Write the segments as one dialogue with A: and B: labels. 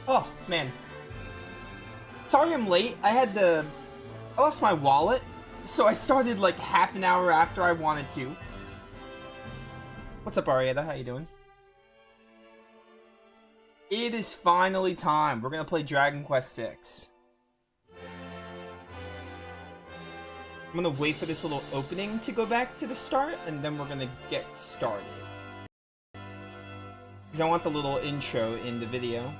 A: Oh, man. Sorry I'm late. I lost my wallet, so I started like half an hour after I wanted to. What's up, Arietta? How you doing? It is finally time. We're gonna play Dragon Quest VI. I'm gonna wait for this little opening to go back to the start, and then we're gonna get started. Because I want the little intro in the video.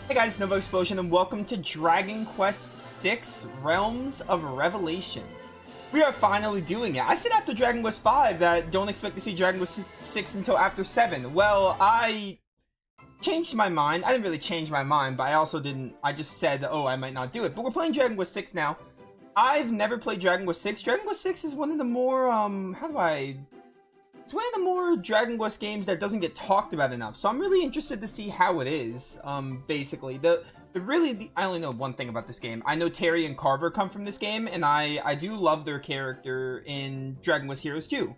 A: Hey guys, NovaExplosion, and welcome to Dragon Quest VI Realms of Revelation. We are finally doing it. I said after Dragon Quest V that don't expect to see Dragon Quest VI until after 7. Well, I changed my mind. I didn't really change my mind, but I just said, oh, I might not do it. But we're playing Dragon Quest VI now. I've never played Dragon Quest VI. Dragon Quest VI is one of the more, it's one of the more Dragon Quest games that doesn't get talked about enough, so I'm really interested to see how it is, basically. I only know one thing about this game. I know Terry and Carver come from this game, and I do love their character in Dragon Quest Heroes 2.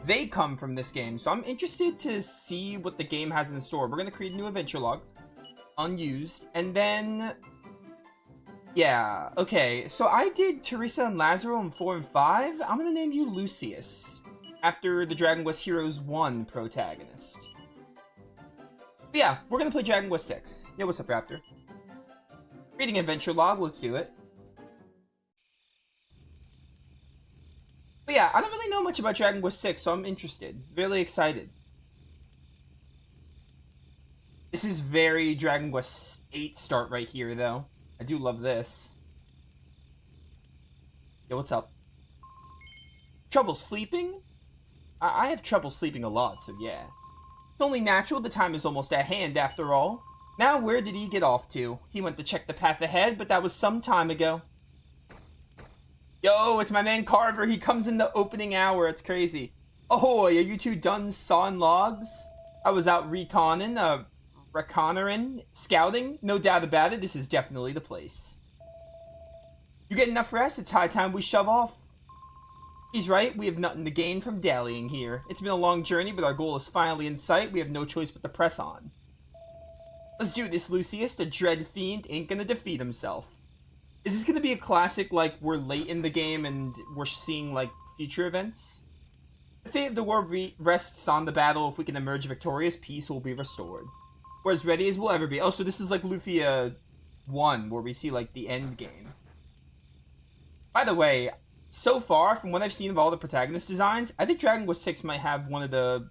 A: They come from this game, so I'm interested to see what the game has in store. We're going to create a new adventure log, unused, and then... yeah, okay, so I did Teresa and Lazaro in 4 and 5. I'm going to name you Lucius, after the Dragon Quest Heroes 1 protagonist. But yeah, we're gonna play Dragon Quest VI. Yo, what's up, Raptor? Reading adventure log, let's do it. But yeah, I don't really know much about Dragon Quest VI, so I'm interested. Really excited. This is very Dragon Quest VIII start right here, though. I do love this. Yo, what's up? Trouble sleeping? I have trouble sleeping a lot, so yeah. It's only natural, the time is almost at hand after all. Now where did he get off to? He went to check the path ahead, but that was some time ago. Yo, it's my man Carver, he comes in the opening hour, it's crazy. Ahoy, are you two done sawing logs? I was out reconnoitering, scouting, no doubt about it, this is definitely the place. You get enough rest, it's high time we shove off. He's right, we have nothing to gain from dallying here. It's been a long journey, but our goal is finally in sight. We have no choice but to press on. Let's do this, Lucius. The dread fiend ain't gonna defeat himself. Is this gonna be a classic, like, we're late in the game and we're seeing, like, future events? The fate of the war rests on the battle. If we can emerge victorious, peace will be restored. We're as ready as we'll ever be. Oh, so this is like Lufia 1, where we see, like, the end game. By the way, so far, from what I've seen of all the protagonist designs, I think Dragon Quest VI might have one of the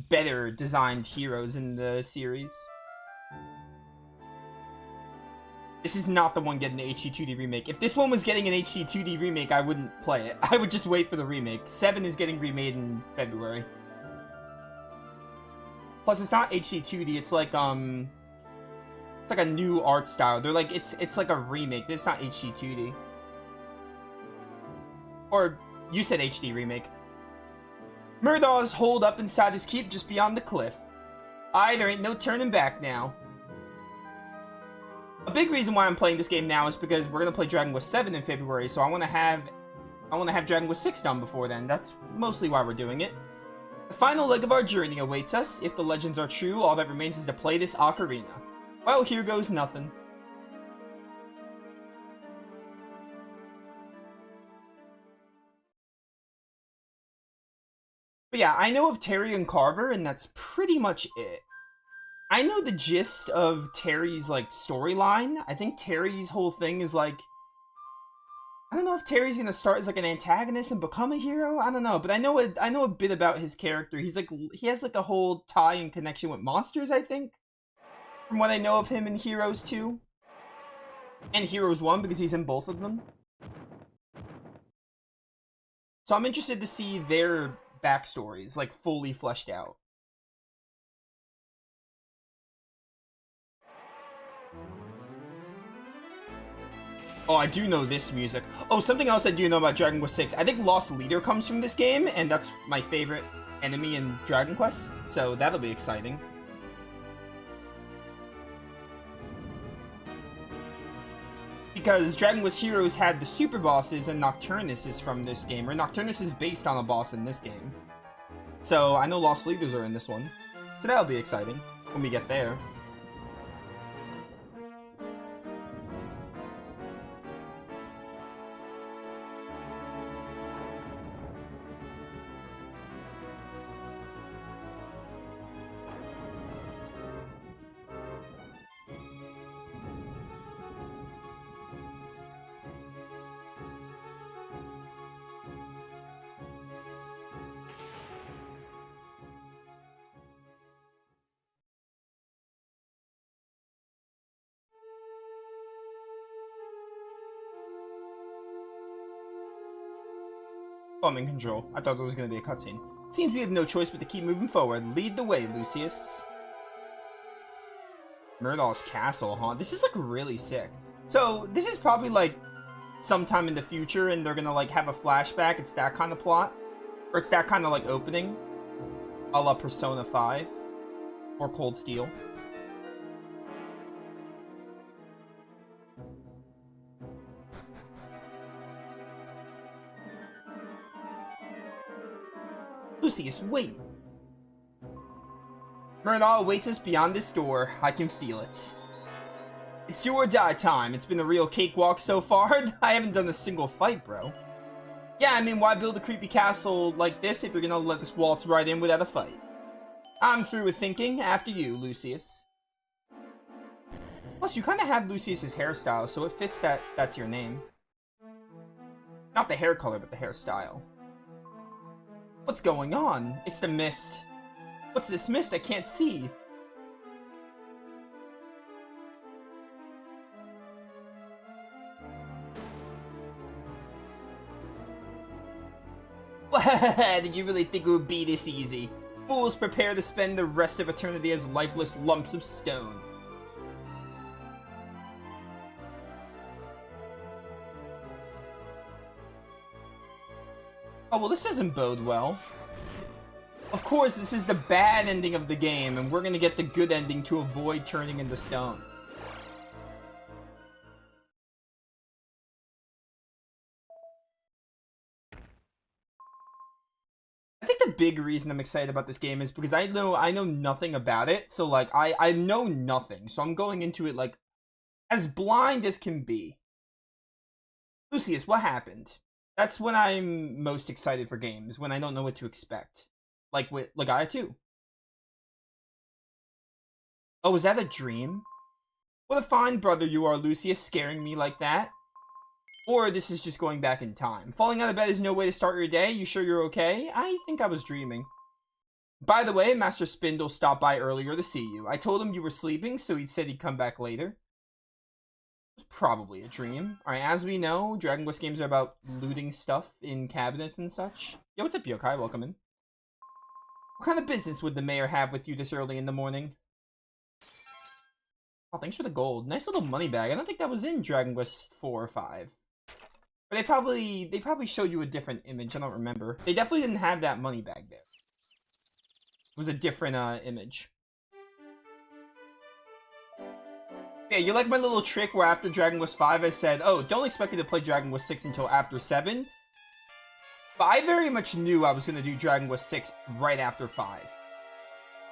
A: better designed heroes in the series. This is not the one getting an HD 2D remake. If this one was getting an HD 2D remake, I wouldn't play it. I would just wait for the remake. 7 is getting remade in February. Plus, it's not HD 2D. It's like a new art style. They're like it's like a remake. It's not HD 2D. Or, you said HD remake. Murdaw's holed up inside his keep just beyond the cliff. Aye, there ain't no turning back now. A big reason why I'm playing this game now is because we're gonna play Dragon Quest 7 in February, so I wanna have Dragon Quest 6 done before then. That's mostly why we're doing it. The final leg of our journey awaits us. If the legends are true, all that remains is to play this ocarina. Well, here goes nothing. But yeah, I know of Terry and Carver, and that's pretty much it. I know the gist of Terry's, like, storyline. I think Terry's whole thing is, like... I don't know if Terry's gonna start as, like, an antagonist and become a hero. I don't know, but I know a bit about his character. He has, like, a whole tie and connection with monsters, I think. From what I know of him in Heroes 2. And Heroes 1, because he's in both of them. So I'm interested to see their backstories, like, fully fleshed out. Oh, I do know this music. Oh, something else I do know about Dragon Quest 6. I think Lost Leader comes from this game, and that's my favorite enemy in Dragon Quest. So that'll be exciting. Because Dragon Quest Heroes had the super bosses, and Nocturnus is from this game. Or Nocturnus is based on a boss in this game. So I know Lost Leaders are in this one. So that'll be exciting when we get there. Oh, I'm in control. I thought there was going to be a cutscene. Seems we have no choice but to keep moving forward. Lead the way, Lucius. Murdoch's castle, huh? This is, like, really sick. So, this is probably, like, sometime in the future, and they're gonna, like, have a flashback. It's that kind of plot. Or it's that kind of, like, opening. A la Persona 5. Or Cold Steel. Lucius, wait. Murdoch awaits us beyond this door. I can feel it. It's do or die time. It's been a real cakewalk so far. I haven't done a single fight, bro. Yeah, I mean, why build a creepy castle like this if you're gonna let us waltz right in without a fight? I'm through with thinking. After you, Lucius. Plus, you kind of have Lucius's hairstyle, so it fits that that's your name. Not the hair color, but the hairstyle. What's going on? It's the mist. What's this mist? I can't see. Did you really think it would be this easy? Fools prepare to spend the rest of eternity as lifeless lumps of stone. Oh, well, this doesn't bode well. Of course, this is the bad ending of the game, and we're gonna get the good ending to avoid turning into stone. I think the big reason I'm excited about this game is because I know nothing about it, so, like, I know nothing, so I'm going into it, like, as blind as can be. Lucius, what happened? That's when I'm most excited for games, when I don't know what to expect. Like with Legaia 2. Oh, was that a dream? What a fine brother you are, Lucius, scaring me like that. Or this is just going back in time. Falling out of bed is no way to start your day. You sure you're okay? I think I was dreaming. By the way, Master Spindle stopped by earlier to see you. I told him you were sleeping, so he said he'd come back later. It was probably a dream. Alright, as we know, Dragon Quest games are about looting stuff in cabinets and such. Yo, what's up, Yokai? Welcome in. What kind of business would the mayor have with you this early in the morning? Oh, thanks for the gold. Nice little money bag. I don't think that was in Dragon Quest 4 or 5. But they probably showed you a different image. I don't remember. They definitely didn't have that money bag there. It was a different image. Yeah, you like my little trick where after Dragon Quest 5 I said, oh, don't expect me to play Dragon Quest 6 until after 7. But I very much knew I was going to do Dragon Quest 6 right after 5.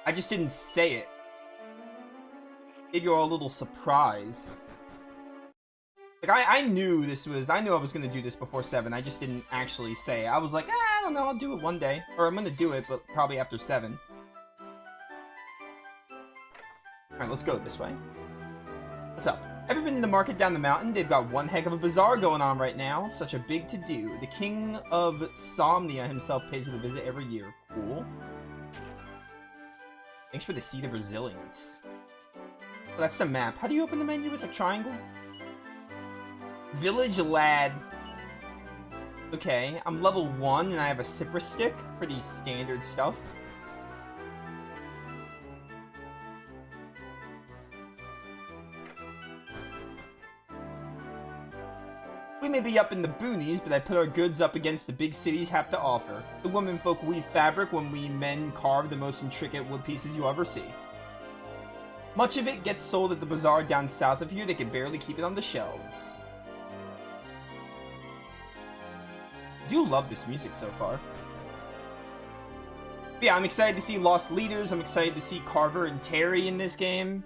A: I just didn't say it. Gave you all a little surprise. Like, I knew this was, I knew I was going to do this before 7. I just didn't actually say it. I was like, I don't know, I'll do it one day. Or I'm going to do it, but probably after 7. Alright, let's go this way. What's up? Ever been to the market down the mountain? They've got one heck of a bazaar going on right now. Such a big to-do. The king of Somnia himself pays it a visit every year. Cool. Thanks for the seed of resilience. Oh, that's the map. How do you open the menu? It's a triangle? Village Lad. Okay, I'm level 1 and I have a Cypress stick. Pretty standard stuff. We may be up in the boonies, but I put our goods up against the big cities have to offer. The womenfolk weave fabric when we men carve the most intricate wood pieces you ever see. Much of it gets sold at the bazaar down south of here. They can barely keep it on the shelves. I do love this music so far. But yeah, I'm excited to see Lost Leaders. I'm excited to see Carver and Terry in this game.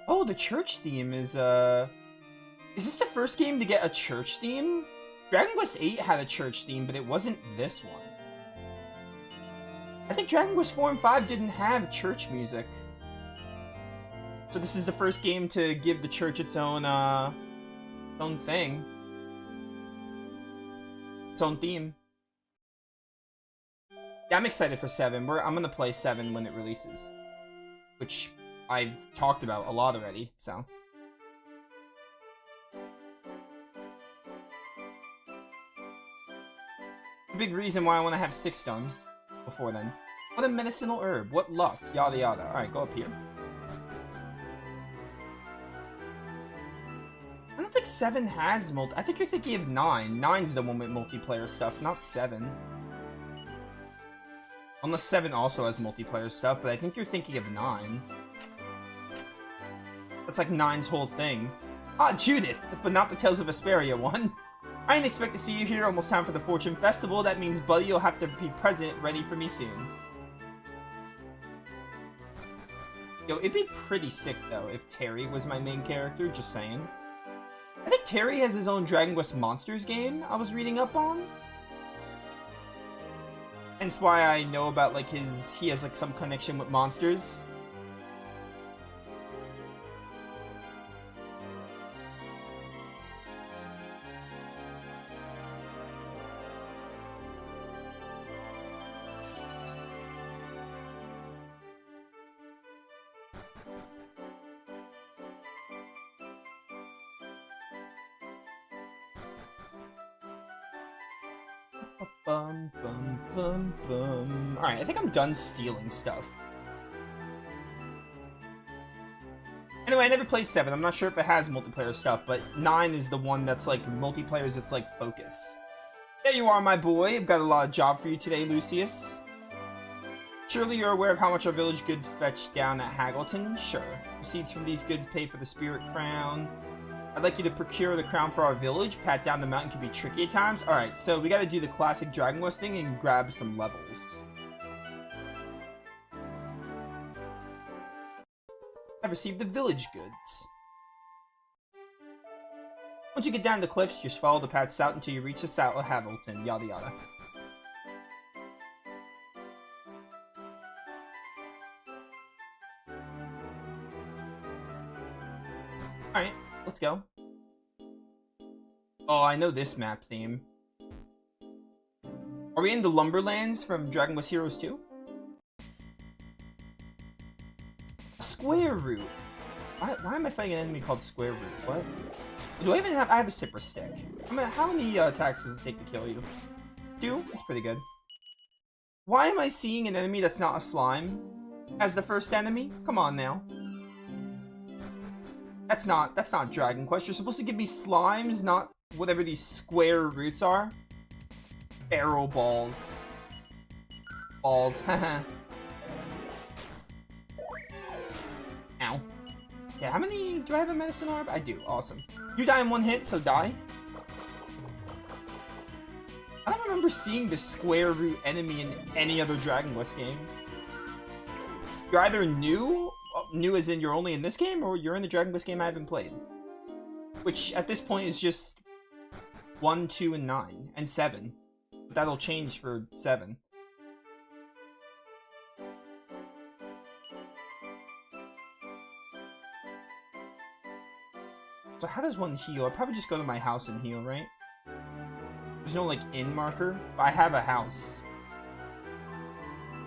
A: Oh, the church theme is this the first game to get a church theme? Dragon Quest VIII had a church theme, but it wasn't this one. I think Dragon Quest 4 and 5 didn't have church music. So this is the first game to give the church its own thing. Its own theme. Yeah, I'm excited for 7. I'm gonna play 7 when it releases. Which I've talked about a lot already, so. A big reason why I want to have 6 done before then. What a medicinal herb. What luck. Yada yada. Alright, go up here. I don't think 7 has I think you're thinking of 9. 9's the one with multiplayer stuff, not 7. Unless 7 also has multiplayer stuff, but I think you're thinking of 9. That's like 9's whole thing. Ah, Judith, but not the Tales of Vesperia one. I didn't expect to see you here. Almost time for the Fortune Festival. That means, buddy, you'll have to be present, ready for me soon. Yo, it'd be pretty sick, though, if Terry was my main character, just saying. I think Terry has his own Dragon Quest Monsters game I was reading up on. Hence why I know about, like, he has, like, some connection with monsters. Bum, bum, bum, bum. Alright, I think I'm done stealing stuff. Anyway, I never played 7. I'm not sure if it has multiplayer stuff, but 9 is the one that's like multiplayers, it's like focus. There you are, my boy. I've got a lot of job for you today, Lucius. Surely you're aware of how much our village goods fetch down at Haggleton? Sure. Proceeds from these goods pay for the spirit crown. I'd like you to procure the crown for our village. Pat down the mountain can be tricky at times. Alright, so we gotta do the classic Dragon Quest thing and grab some levels. I've received the village goods. Once you get down the cliffs, just follow the path south until you reach the south of Hamilton. Yada yada. Alright. Let's go. Oh, I know this map theme. Are we in the Lumberlands from Dragon Quest Heroes 2? A square root. Why am I fighting an enemy called square root? What? Do I even have? I have a Cypress stick. I mean, how many attacks does it take to kill you? 2? That's pretty good. Why am I seeing an enemy that's not a slime as the first enemy? Come on now. That's not Dragon Quest. You're supposed to give me slimes, not whatever these square roots are. Barrel balls. Balls. Haha. Ow. Yeah, how many do I have a medicine orb? I do. Awesome. You die in one hit, so die. I don't remember seeing this square root enemy in any other Dragon Quest game. You're either new as in you're only in this game, or you're in the Dragon Quest game I haven't played. Which, at this point, is just 1, 2, and 9, and 7. But that'll change for 7. So how does one heal? I'd probably just go to my house and heal, right? There's no, like, inn marker, but I have a house.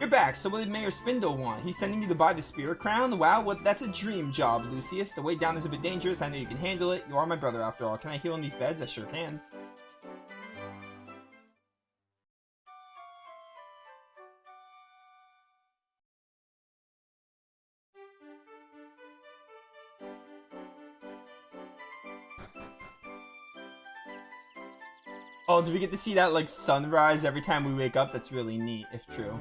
A: You're back, so what did Mayor Spindle want? He's sending you to buy the Spirit Crown? Wow, that's a dream job, Lucius. The way down is a bit dangerous, I know you can handle it. You are my brother after all. Can I heal in these beds? I sure can. Oh, do we get to see that, like, sunrise every time we wake up? That's really neat, if true.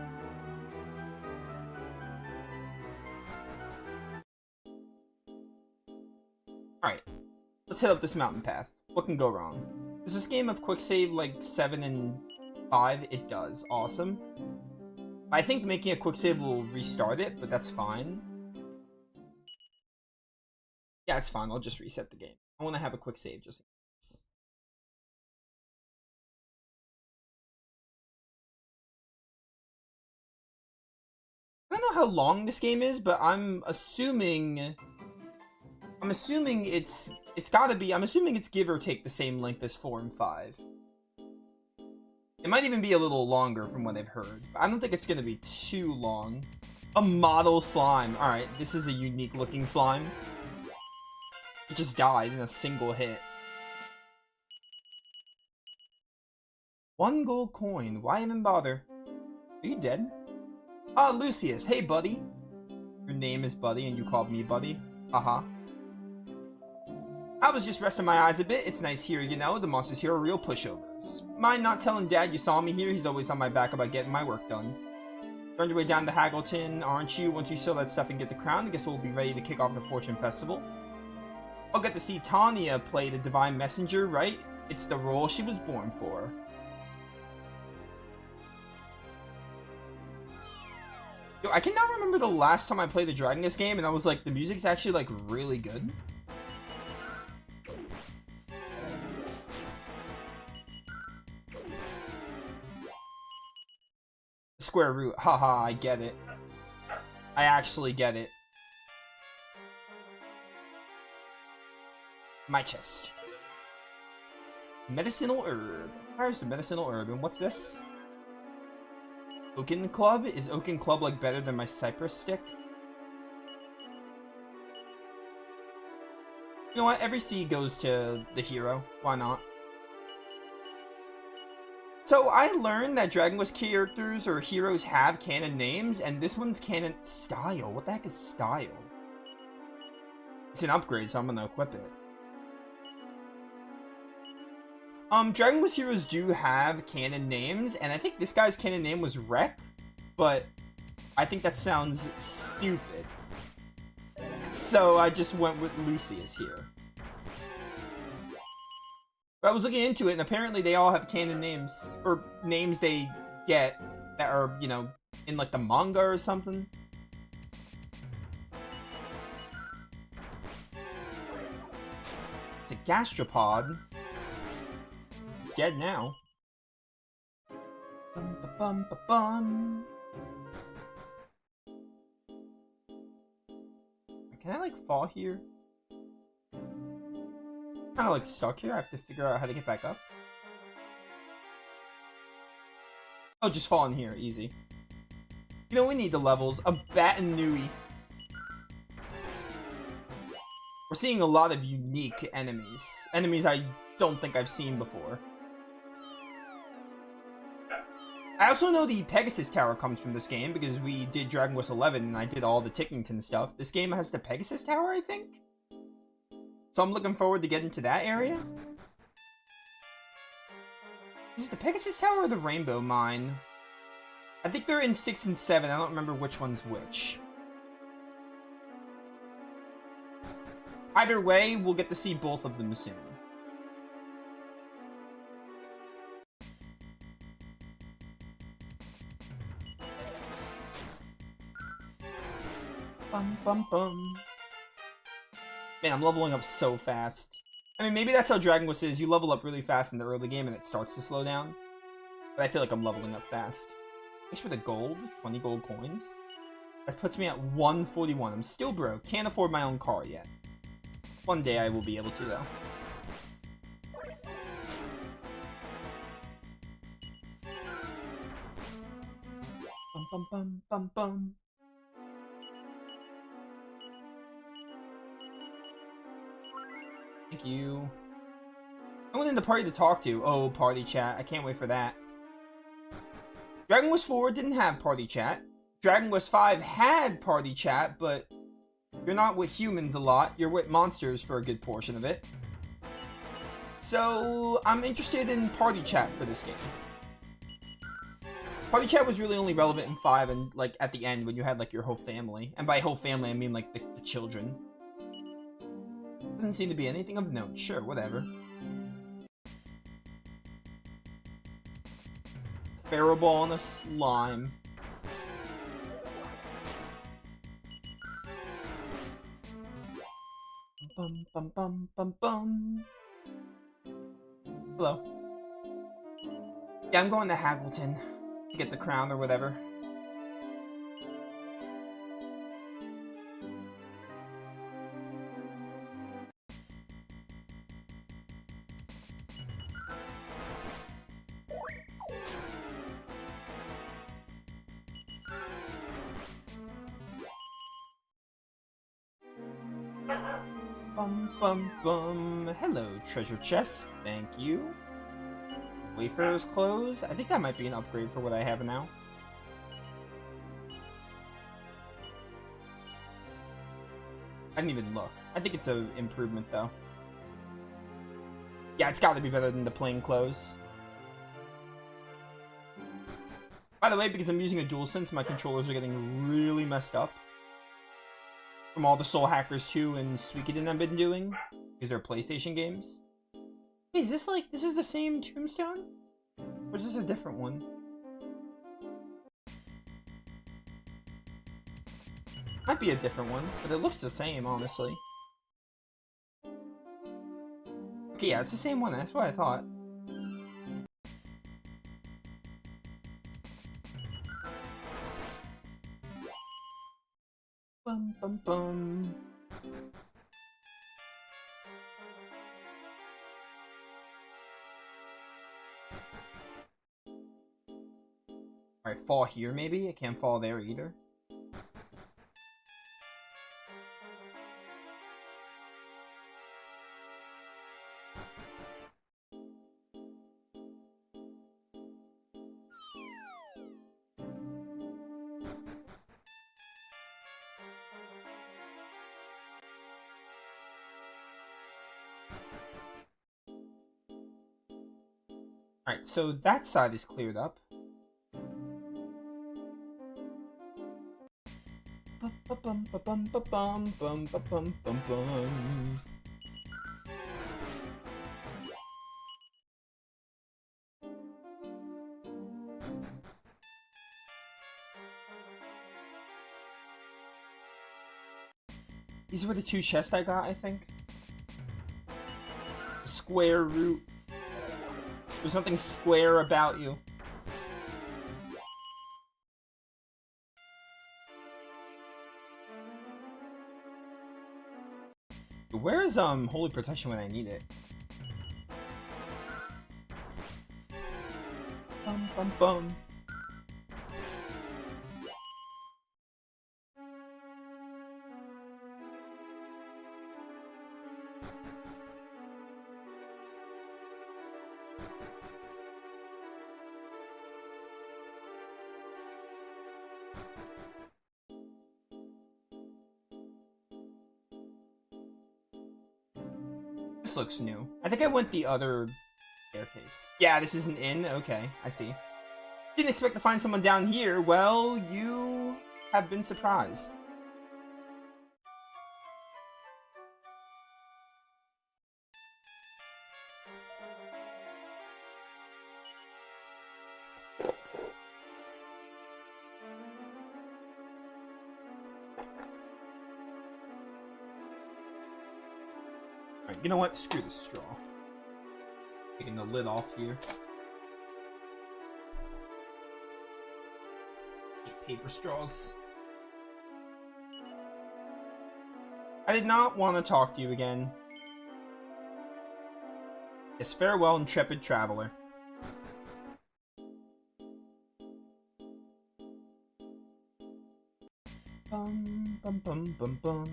A: Alright, let's hit up this mountain path. What can go wrong? Does this game have quick save like 7 and 5? It does. Awesome. I think making a quick save will restart it, but that's fine. Yeah, it's fine. I'll just reset the game. I want to have a quick save just in case. I don't know how long this game is, but I'm assuming it's gotta be, I'm assuming it's give or take the same length as 4 and 5. It might even be a little longer from what I've heard. I don't think it's gonna be too long. A model slime. Alright, this is a unique looking slime. It just died in a single hit. 1 gold coin. Why even bother? Are you dead? Ah, Lucius. Hey, buddy. Your name is Buddy and you called me Buddy? Haha. I was just resting my eyes a bit. It's nice here, you know. The monsters here are real pushovers. Mind not telling Dad you saw me here? He's always on my back about getting my work done. Turned your way down to Haggleton, aren't you? Once you sell that stuff and get the crown, I guess we'll be ready to kick off the Fortune Festival. I'll get to see Tanya play the Divine Messenger, right? It's the role she was born for. Yo, I cannot remember the last time I played the Dragon Quest game, and I was like, the music's actually, like, really good. Square root. Haha, I get it. I actually get it. My chest. Medicinal herb. Where's the medicinal herb? And what's this? Oaken Club? Is Oaken Club like better than my Cypress stick? You know what? Every seed goes to the hero. Why not? So I learned that Dragon Quest characters or heroes have canon names, and this one's canon style. What the heck is style? It's an upgrade, so I'm gonna equip it. Dragon Quest heroes do have canon names, and I think this guy's canon name was Rek, but I think that sounds stupid. So I just went with Lucius here. But I was looking into it, and apparently they all have canon names, or names they get that are, you know, in like the manga or something. It's a gastropod. It's dead now. Bum, ba, bum, ba, bum. Can I like fall here? Kind of like stuck here. I have to figure out how to get back up. Oh, just fall in here. Easy. You know, we need the levels. A bat and Nui. We're seeing a lot of unique enemies. Enemies I don't think I've seen before. I also know the Pegasus Tower comes from this game because we did Dragon Quest XI and I did all the Tickington stuff. This game has the Pegasus Tower, I think? So I'm looking forward to getting to that area. Is it the Pegasus Tower or the Rainbow Mine? I think they're in 6 and 7. I don't remember which one's which. Either way, we'll get to see both of them soon. Bum, bum, bum. Man, I'm leveling up so fast. I mean, maybe that's how Dragon Quest is. You level up really fast in the early game and it starts to slow down. But I feel like I'm leveling up fast. Thanks for the gold. 20 gold coins. That puts me at 141. I'm still broke. Can't afford my own car yet. One day I will be able to, though. Bum, bum bum bum bum. Thank you. I went in the party to talk to. Oh, party chat. I can't wait for that. Dragon Quest 4 didn't have party chat. Dragon Quest 5 had party chat, but you're not with humans a lot. You're with monsters for a good portion of it. So, I'm interested in party chat for this game. Party chat was really only relevant in 5 and, like, at the end when you had, like, your whole family. And by whole family, I mean, like, the children. Doesn't seem to be anything of note. Sure, whatever. Pharaoh ball and a slime. Bum bum bum bum bum. Hello. Yeah, I'm going to Haggleton to get the crown or whatever. Bum bum bum. Hello, treasure chest. Thank you. Wayfarer's clothes. I think that might be an upgrade for what I have now. I didn't even look. I think it's an improvement though. Yeah, it's got to be better than the plain clothes. By the way, because I'm using a DualSense, my controllers are getting really messed up. From all the Soul Hackers 2 and Suikoden I've been doing. Because they're PlayStation games. Hey, is this like, this is the same Tombstone? Or is this a different one? Might be a different one, but it looks the same, honestly. Okay, yeah, it's the same one, that's what I thought. Bum bum bum. Alright, fall here maybe? I can't fall there either. Alright, so that side is cleared up. These were the 2 chests I got, I think. Square root. There's nothing square about you. Where is Holy Protection when I need it? Bum bum bum. This looks new. I think I went the other staircase. Yeah, this is an inn. Okay, I see. Didn't expect to find someone down here. Well, you have been surprised. Alright, you know what? Screw the straw. Taking the lid off here. Paper straws. I did not want to talk to you again. Yes, farewell, intrepid traveler. bum bum bum.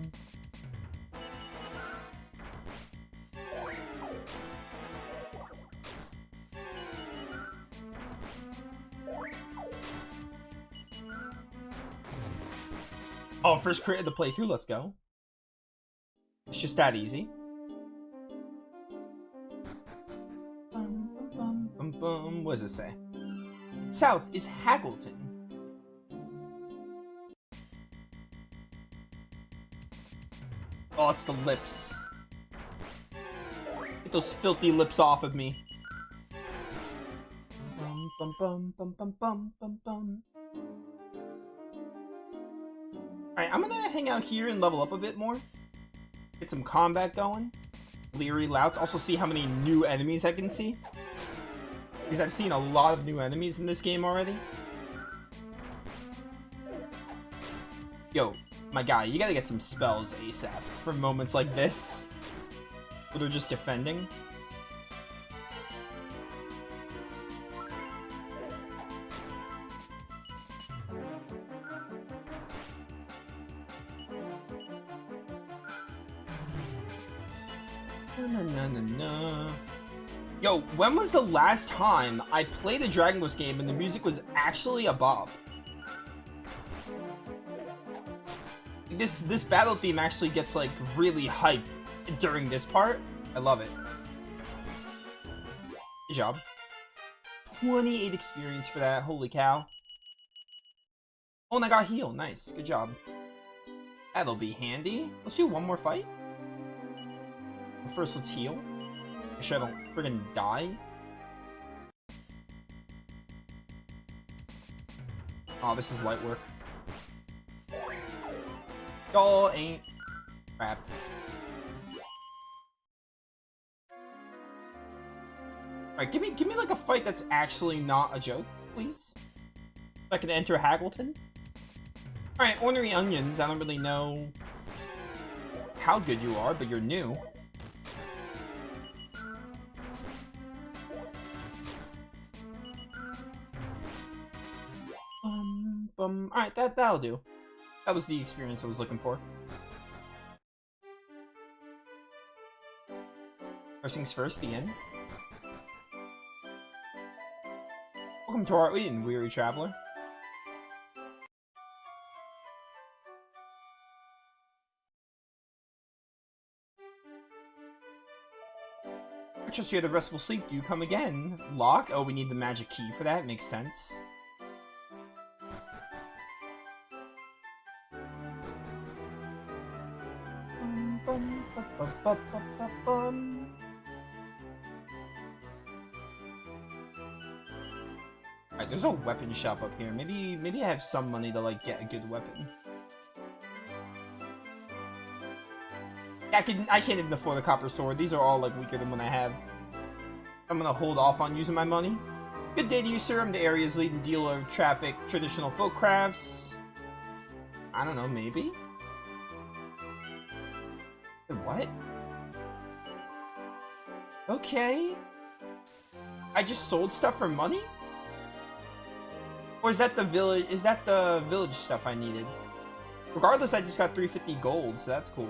A: Oh, first crit of the playthrough, let's go. It's just that easy. Bum, bum, bum, bum. What does it say? South is Haggleton. Oh, it's the lips. Get those filthy lips off of me. Bum, bum, bum, bum, bum, bum, bum, bum. Alright, I'm gonna hang out here and level up a bit more. Get some combat going. Leery louts. Also see how many new enemies I can see. Because I've seen a lot of new enemies in this game already. Yo, my guy, you gotta get some spells ASAP for moments like this. Where they're just defending. Yo, when was the last time I played a Dragon Quest game and the music was actually a bop? This battle theme actually gets like really hype during this part. I love it. Good job. 28 experience for that. Holy cow. Oh, and I got heal. Nice. Good job. That'll be handy. Let's do one more fight. First, let's heal. Make sure I don't friggin' die. Oh, this is light work. Y'all ain't crap. Alright, give me like a fight that's actually not a joke, please. So I can enter Haggleton. Alright, Ornery Onions, I don't really know how good you are, but you're new. Alright, that'll do. That was the experience I was looking for. First things first, the end. Welcome to our Eden, weary traveler. I trust you had a restful sleep. Do you come again? Lock? Oh, we need the magic key for that. Makes sense. Alright, there's a weapon shop up here. Maybe I have some money to like get a good weapon. I can't even afford a copper sword. These are all like weaker than what I have. I'm gonna hold off on using my money. Good day to you, sir. I'm the area's leading dealer of traffic traditional folk crafts. I don't know, maybe? What? Okay. I just sold stuff for money? Or is that the village? Is that the village stuff I needed? Regardless, I just got 350 gold, so that's cool.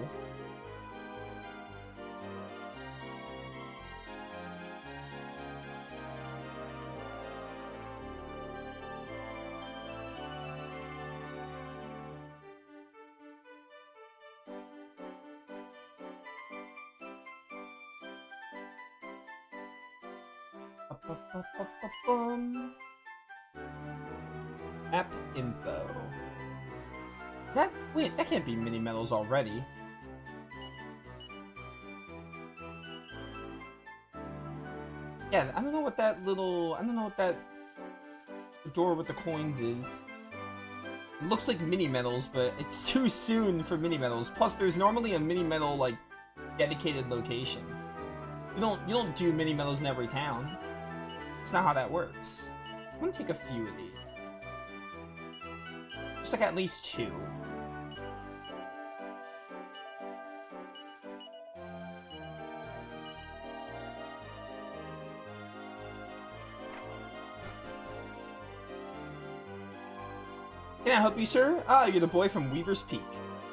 A: App info. Is that... Wait, that can't be mini medals already. Yeah, I don't know what that little... I don't know what that door with the coins is. It looks like mini medals, but it's too soon for mini medals. Plus, there's normally a mini medal, like, dedicated location. You don't do mini medals in every town. That's not how that works. I'm gonna take a few of these. Just like at least 2. Can I help you, sir? Ah, you're the boy from Weaver's Peak.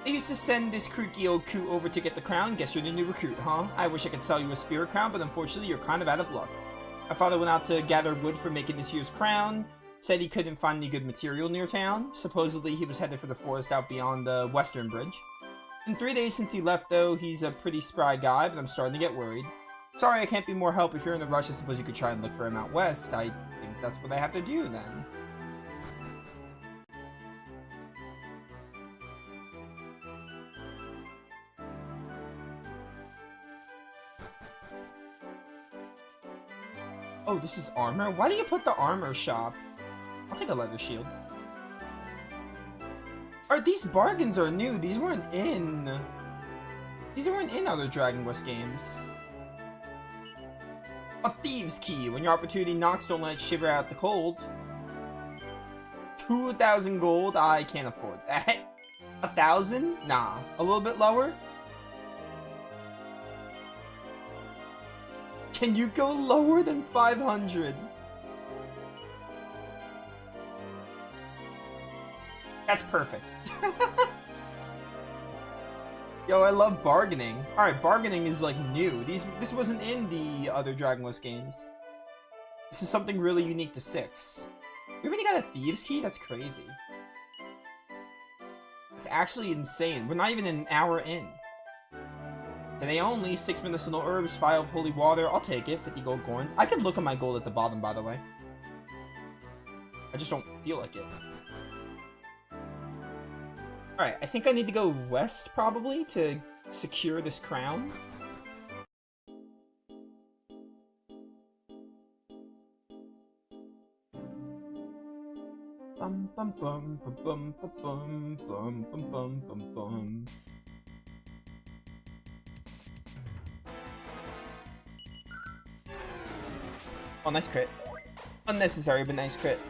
A: I used to send this creaky old coot over to get the crown. Guess you're the new recruit, huh? I wish I could sell you a spirit crown, but unfortunately you're kind of out of luck. My father went out to gather wood for making this year's crown. Said he couldn't find any good material near town. Supposedly he was headed for the forest out beyond the Western Bridge. In 3 days since he left, though, he's a pretty spry guy, but I'm starting to get worried. Sorry, I can't be more help. If you're in a rush, I suppose you could try and look for him out west. I think that's what I have to do, then. Oh, this is armor? Why do you put the armor shop? I'll take a leather shield. Alright, these bargains are new. These weren't in other Dragon Quest games. A thieves' key. When your opportunity knocks, don't let it shiver out the cold. 2,000 gold? I can't afford that. 1,000? Nah. A little bit lower? Can you go lower than 500? That's perfect. Yo, I love bargaining. Alright, bargaining is like new. This wasn't in the other Dragon Quest games. This is something really unique to 6. We already got a thieves' key? That's crazy. It's actually insane. We're not even an hour in. Today only, 6 medicinal herbs, 5 holy water. I'll take it, 50 gold coins. I could look at my gold at the bottom, by the way. I just don't feel like it. Alright, I think I need to go west, probably, to secure this crown. Bum bum bum bum bum bum bum bum bum bum bum. Oh, nice crit. Unnecessary, but nice crit.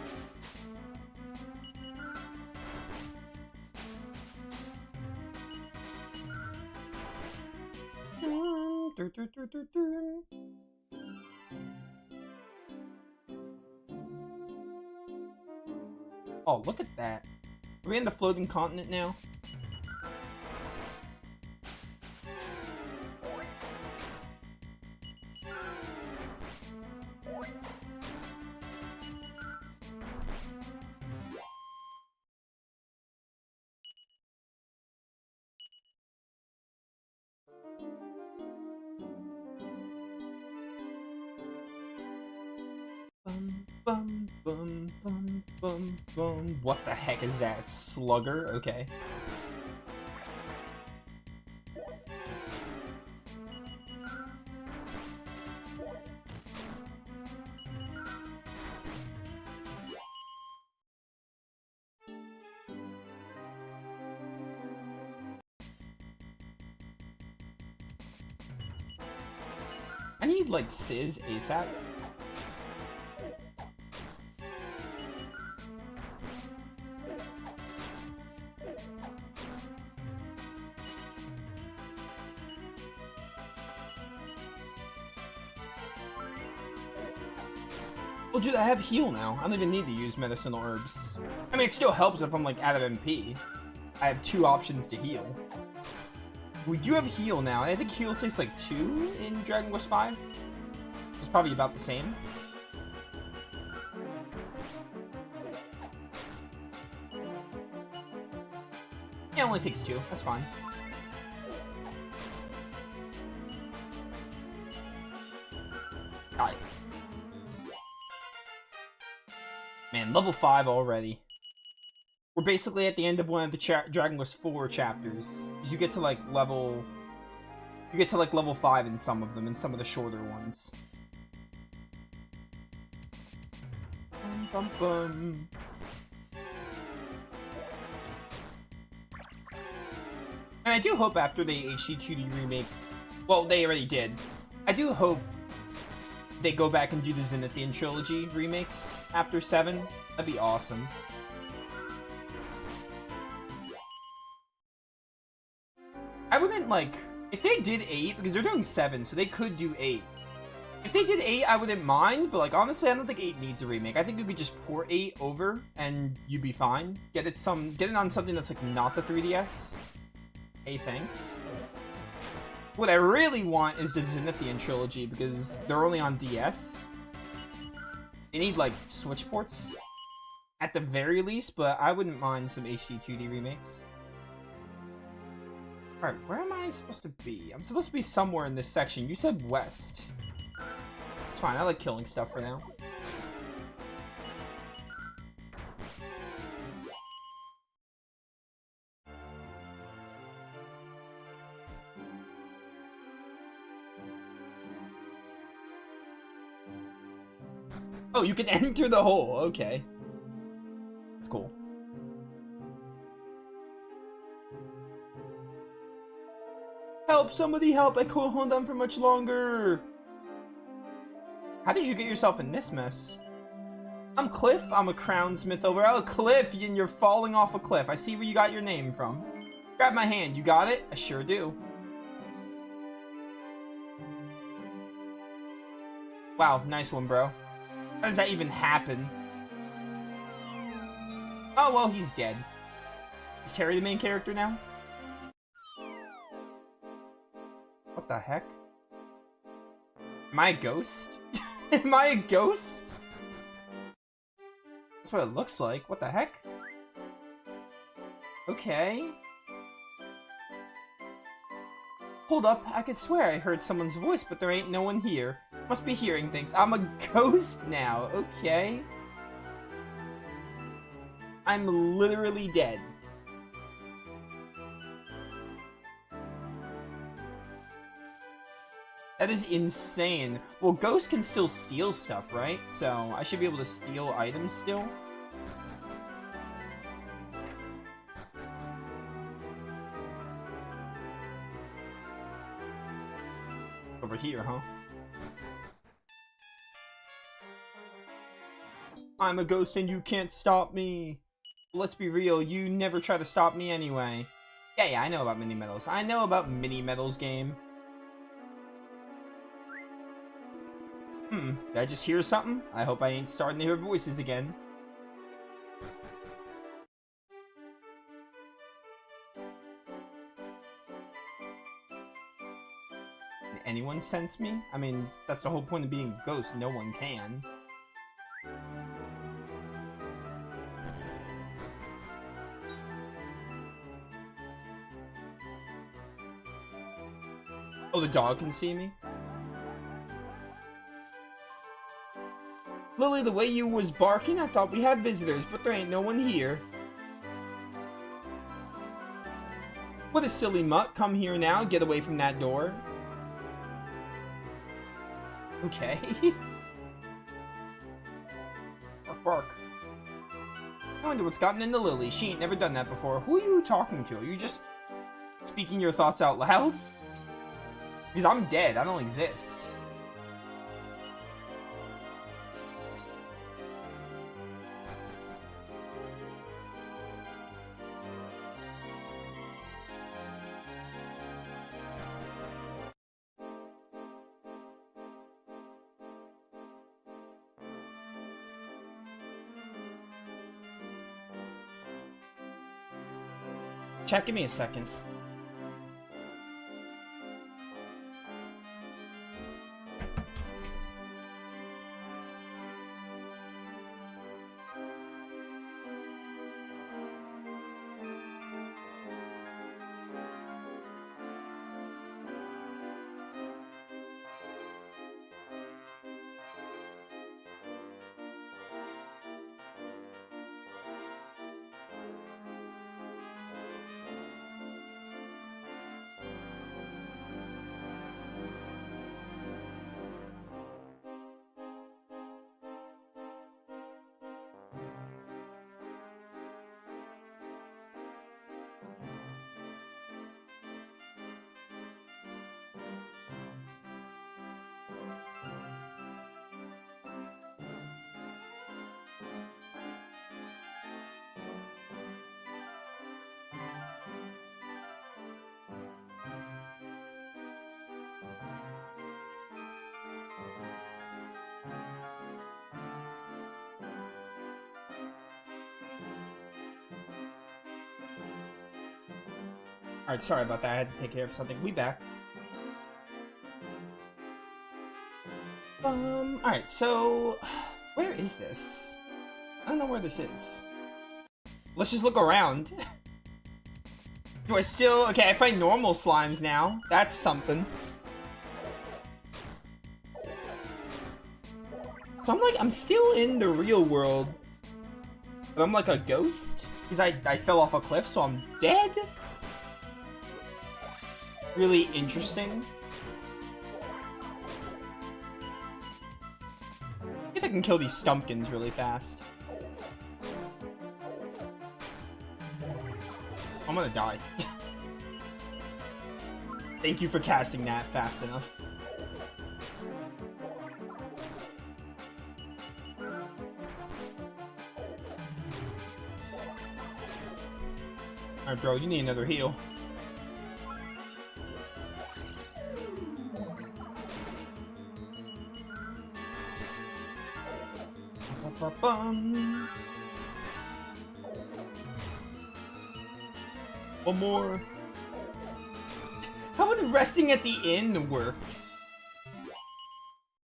A: Oh, look at that. Are we in the floating continent now? Bum, bum, bum, bum, bum. What the heck is that? Slugger? Okay. I need, like, Sizz ASAP. Well, dude, I have heal now. I don't even need to use medicinal herbs. I mean, it still helps if I'm, like, out of MP. I have 2 options to heal. We do have heal now. I think heal takes, like, 2 in Dragon Quest V. It's probably about the same. Yeah, it only takes 2. That's fine. Alright. Man, level 5 already. We're basically at the end of one of the Dragon Quest 4 chapters. You get to like level 5 in some of them, in some of the shorter ones. Bum, bum, bum. And I do hope after the HD2D remake, well, they already did. I do hope they go back and do the Zenithian trilogy remakes after 7. That'd be awesome. I wouldn't, like, if they did 8, because they're doing 7, so they could do 8. If they did 8, I wouldn't mind, but, like, honestly, I don't think 8 needs a remake. I think you could just port 8 over, and you'd be fine. Get it on something that's, like, not the 3DS. Hey, thanks. What I really want is the Zenithian trilogy because they're only on DS. They need, like, Switch ports at the very least, but I wouldn't mind some HD 2D remakes. Alright, where am I supposed to be? I'm supposed to be somewhere in this section. You said west. It's fine, I like killing stuff for now. Oh, you can enter the hole. Okay. That's cool. Help! Somebody help! I can't hold on for much longer! How did you get yourself in this mess? I'm Cliff. I'm a crownsmith over. Oh, Cliff! And you're falling off a cliff. I see where you got your name from. Grab my hand. You got it? I sure do. Wow, nice one, bro. How does that even happen? Oh, well, he's dead. Is Terry the main character now? What the heck? Am I a ghost? Am I a ghost? That's what it looks like. What the heck? Okay. Hold up, I could swear I heard someone's voice, but there ain't no one here. Must be hearing things. I'm a ghost now, okay? I'm literally dead. That is insane. Well, ghosts can still steal stuff, right? So, I should be able to steal items still. Over here, huh? I'm a ghost and you can't stop me. Let's be real, you never try to stop me anyway. Yeah, I know about mini-medals. I know about mini-medals game. Did I just hear something? I hope I ain't starting to hear voices again. Can anyone sense me? I mean, that's the whole point of being a ghost. No one can. Oh, the dog can see me? Lily, the way you was barking, I thought we had visitors, but there ain't no one here. What a silly mutt. Come here now. Get away from that door. Okay. Bark, bark. I wonder what's gotten into Lily. She ain't never done that before. Who are you talking to? Are you just speaking your thoughts out loud? Because I'm dead. I don't exist. Chat, give me a second. Alright, sorry about that. I had to take care of something. We back. Alright, so... Where is this? I don't know where this is. Let's just look around. Do I still... Okay, I find normal slimes now. That's something. So I'm still in the real world. But I'm like a ghost? Because I fell off a cliff, so I'm dead? Really interesting. See if I can kill these stumpkins really fast. I'm gonna die. Thank you for casting that fast enough. Alright, bro, you need another heal. One more. How would resting at the inn work?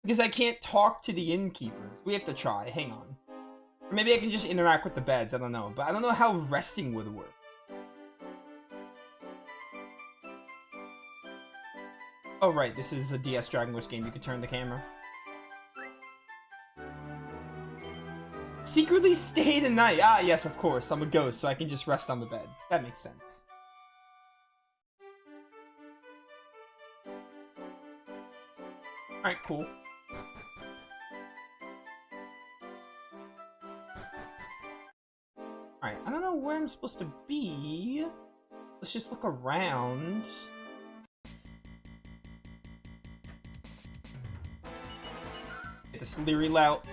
A: Because I can't talk to the innkeepers. We have to try. Hang on. Or maybe I can just interact with the beds. I don't know. But I don't know how resting would work. Oh, right. This is a DS Dragon Quest game. You can turn the camera. Secretly stay tonight. Ah, yes, of course. I'm a ghost, so I can just rest on the beds. That makes sense. Alright, cool. Alright, I don't know where I'm supposed to be. Let's just look around. Get this leery lout.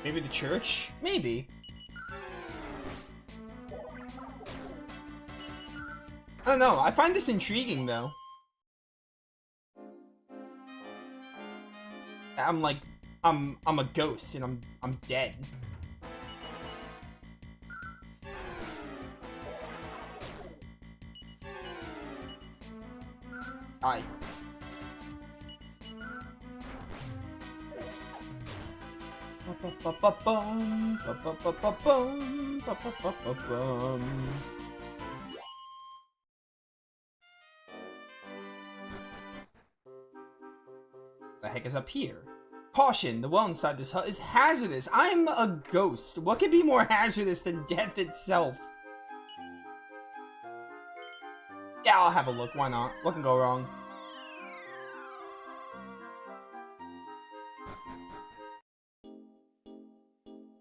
A: Maybe the church? Maybe. I don't know. I find this intriguing, though. I'm like, I'm a ghost and I'm dead. Die. The heck is up here? Caution, the well inside this hut is hazardous. I'm a ghost. What could be more hazardous than death itself? Yeah, I'll have a look. Why not? What can go wrong?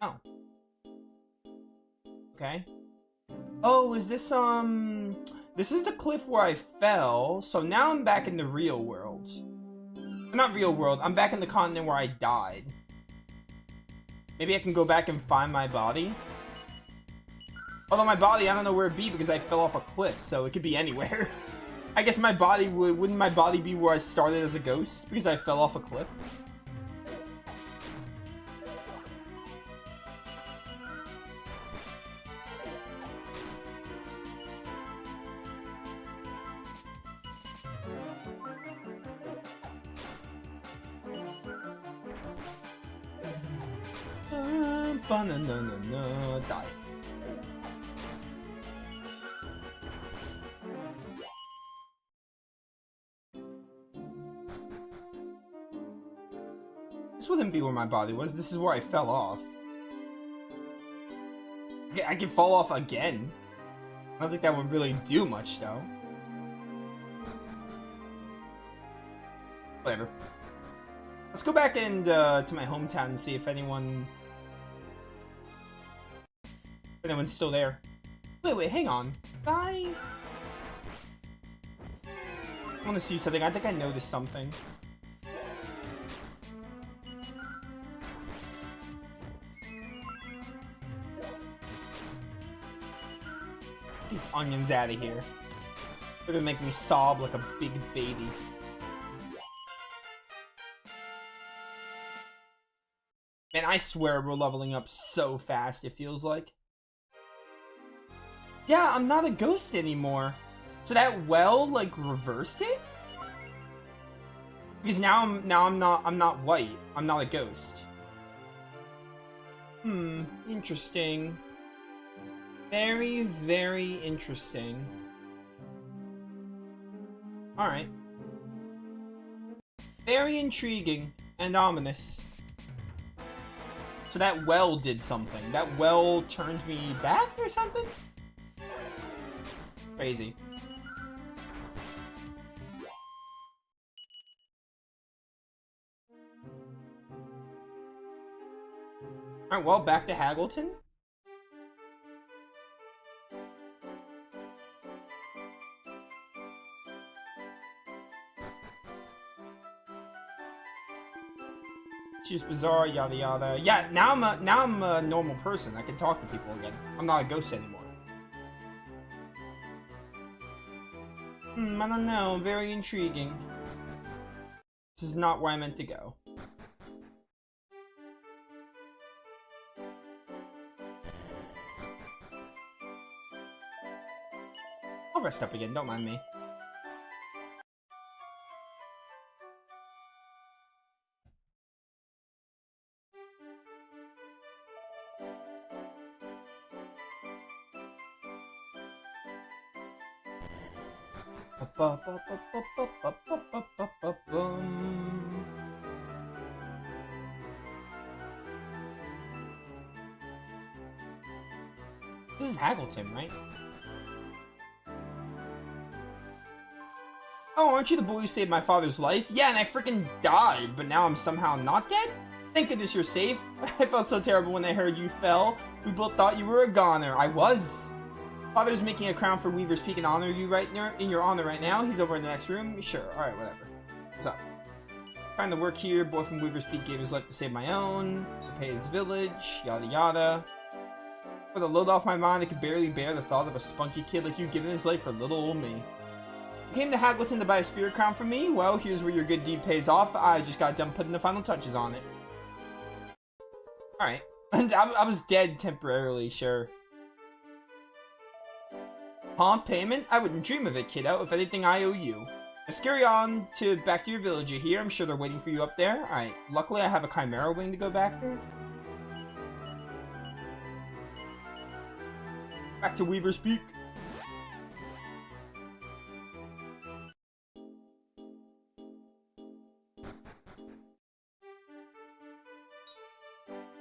A: Oh. Okay. Oh, is this, This is the cliff where I fell, so now I'm back in the real world. Not real world, I'm back in the continent where I died. Maybe I can go back and find my body? Although my body, I don't know where it'd be because I fell off a cliff, so it could be anywhere. I guess my body wouldn't my body be where I started as a ghost because I fell off a cliff? Die. This wouldn't be where my body was. This is where I fell off. I can fall off again. I don't think that would really do much, though. Whatever. Let's go back and to my hometown and see if anyone's still there. Wait, hang on. want to see something. I think I noticed something. These onions out of here. They're gonna make me sob like a big baby. Man, I swear we're leveling up so fast, it feels like. Yeah, I'm not a ghost anymore. So that well, like, reversed it? Because now I'm not white. I'm not a ghost. Interesting. Very, very interesting. Alright. Very intriguing and ominous. So that well did something. That well turned me back or something? Crazy. Alright, well, back to Haggleton. It's just bizarre, yada yada. Yeah, now I'm a normal person. I can talk to people again. I'm not a ghost anymore. I don't know. Very intriguing. This is not where I meant to go. I'll rest up again, don't mind me. This is Haggleton, right? Oh, aren't you the boy who saved my father's life? Yeah, and I freaking died, but now I'm somehow not dead? Thank goodness you're safe. I felt so terrible when I heard you fell. We both thought you were a goner. I was. Father's making a crown for Weaver's Peak and honor you in your honor right now. He's over in the next room. Sure, alright, whatever. What's up? Trying to work here. Boy from Weaver's Peak gave his life to save my own. To pay his village. Yada yada. With a load off my mind, I could barely bear the thought of a spunky kid like you giving his life for little old me. You came to Haggleton to buy a spirit crown from me? Well, here's where your good deed pays off. I just got done putting the final touches on it. Alright. And I was dead temporarily, sure. Huh? Payment? I wouldn't dream of it, kiddo. If anything, I owe you. Let's carry on back to your village here. I'm sure they're waiting for you up there. Alright. Luckily, I have a Chimera wing to go back there. Back to Weaver's Peak.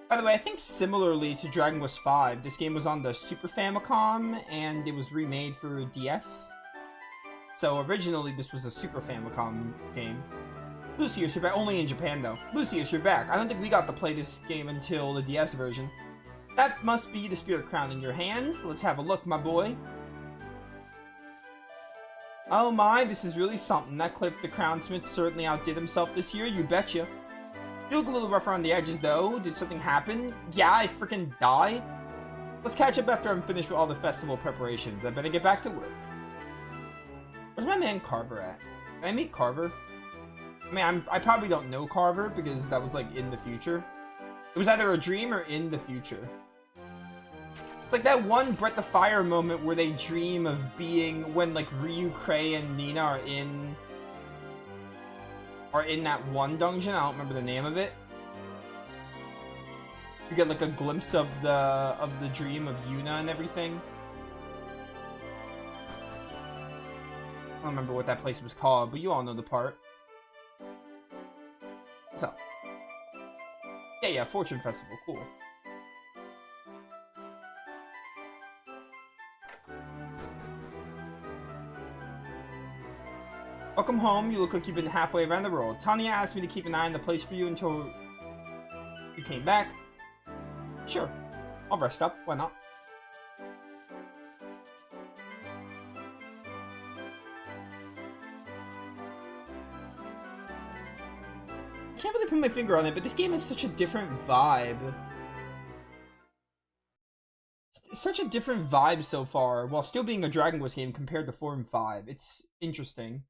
A: By the way, I think similarly to Dragon Quest V, this game was on the Super Famicom, and it was remade for DS. So originally, this was a Super Famicom game. Lucius, you're back. Only in Japan, though. Lucius, you're back. I don't think we got to play this game until the DS version. That must be the Spirit Crown in your hand. Let's have a look, my boy. Oh my, this is really something. That Cliff the Crownsmith certainly outdid himself this year, you betcha. You look a little rough around the edges, though. Did something happen? Yeah, I freaking died. Let's catch up after I'm finished with all the festival preparations. I better get back to work. Where's my man Carver at? Can I meet Carver? I mean, I probably don't know Carver because that was, like, in the future. It was either a dream or in the future. It's like that one Breath of Fire moment where they dream of being when, like, Ryu, Cray, and Nina are in that one dungeon. I don't remember the name of it. You get like a glimpse of the dream of Yuna and everything. I don't remember what that place was called, but you all know the part. What's up? Yeah, Fortune Festival, cool. Welcome home. You look like you've been halfway around the world. Tanya asked me to keep an eye on the place for you until you came back. Sure. I'll rest up. Why not? can't really put my finger on it, but this game has such a different vibe. It's such a different vibe so far, while still being a Dragon Quest game compared to 4 and 5. It's interesting.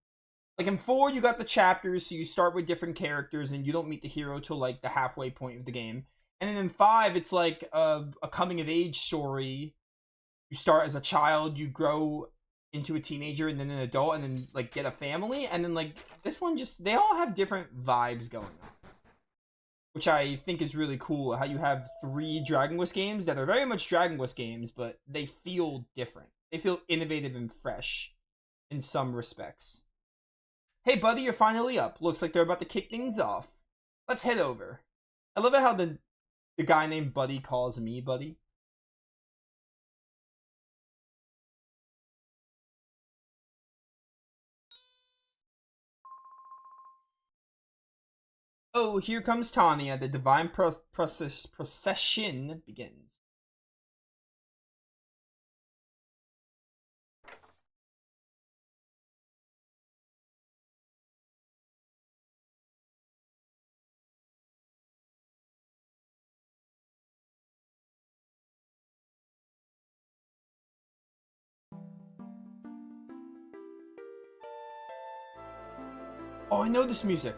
A: Like in 4, you got the chapters, so you start with different characters, and you don't meet the hero till like the halfway point of the game. And then in 5, it's like a coming-of-age story. You start as a child, you grow into a teenager, and then an adult, and then like get a family. And then like this one, just they all have different vibes going on, which I think is really cool. How you have 3 Dragon Quest games that are very much Dragon Quest games, but they feel different. They feel innovative and fresh in some respects. Hey buddy, you're finally up. Looks like they're about to kick things off. Let's head over. I love it how the guy named Buddy calls me Buddy. Oh, here comes Tanya. The divine procession begins. Oh, I know this music.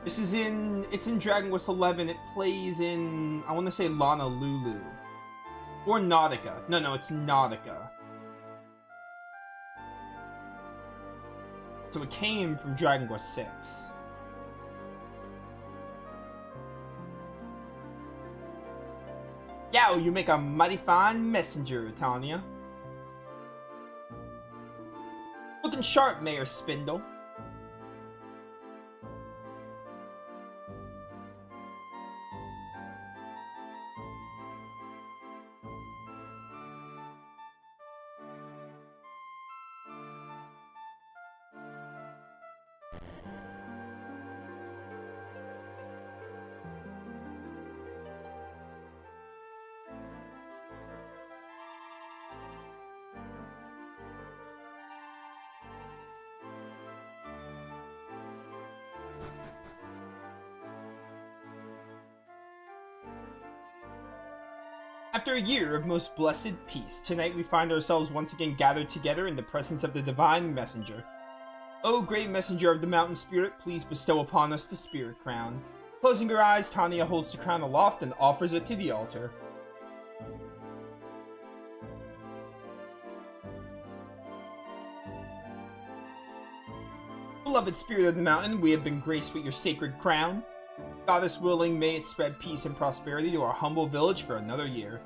A: It's in Dragon Quest 11. It plays in, I want to say Honolulu. Or Nautica. No, it's Nautica. So it came from Dragon Quest 6. Yow, you make a mighty fine messenger, Tanya. Looking sharp, Mayor Spindle. After a year of most blessed peace, tonight we find ourselves once again gathered together in the presence of the divine messenger. O great messenger of the mountain spirit, please bestow upon us the spirit crown. Closing her eyes, Tanya holds the crown aloft and offers it to the altar. Beloved spirit of the mountain, we have been graced with your sacred crown. Goddess willing, may it spread peace and prosperity to our humble village for another year.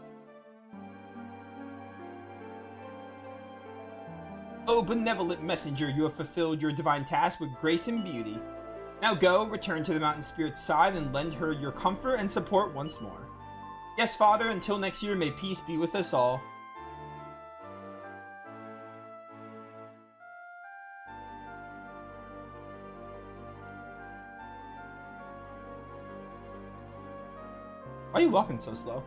A: O benevolent messenger, you have fulfilled your divine task with grace and beauty. Now go, return to the mountain spirit's side, and lend her your comfort and support once more. Yes, Father, until next year, may peace be with us all. Why are you walking so slow?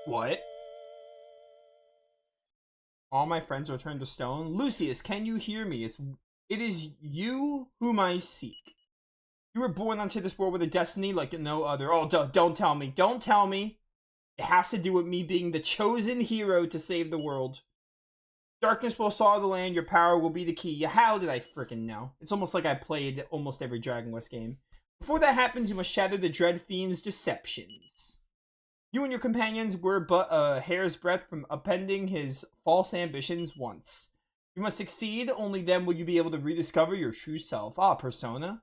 A: What? All my friends are turned to stone? Lucius, can you hear me? It is you whom I seek. You were born onto this world with a destiny like no other. Oh, don't tell me. Don't tell me. It has to do with me being the chosen hero to save the world. Darkness will assault the land, your power will be the key. How did I frickin' know? It's almost like I played almost every Dragon Quest game. Before that happens, you must shatter the Dread Fiend's deceptions. You and your companions were but a hair's breadth from upending his false ambitions once. You must succeed, only then will you be able to rediscover your true self. Ah, Persona.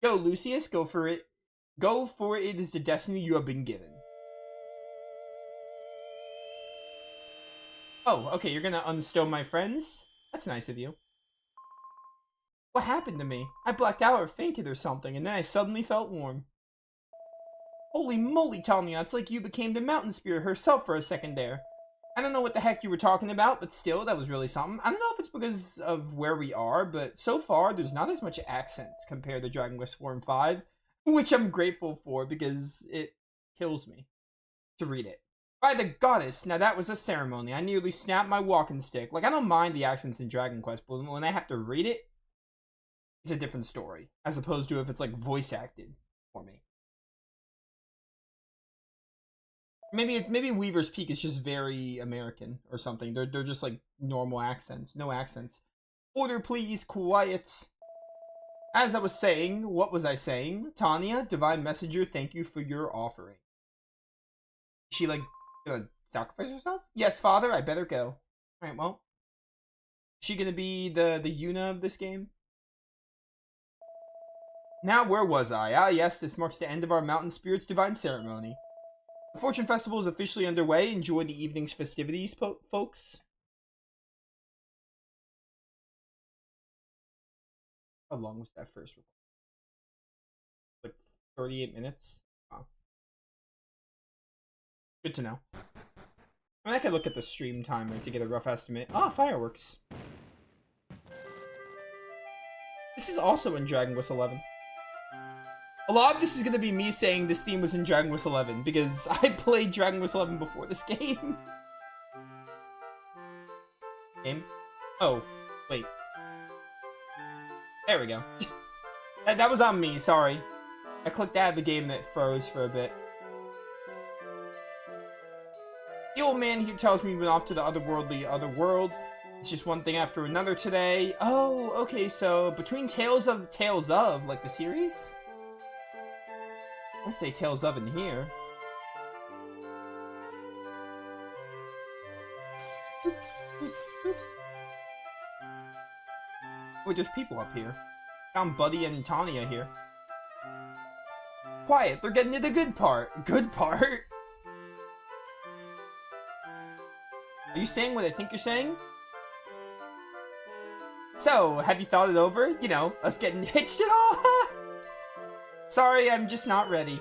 A: Go, Lucius, go for it. Go, for it is the destiny you have been given. Oh, okay, you're gonna unstow my friends? That's nice of you. What happened to me? I blacked out or fainted or something, and then I suddenly felt warm. Holy moly, Tanya, it's like you became the mountain spirit herself for a second there. I don't know what the heck you were talking about, but still, that was really something. I don't know if it's because of where we are, but so far, there's not as much accents compared to Dragon Quest 4 and 5, which I'm grateful for because it kills me. to read it. By the goddess, now that was a ceremony. I nearly snapped my walking stick. Like, I don't mind the accents in Dragon Quest, but when I have to read it, it's a different story. As opposed to if it's, like, voice acted for me. Maybe Weaver's Peak is just very American or something. They're just, like, normal accents. No accents. Order, please. Quiet. As I was saying, what was I saying? Tanya, Divine Messenger, thank you for your offering. Is she, like, gonna sacrifice herself? Yes, Father, I better go. Alright, well. Is she gonna be the Yuna of this game? Now, where was I? Ah, yes, this marks the end of our Mountain Spirits Divine Ceremony. The Fortune Festival is officially underway. Enjoy the evening's festivities, folks. How long was that first recording? Like 38 minutes? Wow. Good to know. I mean, I could look at the stream timer to get a rough estimate. Ah, fireworks. This is also in Dragon Quest 11. A lot of this is going to be me saying this theme was in Dragon Quest 11, because I played Dragon Quest 11 before this game. Game? Oh, wait. There we go. That was on me, sorry. I clicked out of the game and it froze for a bit. The old man here tells me we went off to the other world. It's just one thing after another today. Oh, okay, so between Tales of, like the series? I won't say Tales of in here. Wait, there's people up here. Found Buddy and Tanya here. Quiet, they're getting to the good part. Good part? Are you saying what I think you're saying? So, have you thought it over? You know, us getting hitched and all? Sorry, I'm just not ready.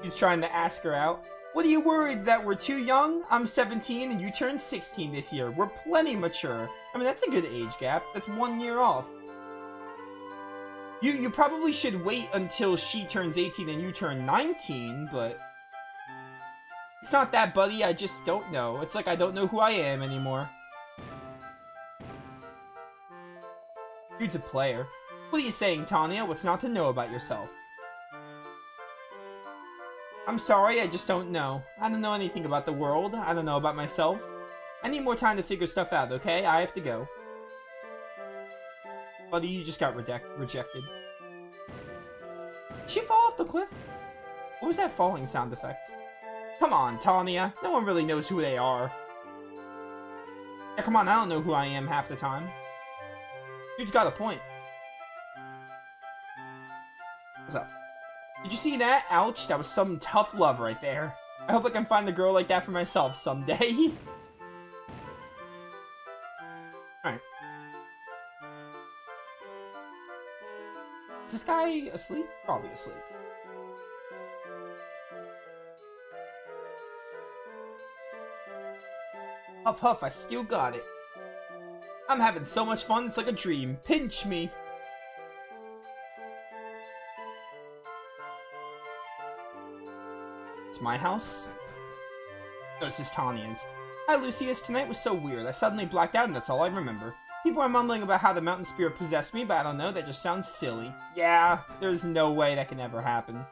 A: He's trying to ask her out. What are you worried that we're too young? I'm 17 and you turn 16 this year. We're plenty mature. I mean, that's a good age gap. That's 1 year off. You probably should wait until she turns 18 and you turn 19, but... It's not that, buddy. I just don't know. It's like I don't know who I am anymore. Dude's a player. What are you saying, Tanya? What's not to know about yourself? I'm sorry, I just don't know. I don't know anything about the world. I don't know about myself. I need more time to figure stuff out, okay? I have to go. Buddy, you just got rejected. Did she fall off the cliff? What was that falling sound effect? Come on, Tanya. No one really knows who they are. Yeah, come on, I don't know who I am half the time. Dude's got a point. What's up? Did you see that? Ouch, that was some tough love right there. I hope I can find a girl like that for myself someday. Alright. Is this guy asleep? Probably asleep. Huff huff, I still got it. I'm having so much fun, it's like a dream. Pinch me. It's my house? No, this is Tanya's. Hi, Lucius. Tonight was so weird. I suddenly blacked out and that's all I remember. People are mumbling about how the mountain spirit possessed me, but I don't know, that just sounds silly. Yeah, there's no way that can ever happen.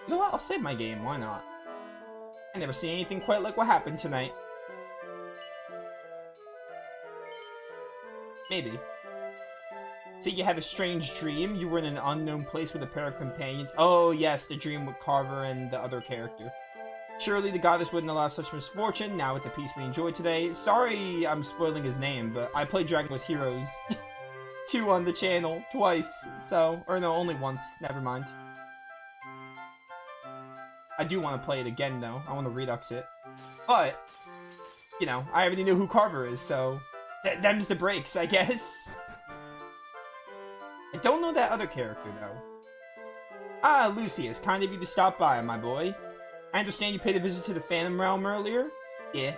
A: You know what? I'll save my game. Why not? I never seen anything quite like what happened tonight. Maybe. So you had a strange dream? You were in an unknown place with a pair of companions? Oh yes, the dream with Carver and the other character. Surely the goddess wouldn't allow such misfortune, now with the peace we enjoyed today. Sorry I'm spoiling his name, but I played Dragon Quest Heroes 2 on the channel twice, so... Or no, only once. Never mind. I do want to play it again, though. I want to redux it. But, you know, I already know who Carver is, so... Them's the breaks, I guess. I don't know that other character, though. Ah, Lucius, kind of you to stop by, my boy. I understand you paid a visit to the Phantom Realm earlier? Yeah.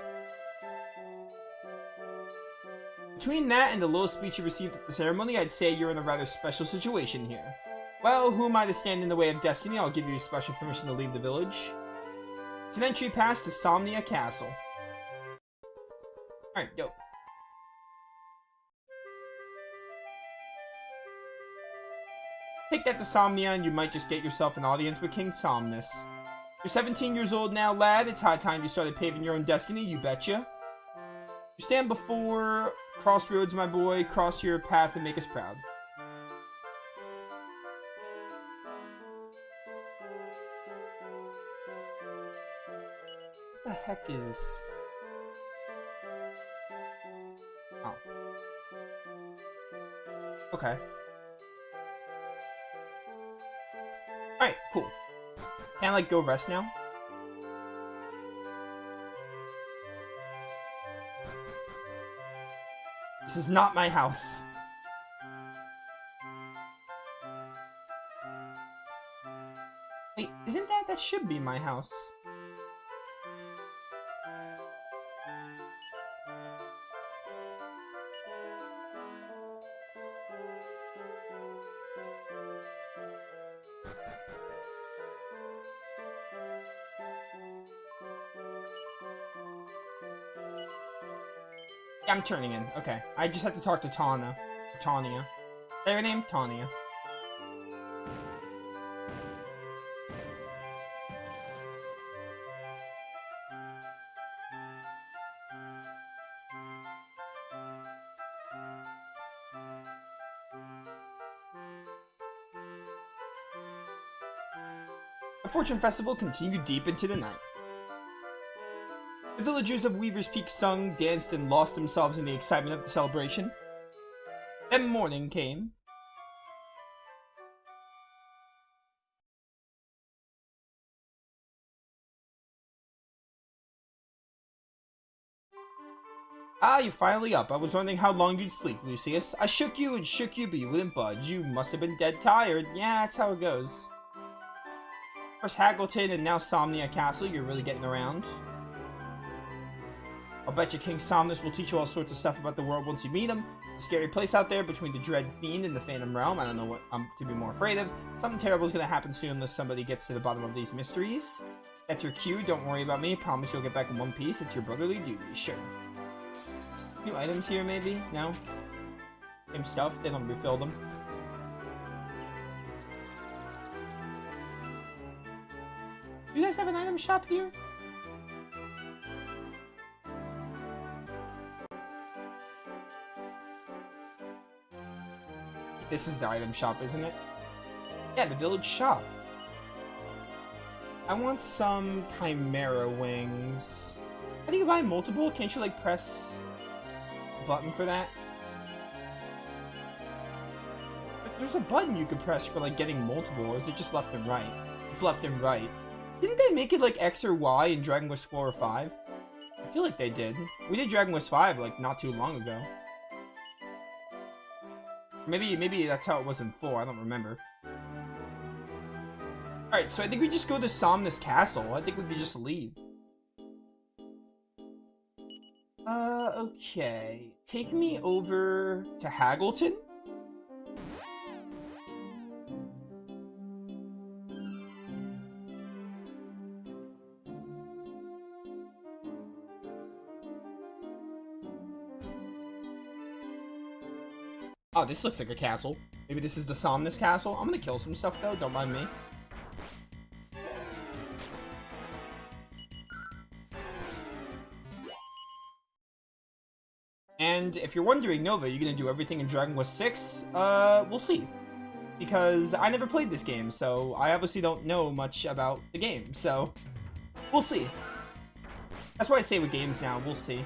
A: Between that and the little speech you received at the ceremony, I'd say you're in a rather special situation here. Well, who am I to stand in the way of destiny? I'll give you special permission to leave the village. It's an entry pass to Somnia Castle. Alright, dope. Take that to Somnia and you might just get yourself an audience with King Somnus. You're 17 years old now, lad. It's high time you started paving your own destiny, you betcha. You stand before crossroads, my boy. Cross your path and make us proud. What the heck is... Oh. Okay. Alright, cool. Can I, like, go rest now? This is not my house. Wait, isn't that? That should be my house. Yeah, I'm turning in. Okay. I just have to talk to Tanya. Is that her name? Tanya. The Fortune Festival continued deep into the night. The villagers of Weaver's Peak sung, danced, and lost themselves in the excitement of the celebration. Then morning came. Ah, you're finally up. I was wondering how long you'd sleep, Lucius. I shook you and shook you, but you wouldn't budge. You must have been dead tired. Yeah, that's how it goes. First Haggleton and now Somnia Castle. You're really getting around. I'll bet you King Somnus will teach you all sorts of stuff about the world once you meet him. It's a scary place out there between the Dread Fiend and the Phantom Realm. I don't know what I'm to be more afraid of. Something terrible is going to happen soon unless somebody gets to the bottom of these mysteries. That's your cue. Don't worry about me. Promise you'll get back in one piece. It's your brotherly duty. Sure. New items here, maybe? No? Same stuff. They don't refill them. Do you guys have an item shop here? This is the item shop, isn't it? Yeah, the village shop. I want some Chimera wings. How do you buy multiple? Can't you, like, press a button for that? There's a button you could press for, like, getting multiple, or is it just left and right? It's left and right. Didn't they make it, like, X or Y in Dragon Quest 4 or 5? I feel like they did. We did Dragon Quest 5, like, not too long ago. Maybe that's how it was in 4, I don't remember. Alright, so I think we just go to Somnus Castle. I think we could just leave. Okay. Take me over to Haggleton? Oh, this looks like a castle. Maybe this is the Somnus Castle. I'm gonna kill some stuff, though. Don't mind me. And if you're wondering, Nova, you're gonna do everything in Dragon Quest 6? We'll see. Because I never played this game, so I obviously don't know much about the game. So, we'll see. That's why I say with games now, we'll see.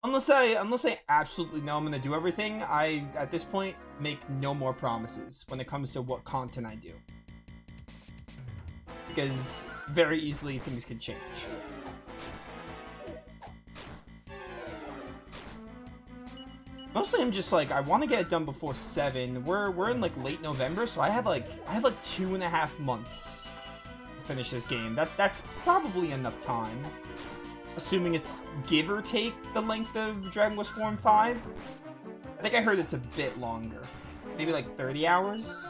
A: Unless I absolutely know I'm gonna do everything, I, at this point, make no more promises when it comes to what content I do. Because very easily things can change. Mostly I'm just like, I want to get it done before 7. We're in like late November, so I have like 2.5 months to finish this game. That's probably enough time. Assuming it's give or take the length of Dragon Quest 4 and 5. I think I heard it's a bit longer. Maybe like 30 hours?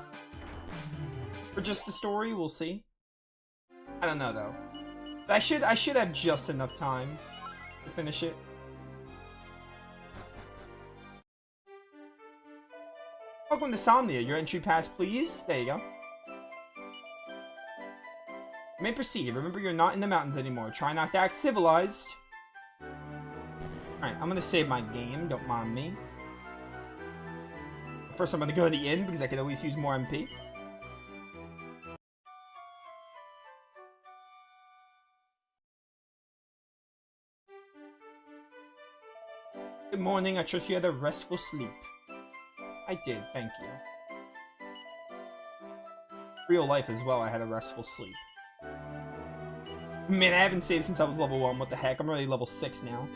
A: For just the story, we'll see. I don't know though. But I should have just enough time to finish it. Welcome to Somnia. Your entry pass, please. There you go. You may proceed. Remember, you're not in the mountains anymore. Try not to act civilized. Alright, I'm gonna save my game. Don't mind me. First, I'm gonna go to the inn because I can always use more MP. Good morning. I trust you had a restful sleep. I did, thank you. Real life as well, I had a restful sleep. Man, I haven't saved since I was level 1, what the heck? I'm already level 6 now.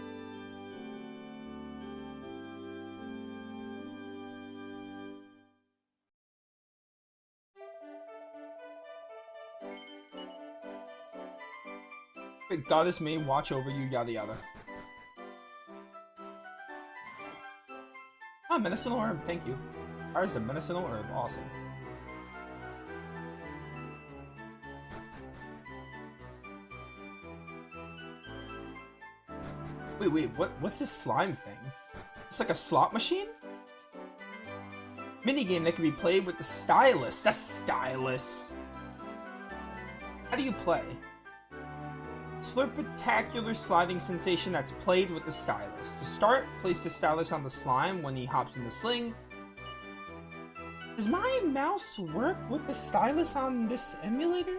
A: Great goddess may watch over you, yada yada. Ah, medicinal herb, thank you. Ours is a medicinal herb, awesome. Wait, what's this slime thing? It's like a slot machine? Minigame that can be played with the stylus. The stylus! How do you play? Slurpitacular sliding sensation that's played with the stylus. To start, place the stylus on the slime when he hops in the sling. Does my mouse work with the stylus on this emulator?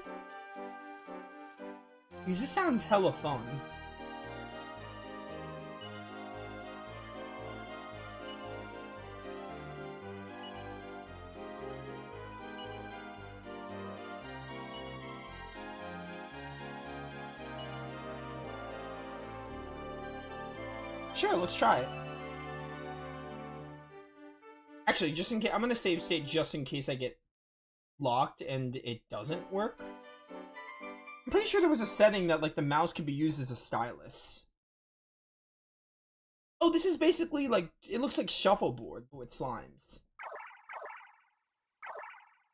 A: Because this sounds hella fun. Sure, let's try it. Actually, just in case, I'm gonna save state just in case I get locked and it doesn't work. I'm pretty sure there was a setting that like the mouse could be used as a stylus. Oh, this is basically like, it looks like shuffleboard with slimes.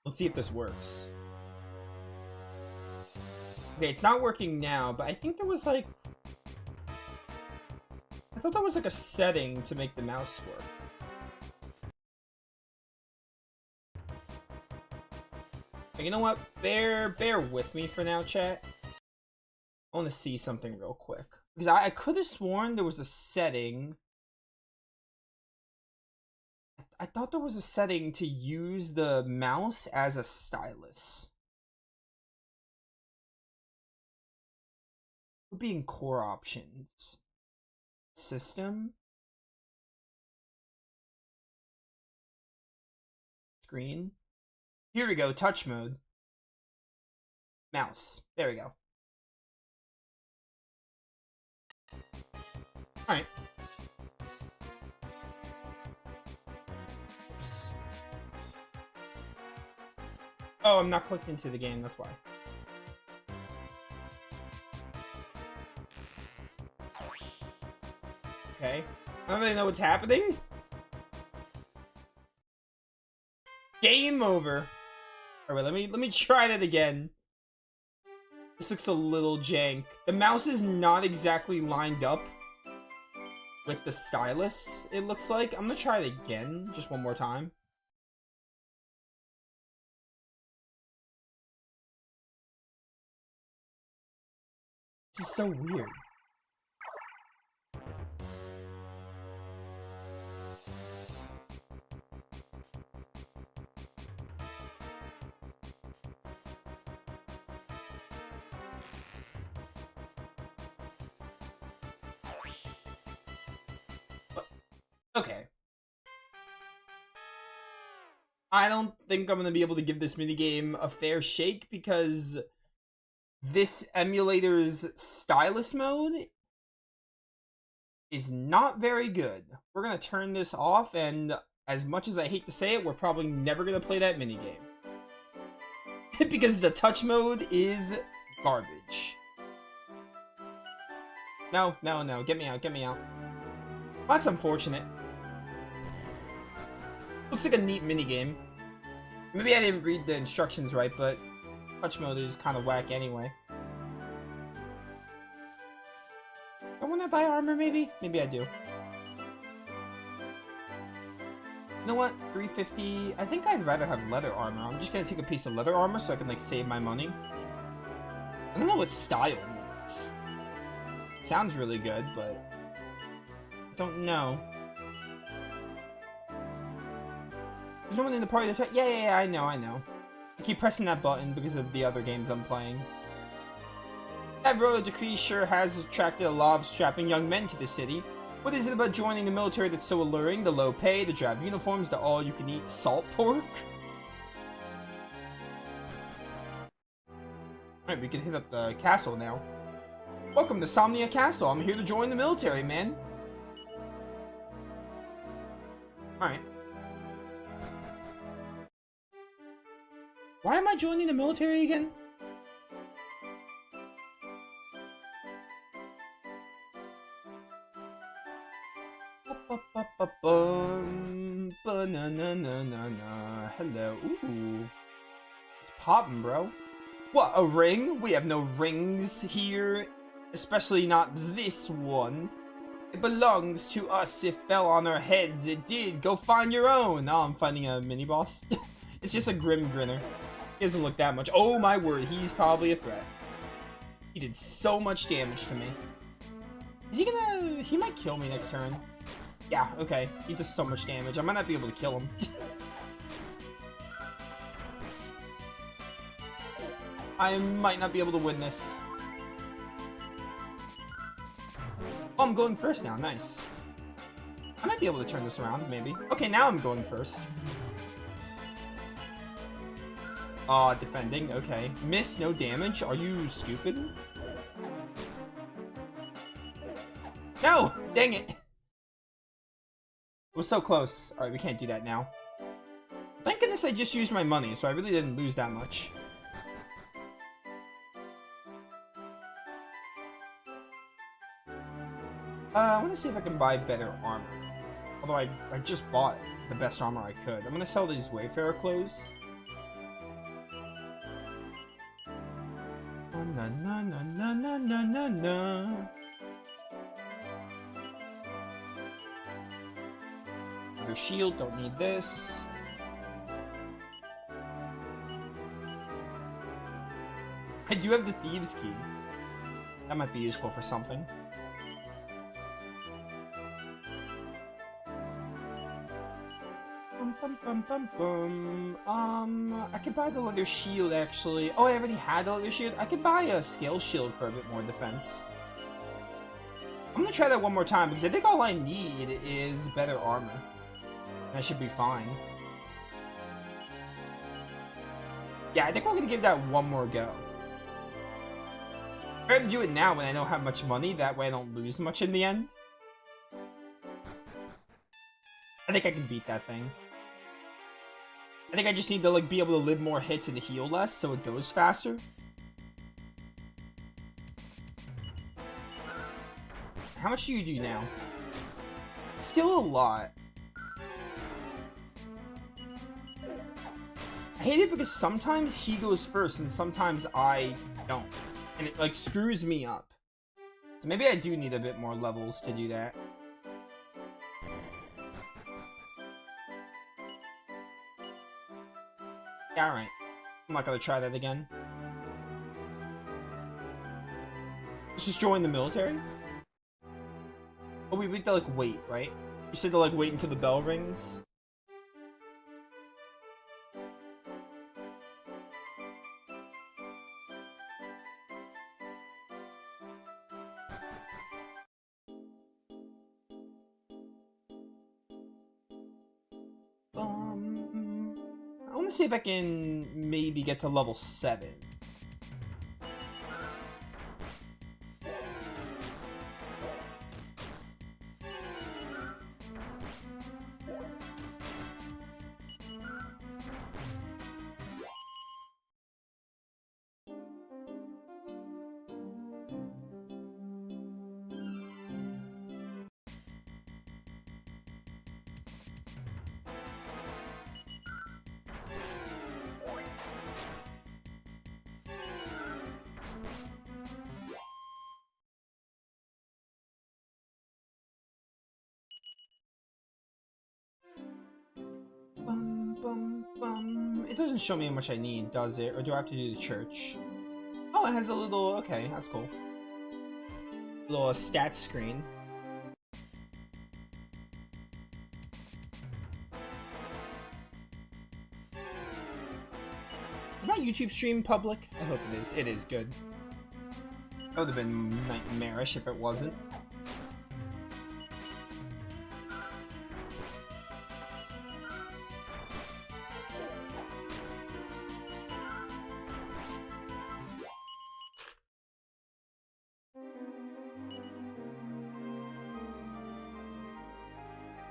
A: Let's see if this works. Okay, it's not working now, but I think there was like, I thought that was like a setting to make the mouse work. But you know what? Bear with me for now, chat. I want to see something real quick. Because I could have sworn there was a setting. I thought there was a setting to use the mouse as a stylus. It would be in core options. System. Screen. Here we go, touch mode. Mouse. There we go. Alright. Oh, I'm not clicked into the game, that's why. Okay. I don't really know what's happening. Game over. Alright, let me try that again. This looks a little jank. The mouse is not exactly lined up with the stylus, it looks like. I'm gonna try it again, just one more time. This is so weird. Okay. I don't think I'm gonna be able to give this minigame a fair shake because this emulator's stylus mode is not very good. We're gonna turn this off, and as much as I hate to say it, we're probably never gonna play that minigame. Because the touch mode is garbage. No, no, no. Get me out, get me out. That's unfortunate. Looks like a neat minigame. Maybe I didn't read the instructions right, but touch mode is kind of whack anyway. I want to buy armor, maybe? Maybe I do. You know what? 350. I think I'd rather have leather armor. I'm just gonna take a piece of leather armor so I can, like, save my money. I don't know what style means. Sounds really good, but I don't know. There's no one in the party to yeah, I know. I keep pressing that button because of the other games I'm playing. That royal decree sure has attracted a lot of strapping young men to the city. What is it about joining the military that's so alluring? The low pay, the drab uniforms, the all-you-can-eat salt pork? Alright, we can hit up the castle now. Welcome to Somnia Castle. I'm here to join the military, man. Alright. Why am I joining the military again? Hello. Ooh. It's poppin', bro. What, a ring? We have no rings here. Especially not this one. It belongs to us. It fell on our heads. It did. Go find your own. Oh, I'm fighting a mini-boss. It's just a grim grinner. He doesn't look that much. Oh my word, he's probably a threat. He did so much damage to me. Is he gonna... He might kill me next turn. Yeah, okay. He does so much damage. I might not be able to kill him. I might not be able to win this. Oh, I'm going first now. Nice. I might be able to turn this around, maybe. Okay, now I'm going first. Aw, defending. Okay. Miss, no damage. Are you stupid? No! Dang it! It was so close. Alright, we can't do that now. Thank goodness I just used my money, so I really didn't lose that much. I want to see if I can buy better armor. Although I just bought the best armor I could. I'm going to sell these Wayfarer clothes. Oh, na na na na na na na na. Another shield, don't need this. I do have the Thieves' Key. That might be useful for something. I could buy the leather shield, actually. Oh, I already had the leather shield. I could buy a scale shield for a bit more defense. I'm gonna try that one more time, because I think all I need is better armor. And I should be fine. Yeah, I think we're gonna give that one more go. I'm gonna do it now when I know how much money, that way I don't lose much in the end. I think I can beat that thing. I think I just need to, like, be able to live more hits and heal less, so it goes faster. How much do you do now? Still a lot. I hate it because sometimes he goes first and sometimes I don't. And it, like, screws me up. So maybe I do need a bit more levels to do that. Yeah, alright. I'm not gonna try that again. Let's just join the military? Oh, we have to, like, wait, right? You said to, like, wait until the bell rings? I want to see if I can maybe get to level 7. bum, bum. It doesn't show me how much I need, does it? Or do I have to do the church? Oh, it has a little... Okay, that's cool. A little stats screen. Is my YouTube stream public? I hope it is. It is good. That would have been nightmarish if it wasn't.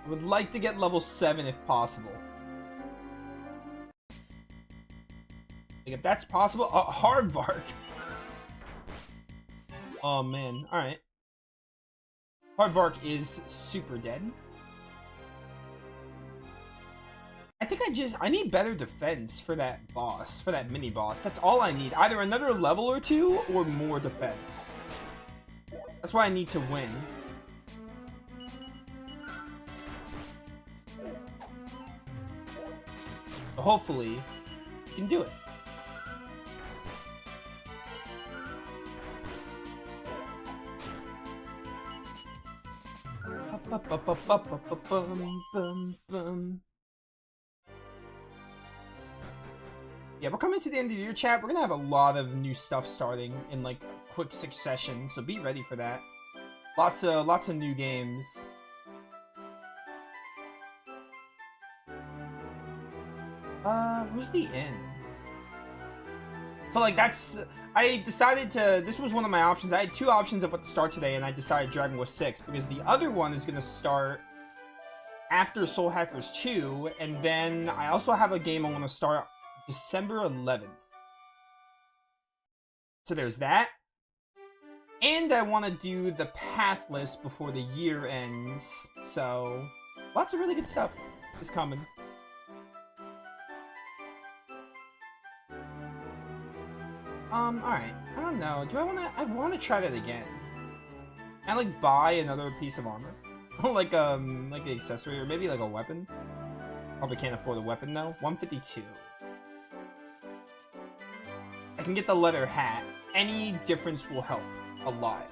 A: I would like to get level 7 if possible. Like, if that's possible, Hardvark. Oh man, alright. Hardvark is super dead. I think I need better defense for that boss, for that mini boss. That's all I need. Either another level or 2 or more defense. That's why I need to win. Hopefully, you can do it. Yeah, we're coming to the end of the year, chat. We're gonna have a lot of new stuff starting in like quick succession, so be ready for that. Lots of new games. Where's the end? So, like, I decided to... This was one of my options. I had 2 options of what to start today, and I decided Dragon Quest 6, because the other one is going to start after Soul Hackers 2, and then I also have a game I want to start December 11th. So there's that. And I want to do the Pathless before the year ends. So, lots of really good stuff is coming. Alright. I don't know. I wanna try that again. Can I, like, buy another piece of armor? like an accessory, or maybe, like, a weapon? Probably can't afford a weapon, though. 152. I can get the leather hat. Any difference will help a lot.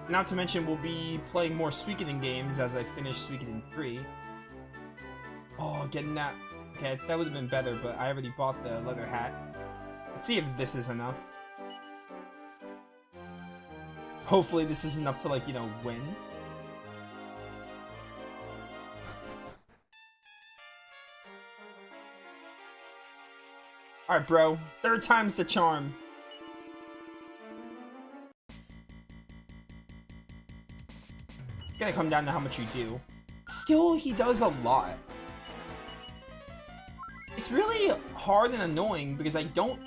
A: Not to mention, we'll be playing more Suikoden games as I finish Suikoden 3. Oh, getting that... Okay, that would have been better, but I already bought the leather hat. Let's see if this is enough. Hopefully this is enough to, like, you know, win. Alright, bro. 3rd time's the charm. It's gonna come down to how much you do. Still, he does a lot. It's really hard and annoying because I don't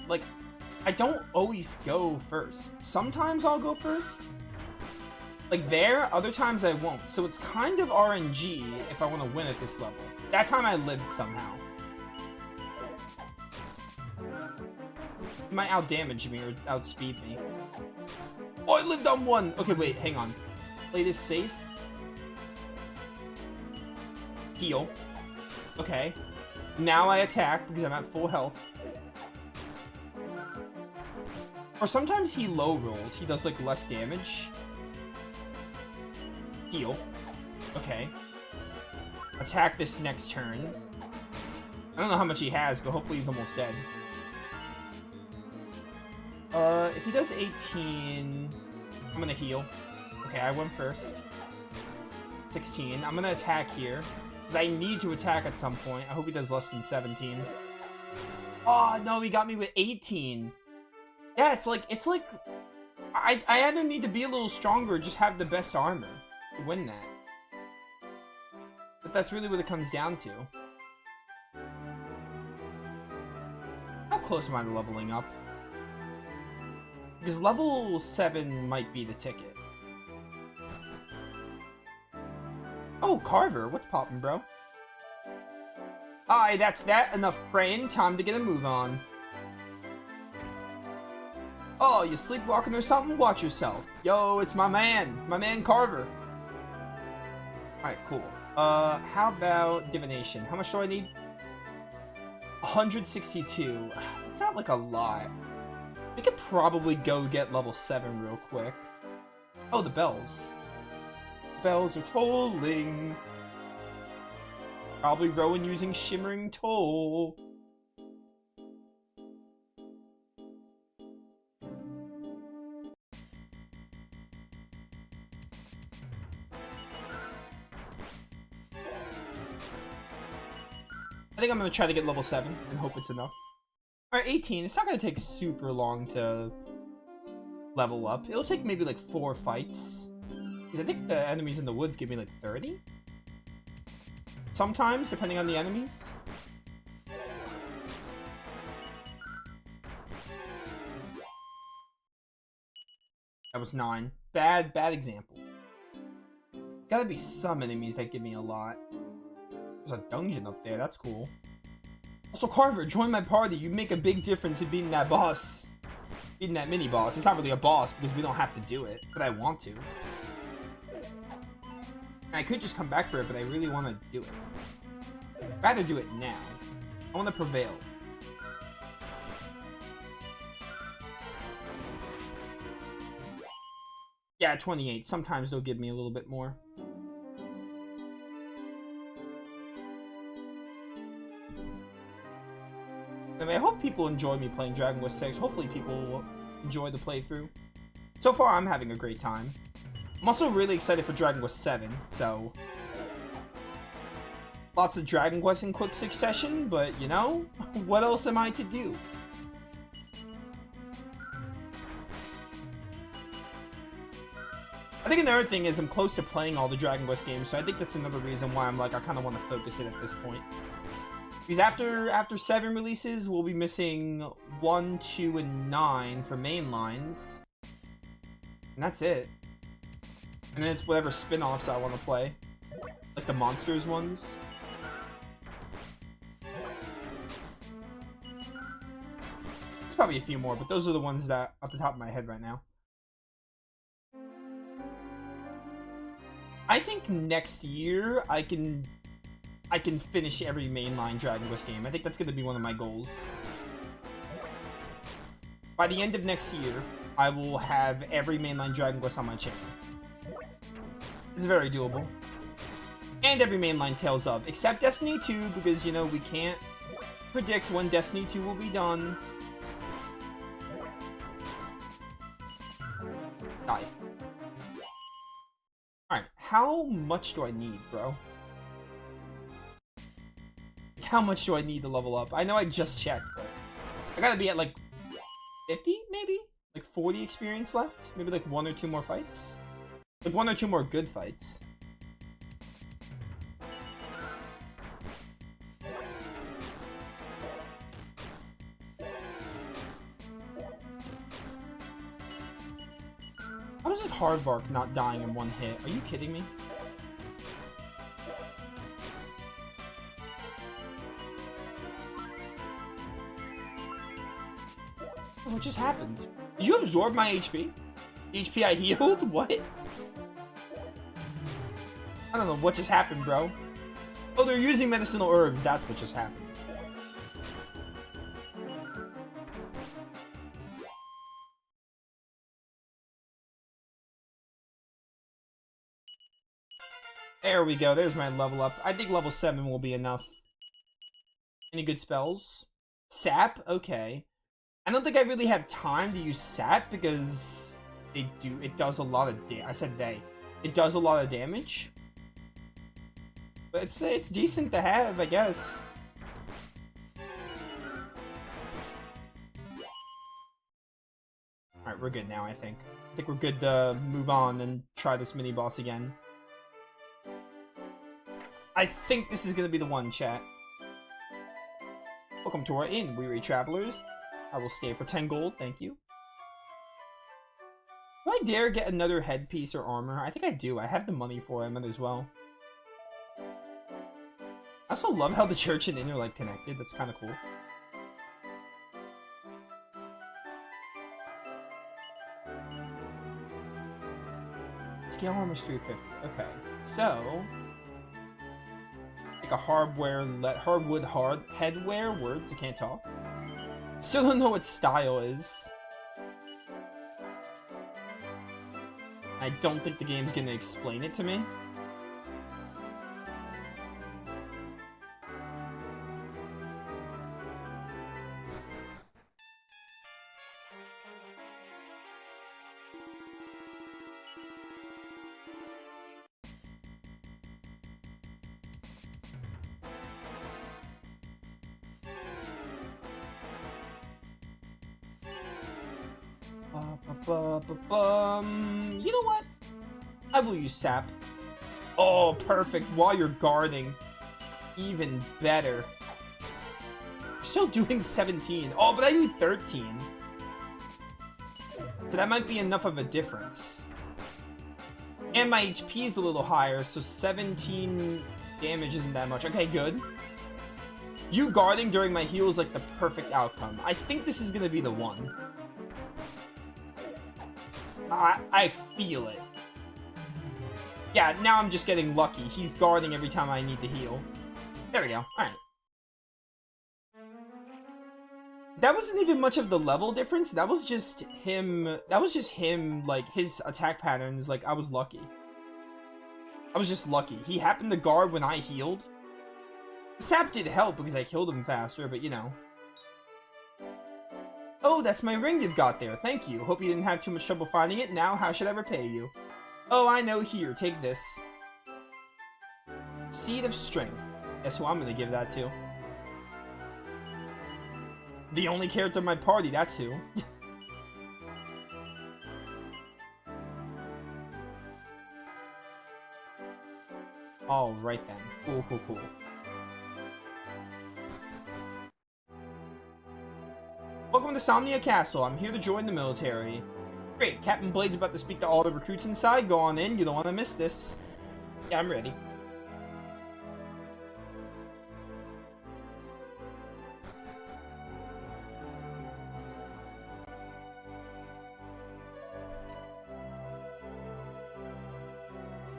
A: always go first. Sometimes I'll go first. Like there, other times I won't. So it's kind of RNG if I want to win at this level. That time I lived somehow. He might outdamage me or outspeed me. Oh, I lived on 1! Okay, wait, hang on. Play this safe. Heal. Okay. Now I attack because I'm at full health. Or sometimes he low rolls. He does, like, less damage. Heal. Okay. Attack this next turn. I don't know how much he has, but hopefully he's almost dead. If he does 18... I'm gonna heal. Okay, I went first. 16. I'm gonna attack here. Because I need to attack at some point. I hope he does less than 17. Oh, no, he got me with 18. Yeah, it's like... I either need to be a little stronger or just have the best armor to win that. But that's really what it comes down to. How close am I to leveling up? Because level 7 might be the ticket. Oh, Carver, what's poppin', bro? Aye, that's that. Enough praying. Time to get a move on. Oh, you sleepwalking or something? Watch yourself. Yo, it's my man Carver. Alright, cool. How about divination? How much do I need? 162. It's not like a lot. We could probably go get level 7 real quick. Oh, the bells. Bells are tolling. Probably Rowan using Shimmering Toll. I think I'm going to try to get level 7 and hope it's enough. Alright, 18. It's not going to take super long to level up. It'll take maybe like 4 fights. Because I think the enemies in the woods give me like 30. Sometimes, depending on the enemies. That was 9. Bad example. Gotta be some enemies that give me a lot. There's a dungeon up there, that's cool. Also, Carver, join my party. You make a big difference in beating that boss. Beating that mini-boss. It's not really a boss because we don't have to do it, but I want to. I could just come back for it, but I really want to do it. I'd rather do it now. I want to prevail. Yeah, 28. Sometimes they'll give me a little bit more. I mean, I hope people enjoy me playing Dragon Quest 6. Hopefully people will enjoy the playthrough. So far, I'm having a great time. I'm also really excited for Dragon Quest 7, so... Lots of Dragon Quest in quick succession, but, you know, what else am I to do? I think another thing is I'm close to playing all the Dragon Quest games, so I think that's another reason why I'm like, I kind of want to focus it at this point. Because after 7 releases, we'll be missing 1, 2, and 9 for main lines. And that's it. And then it's whatever spin-offs I want to play. Like the Monsters ones. There's probably a few more, but those are the ones that off the top of my head right now. I think next year I can finish every mainline Dragon Quest game. I think that's going to be one of my goals. By the end of next year, I will have every mainline Dragon Quest on my channel. It's very doable. And every mainline Tales of, except Destiny 2, because, you know, we can't predict when Destiny 2 will be done. Die. Alright, how much do I need, bro? How much do I need to level up? I know I just checked, but I gotta be at like 50, maybe? Like 40 experience left? Maybe like 1 or 2 more fights? Like 1 or 2 more good fights. How is this Hardbark not dying in 1 hit? Are you kidding me? What just happened? Did you absorb my HP? The HP I healed? What? I don't know what just happened, bro. Oh, they're using medicinal herbs. That's what just happened. There we go. There's my level up. I think level 7 will be enough. Any good spells? Sap? Okay. I don't think I really have time to use Sap because it does a lot of it does a lot of damage. But it's decent to have, I guess. Alright, we're good now, I think. I think we're good to move on and try this mini-boss again. I think this is gonna be the one, chat. Welcome to our inn, weary travelers. I will stay for 10 gold, thank you. Do I dare get another headpiece or armor? I think I do. I have the money for it, I might as well. I also love how the church and inn are like connected. That's kind of cool. Scale armor's 350. Okay, so a hardwood headwear. Words, I can't talk. Still don't know what style is. I don't think the game's gonna explain it to me. You know what? I will use sap. Oh, perfect. While you're guarding. Even better. I'm still doing 17. Oh, but I do 13. So that might be enough of a difference. And my HP is a little higher, so 17 damage isn't that much. Okay, good. You guarding during my heal is like the perfect outcome. I think this is going to be the one. I feel it. Yeah, now I'm just getting lucky. He's guarding every time I need to heal. There we go. Alright. That wasn't even much of the level difference. That was just him, like, his attack patterns. Like, I was lucky. I was just lucky. He happened to guard when I healed. Sap did help because I killed him faster, but you know. Oh, that's my ring you've got there. Thank you. Hope you didn't have too much trouble finding it. Now, how should I repay you? Oh, I know. Here, take this. Seed of Strength. Guess who I'm gonna give that to. The only character in my party, that's who. Alright then. Cool, cool, cool. Welcome to Somnia Castle. I'm here to join the military. Great, Captain Blade's about to speak to all the recruits inside. Go on in, you don't want to miss this. Yeah, I'm ready.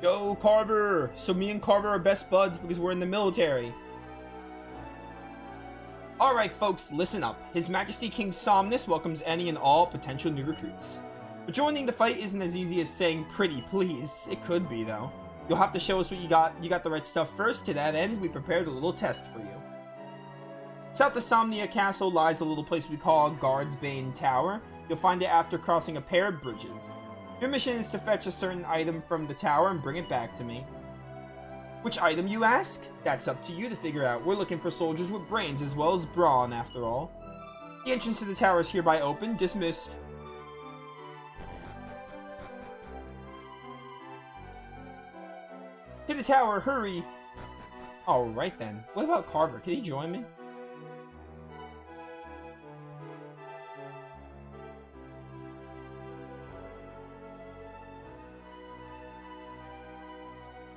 A: Yo, Carver! So me and Carver are best buds because we're in the military. Alright folks, listen up. His Majesty King Somnus welcomes any and all potential new recruits. But joining the fight isn't as easy as saying pretty please. It could be though. You'll have to show us what you got. You got the right stuff first. To that end, we prepared a little test for you. South of Somnia Castle lies a little place we call Guard's Bane Tower. You'll find it after crossing a pair of bridges. Your mission is to fetch a certain item from the tower and bring it back to me. Which item, you ask? That's up to you to figure out. We're looking for soldiers with brains as well as brawn, after all. The entrance to the tower is hereby open. Dismissed. To the tower, hurry! Alright then. What about Carver? Can he join me?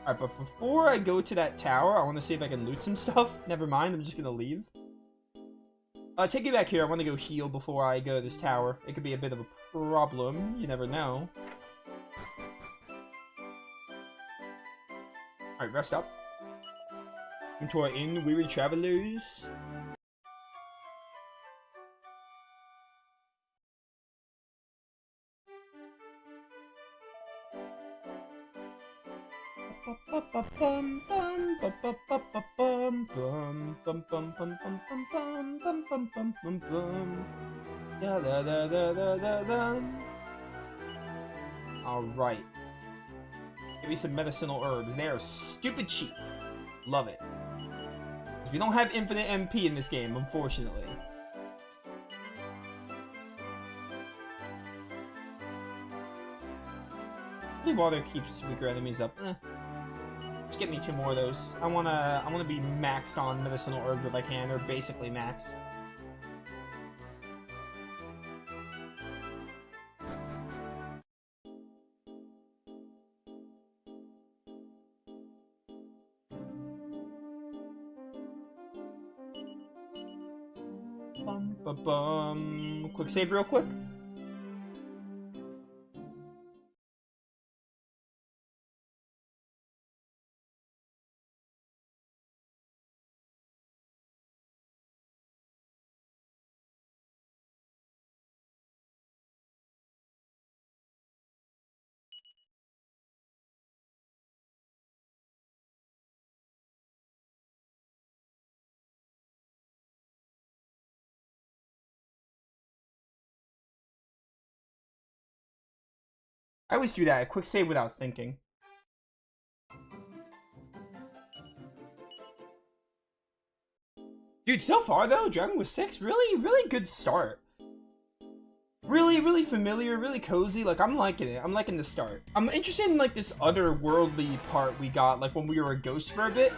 A: Alright, but before I go to that tower, I want to see if I can loot some stuff. Never mind, I'm just gonna leave. Take me back here. I want to go heal before I go to this tower. It could be a bit of a problem. You never know. Alright, rest up. Into our inn, weary travelers. Alright. Give me some medicinal herbs. They are stupid cheap. Love it. We don't have infinite MP in this game, unfortunately. The water keeps weaker enemies up. Just get me 2 more of those. I wanna be maxed on medicinal herbs if I can, or basically maxed. Quick save real quick. I always do that. A quick save without thinking. Dude, so far though, Dragon Quest 6, really good start. Really familiar, really cozy. Like, I'm liking it. I'm liking the start. I'm interested in, like, this otherworldly part we got, like, when we were a ghost for a bit.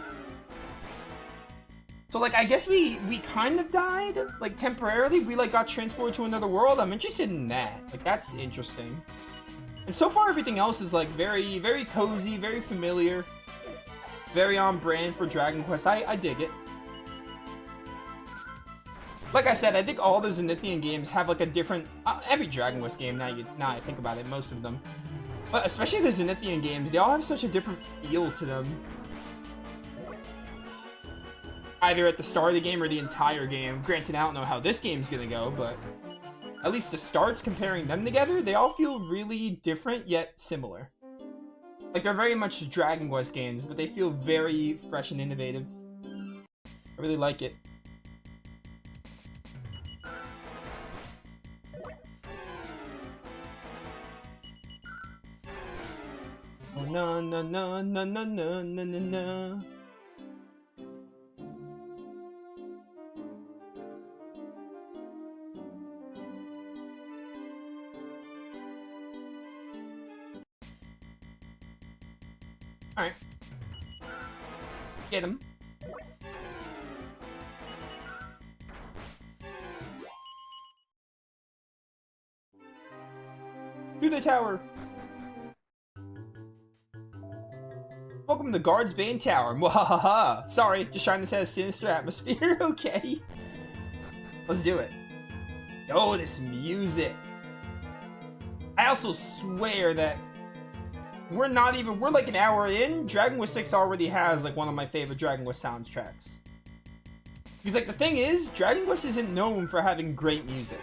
A: So, like, I guess we kind of died, like, temporarily. We, like, got transported to another world. I'm interested in that. Like, that's interesting. And so far, everything else is, like, very cozy, very familiar. Very on brand for Dragon Quest. I dig it. Like I said, I think all the Zenithian games have like a different... every Dragon Quest game, now I think about it, most of them. But especially the Zenithian games, they all have such a different feel to them. Either at the start of the game or the entire game. Granted, I don't know how this game's gonna go, but... At least the starts, comparing them together, they all feel really different, yet similar. Like, they're very much Dragon Quest games, but they feel very fresh and innovative. I really like it. Oh, no, no, no, no, no, no, no, no, no. Alright. Get him. To the tower. Welcome to Guard's Bane Tower. Mwahaha. Sorry, just trying to set a sinister atmosphere. Okay. Let's do it. Oh, this music. I also swear that we're like an hour in. Dragon Quest 6 already has like one of my favorite Dragon Quest soundtracks. Because like the thing is, Dragon Quest isn't known for having great music.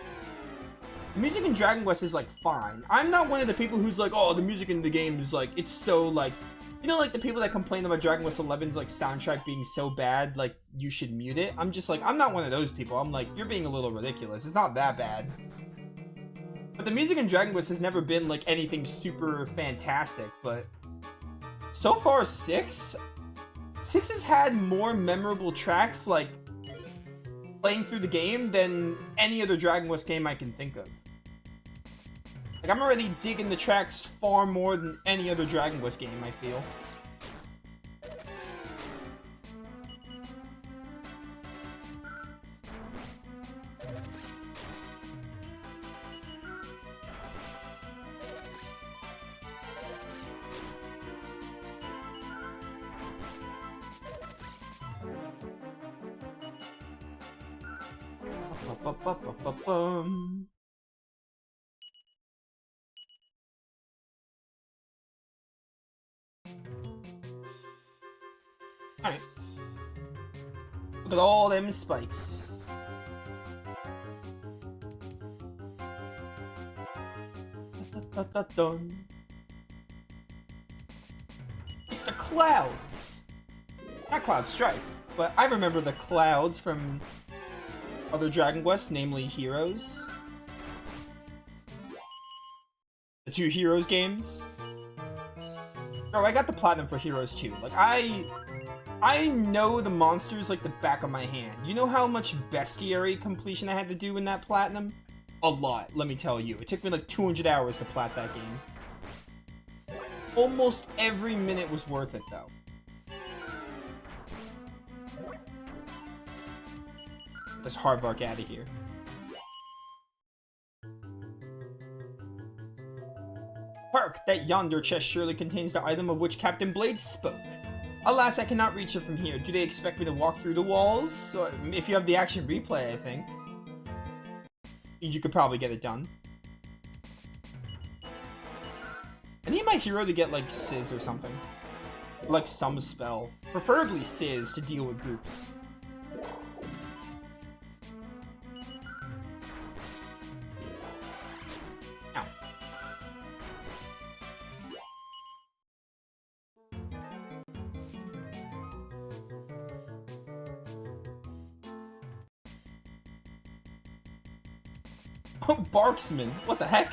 A: The music in Dragon Quest is like fine. I'm not one of the people who's like, oh, the music in the game is like, it's so like, you know, like the people that complain about Dragon Quest 11's like soundtrack being so bad, like you should mute it. I'm just like, I'm not one of those people. I'm like, you're being a little ridiculous. It's not that bad. But the music in Dragon Quest has never been like anything super fantastic, but so far 6 has had more memorable tracks like playing through the game than any other Dragon Quest game I can think of. Like, I'm already digging the tracks far more than any other Dragon Quest game, I feel. Alright. Look at all them spikes. It's the clouds! Not Cloud Strife, but I remember the clouds from other Dragon Quests, namely Heroes. The 2 Heroes games. Oh, I got the platinum for Heroes too. Like, I know the monsters like the back of my hand. You know how much bestiary completion I had to do in that platinum? A lot, let me tell you. It took me like 200 hours to plat that game. Almost every minute was worth it, though. This Hardvark out of here. Hark! That yonder chest surely contains the item of which Captain Blade spoke. Alas, I cannot reach it from here. Do they expect me to walk through the walls? So, if you have the action replay, I think. You could probably get it done. I need my hero to get, like, Sizz or something. Like, some spell. Preferably Sizz to deal with groups. Ow. Oh, Barksman. What the heck?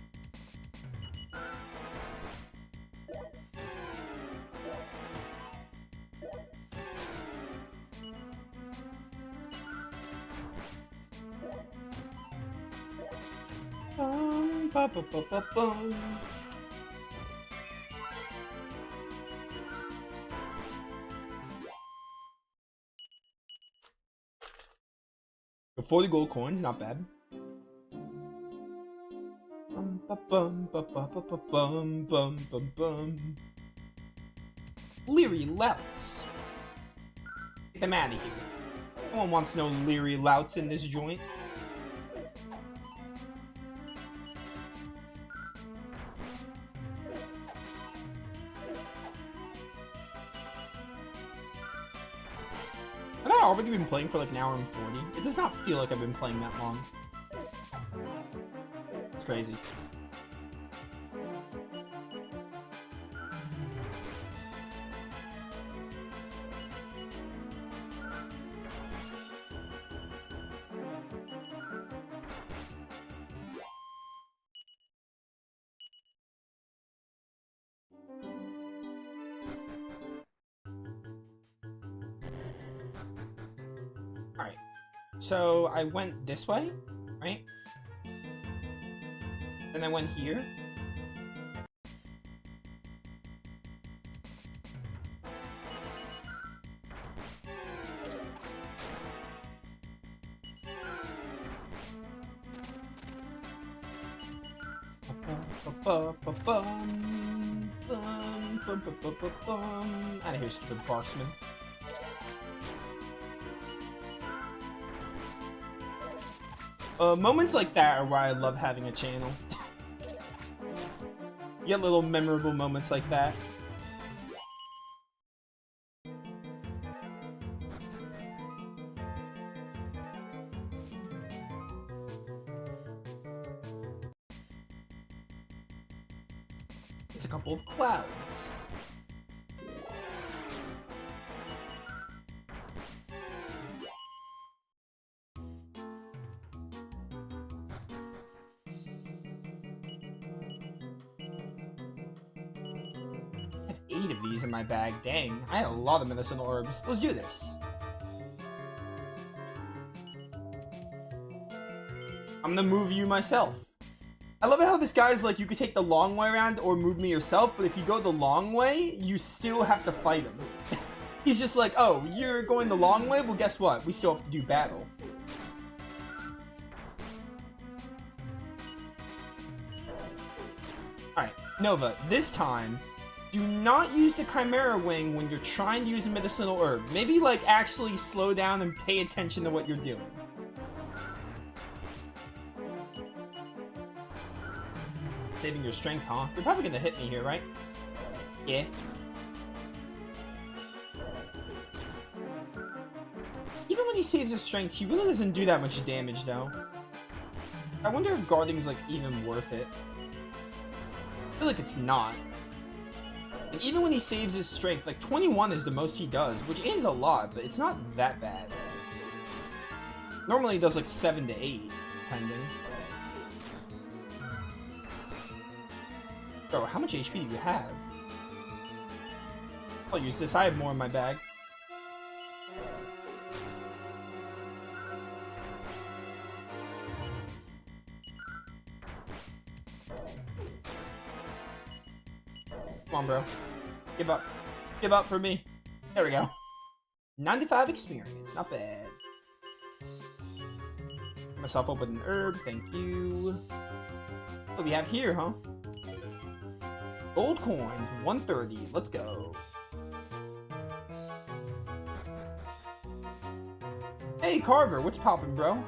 A: ba ba ba ba bum. For 40 gold coins, not bad. Bum ba bum ba ba ba ba bum bum bum bum. Leery louts. Get them out of here. No one wants no leery louts in this joint. Have I already been playing for like an hour and 40? It does not feel like I've been playing that long. It's crazy. Alright, so I went this way, right? Then I went here. Out of here, stupid Barksman. Moments like that are why I love having a channel. You get little memorable moments like that. It's a couple of clouds. I have 8 of these in my bag. Dang, I had a lot of medicinal herbs. Let's do this. I'm gonna move you myself. I love it how this guy's like, you could take the long way around or move me yourself, but if you go the long way, you still have to fight him. He's just like, oh, you're going the long way? Well, guess what? We still have to do battle. Alright, Nova, this time, do not use the Chimera Wing when you're trying to use a medicinal herb. Maybe, like, actually slow down and pay attention to what you're doing. Saving your strength, huh? You're probably gonna hit me here, right? Yeah. Even when he saves his strength, he really doesn't do that much damage, though. I wonder if guarding's, like, even worth it. I feel like it's not. And even when he saves his strength, like, 21 is the most he does, which is a lot, but it's not that bad. Normally he does, like, 7 to 8, depending. Bro, how much HP do you have? I'll use this. I have more in my bag. Come on, bro. Give up. Give up for me. There we go. 95 experience. Not bad. Get myself up with an herb. Thank you. What do we have here, huh? Gold coins, 130. Let's go. Hey, Carver, what's poppin', bro?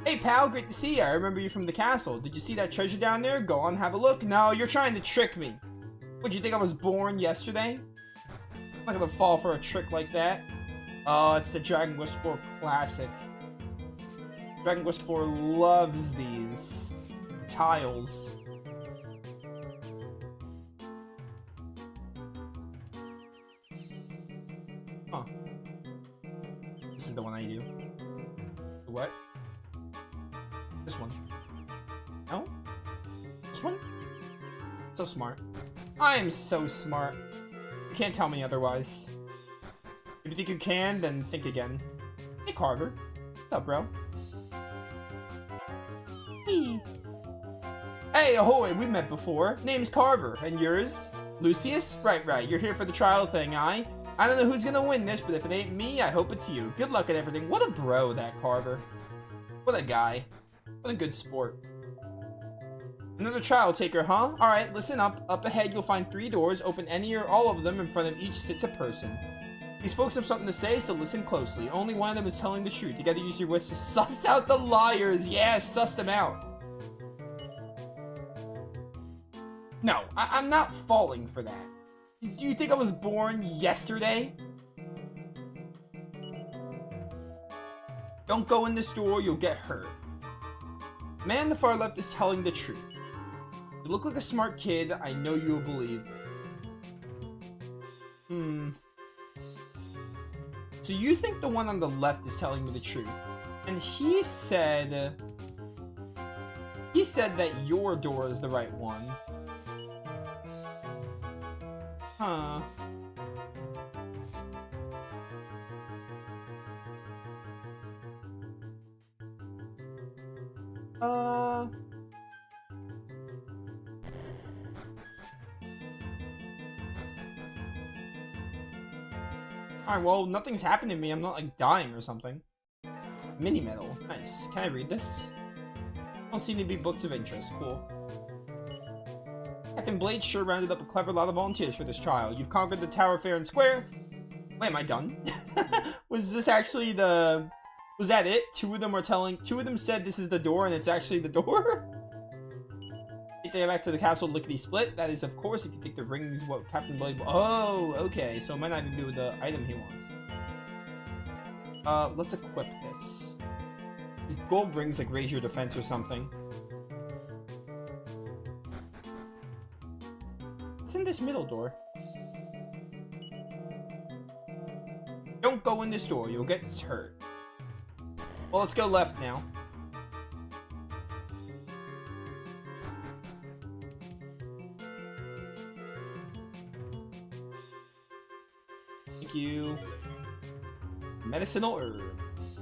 A: Hey, pal, great to see you. I remember you from the castle. Did you see that treasure down there? Go on, have a look. No, you're trying to trick me. Would you think I was born yesterday? I'm not gonna fall for a trick like that. Oh, it's the Dragon Quest IV Classic. Dragon Quest IV loves these tiles. Huh. This is the one I do. The what? This one. No? This one? So smart. I am so smart. You can't tell me otherwise. If you think you can, then think again. Hey, Carver. What's up, bro? Hey. Hey, ahoy, we met before. Name's Carver, and yours? Lucius? Right, you're here for the trial thing, I don't know who's gonna win this, but if it ain't me, I hope it's you. Good luck at everything. What a bro, that Carver. What a guy. What a good sport. Another trial taker, huh? Alright, listen up. Up ahead, you'll find 3 doors. Open any or all of them. In front of each sits a person. These folks have something to say, so listen closely. Only one of them is telling the truth. You gotta use your wits to suss out the liars. Yeah, suss them out. No, I'm not falling for that. Do you think I was born yesterday? Don't go in this door, you'll get hurt. The man on the far left is telling the truth. You look like a smart kid, I know you'll believe. So you think the one on the left is telling me the truth. And he said that your door is the right one. Huh. Alright, well, nothing's happened to me. I'm not, like, dying or something. Mini medal. Nice. Can I read this? Don't seem to be books of interest. Cool. Captain Blade sure rounded up a clever lot of volunteers for this trial. You've conquered the tower fair and square. Wait, am I done? Was this actually the... Was that it? Two of them said this is the door and it's actually the door? Take them back to the castle lickety-split. That is, of course, if you think the ring is what Captain Blade... Oh, okay. So it might not even be with the item he wants. Let's equip this. These gold rings, like, raise your defense or something. What's in this middle door? Don't go in this door. You'll get hurt. Well, let's go left now. Thank you. Medicinal herb.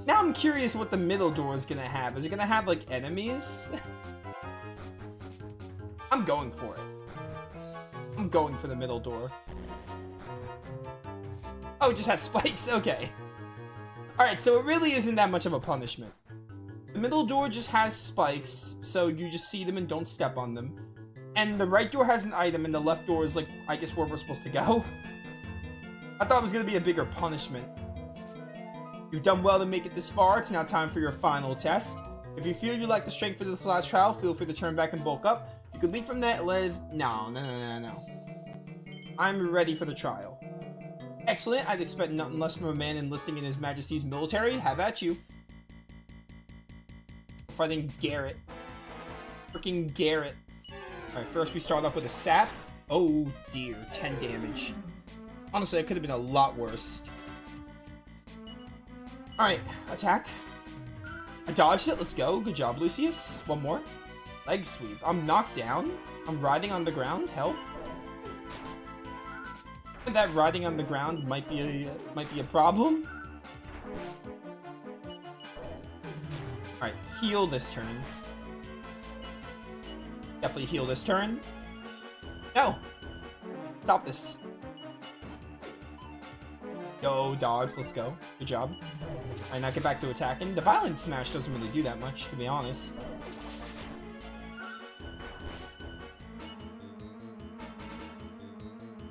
A: Now I'm curious what the middle door is gonna have. Is it gonna have, like, enemies? I'm going for it. I'm going for the middle door. Oh, it just has spikes? Okay. Alright, so it really isn't that much of a punishment. The middle door just has spikes, so you just see them and don't step on them. And the right door has an item, and the left door is, like, I guess where we're supposed to go. I thought it was going to be a bigger punishment. You've done well to make it this far. It's now time for your final test. If you feel you lack the strength for this last trial, feel free to turn back and bulk up. You could leave from that No. I'm ready for the trial. Excellent. I'd expect nothing less from a man enlisting in His Majesty's military. Have at you. Fighting Garrett. Freaking Garrett. Alright, first we start off with a sap. Oh dear, 10 damage. Honestly, it could have been a lot worse. Alright, attack. I dodged it, let's go. Good job, Lucius. One more. Leg sweep. I'm knocked down. I'm riding on the ground. Help. That riding on the ground might be a problem. Alright, heal this turn. Definitely heal this turn. No! Stop this. Go, dogs, let's go. Good job. Alright, now get back to attacking. The violent smash doesn't really do that much, to be honest.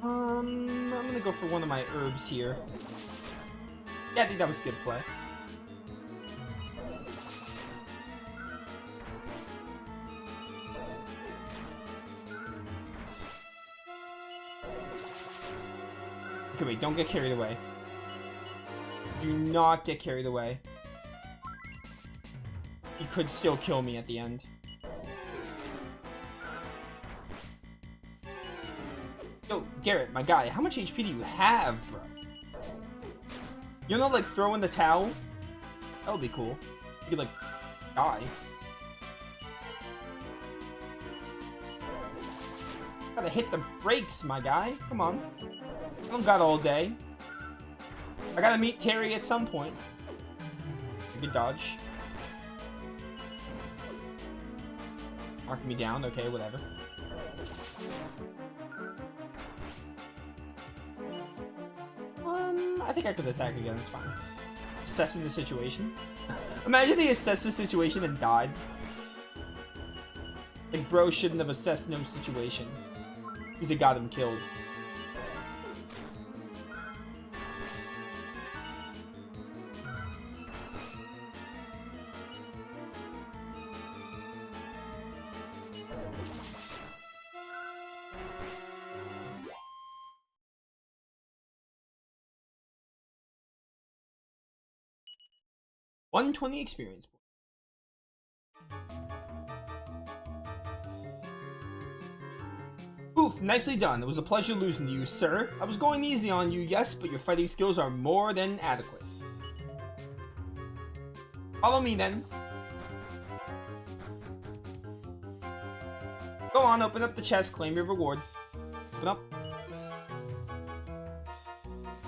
A: I'm gonna go for one of my herbs here. Yeah, I think that was a good play. Okay, wait, don't get carried away. Do not get carried away. He could still kill me at the end. Yo, Garrett, my guy, how much HP do you have, bro? You know, like, throw in the towel? That would be cool. You could, like, die. Gotta hit the brakes, my guy. Come on. I don't got all day. I gotta meet Terry at some point. You can dodge. Knocking me down. Okay, whatever. I think I could attack again. It's fine. Assessing the situation. Imagine they assessed the situation and died. Like, bro shouldn't have assessed no situation. Because it got him killed. $120 experience points. Oof, nicely done. It was a pleasure losing to you, sir. I was going easy on you, yes, but your fighting skills are more than adequate. Follow me, then. Go on, open up the chest, claim your reward. Open up.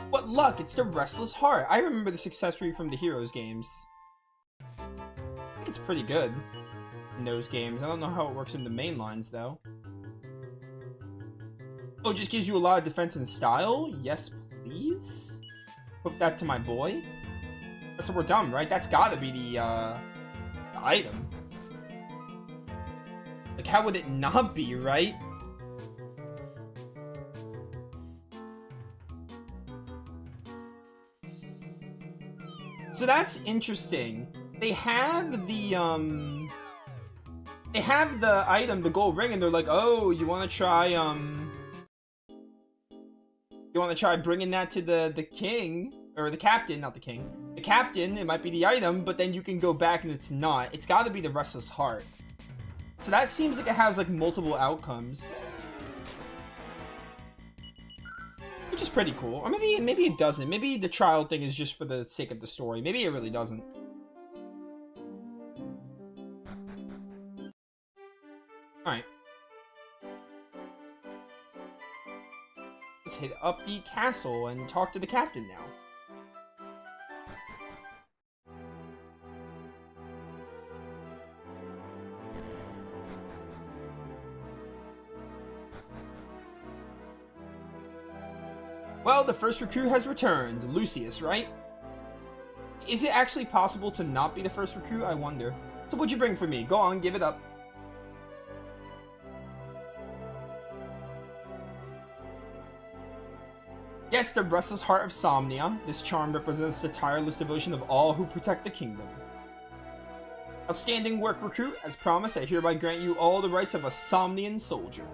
A: What luck! It's the Restless Heart. I remember this accessory from the Heroes games. I think it's pretty good in those games. I don't know how it works in the main lines, though. Oh, it just gives you a lot of defense and style? Yes, please? Hook that to my boy. That's what we're done, right? That's gotta be the item. Like, how would it not be, right? So that's interesting. They have the item, the gold ring, and they're like, oh, you want to try, bringing that to the king, or the captain, not the king. The captain, it might be the item, but then you can go back and it's not. It's gotta be the Restless Heart. So that seems like it has, like, multiple outcomes. Which is pretty cool. Or maybe it doesn't. Maybe the trial thing is just for the sake of the story. Maybe it really doesn't. Alright. Let's hit up the castle and talk to the captain now. Well, the first recruit has returned. Lucius, right? Is it actually possible to not be the first recruit? I wonder. So what'd you bring for me? Go on, give it up. Yes, the Restless Heart of Somnia. This charm represents the tireless devotion of all who protect the kingdom. Outstanding work, recruit. As promised, I hereby grant you all the rights of a Somnian soldier.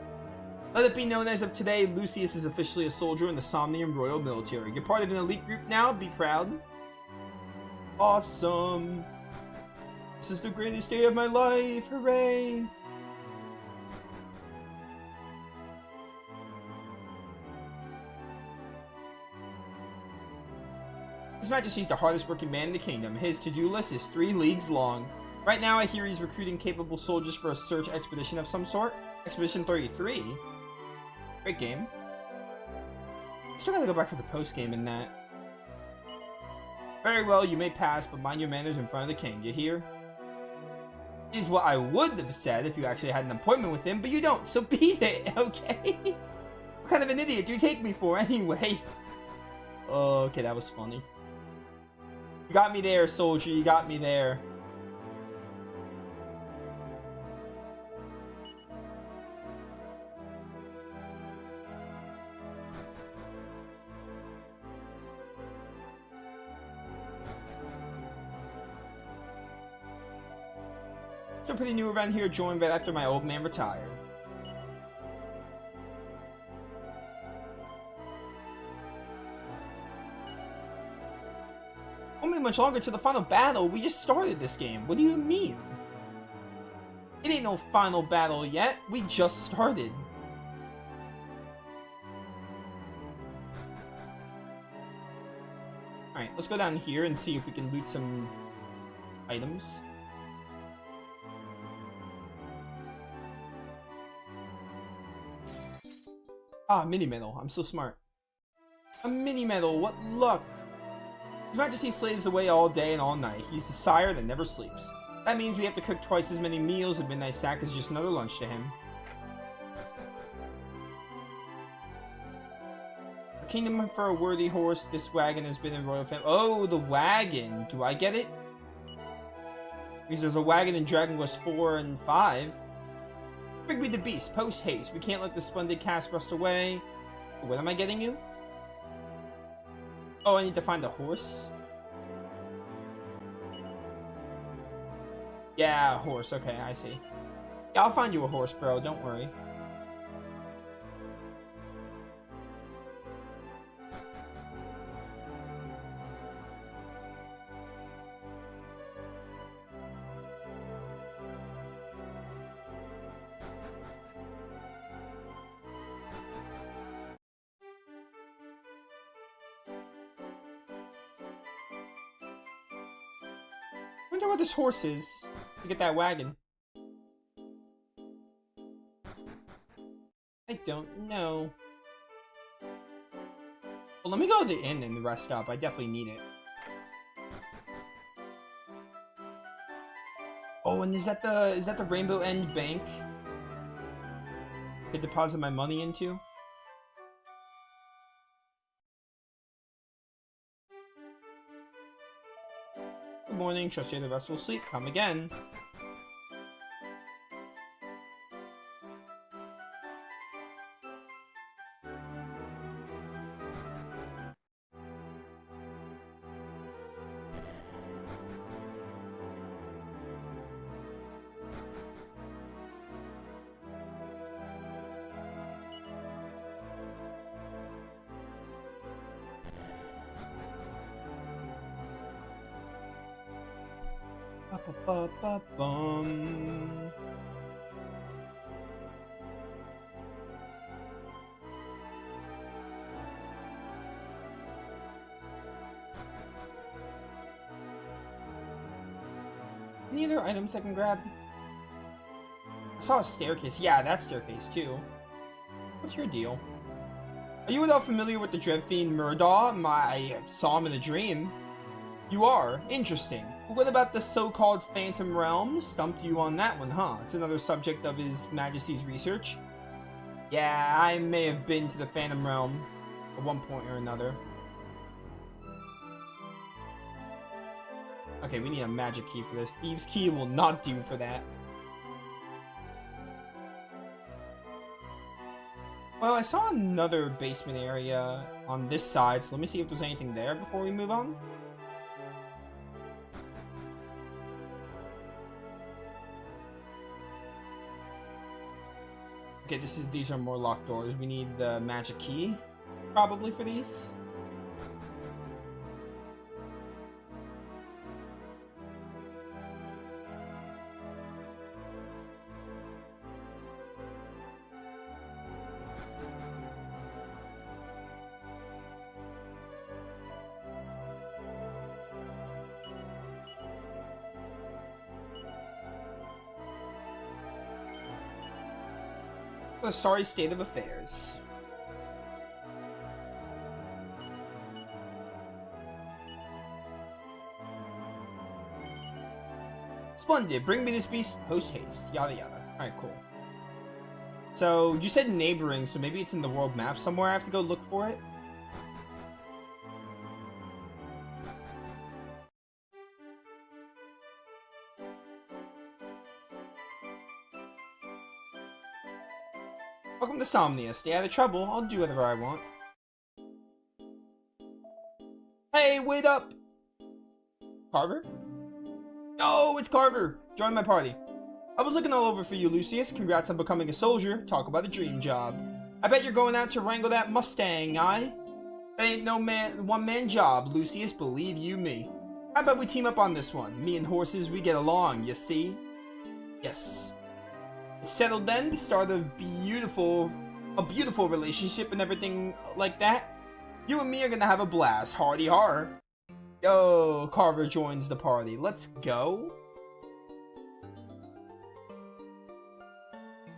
A: Let it be known as of today, Lucius is officially a soldier in the Somnian Royal Military. You're part of an elite group now, be proud. Awesome. This is the greatest day of my life, hooray. His Majesty's the hardest working man in the kingdom. His to-do list is 3 leagues long. Right now, I hear he's recruiting capable soldiers for a search expedition of some sort. Expedition 33? Great game. Still gotta go back for the post-game in that. Very well, you may pass, but mind your manners in front of the king, you hear? Is what I would have said if you actually had an appointment with him, but you don't, so beat it, okay? What kind of an idiot do you take me for, anyway? Oh, okay, that was funny. You got me there, soldier, you got me there. Still pretty new around here, joined right after my old man retired. Won't be much longer to the final battle. We just started this game. What do you mean? It ain't no final battle yet. We just started. Alright, let's go down here and see if we can loot some items. Ah, mini medal. I'm so smart. A mini medal. What luck. His Majesty slaves away all day and all night. He's the sire that never sleeps. That means we have to cook twice as many meals. A midnight sack is just another lunch to him. A kingdom for a worthy horse. This wagon has been in royal family. Oh, the wagon. Do I get it? Because there's a wagon in Dragon Quest 4 and 5. Bring me the beast. Post haste. We can't let the splendid cast rust away. What am I getting you? Oh, I need to find a horse? Yeah, a horse. Okay, I see. Yeah, I'll find you a horse, bro. Don't worry. I wonder where this horse is to get that wagon. I don't know. Well, let me go to the inn and rest up. I definitely need it. Oh, and is that the Rainbow End Bank I deposit my money into? Good morning, trust you the rest will sleep. Come again. Ba-ba-ba-bum. Any other items I can grab? I saw a staircase. Yeah, that staircase too. What's your deal? Are you at all familiar with the Dreadfiend Murdaugh? I saw him in a dream. You are? Interesting. What about the so-called Phantom Realm? Stumped you on that one, huh? It's another subject of His Majesty's research. Yeah, I may have been to the Phantom Realm at one point or another. Okay, we need a magic key for this. Thieves' Key will not do for that. Well, I saw another basement area on this side, so let me see if there's anything there before we move on. Okay, these are more locked doors. We need the magic key, probably, for these. A sorry state of affairs. Splendid. Bring me this beast post haste. Yada yada. Alright, cool. So, you said neighboring, so maybe it's in the world map somewhere. I have to go look for it. Welcome to Somnia. Stay out of trouble. I'll do whatever I want. Hey, wait up! Carver? Oh, it's Carver! Join my party. I was looking all over for you, Lucius. Congrats on becoming a soldier. Talk about a dream job. I bet you're going out to wrangle that Mustang, aye? That ain't no one-man job, Lucius. Believe you me. How about we team up on this one? Me and horses, we get along, you see? Yes. It's settled then, the start of a beautiful relationship and everything like that. You and me are gonna have a blast, hardy har. Yo, Carver joins the party. Let's go.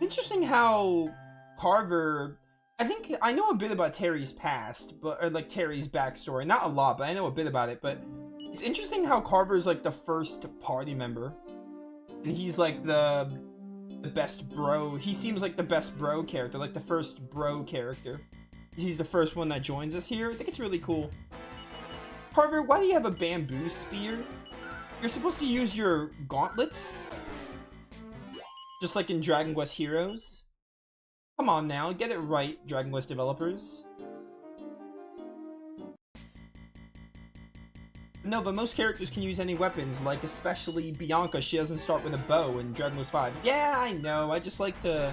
A: Interesting how Carver, I think I know a bit about Terry's past, or like Terry's backstory. Not a lot, but I know a bit about it. But it's interesting how Carver is like the first party member. And he's like the best bro. He seems like the best bro character, like the first bro character. He's the first one that joins us here. I think it's really cool. Carver, why do you have a bamboo spear? You're supposed to use your gauntlets. Just like in Dragon Quest Heroes. Come on now, get it right, Dragon Quest developers. No, but most characters can use any weapons, like especially Bianca. She doesn't start with a bow in Dragon Quest V. Yeah, I know. I just like to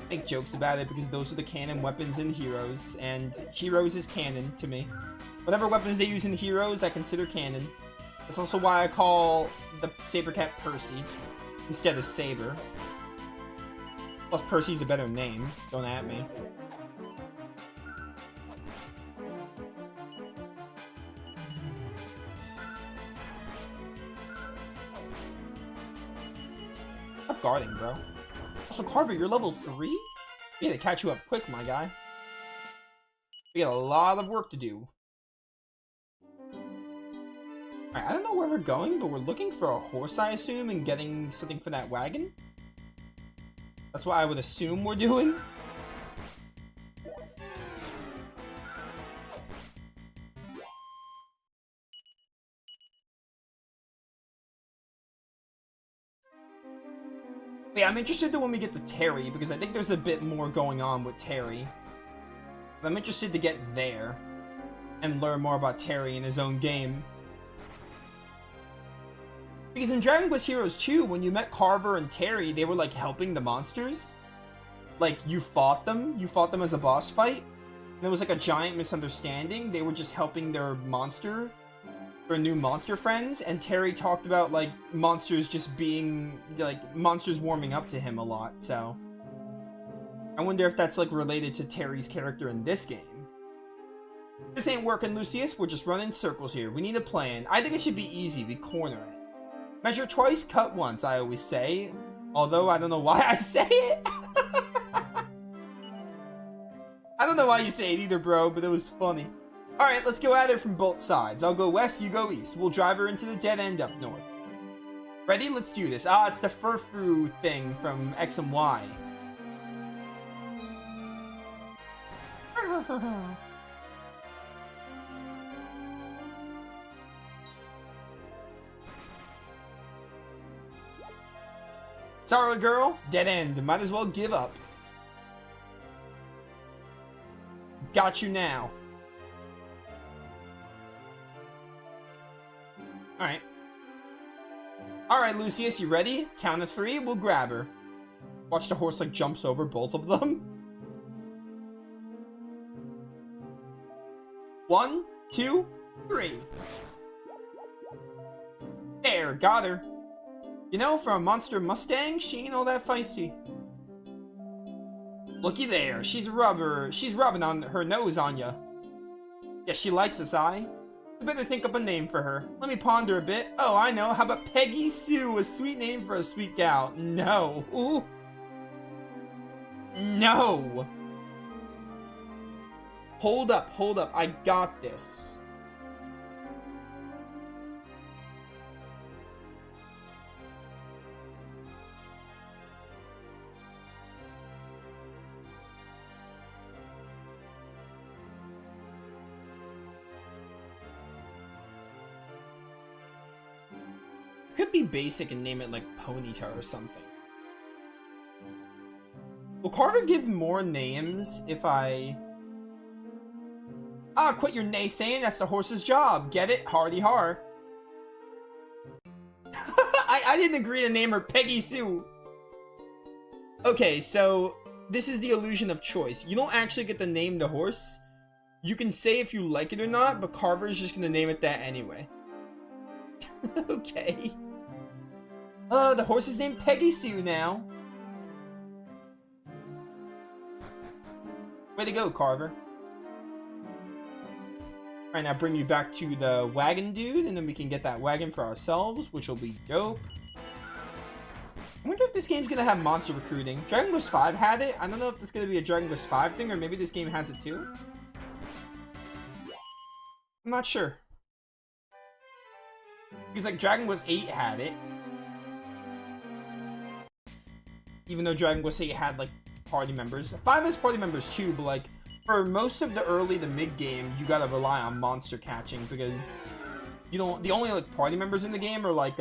A: make jokes about it because those are the canon weapons in Heroes, and Heroes is canon to me. Whatever weapons they use in Heroes, I consider canon. That's also why I call the Saber Cat Percy instead of Saber. Plus, Percy's a better name. Don't at me. Stop guarding, bro. Also, Carver, you're level 3? We gotta catch you up quick, my guy. We got a lot of work to do. Alright, I don't know where we're going, but we're looking for a horse, I assume, and getting something for that wagon. That's what I would assume we're doing. But yeah, I'm interested to when we get to Terry, because I think there's a bit more going on with Terry. But I'm interested to get there and learn more about Terry in his own game. Because in Dragon Quest Heroes 2, when you met Carver and Terry, they were like helping the monsters. Like, you fought them as a boss fight. And it was like a giant misunderstanding. They were just helping their new monster friends, and Terry talked about, like, monsters just being, like, monsters warming up to him a lot, so. I wonder if that's, like, related to Terry's character in this game. This ain't working, Lucius. We're just running circles here. We need a plan. I think it should be easy. We corner it. Measure twice, cut once, I always say. Although, I don't know why I say it. I don't know why you say it either, bro, but it was funny. Alright, let's go at it from both sides. I'll go west, you go east. We'll drive her into the dead end up north. Ready? Let's do this. Ah, it's the Furfru thing from X and Y. Sorry, girl. Dead end. Might as well give up. Got you now. Alright. Alright, Lucius, you ready? Count of 3, we'll grab her. Watch the horse, like, jumps over both of them. 1, 2, 3. There, got her. You know, for a monster Mustang, she ain't all that feisty. Looky there, she's rubbing on her nose on ya. Yeah, she likes us, I better think up a name for her. Let me ponder a bit. Oh, I know. How about Peggy Sue? A sweet name for a sweet gal. No. Ooh. No. Hold up, hold up. I got this. Could be basic and name it like Ponyta or something. Will Carver give more names if I... Ah, quit your naysaying, that's the horse's job. Get it? Hardy har. I didn't agree to name her Peggy Sue. Okay, so this is the illusion of choice. You don't actually get to name the horse. You can say if you like it or not, but Carver's just gonna name it that anyway. Okay. The horse is named Peggy Sue now. Way to go, Carver. Alright, now bring you back to the wagon dude, and then we can get that wagon for ourselves, which will be dope. I wonder if this game's gonna have monster recruiting. Dragon Quest V had it. I don't know if it's gonna be a Dragon Quest V thing, or maybe this game has it too. I'm not sure. Because, like, Dragon Quest 8 had it. Even though Dragon Quest 8 had, like, party members. 5 has party members too, but, like, for most of the early to mid-game, you gotta rely on monster catching, because you don't, the only, like, party members in the game are, like,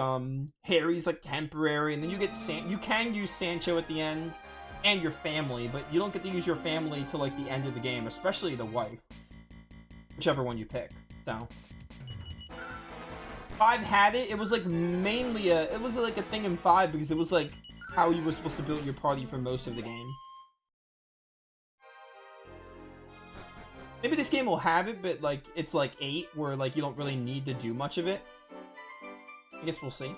A: Harry's, like, temporary, and then you get you can use Sancho at the end, and your family, but you don't get to use your family till, like, the end of the game, especially the wife. Whichever one you pick, so. 5 had it. It was like mainly it was like a thing in 5 because it was like how you were supposed to build your party for most of the game. Maybe this game will have it, but like it's like 8 where like you don't really need to do much of it. I guess we'll see.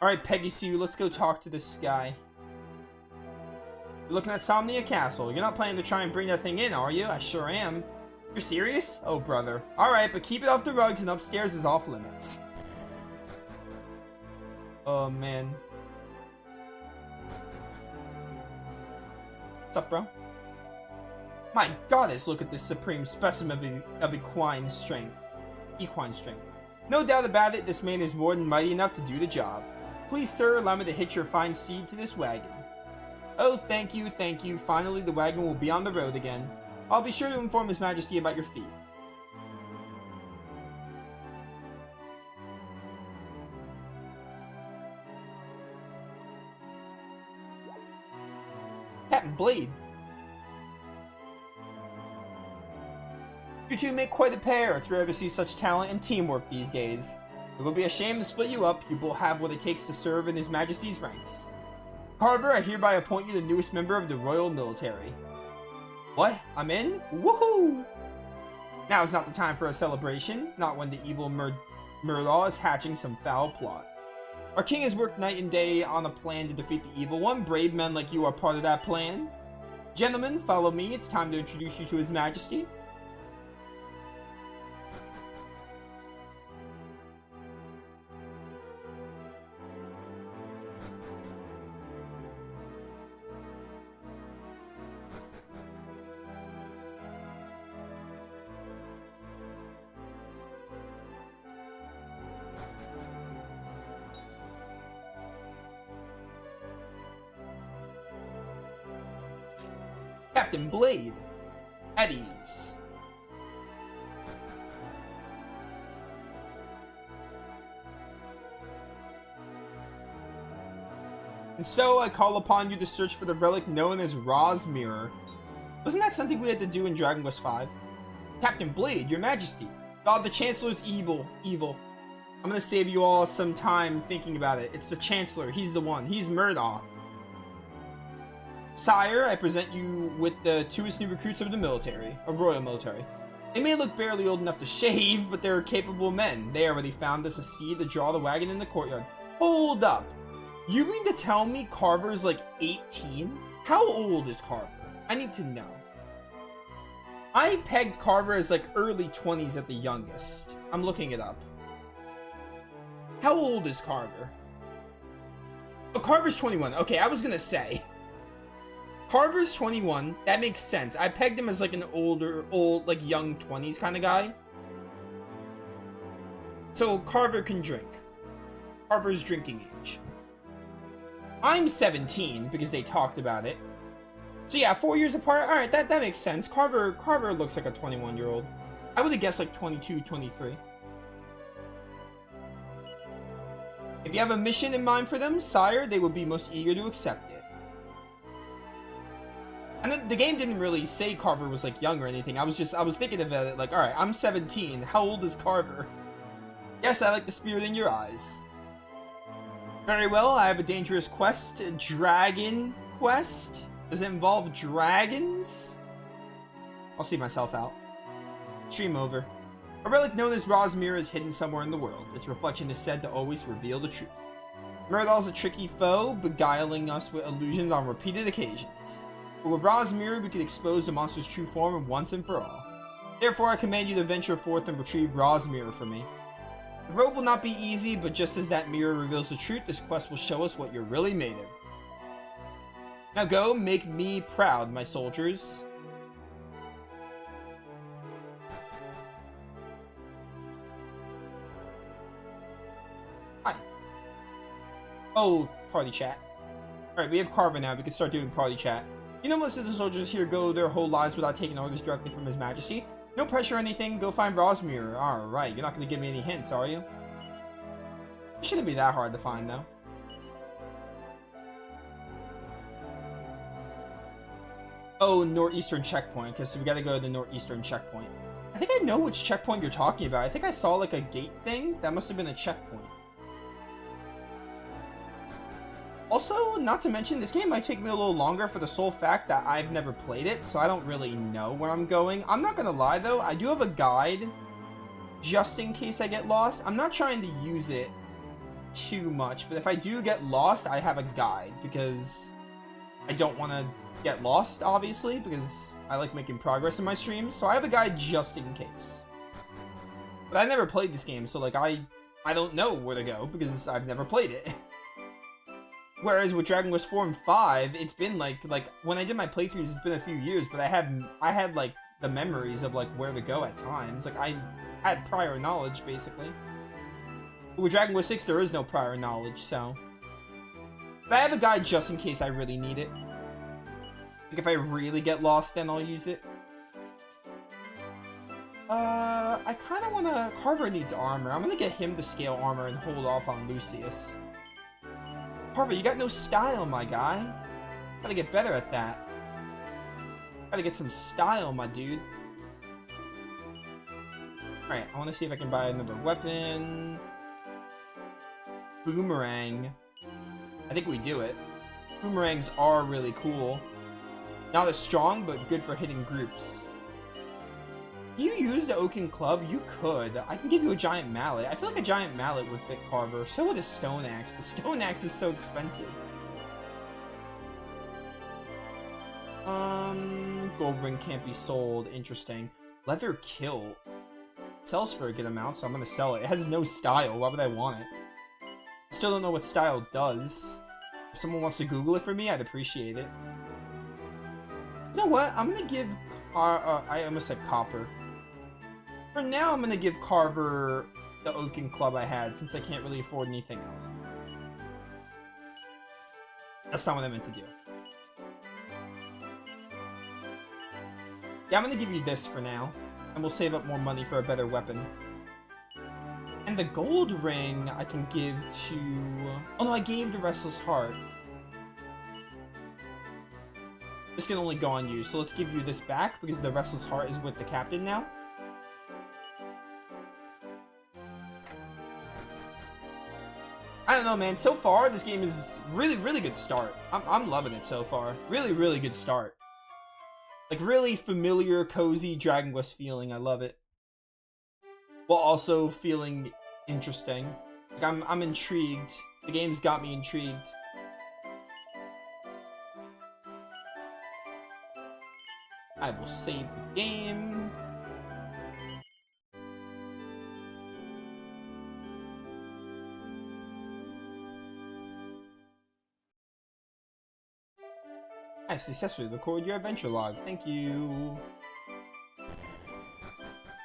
A: Alright, Peggy Sue, let's go talk to this guy. You're looking at Somnia Castle. You're not planning to try and bring that thing in, are you? I sure am. You're serious? Oh, brother. Alright, but keep it off the rugs and upstairs is off limits. Oh, man. What's up, bro? My goddess, look at this supreme specimen of equine strength. Equine strength. No doubt about it, this man is more than mighty enough to do the job. Please, sir, allow me to hitch your fine steed to this wagon. Oh, thank you, thank you. Finally, the wagon will be on the road again. I'll be sure to inform His Majesty about your feat. Captain Blade. You two make quite a pair. It's rare to see such talent and teamwork these days. It would be a shame to split you up. You both have what it takes to serve in His Majesty's ranks. Carver, I hereby appoint you the newest member of the Royal Military. What? I'm in? Woohoo! Now is not the time for a celebration, not when the evil Murdaugh is hatching some foul plot. Our king has worked night and day on a plan to defeat the evil one. Brave men like you are part of that plan. Gentlemen, follow me. It's time to introduce you to His Majesty. Captain Blade. At ease. And so I call upon you to search for the relic known as Ra's Mirror. Wasn't that something we had to do in Dragon Quest V? Captain Blade, your majesty. God, the Chancellor's evil. I'm gonna save you all some time thinking about it. It's the Chancellor. He's the one. He's Murdaugh. Sire, I present you with the 2 new recruits of the military, of Royal Military. They may look barely old enough to shave, but they're capable men. They already found us a steed to draw the wagon in the courtyard. Hold up. You mean to tell me Carver's like 18? How old is Carver? I need to know. I pegged Carver as like early 20s at the youngest. I'm looking it up. How old is Carver? Oh, Carver's 21. Okay, I was gonna say. Carver's 21. That makes sense. I pegged him as like an old, like young 20s kind of guy. So Carver can drink. Carver's drinking age. I'm 17 because they talked about it. So yeah, 4 years apart. Alright, that makes sense. Carver looks like a 21-year-old. I would have guessed like 22, 23. If you have a mission in mind for them, sire, they would be most eager to accept it. And the game didn't really say Carver was like young or anything. I was thinking about it like, alright, I'm 17. How old is Carver? Yes, I like the spirit in your eyes. Very well, I have a dangerous quest. A dragon quest? Does it involve dragons? I'll see myself out. Stream over. A relic known as Ra's Mirror is hidden somewhere in the world. Its reflection is said to always reveal the truth. Murdaugh's a tricky foe, beguiling us with illusions on repeated occasions. But with Ra's Mirror, we can expose the monster's true form once and for all. Therefore, I command you to venture forth and retrieve Ra's Mirror for me. The road will not be easy, but just as that mirror reveals the truth, this quest will show us what you're really made of. Now go, make me proud, my soldiers. Hi. Oh, party chat. Alright, we have Carver now. We can start doing party chat. You know most of the soldiers here go their whole lives without taking orders directly from His Majesty. No pressure or anything. Go find Rosmere. Alright, you're not going to give me any hints, are you? It shouldn't be that hard to find, though. Oh, northeastern checkpoint, because we gotta go to the northeastern checkpoint. I think I know which checkpoint you're talking about. I think I saw, like, a gate thing. That must have been a checkpoint. Also, not to mention, this game might take me a little longer for the sole fact that I've never played it, so I don't really know where I'm going. I'm not gonna lie, though. I do have a guide, just in case I get lost. I'm not trying to use it too much, but if I do get lost, I have a guide, because I don't want to get lost, obviously, because I like making progress in my streams, so I have a guide just in case. But I never played this game, so, like, I don't know where to go, because I've never played it. Whereas with Dragon Quest 4 and 5, it's been like when I did my playthroughs, it's been a few years, but I had like the memories of like where to go at times. Like I had prior knowledge basically. But with Dragon Quest 6, there is no prior knowledge, so. But I have a guide just in case I really need it. Like if I really get lost, then I'll use it. I kind of want to. Carver needs armor. I'm gonna get him to scale armor and hold off on Lucius. Carver, you got no style, my guy. Gotta get better at that. Gotta get some style, my dude. Alright, I want to see if I can buy another weapon. Boomerang. I think we do it. Boomerangs are really cool. Not as strong, but good for hitting groups. Do you use the Oaken Club? You could. I can give you a giant mallet. I feel like a giant mallet would fit Carver. So would a stone axe, but stone axe is so expensive. Gold ring can't be sold. Interesting. Leather kilt. Sells for a good amount, so I'm gonna sell it. It has no style. Why would I want it? I still don't know what style does. If someone wants to Google it for me, I'd appreciate it. You know what? I'm gonna give... I almost said copper. For now, I'm gonna give Carver the Oaken Club I had, since I can't really afford anything else. That's not what I meant to do. Yeah, I'm gonna give you this for now, and we'll save up more money for a better weapon. And the gold ring I can give to... Oh no, I gave the Restless Heart. This can only go on you, so let's give you this back, because the Restless Heart is with the captain now. I don't know, man. So far, this game is really, really good start. I'm loving it so far. Really, really good start. Like, really familiar, cozy Dragon Quest feeling. I love it. While also feeling interesting. Like, I'm intrigued. The game's got me intrigued. I will save the game. I successfully recorded your adventure log. Thank you.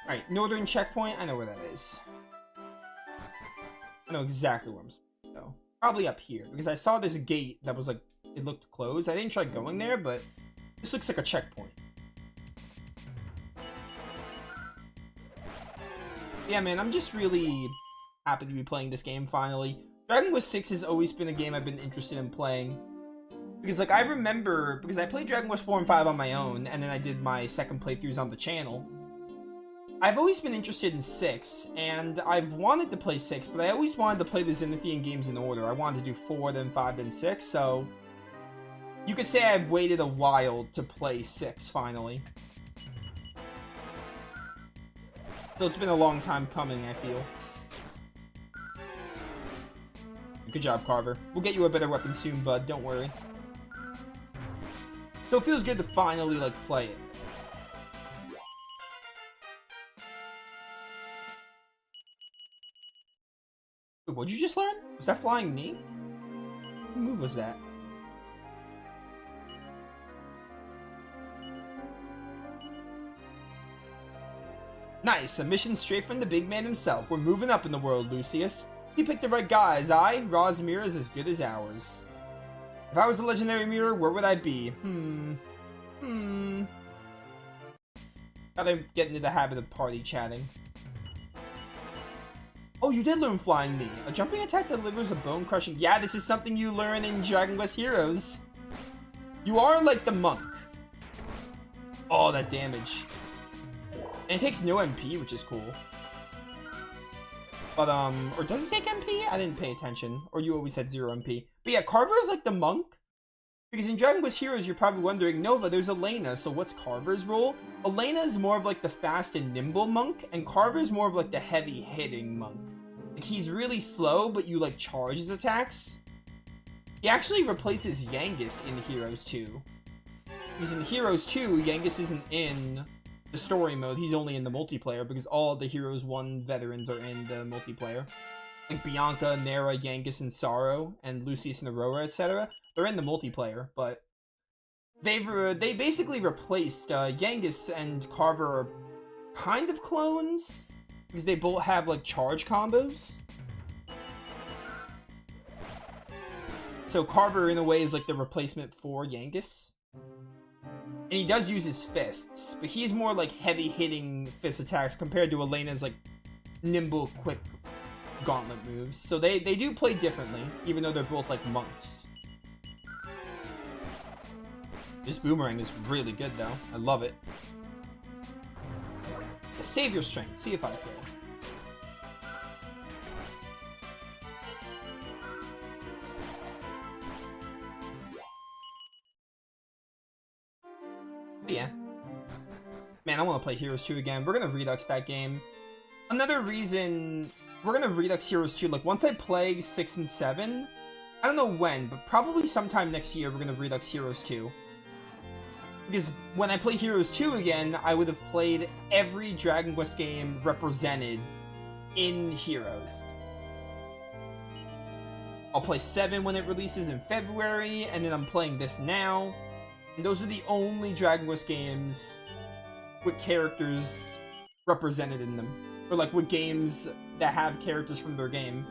A: Alright, northern checkpoint. I know where that is. I know exactly where I'm supposed to go. Probably up here, because I saw this gate that was like, it looked closed. I didn't try going there, but this looks like a checkpoint. Yeah, man, I'm just really happy to be playing this game finally. Dragon Quest 6 has always been a game I've been interested in playing. Because, like, I remember, because I played Dragon Quest 4 and 5 on my own, and then I did my second playthroughs on the channel. I've always been interested in 6, and I've wanted to play 6, but I always wanted to play the Zenithian games in order. I wanted to do 4, then 5, then 6, so... You could say I've waited a while to play 6, finally. So it's been a long time coming, I feel. Good job, Carver. We'll get you a better weapon soon, bud. Don't worry. So it feels good to finally, like, play it. Wait, what'd you just learn? Was that Flying Knee? What move was that? Nice, a mission straight from the big man himself. We're moving up in the world, Lucius. You picked the right guys. Ra's mirror is as good as ours. If I was a legendary mirror, where would I be? Gotta get into the habit of party chatting. Oh, you did learn Flying Knee. A jumping attack delivers a bone-crushing... Yeah, this is something you learn in Dragon Quest Heroes. You are like the monk. Oh, that damage. And it takes no MP, which is cool. But, or does it take MP? I didn't pay attention. Or you always had 0 MP. But yeah, Carver is like the monk. Because in Dragon Quest Heroes, you're probably wondering, Nova, there's Elena, so what's Carver's role? Elena is more of like the fast and nimble monk, and Carver's more of like the heavy-hitting monk. Like, he's really slow, but you like charge his attacks. He actually replaces Yangus in Heroes 2. Because in Heroes 2, Yangus isn't in the story mode, he's only in the multiplayer, because all the Heroes 1 veterans are in the multiplayer. Like Bianca, Nera, Yangus, and Sorrow, and Lucius and Aurora, etc. They're in the multiplayer, but they basically replaced Yangus and Carver are kind of clones, because they both have like charge combos. So Carver, in a way, is like the replacement for Yangus. And he does use his fists, but he's more like heavy-hitting fist attacks compared to Elena's like nimble, quick gauntlet moves. So they do play differently, even though they're both like monks. This boomerang is really good though. I love it. Save your strength. See if I can. But yeah. Man, I want to play Heroes 2 again. We're going to Redux that game. Another reason... We're going to Redux Heroes 2. Like, once I play 6 and 7... I don't know when, but probably sometime next year we're going to Redux Heroes 2. Because when I play Heroes 2 again, I would have played every Dragon Quest game represented in Heroes. I'll play 7 when it releases in February, and then I'm playing this now. And those are the only Dragon Quest games with characters represented in them. Or like with games that have characters from their game.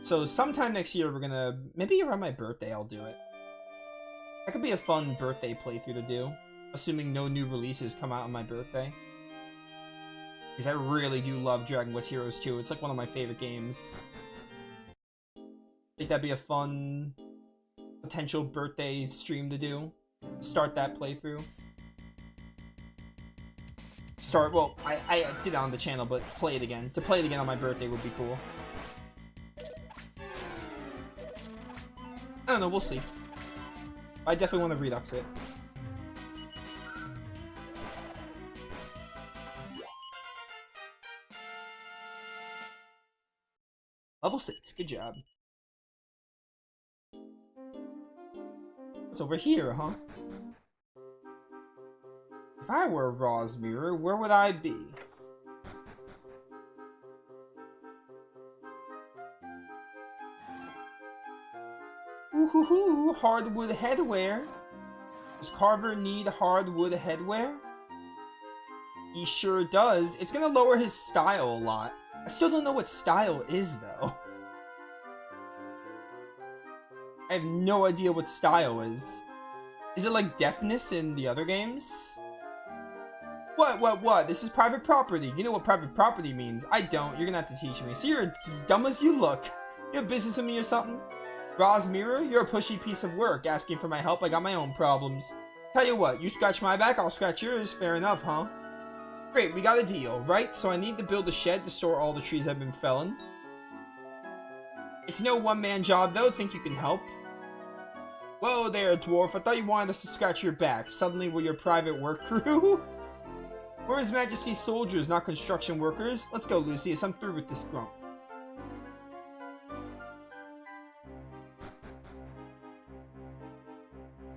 A: So sometime next year we're gonna... Maybe around my birthday I'll do it. That could be a fun birthday playthrough to do. Assuming no new releases come out on my birthday. Because I really do love Dragon Quest Heroes 2. It's like one of my favorite games. I think that'd be a fun... potential birthday stream to do. Start that playthrough. Well, I did it on the channel, but play it again. To play it again on my birthday would be cool. I don't know, we'll see. I definitely want to Redux it. Level 6, good job. It's over here, huh? If I were Ra's mirror, where would I be? Ooh, hardwood headwear. Does Carver need hardwood headwear? He sure does. It's gonna lower his style a lot. I still don't know what style is, though. I have no idea what style is. Is it like deafness in the other games? What? This is private property. You know what private property means. I don't. You're gonna have to teach me. So you're as dumb as you look. You have business with me or something? Ra's mirror? You're a pushy piece of work. Asking for my help, I got my own problems. Tell you what, you scratch my back, I'll scratch yours. Fair enough, huh? Great, we got a deal, right? So I need to build a shed to store all the trees I've been felling. It's no one-man job, though. Think you can help? Whoa there, dwarf. I thought you wanted us to scratch your back. Suddenly we're your private work crew? We're His Majesty's soldiers, not construction workers. Let's go, Lucius. I'm through with this grump.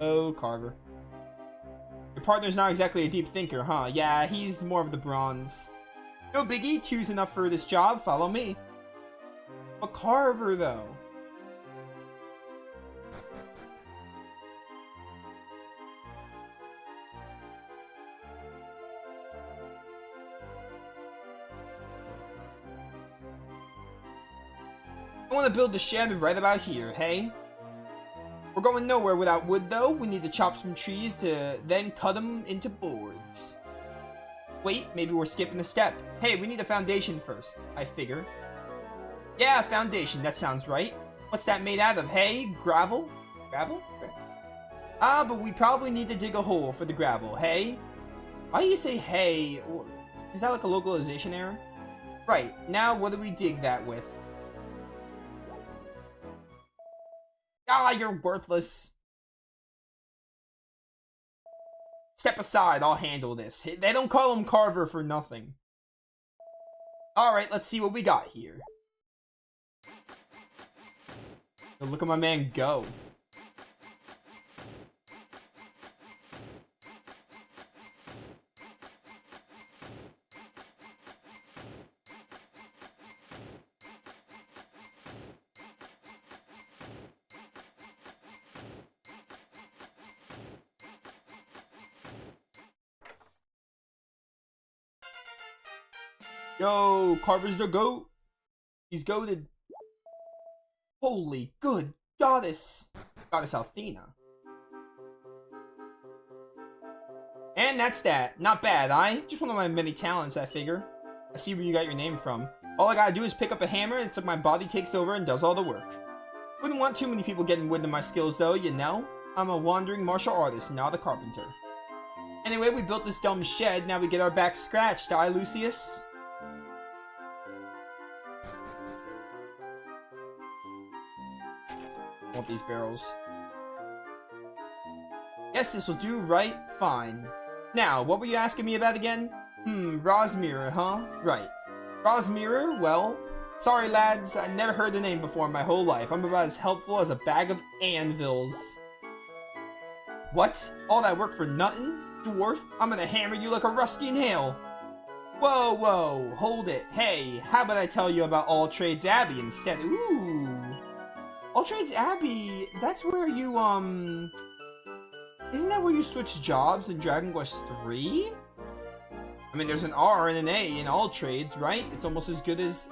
A: Oh, Carver. Your partner's not exactly a deep thinker, huh? Yeah, he's more of the bronze. No biggie. Two's enough for this job. Follow me. But Carver, though. I want to build the shed right about here, hey? We're going nowhere without wood, though. We need to chop some trees to then cut them into boards. Wait, maybe we're skipping a step. Hey, we need a foundation first, I figure. Yeah, foundation, that sounds right. What's that made out of, hey? Gravel? Gravel? Ah, but we probably need to dig a hole for the gravel, hey? Why do you say hey? Is that like a localization error? Right, now what do we dig that with? Ah, you're worthless. Step aside, I'll handle this. They don't call him Carver for nothing. Alright, let's see what we got here. Look at my man go. Yo, Carver's the goat. He's goated. Holy good goddess. Goddess Althena. And that's that. Not bad, just one of my many talents, I figure. I see where you got your name from. All I gotta do is pick up a hammer and it's like my body takes over and does all the work. Wouldn't want too many people getting wind of my skills though, you know? I'm a wandering martial artist, not a carpenter. Anyway, we built this dumb shed, now we get our backs scratched, Lucius? Want these barrels. Yes, this'll do, right? Fine. Now, what were you asking me about again? Rosmirror, huh? Right. Rosmirror? Well, sorry lads, I never heard the name before in my whole life. I'm about as helpful as a bag of anvils. What? All that work for nothing? Dwarf, I'm gonna hammer you like a rusty nail. Whoa, whoa, hold it. Hey, how about I tell you about All Trades Abbey instead? Ooh. All Trades Abbey, that's where you, isn't that where you switch jobs in Dragon Quest 3? I mean, there's an R and an A in All Trades, right? It's almost as good as...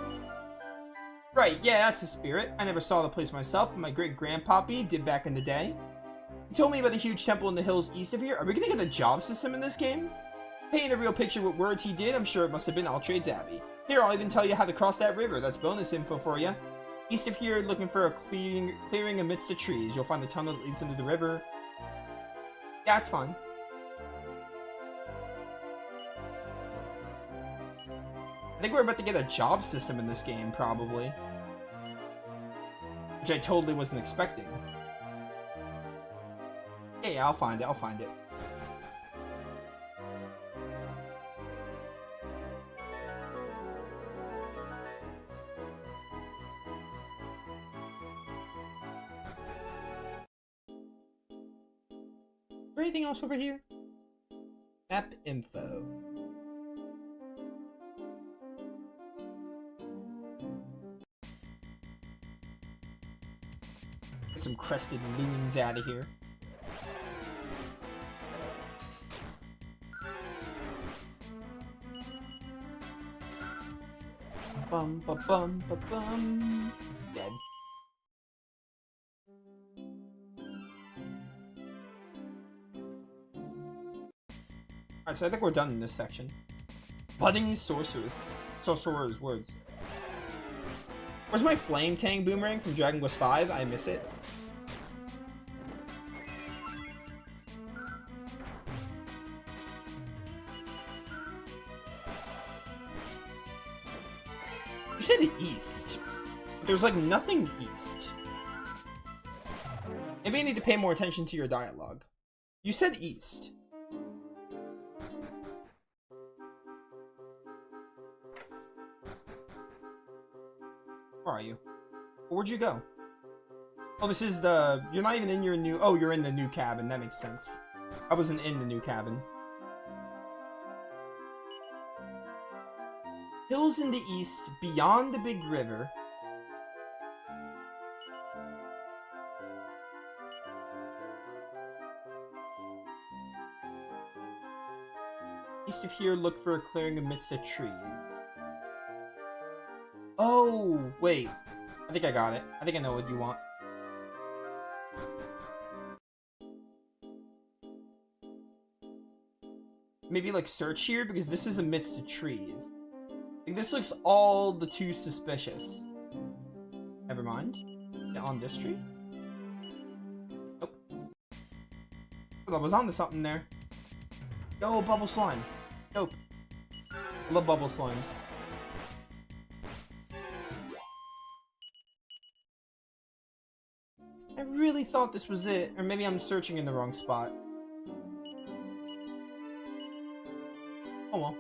A: Right, yeah, that's the spirit. I never saw the place myself, but my great-grandpappy did back in the day. He told me about a huge temple in the hills east of here. Are we gonna get a job system in this game? Painting a real picture with words he did, I'm sure it must have been All Trades Abbey. Here, I'll even tell you how to cross that river. That's bonus info for you. East of here, looking for a clearing amidst the trees. You'll find the tunnel that leads into the river. Yeah, it's fine. I think we're about to get a job system in this game, probably. Which I totally wasn't expecting. Yeah, I'll find it, I'll find it. Anything else over here? Map info. Get some crested loons out of here. Bum ba bum ba bum. Dead. Alright, so I think we're done in this section. Budding Sorcerer's words. Where's my Flame Tang Boomerang from Dragon Quest V? I miss it. You said east. There's like nothing east. Maybe I need to pay more attention to your dialogue. You said east. Where are you? Where'd you go? Oh, this is the... You're not even in your new... Oh, you're in the new cabin. That makes sense. I wasn't in the new cabin. Hills in the east, beyond the big river. East of here, look for a clearing amidst the trees. Oh, wait. I think I got it. I think I know what you want. Maybe like search here because this is amidst the trees. Like, this looks all the too suspicious. Never mind. On this tree? Nope. I was onto something there. Yo, bubble slime. Nope. I love bubble slimes. I really thought this was it. Or maybe I'm searching in the wrong spot. Oh well.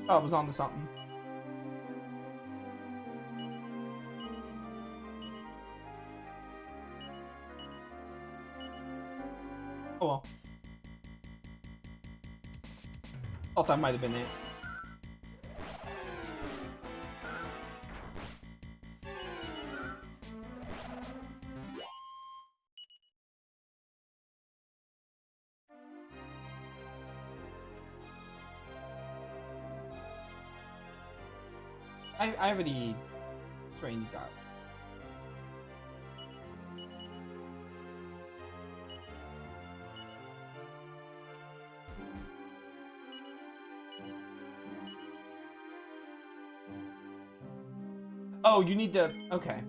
A: Oh, I was onto something. Oh well. Thought that might have been it. I already... What's rain you got? Oh, you need to... Okay.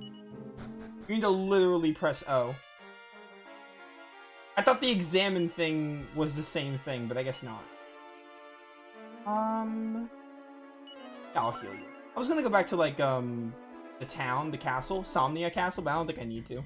A: You need to literally press O. I thought the examine thing was the same thing, but I guess not. Yeah, I'll heal you. I was gonna go back to, like, the town, the castle, Somnia Castle, but I don't think I need to.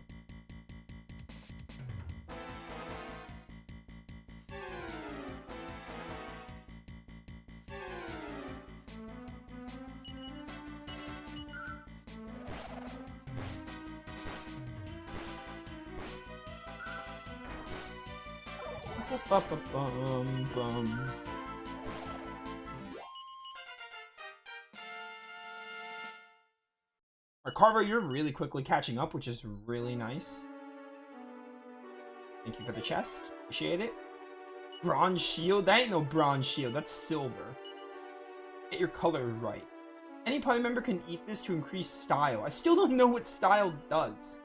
A: Alright, Carver, you're really quickly catching up, which is really nice. Thank you for the chest. Appreciate it. Bronze shield? That ain't no bronze shield. That's silver. Get your color right. Any party member can eat this to increase style. I still don't know what style does.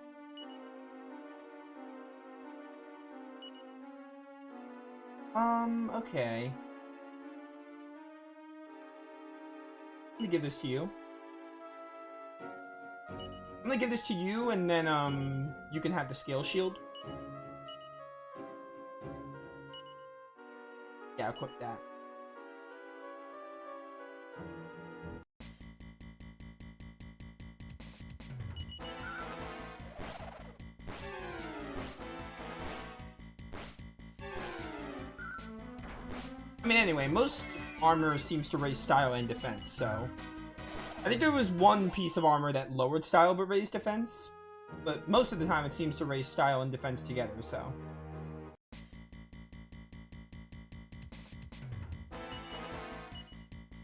A: Okay. I'm gonna give this to you. I'm gonna give this to you, and then, you can have the scale shield. Yeah, equip that. I mean, anyway, most armor seems to raise style and defense, so... I think there was one piece of armor that lowered style but raised defense, but most of the time it seems to raise style and defense together, so...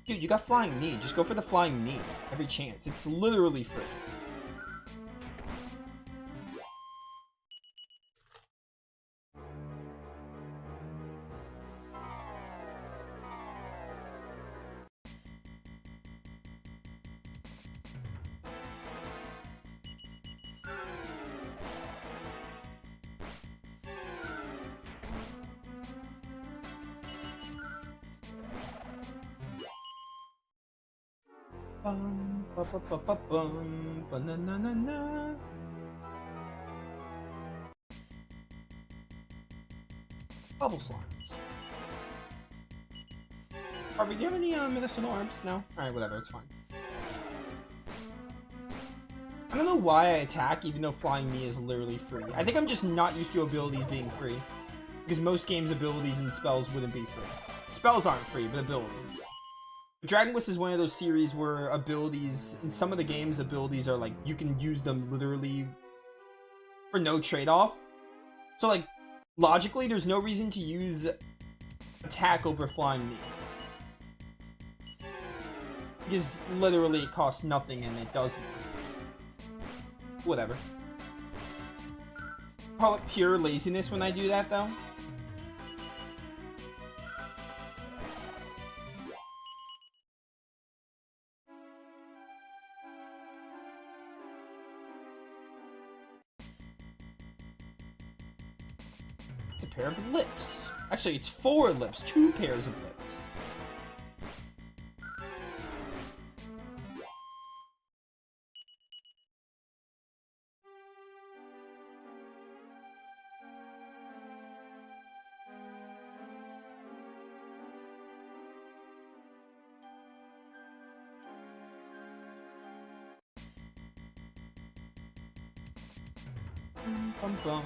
A: Dude, you got flying knee. Just go for the flying knee. Every chance. It's literally free. Bum, ba ba ba ba bum, ba na na na na. Bubble slimes. Harvey, do you have any medicinal orbs? No? Alright, whatever, it's fine. I don't know why I attack even though flying me is literally free. I think I'm just not used to abilities being free. Because most games' abilities and spells wouldn't be free. Spells aren't free, but abilities. Dragon Quest is one of those series where abilities, in some of the games, abilities are like, you can use them literally for no trade-off. So like, logically, there's no reason to use attack over flying knee. Because literally it costs nothing and it does whatever. Call it pure laziness when I do that though. pair of lips. Actually, it's 4 lips, 2 pairs of lips. Bum, bum.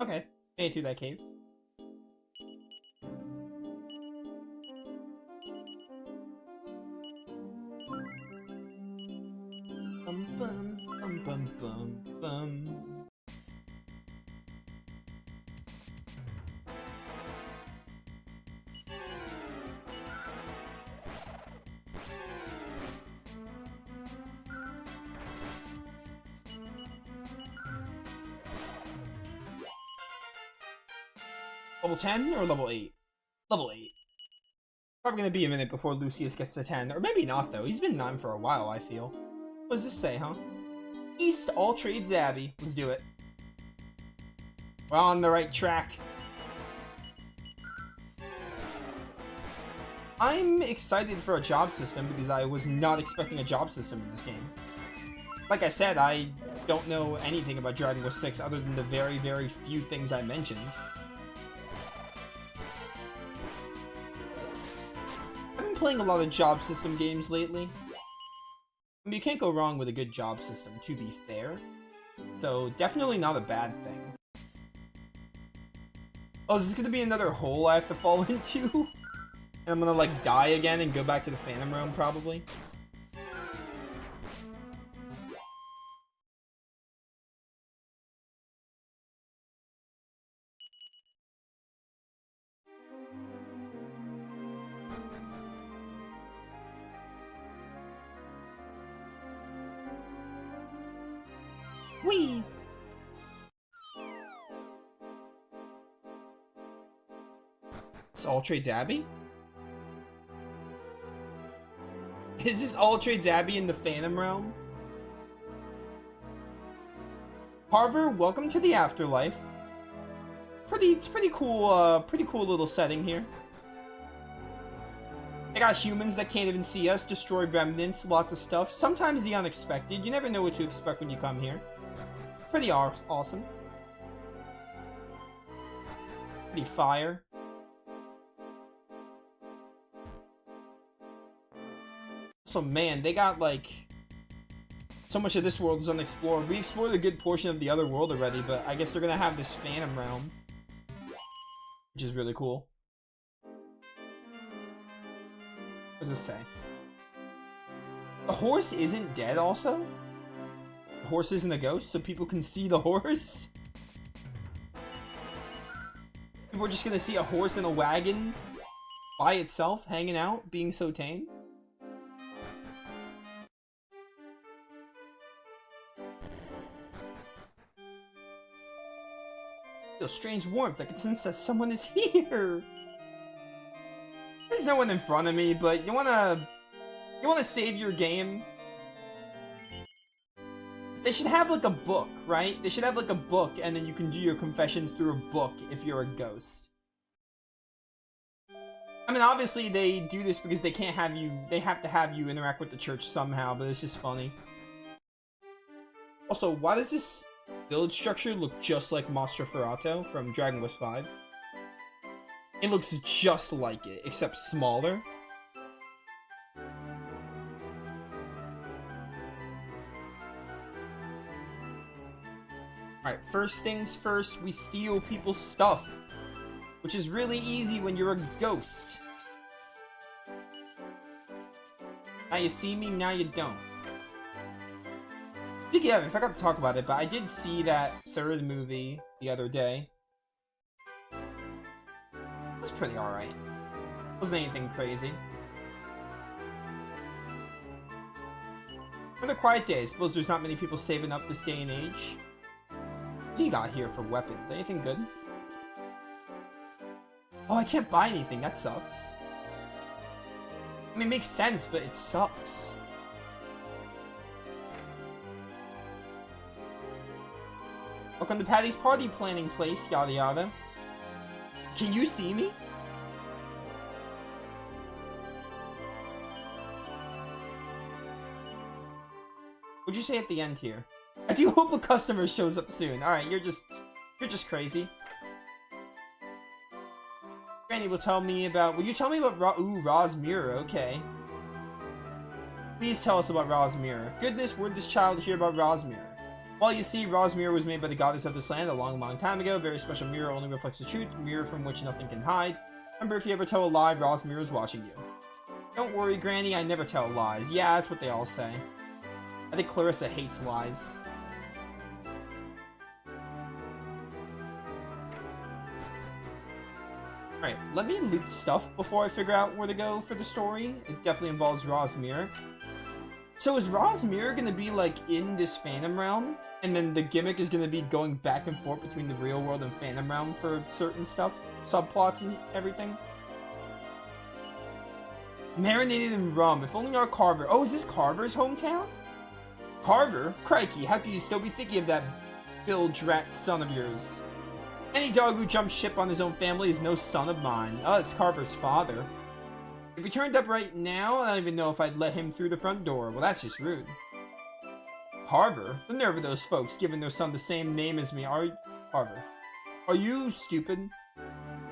A: Okay, made it through that cave. Bum bum bum bum bum bum. Level 10 or level 8? Level 8. Probably gonna be a minute before Lucius gets to 10. Or maybe not, though. He's been 9 for a while, I feel. What does this say, huh? East All Trades Abbey. Let's do it. We're on the right track. I'm excited for a job system because I was not expecting a job system in this game. Like I said, I don't know anything about Dragon Quest 6 other than the very, very few things I mentioned. I've been playing a lot of job system games lately. I mean, you can't go wrong with a good job system, to be fair. So, definitely not a bad thing. Oh, is this gonna be another hole I have to fall into? And I'm gonna, like, die again and go back to the Phantom Realm, probably? Whee! It's All Trades Abbey? Is this All Trades Abbey in the Phantom Realm? Harvard, welcome to the afterlife. It's pretty cool little setting here. They got humans that can't even see us, destroy remnants, lots of stuff. Sometimes the unexpected. You never know what to expect when you come here. Pretty awesome. Pretty fire. So man, they got like so much of this world is unexplored. We explored a good portion of the other world already, but I guess they're gonna have this Phantom Realm, which is really cool. What does this say? The horse isn't dead also? The horse isn't a ghost, so people can see the horse? People are just gonna see a horse in a wagon by itself, hanging out, being so tame? Feel strange warmth. I can sense that someone is here. There's no one in front of me, but you wanna save your game? They should have like a book, right? They should have like a book, and then you can do your confessions through a book if you're a ghost. I mean, obviously they do this because they can't have you. They have to have you interact with the church somehow, but it's just funny. Also, why does this village structure look just like Mostroferrato from Dragon Quest V? It looks just like it, except smaller. Alright, first things first, we steal people's stuff, which is really easy when you're a ghost. Now you see me, now you don't. Speaking of, I forgot to talk about it, but I did see that third movie the other day. It was pretty alright. Wasn't anything crazy. For the quiet day, I suppose there's not many people saving up this day and age. What do you got here for weapons? Anything good? Oh, I can't buy anything. That sucks. I mean, it makes sense, but it sucks. Welcome to Patty's party planning place, yada yada. Can you see me? What'd you say at the end here? I do hope a customer shows up soon. Alright, you're just crazy. Granny will tell me about... Will you tell me about Ra's mirror? Okay. Please tell us about Ra's mirror. Goodness, where'd this child hear about Ra's mirror? Well, you see, Ra's mirror was made by the goddess of this land a long, long time ago. Very special mirror, only reflects the truth. Mirror from which nothing can hide. Remember, if you ever tell a lie, Ra's mirror is watching you. Don't worry, Granny, I never tell lies. Yeah, that's what they all say. I think Clarissa hates lies. Alright, let me loot stuff before I figure out where to go for the story. It definitely involves Ra's mirror. So is Ra's mirror gonna be, like, in this Phantom Realm? And then the gimmick is gonna be going back and forth between the real world and Phantom Realm for certain stuff? Subplots and everything? Marinated in rum. If only our Carver... Oh, is this Carver's hometown? Carver? Crikey, how could you still be thinking of that Bill Drat son of yours? Any dog who jumps ship on his own family is no son of mine. Oh, it's Carver's father. If he turned up right now, I don't even know if I'd let him through the front door. Well, that's just rude. Carver? The nerve of those folks giving their son the same name as me. Carver. Are you stupid?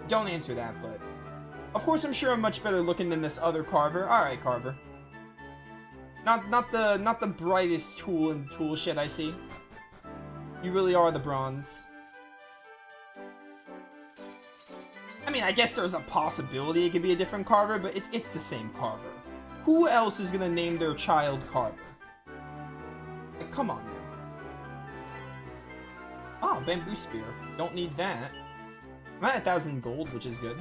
A: Don't answer that, but... Of course, I'm sure I'm much better looking than this other Carver. Alright, Carver. Not the brightest tool in the tool shed I see. You really are the bronze. I mean, I guess there's a possibility it could be a different Carver, but it's the same Carver. Who else is gonna name their child Carver? Like, come on now. Oh, bamboo spear. Don't need that. I'm at 1,000 gold, which is good.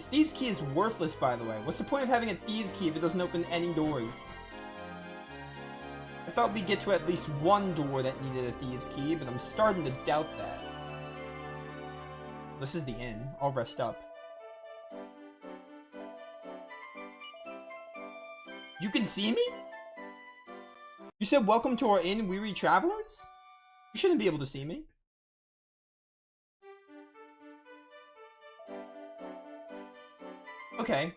A: Thieves' key is worthless, by the way. What's the point of having a thieves' key if it doesn't open any doors? I thought we'd get to at least one door that needed a thieves' key, but I'm starting to doubt that. This is the inn. I'll rest up. You can see me? You said welcome to our inn, weary travelers? You shouldn't be able to see me. Okay.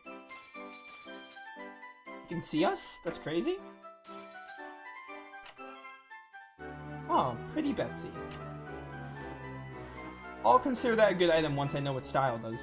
A: You can see us? That's crazy. Oh, pretty Betsy. I'll consider that a good item once I know what style does.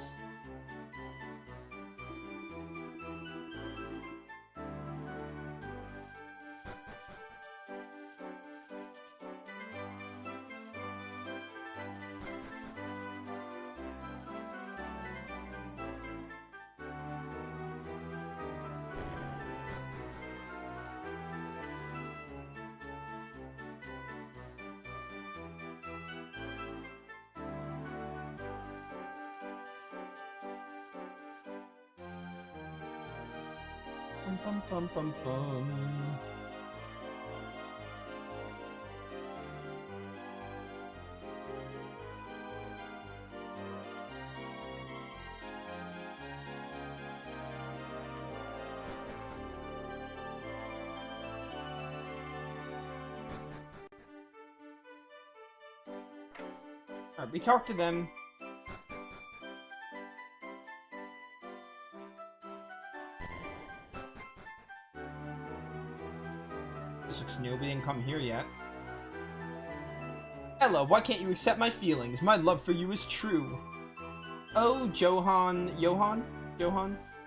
A: Bum, bum, bum, bum. Alright, we talked to them. Nobody didn't come here yet. Ella, why can't you accept my feelings? My love for you is true. Oh, Johan?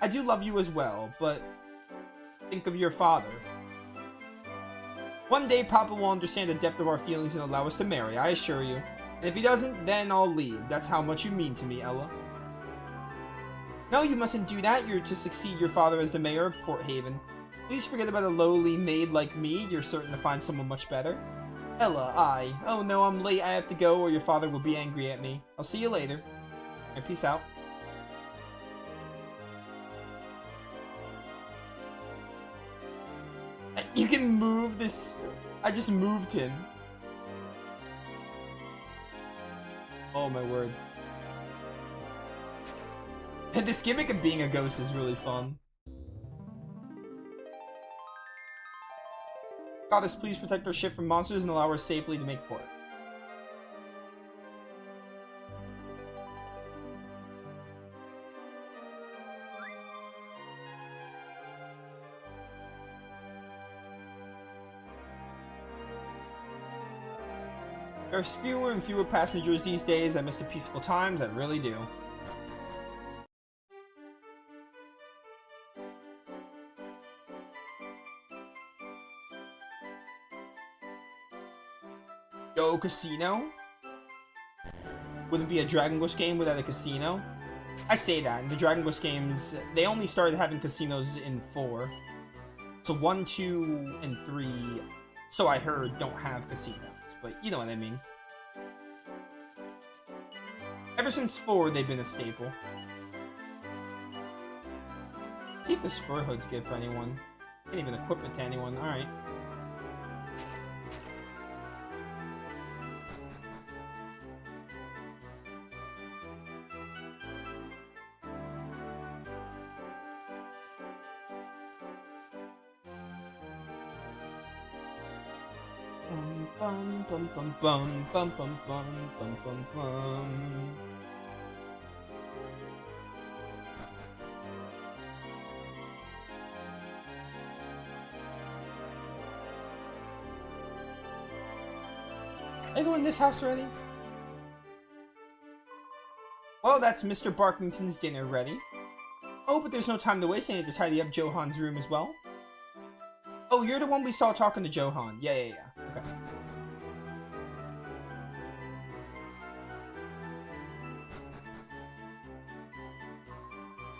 A: I do love you as well, but think of your father. One day, Papa will understand the depth of our feelings and allow us to marry, I assure you. And if he doesn't, then I'll leave. That's how much you mean to me, Ella. No, you mustn't do that. You're to succeed your father as the mayor of Port Haven. Please forget about a lowly maid like me. You're certain to find someone much better. Ella, oh no, I'm late. I have to go or your father will be angry at me. I'll see you later. Alright, peace out. You can move this. I just moved him. Oh my word. This gimmick of being a ghost is really fun. Goddess, please protect our ship from monsters and allow her safely to make port. There's fewer and fewer passengers these days. I miss the peaceful times, I really do. Yo, casino? Wouldn't be a Dragon Quest game without a casino? I say that, in the Dragon Quest games, they only started having casinos in 4. So 1, 2, and 3, so I heard, don't have casinos. But you know what I mean. Ever since 4, they've been a staple. Let's see if this fur hood's good for anyone. Can't even equip it to anyone. Alright. Bum bum bum bum bum bum bum bum bum bum. Are you going in this house already? Well, that's Mr. Barkington's dinner ready. Oh, but there's no time to waste. I need to tidy up Johan's room as well. Oh, you're the one we saw talking to Johan. Yeah. Okay.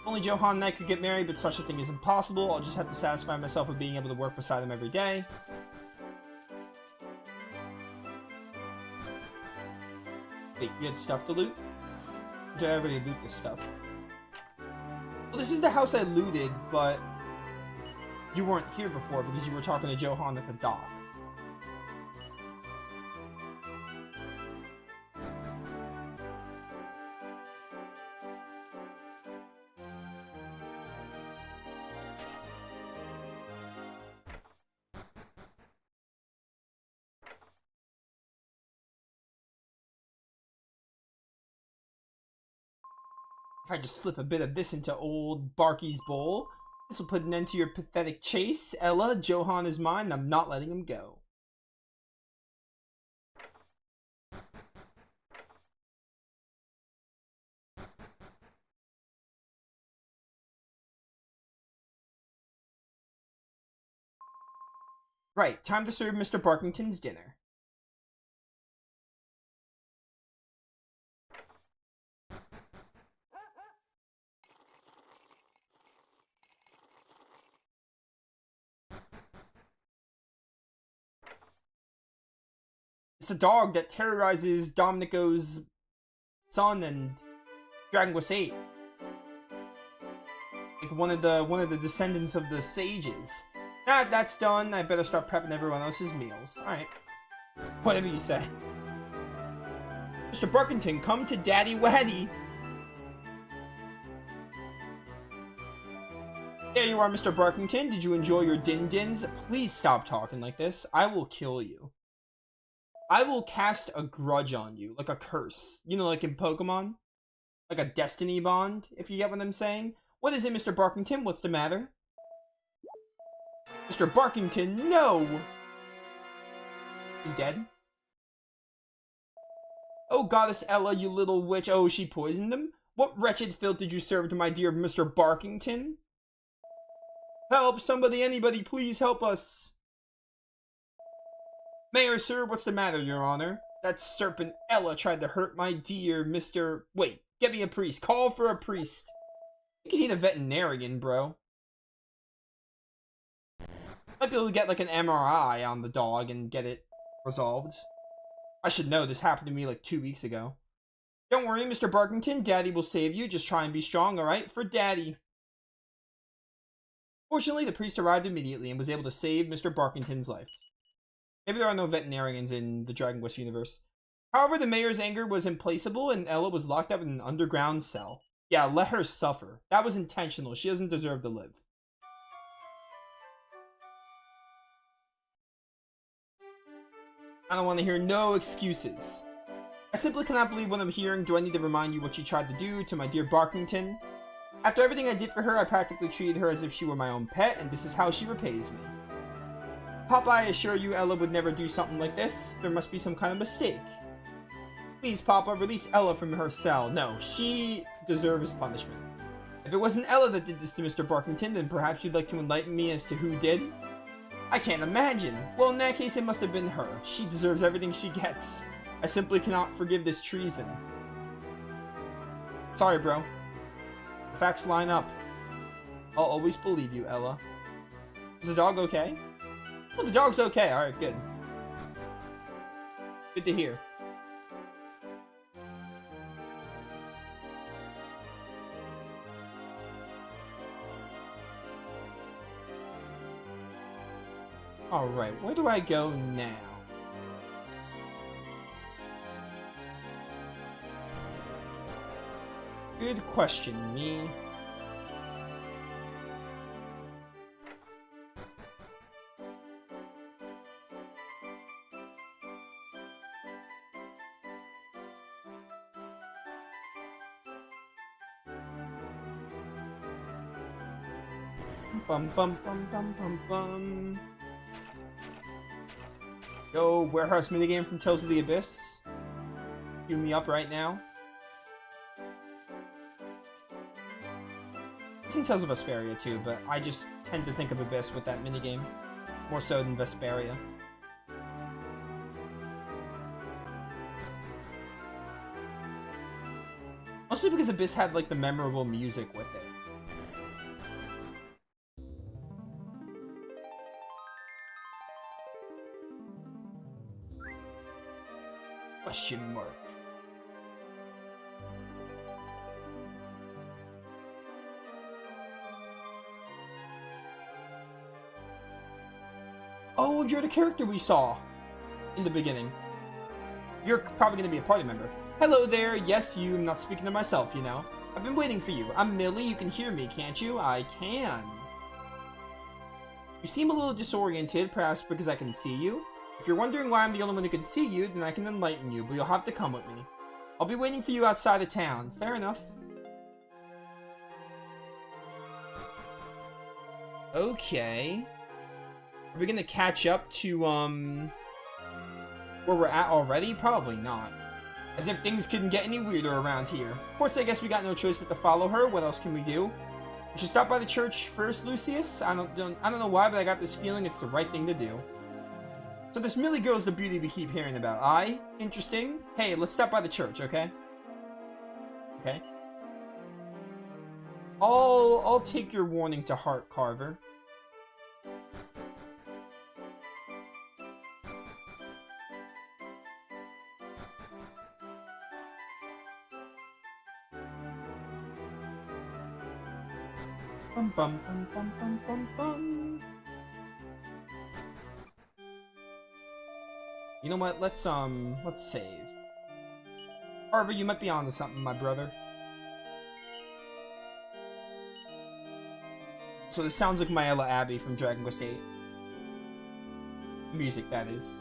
A: Only Johan and I could get married, but such a thing is impossible. I'll just have to satisfy myself with being able to work beside him every day. Wait, you had stuff to loot? Did I already loot this stuff? Well, this is the house I looted, but you weren't here before because you were talking to Johan at the dock. If I just slip a bit of this into old Barky's bowl, this will put an end to your pathetic chase. Ella, Johan is mine, and I'm not letting him go. Right, time to serve Mr. Barkington's dinner. It's a dog that terrorizes Dominico's son and Dragon Quest 8. Like one of the descendants of the sages. Nah, that's done. I better start prepping everyone else's meals. Alright. Whatever you say. Mr. Barkington, come to Daddy Waddy. There you are, Mr. Barkington. Did you enjoy your din-dins? Please stop talking like this. I will kill you. I will cast a grudge on you, like a curse. You know, like in Pokemon? Like a destiny bond, if you get what I'm saying. What is it, Mr. Barkington? What's the matter? Mr. Barkington, no! He's dead? Oh, Goddess Ella, you little witch. Oh, she poisoned him? What wretched filth did you serve to my dear Mr. Barkington? Help! Somebody, anybody, please help us! Mayor, sir, what's the matter, Your Honor? That serpent Ella tried to hurt my dear Mr. Wait, get me a priest. Call for a priest. I think you need a veterinarian, bro. Might be able to get like an MRI on the dog and get it resolved. I should know, this happened to me like 2 weeks ago. Don't worry, Mr. Barkington, Daddy will save you. Just try and be strong, alright? For Daddy. Fortunately, the priest arrived immediately and was able to save Mr. Barkington's life. Maybe there are no veterinarians in the Dragon Quest universe. However, the mayor's anger was implacable and Ella was locked up in an underground cell. Yeah, let her suffer. That was intentional. She doesn't deserve to live. I don't want to hear no excuses. I simply cannot believe what I'm hearing. Do I need to remind you what she tried to do to my dear Barkington? After everything I did for her, I practically treated her as if she were my own pet, and this is how she repays me. Papa, I assure you Ella would never do something like this. There must be some kind of mistake. Please, Papa, release Ella from her cell. No, she deserves punishment. If it wasn't Ella that did this to Mr. Barkington, then perhaps you'd like to enlighten me as to who did? I can't imagine. Well, in that case, it must have been her. She deserves everything she gets. I simply cannot forgive this treason. Sorry, bro. The facts line up. I'll always believe you, Ella. Is the dog okay? Oh, the dog's okay. Alright, good. Good to hear. Alright, where do I go now? Good question, me. Bum bum bum bum bum bum. Yo, warehouse minigame from Tales of the Abyss. Cue me up right now. It's in Tales of Vesperia too, but I just tend to think of Abyss with that minigame. More so than Vesperia. Mostly because Abyss had like the memorable music with it. Question mark. Oh, you're the character we saw in the beginning. You're probably going to be a party member. Hello there. Yes, you. I'm not speaking to myself, you know. I've been waiting for you. I'm Millie. You can hear me, can't you? I can. You seem a little disoriented, perhaps because I can see you. If you're wondering why I'm the only one who can see you, then I can enlighten you, but you'll have to come with me. I'll be waiting for you outside of town. Fair enough. Okay. Are we gonna catch up to, where we're at already? Probably not. As if things couldn't get any weirder around here. Of course, I guess we got no choice but to follow her. What else can we do? We should stop by the church first, Lucius. I don't know why, but I got this feeling it's the right thing to do. So this Millie girl's the beauty we keep hearing about. Aye? Interesting. Hey, let's stop by the church, okay? Okay. I'll take your warning to heart, Carver. Bum bum bum bum bum bum bum. You know what? Let's save. Carver, you might be onto something, my brother. So this sounds like Maella Abbey from Dragon Quest VIII. Music, that is.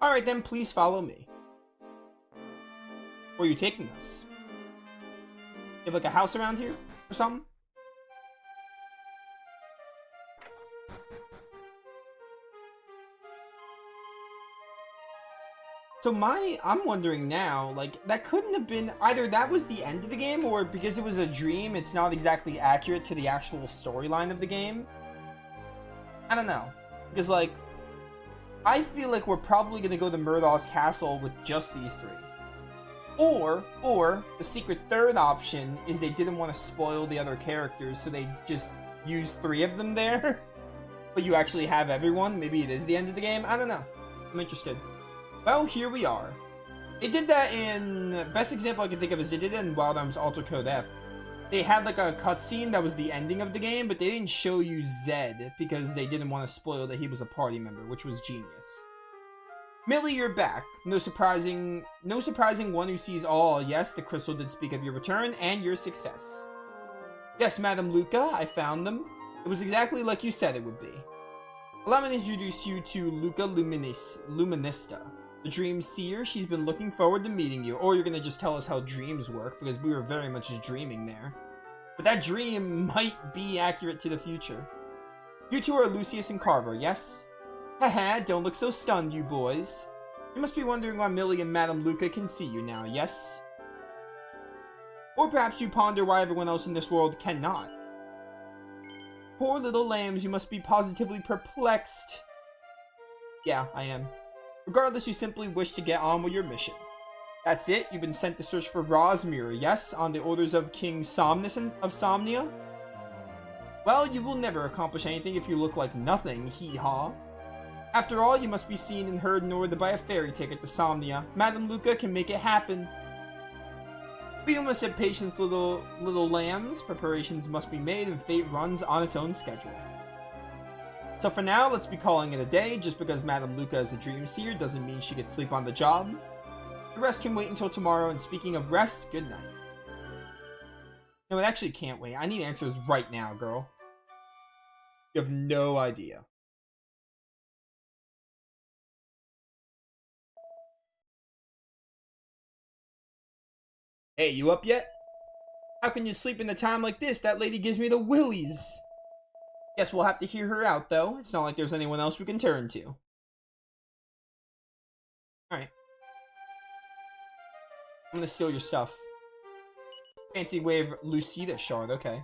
A: Alright then, please follow me. Where are you taking us? You have like a house around here or something? So I'm wondering now, like, that couldn't have been, either that was the end of the game, or because it was a dream, it's not exactly accurate to the actual storyline of the game. I don't know. Because, like, I feel like we're probably going to go to Murdoch's castle with just these three. Or, the secret third option is they didn't want to spoil the other characters, so they just used 3 of them there. But you actually have everyone. Maybe it is the end of the game. I don't know. I'm interested. Well, here we are. They did that in... Best example I can think of is they did it in Wild Arms Alter Code F. They had like a cutscene that was the ending of the game, but they didn't show you Zed because they didn't want to spoil that he was a party member, which was genius. Millie, you're back. No surprising one who sees all. Yes, the crystal did speak of your return and your success. Yes, Madame Luca, I found them. It was exactly like you said it would be. Allow me to introduce you to Luca Luminista. The Dream Seer. She's been looking forward to meeting you. Or you're gonna just tell us how dreams work, because we were very much dreaming there. But that dream might be accurate to the future. You two are Lucius and Carver, yes? Haha, don't look so stunned, you boys. You must be wondering why Millie and Madame Luca can see you now, yes? Or perhaps you ponder why everyone else in this world cannot. Poor little lambs, you must be positively perplexed. Yeah, I am. Regardless, you simply wish to get on with your mission. That's it? You've been sent to search for Rosmir, yes? On the orders of King Somnus of Somnia? Well, you will never accomplish anything if you look like nothing, hee-haw. After all, you must be seen and heard in order to buy a ferry ticket to Somnia. Madame Luca can make it happen. But you must have patience, little lambs. Preparations must be made and fate runs on its own schedule. So for now, let's be calling it a day. Just because Madame Luca is a dream seer doesn't mean she gets sleep on the job. The rest can wait until tomorrow, and speaking of rest, good night. No, it actually can't wait. I need answers right now, girl. You have no idea. Hey, you up yet? How can you sleep in a time like this? That lady gives me the willies. Guess we'll have to hear her out, though. It's not like there's anyone else we can turn to. Alright. I'm gonna steal your stuff. Fancy wave Lucida shard, okay.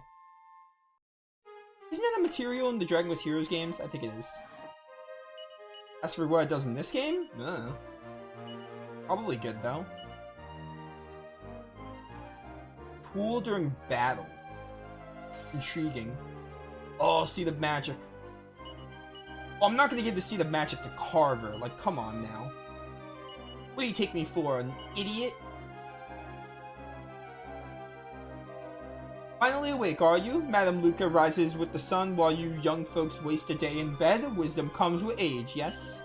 A: Isn't that a material in the Dragon Quest Heroes games? I think it is. As for what it does in this game? Probably good, though. Cool during battle. Intriguing. Oh, see the magic. Oh, I'm not gonna give to see the magic to Carver. Like, come on now. What do you take me for, an idiot? Finally awake, are you? Madame Luca rises with the sun while you young folks waste a day in bed. Wisdom comes with age, yes?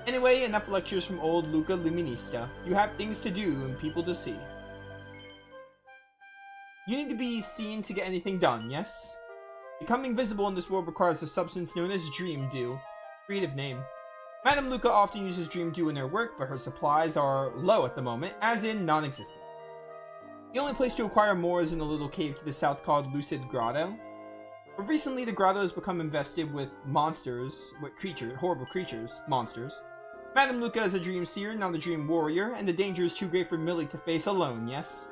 A: Anyway, enough lectures from old Luca Luminista. You have things to do and people to see. You need to be seen to get anything done, yes? Becoming visible in this world requires a substance known as Dream Dew. Creative name. Madame Luca often uses Dream Dew in her work, but her supplies are low at the moment, as in non-existent. The only place to acquire more is in a little cave to the south called Lucid Grotto. But recently the grotto has become infested with monsters, horrible creatures, monsters. Madame Luca is a dream seer, not a dream warrior, and the danger is too great for Millie to face alone, yes?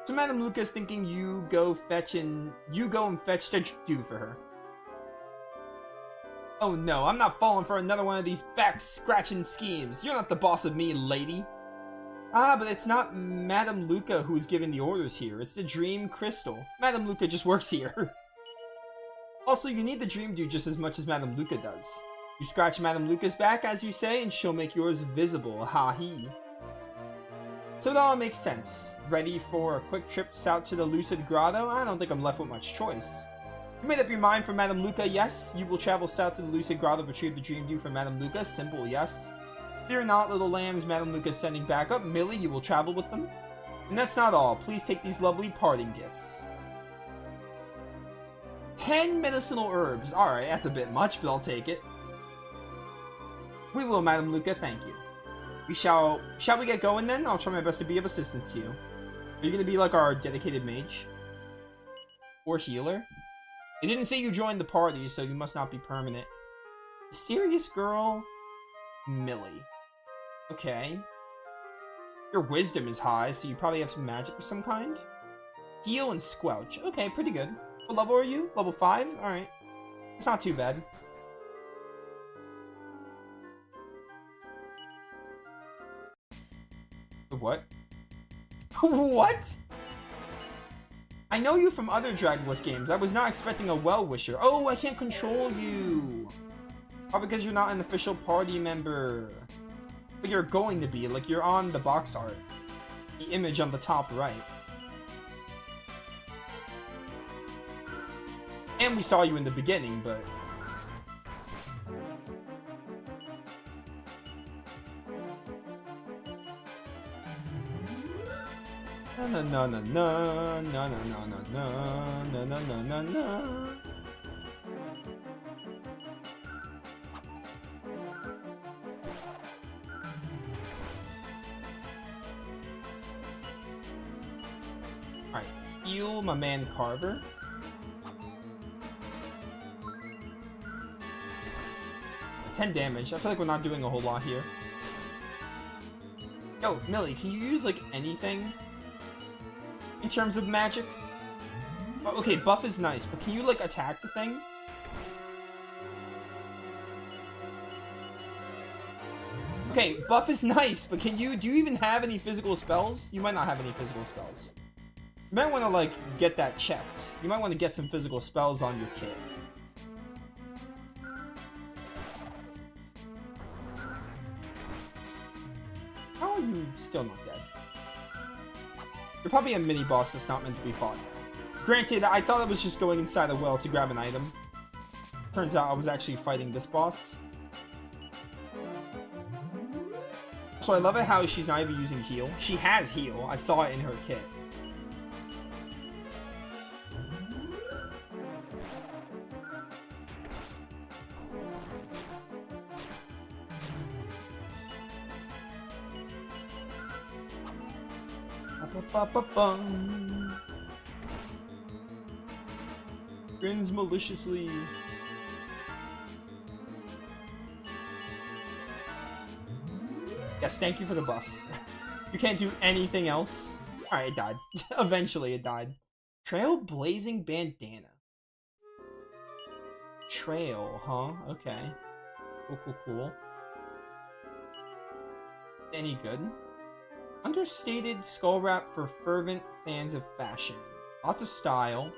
A: So Madame Luca is thinking you go and fetch the Dew for her. Oh no, I'm not falling for another one of these back-scratching schemes. You're not the boss of me, lady. Ah, but it's not Madame Luca who's giving the orders here. It's the Dream Crystal. Madame Luca just works here. Also, you need the Dream Dew just as much as Madame Luca does. You scratch Madame Luca's back, as you say, and she'll make yours visible. Ha-hee. So it all makes sense. Ready for a quick trip south to the Lucid Grotto? I don't think I'm left with much choice. You made up your mind for Madame Luca, yes? You will travel south to the Lucid Grotto to retrieve the Dream Dew from Madame Luca? Simple, yes? Fear not, little lambs, Madame Luca is sending back up. Millie, you will travel with them? And that's not all. Please take these lovely parting gifts. 10 medicinal herbs. Alright, that's a bit much, but I'll take it. We will, Madam Luca, thank you. Shall we get going then? I'll try my best to be of assistance to you. Are you gonna be like our dedicated mage? Or healer? They didn't say you joined the party, so you must not be permanent. Mysterious girl, Millie. Okay. Your wisdom is high, so you probably have some magic of some kind. Heal and squelch. Okay, pretty good. What level are you? Level 5? Alright. It's not too bad. What? What? I know you from other Dragon Quest games. I was not expecting a well-wisher. Oh, I can't control you. Probably because you're not an official party member. But you're going to be, like you're on the box art. The image on the top right. And we saw you in the beginning, but... Na na na na na na na na na na na na na. Alright, heal my man Carver. $10 damage. I feel like we're not doing a whole lot here. Yo, Millie, can you use like anything? In terms of magic? Oh, okay, buff is nice, but can you, like, attack the thing? Okay, buff is nice, but do you even have any physical spells? You might not have any physical spells. You might want to, like, get that checked. You might want to get some physical spells on your kit. How are you still not dead? You're probably a mini-boss that's not meant to be fought. Granted, I thought I was just going inside a well to grab an item. Turns out I was actually fighting this boss. So I love it how she's not even using heal. She has heal. I saw it in her kit. Grins maliciously. Yes, thank you for the buffs. You can't do anything else. Alright, it died. Eventually it died. Trailblazing bandana. Trail, huh? Okay. Cool, cool, cool. Any good? Understated skull wrap for fervent fans of fashion. Lots of style.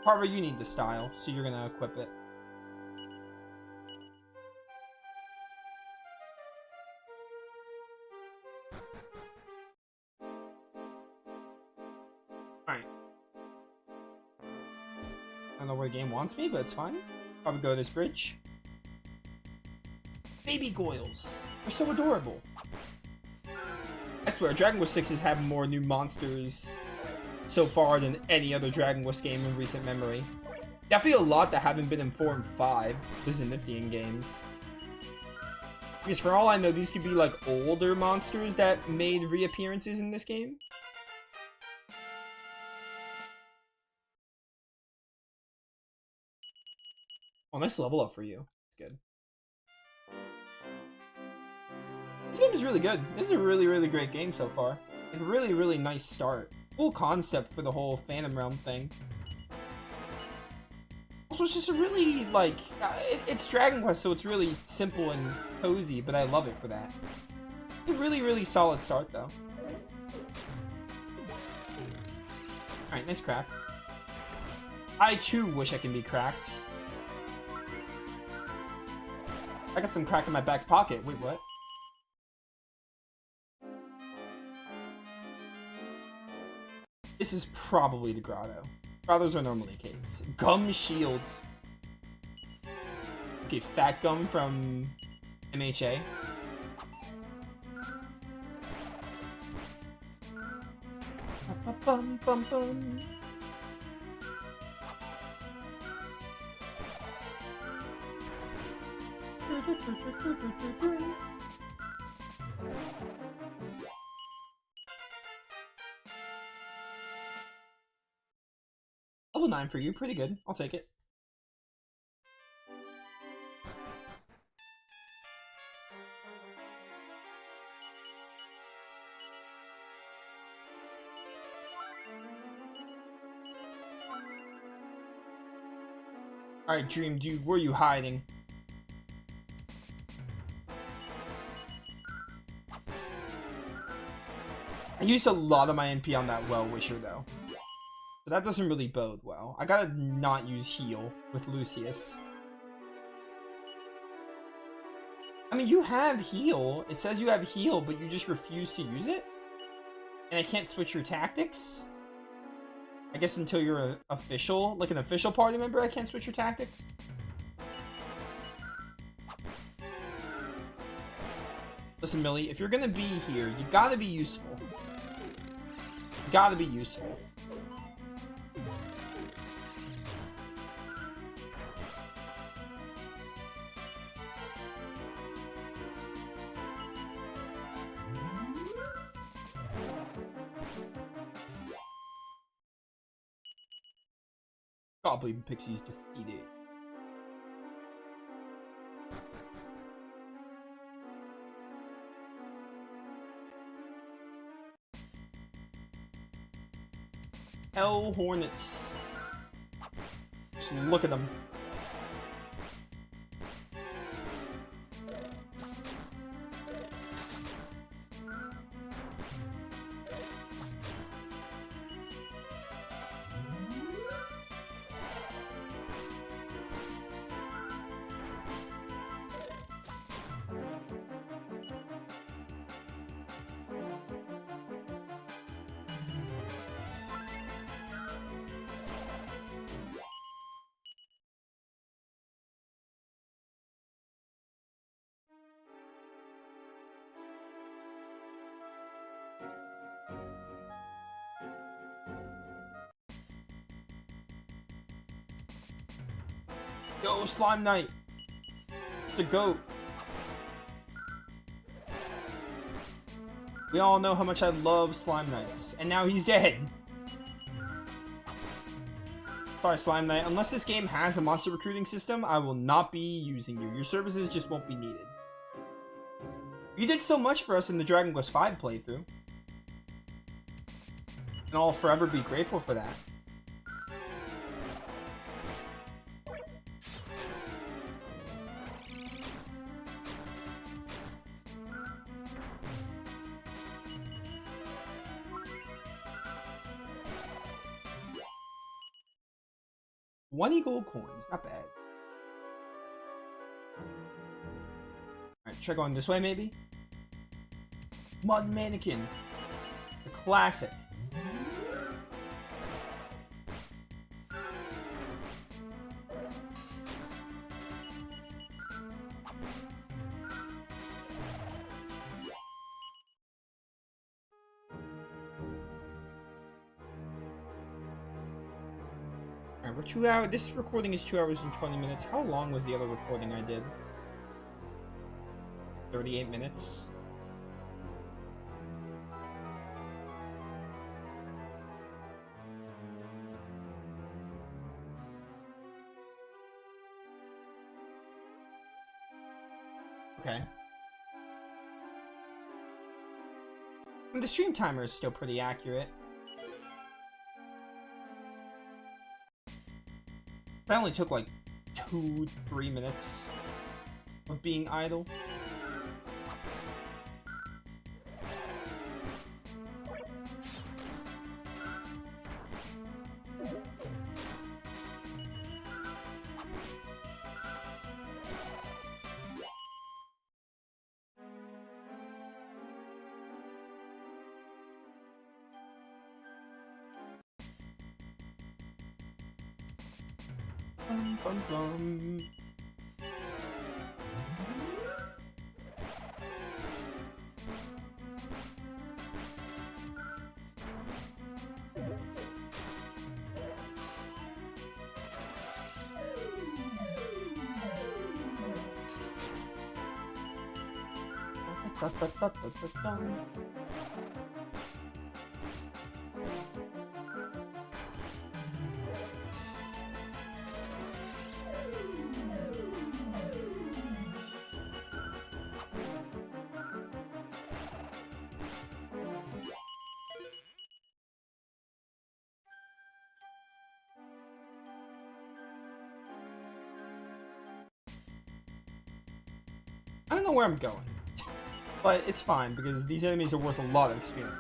A: Carver, you need the style, so you're gonna equip it. Alright. I don't know where the game wants me, but it's fine. Probably go to this bridge. Baby Goyles. They're so adorable. I swear, Dragon Quest 6 has had more new monsters so far than any other Dragon Quest game in recent memory. Definitely a lot that haven't been in 4 and 5, the Zenithian games. Because for all I know, these could be like older monsters that made reappearances in this game. Oh, nice level up for you. Good. This game is really good. This is a really, really great game so far. A really, really nice start. Cool concept for the whole Phantom Realm thing. Also, it's just a really, like, it's Dragon Quest, so it's really simple and cozy, but I love it for that. It's a really, really solid start, though. Alright, nice crack. I, too, wish I can be cracked. I got some crack in my back pocket. Wait, what? This is probably the grotto. Grottos are normally caves. Gum shields. Okay, fat gum from MHA. Bum bum bum. Level 9 for you, pretty good. I'll take it. Alright, Dream Dude, where are you hiding? I used a lot of my NP on that Well-Wisher, though. So that doesn't really bode well. I gotta not use heal with Lucius. I mean, you have heal. It says you have heal, but you just refuse to use it? And I can't switch your tactics? I guess until you're an official, like an official party member, I can't switch your tactics? Listen, Millie, if you're gonna be here, you gotta be useful. You gotta be useful. Goblin Pixie's defeated. Hell Hornets. Just look at them. Yo, Slime Knight. It's the GOAT. We all know how much I love Slime Knights. And now he's dead. Sorry, Slime Knight. Unless this game has a monster recruiting system, I will not be using you. Your services just won't be needed. You did so much for us in the Dragon Quest V playthrough. And I'll forever be grateful for that. $20 gold coins, not bad. Alright, try going this way maybe? Mud Mannequin. The classic. We're 2 hours. This recording is 2 hours and 20 minutes. How long was the other recording I did? 38 minutes. Okay. And the stream timer is still pretty accurate. That only took like 2-3 minutes of being idle. Bum, bum, bum. Da, da, da, da, da, da. I don't know where I'm going, but it's fine because these enemies are worth a lot of experience.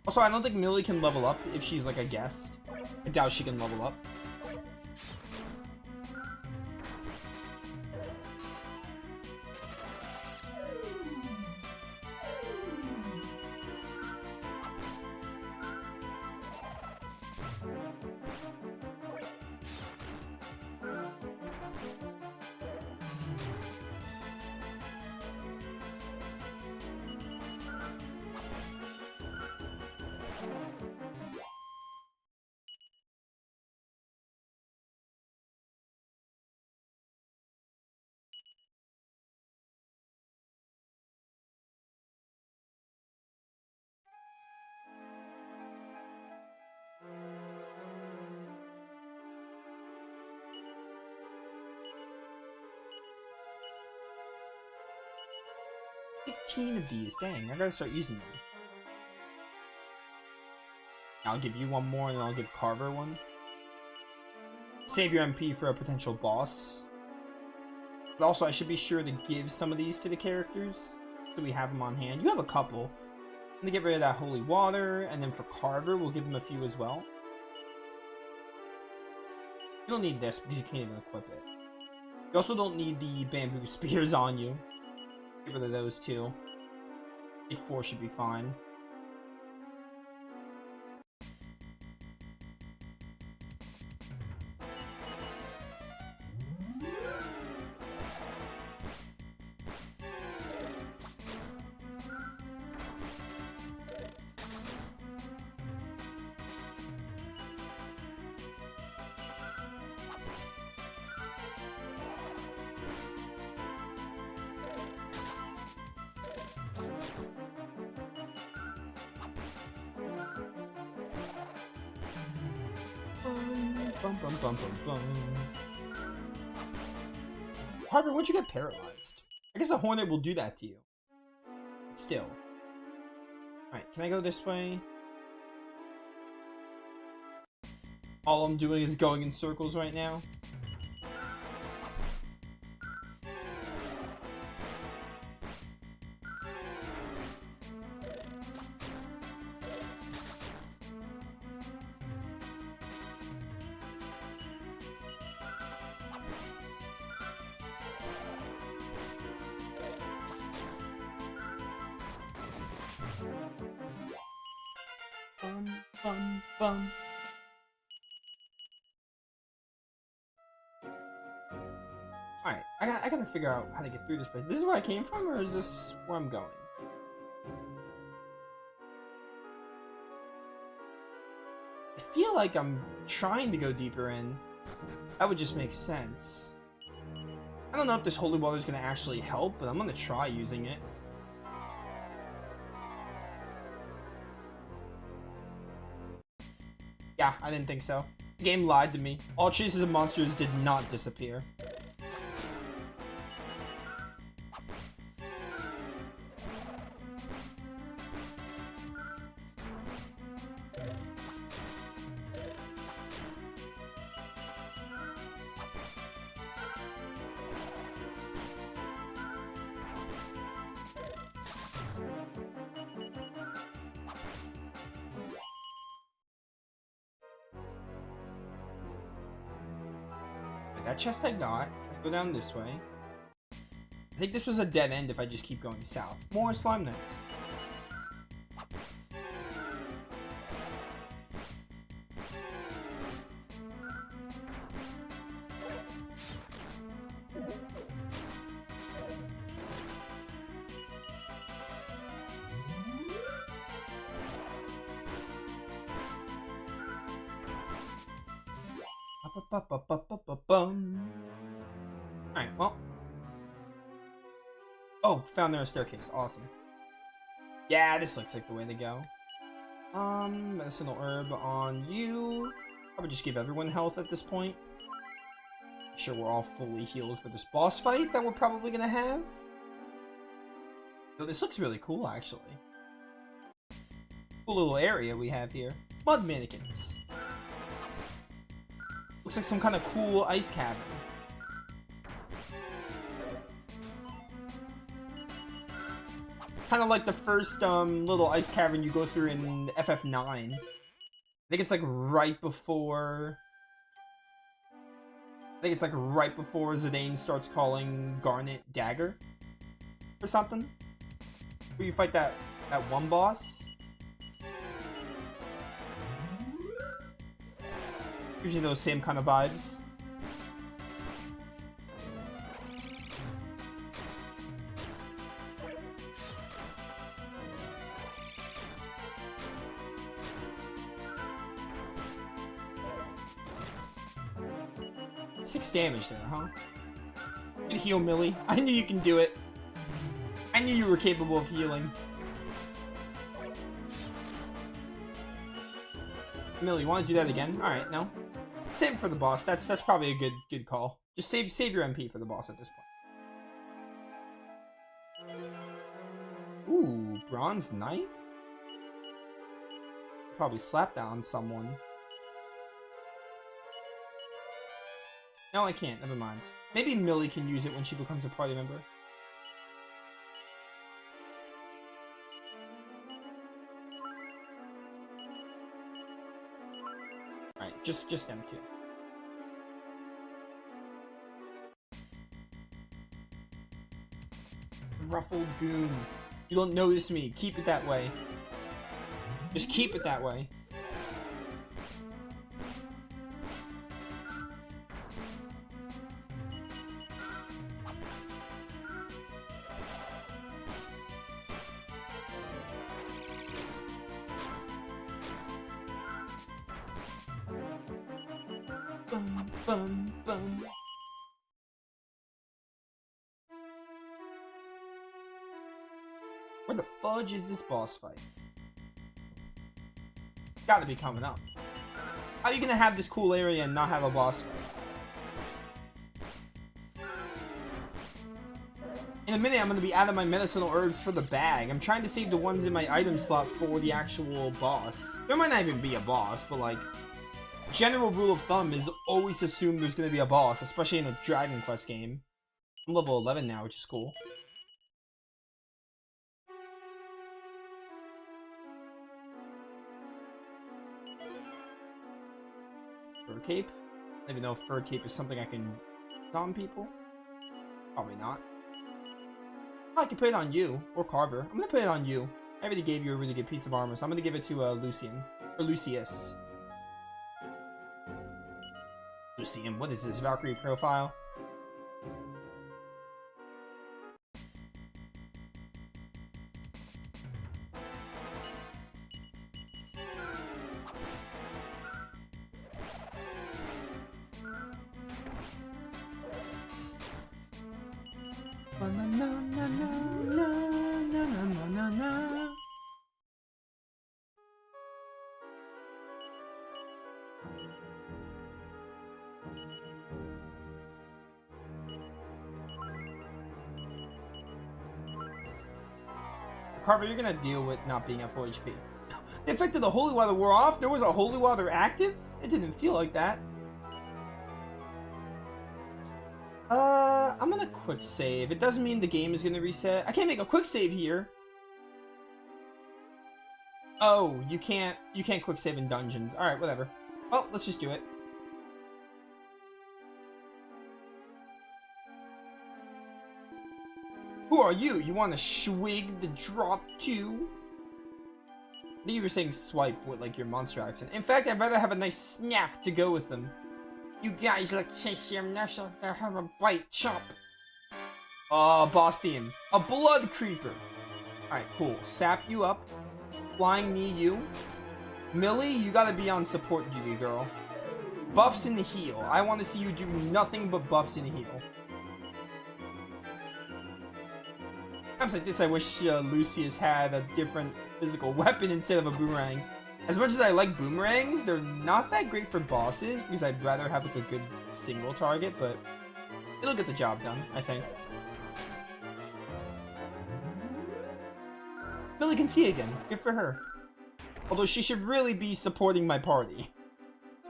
A: Also, I don't think Millie can level up if she's like a guest. I doubt she can level up. Of these, dang, I gotta start using them. I'll give you one more and then I'll give Carver one. Save your MP for a potential boss. But also I should be sure to give some of these to the characters so we have them on hand. You have a couple. I'm gonna get rid of that holy water, and then for Carver we'll give him a few as well. You don't need this because you can't even equip it. You also don't need the bamboo spears on you. Get rid of those two. I think 4 should be fine. Bum, bum, bum, bum, bum. Harvey, why'd you get paralyzed? I guess a hornet will do that to you. Still. Alright, can I go this way? All I'm doing is going in circles right now. Bum, bum. Alright, I gotta figure out how to get through this place. This is where I came from, or is this where I'm going? I feel like I'm trying to go deeper in. That would just make sense. I don't know if this holy water is gonna actually help, but I'm gonna try using it. Yeah, I didn't think so. The game lied to me. All chases of monsters did not disappear. That chest I got. Go down this way. I think this was a dead end if I just keep going south. More slime knights. Alright, well. Oh, found there a staircase. Awesome. Yeah, this looks like the way to go. Medicinal herb on you. Probably just give everyone health at this point. Make sure we're all fully healed for this boss fight that we're probably gonna have. So this looks really cool, actually. Cool little area we have here. Mud mannequins. Looks like some kind of cool ice cavern. Kind of like the first little ice cavern you go through in FF9. I think it's like right before... Zidane starts calling Garnet Dagger. Or something. Where you fight that one boss. Gives you those same kind of vibes. Six damage there, huh? You can heal Millie. I knew you can do it. I knew you were capable of healing. Millie, you want to do that again? Alright, no. Save it for the boss. That's probably a good call. Just save your MP for the boss at this point. Ooh, bronze knife? Probably slap that on someone. No, I can't. Never mind. Maybe Millie can use it when she becomes a party member. Alright, just them two. Ruffled goon. You don't notice me. Keep it that way. Just keep it that way. Bum, bum, bum. Where the fudge is this boss fight? Gotta be coming up. How are you gonna have this cool area and not have a boss fight? In a minute, I'm gonna be out of my medicinal herbs for the bag. I'm trying to save the ones in my item slot for the actual boss. There might not even be a boss, but like, general rule of thumb is always assume there's gonna be a boss, especially in a Dragon Quest game. I'm level 11 now, which is cool. Fur cape? I don't even know if fur cape is something I can use on people. Probably not. Oh, I can put it on you, or Carver. I'm gonna put it on you. I already gave you a really good piece of armor, so I'm gonna give it to Lucian. Or Lucius. Lucian, what is this, Valkyrie profile? Carver, you're gonna deal with not being at full HP. The effect of the holy water wore off? There was a holy water active? It didn't feel like that. I'm gonna quick save. It doesn't mean the game is gonna reset. I can't make a quick save here. Oh, you can't quick save in dungeons. Alright, whatever. Well, let's just do it. Who are you? You want to swig the drop too? I think you were saying swipe with like your monster accent. In fact, I'd rather have a nice snack to go with them. You guys look tasty. I'm not sure to have a bite. Chop. Boss theme. A blood creeper. Alright, cool. Sap you up. Flying knee you. Millie, you gotta be on support duty, girl. Buffs in the heal. I want to see you do nothing but buffs in the heal. Times like this, I wish Lucius had a different physical weapon instead of a boomerang. As much as I like boomerangs, they're not that great for bosses because I'd rather have like a good single target, but it'll get the job done, I think. Millie can see again. Good for her. Although she should really be supporting my party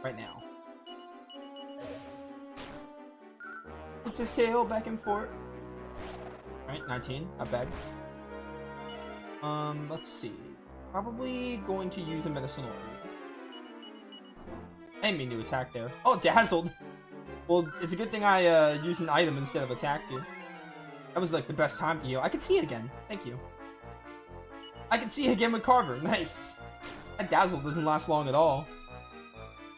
A: right now. Flips his tail back and forth. Alright, 19. Not bad. Let's see. Probably going to use a medicine orb. I didn't mean to attack there. Oh, dazzled! Well, it's a good thing I used an item instead of attacked you. That was like the best time to heal. I can see it again. Thank you. I can see it again with Carver. Nice. That dazzle doesn't last long at all.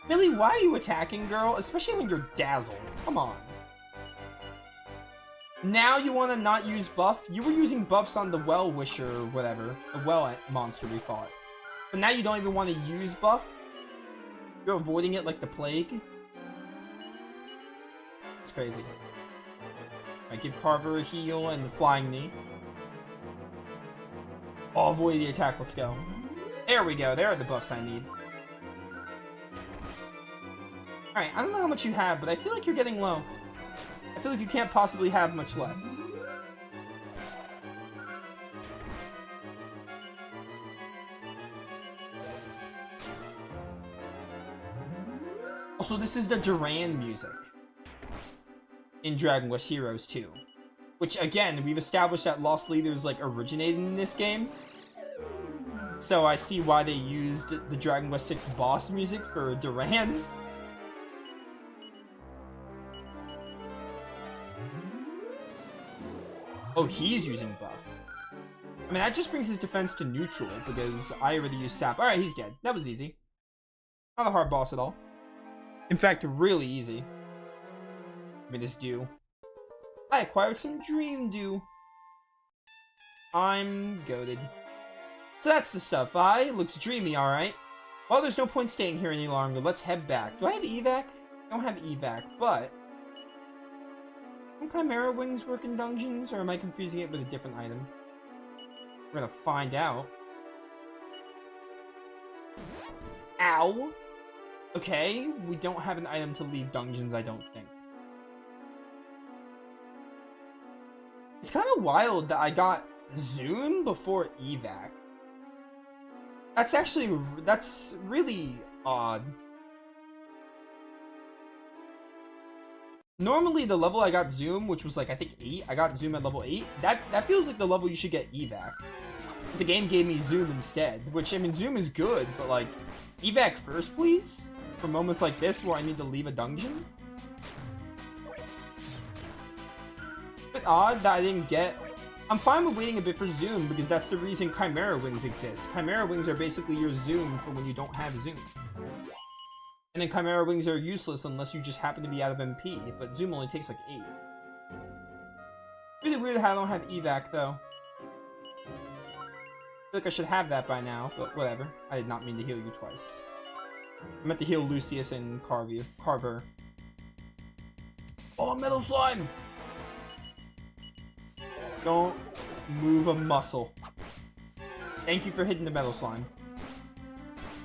A: Millie, why are you attacking, girl? Especially when you're dazzled. Come on. Now you want to not use buff? You were using buffs on the Well Wisher or whatever. The Well monster we fought. But now you don't even want to use buff? You're avoiding it like the plague? It's crazy. Alright, give Carver a heal and the flying knee. Oh, avoid the attack. Let's go. There we go. There are the buffs I need. Alright, I don't know how much you have, but I feel like you're getting low. I feel like you can't possibly have much left. Also, this is the Duran music in Dragon Quest Heroes 2. Which, again, we've established that Lost Leaders, like, originated in this game. So I see why they used the Dragon Quest 6 boss music for Duran. Oh, he's using buff. I mean, that just brings his defense to neutral, because I already used Sap. Alright, he's dead. That was easy. Not a hard boss at all. In fact, really easy. I mean, this Dew. I acquired some Dream Dew. I'm goated. So that's the stuff. Looks dreamy, alright. Well, there's no point staying here any longer. Let's head back. Do I have evac? I don't have evac, but... Don't Chimera Wings work in dungeons, or am I confusing it with a different item? We're gonna find out. Ow! Okay, we don't have an item to leave dungeons, I don't think. It's kind of wild that I got Zoom before evac. That's really odd. Normally, the level I got Zoom, which was like, I think 8, I got Zoom at level 8. That feels like the level you should get evac. But the game gave me Zoom instead, which, I mean, Zoom is good, but like, evac first, please? For moments like this where I need to leave a dungeon? A bit odd that I didn't get... I'm fine with waiting a bit for Zoom, because that's the reason Chimera Wings exist. Chimera Wings are basically your Zoom for when you don't have Zoom. And then Chimera Wings are useless unless you just happen to be out of MP, but Zoom only takes like 8. Really weird how I don't have evac, though. I feel like I should have that by now, but whatever. I did not mean to heal you twice. I meant to heal Lucius and Carver. Oh, Metal Slime! Don't move a muscle. Thank you for hitting the Metal Slime.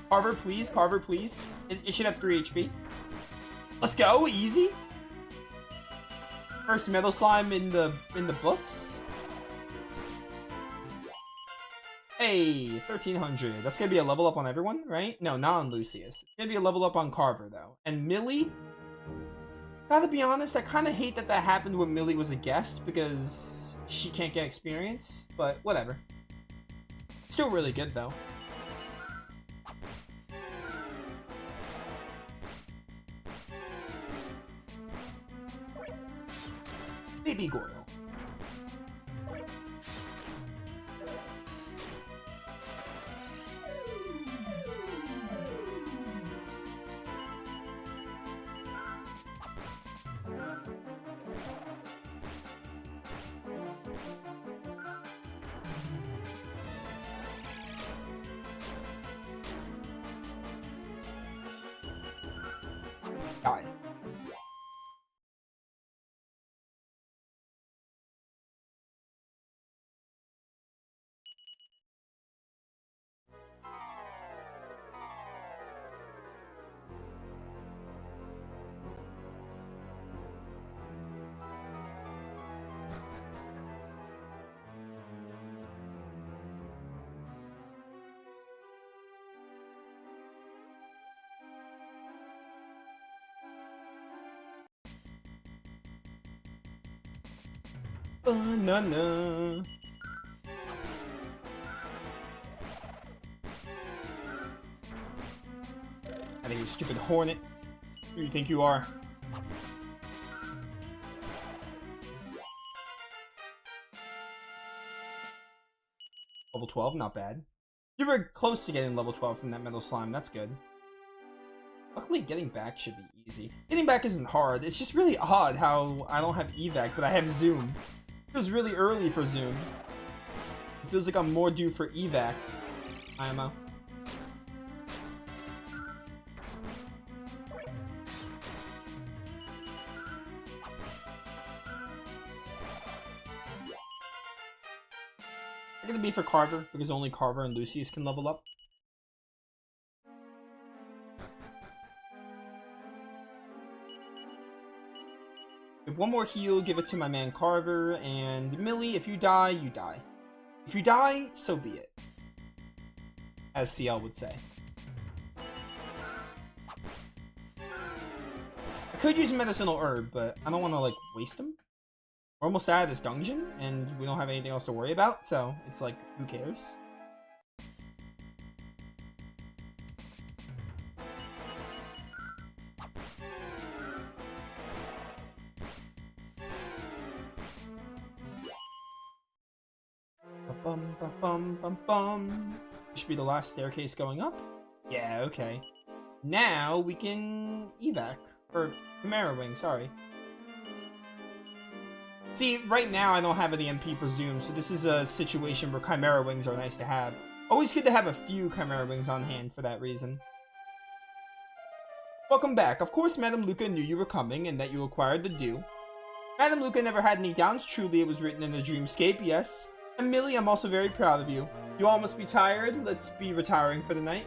A: Carver, please. Carver, please. It should have 3 HP. Let's go. Easy. First Metal Slime in the books. Hey, 1300. That's gonna be a level up on everyone, right? No, not on Lucius. It's gonna be a level up on Carver, though. And Millie? Gotta be honest, I kind of hate that happened when Millie was a guest, because she can't get experience. But whatever. Still really good, though. Baby Gordo. Die. Banana. I think you stupid hornet. Who do you think you are? Level 12, not bad. You were close to getting level 12 from that metal slime, that's good. Luckily, getting back should be easy. Getting back isn't hard, it's just really odd how I don't have evac, but I have zoom. It feels really early for zoom. It feels like I'm more due for evac. IMO. It's gonna be for Carver, because only Carver and Lucius can level up. If one more heal, give it to my man Carver, and Millie, if you die, you die. If you die, so be it. As CL would say. I could use a medicinal herb, but I don't want to, like, waste them. We're almost out of this dungeon, and we don't have anything else to worry about, so it's like, who cares? Bum bum bum bum bum. Should be the last staircase going up? Yeah, okay. Now we can evac. Or Chimera Wing, sorry. See, right now I don't have any MP for Zoom, so this is a situation where Chimera Wings are nice to have. Always good to have a few Chimera Wings on hand for that reason. Welcome back. Of course, Madame Luca knew you were coming and that you acquired the dew. Madame Luca never had any doubts. Truly, it was written in the dreamscape, yes. And Millie, I'm also very proud of you. You all must be tired. Let's be retiring for the night.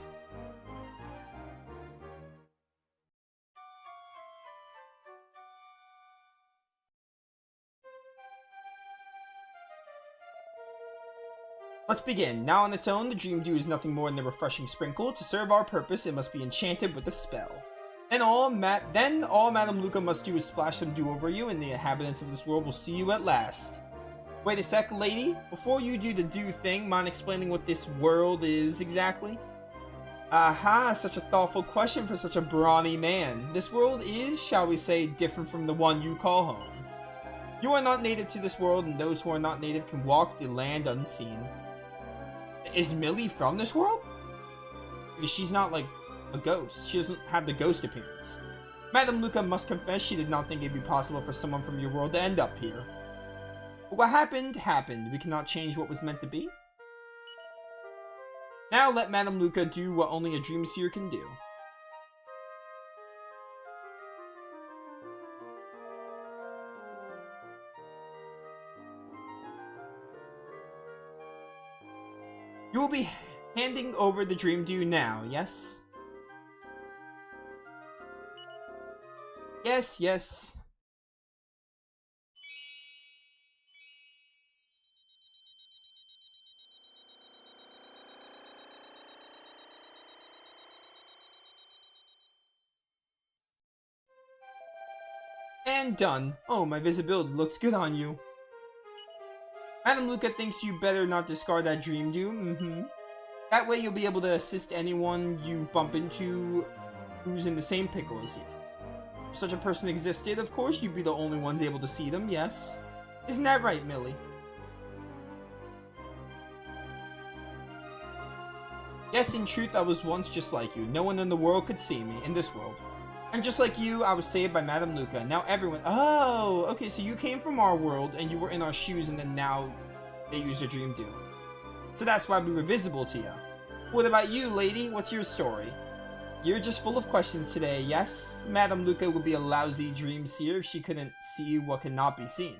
A: Let's begin. Now on its own, the Dream Dew is nothing more than a refreshing sprinkle. To serve our purpose, it must be enchanted with a spell. Then all Madame Luca must do is splash some dew over you, and the inhabitants of this world will see you at last. Wait a sec, lady. Before you do the dew thing, mind explaining what this world is exactly? Aha, such a thoughtful question for such a brawny man. This world is, shall we say, different from the one you call home. You are not native to this world, and those who are not native can walk the land unseen. Is Millie from this world? Because she's not, like, a ghost. She doesn't have the ghost appearance. Madame Luca must confess she did not think it'd be possible for someone from your world to end up here. But what happened, happened. We cannot change what was meant to be. Now let Madame Luca do what only a dream seer can do. You will be handing over the Dream Dew now, yes? Yes, yes. And done. Oh, my visibility looks good on you. Madame Luca thinks you better not discard that Dream Dew. That way you'll be able to assist anyone you bump into who's in the same pickle as you. If such a person existed, of course you'd be the only ones able to see them, yes? Isn't that right, Millie? Yes, in truth, I was once just like you. No one in the world could see me, in this world. And just like you, I was saved by Madame Luca. Now everyone... Oh, okay, so you came from our world, and you were in our shoes, and then now they used a Dream Dew. So that's why we were visible to you. What about you, lady? What's your story? You're just full of questions today, yes? Madame Luca would be a lousy dream seer if she couldn't see what cannot be seen.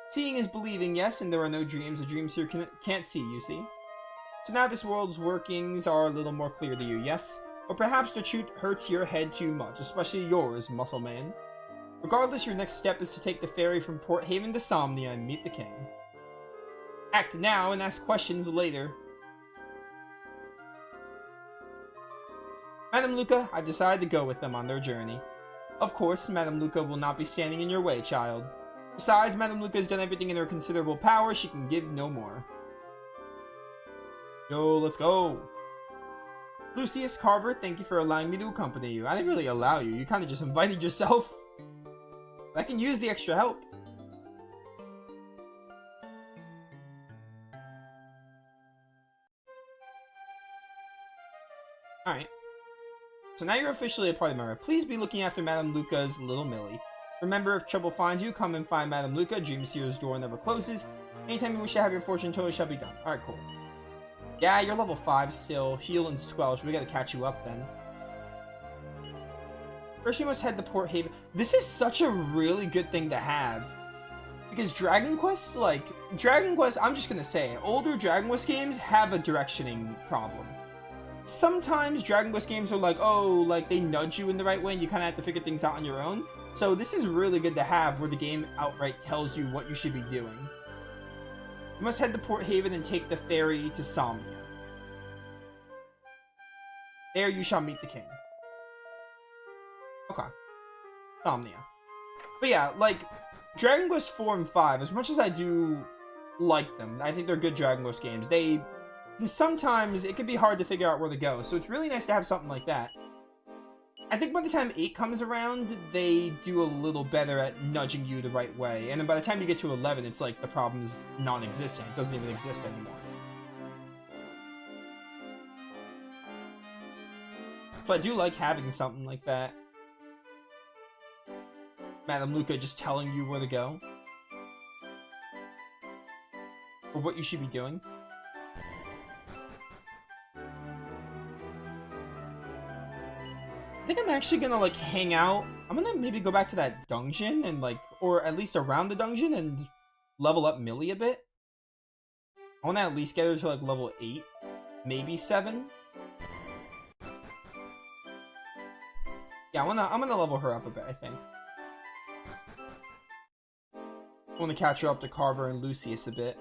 A: Seeing is believing, yes, and there are no dreams a dream seer can't see, you see. So now this world's workings are a little more clear to you, yes? Or perhaps the truth hurts your head too much, especially yours, muscle man. Regardless, your next step is to take the ferry from Port Haven to Somnia and meet the king. Act now and ask questions later. Madame Luca, I've decided to go with them on their journey. Of course, Madame Luca will not be standing in your way, child. Besides, Madame Luca has done everything in her considerable power. She can give no more. Yo, let's go. Lucius Carver, thank you for allowing me to accompany you. I didn't really allow you. You kind of just invited yourself. I can use the extra help. Alright. So now you're officially a party member. Please be looking after Madame Luca's little Millie. Remember, if trouble finds you, come and find Madame Luca. Dream Seer's door never closes. Anytime you wish to have your fortune told, shall be done. Alright, cool. Yeah, you're level 5 still. Heal and Squelch. We gotta catch you up then. First, you must head to Port Haven. This is such a really good thing to have. Because Dragon Quest, I'm just gonna say, older Dragon Quest games have a directioning problem. Sometimes Dragon Quest games are like, oh, like they nudge you in the right way and you kind of have to figure things out on your own. So this is really good to have where the game outright tells you what you should be doing. You must head to Port Haven and take the ferry to Somnia. There you shall meet the king. Okay. Somnia. But yeah, like, Dragon Quest 4 and 5, as much as I do like them, I think they're good Dragon Quest games, sometimes it can be hard to figure out where to go, so it's really nice to have something like that. I think by the time 8 comes around, they do a little better at nudging you the right way, and then by the time you get to 11, it's like the problem's non-existent. It doesn't even exist anymore. So I do like having something like that. Madame Luca just telling you where to go. Or what you should be doing. I think I'm actually gonna, like, hang out. I'm gonna maybe go back to that dungeon and, like, or at least around the dungeon and level up Millie a bit. I wanna at least get her to, like, level 8. Maybe 7. Yeah, I'm gonna level her up a bit, I think. I wanna catch her up to Carver and Lucius a bit.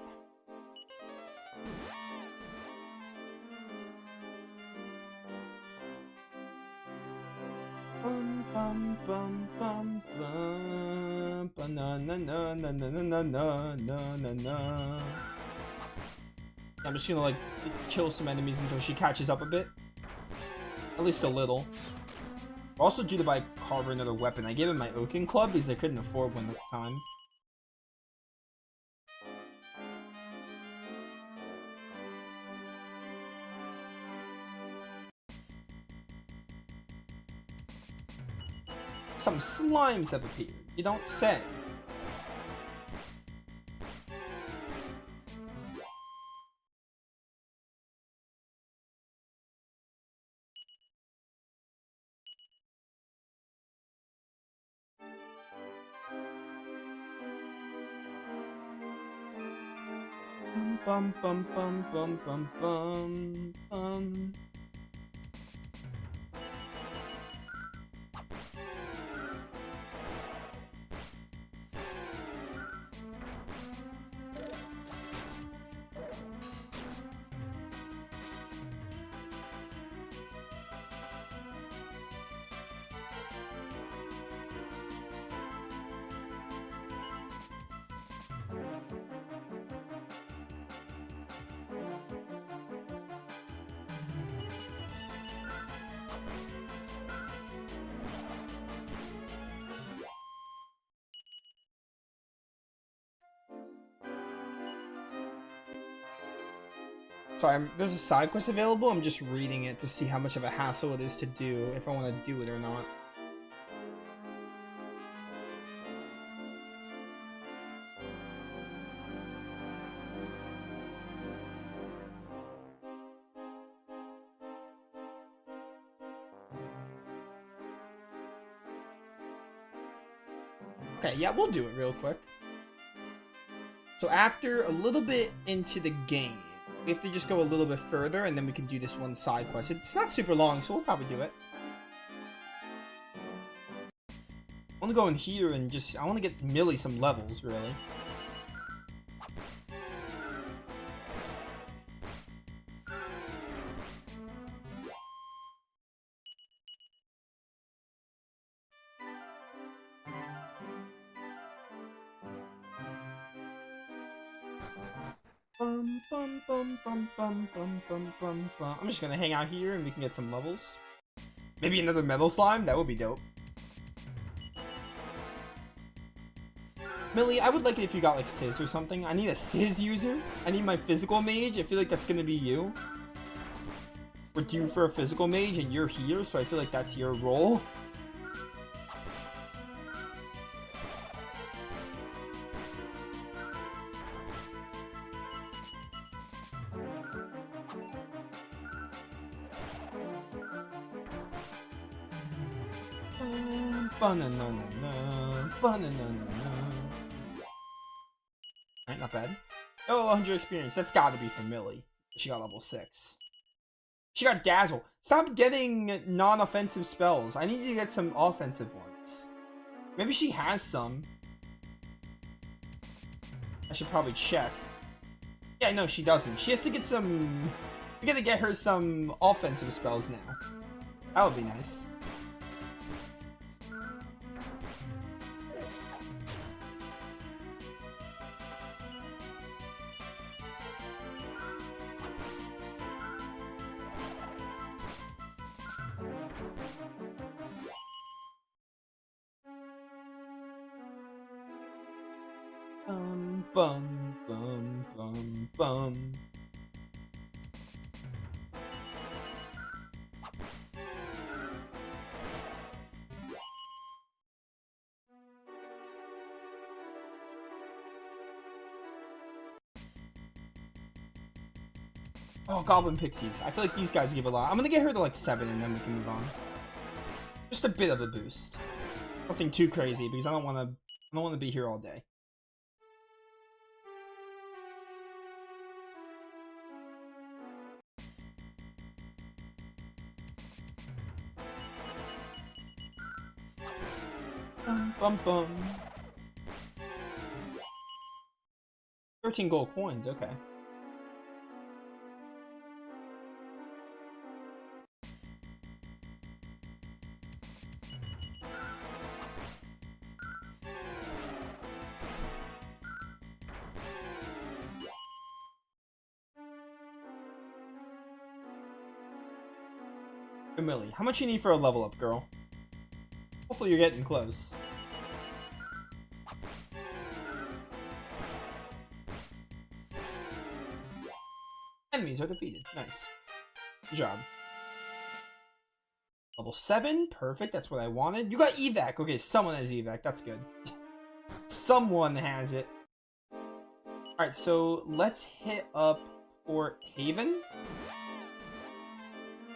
A: Bum bum bum bum bum na na na na na na na na na na. I'm just gonna like kill some enemies until she catches up a bit. At least a little. I'll also due to buy Carver another weapon. I gave him my Oaken Club because I couldn't afford one at the time. Some slimes have appeared. You don't say. Bum bum bum bum bum bum bum. Sorry, there's a side quest available. I'm just reading it to see how much of a hassle it is to do, if I want to do it or not. Okay, yeah, we'll do it real quick. So after a little bit into the game, we have to just go a little bit further, and then we can do this one side quest. It's not super long, so we'll probably do it. I want to go in here and just... I want to get Millie some levels, really. I'm just gonna hang out here and we can get some levels. Maybe another metal slime? That would be dope. Millie, I would like it if you got like Sizz or something. I need a Sizz user. I need my physical mage. I feel like that's gonna be you. We're due for a physical mage and you're here, so I feel like that's your role. Alright, not bad. Oh, 100 experience. That's gotta be from Millie. She got level 6. She got Dazzle. Stop getting non-offensive spells. I need you to get some offensive ones. Maybe she has some. I should probably check. Yeah, no, she doesn't. She has to get some... We gotta get her some offensive spells now. That would be nice. Bum, bum, bum, bum. Oh, Goblin Pixies. I feel like these guys give a lot. I'm gonna get her to like 7 and then we can move on. Just a bit of a boost. Nothing too crazy because I don't wanna be here all day. Bum bum. 13 gold coins, okay. Millie, how much you need for a level up, girl? Hopefully you're getting close. Enemies are defeated. Nice. Good job. Level 7. Perfect. That's what I wanted. You got evac. Okay, someone has evac. That's good. Someone has it. Alright, so let's hit up Port Haven.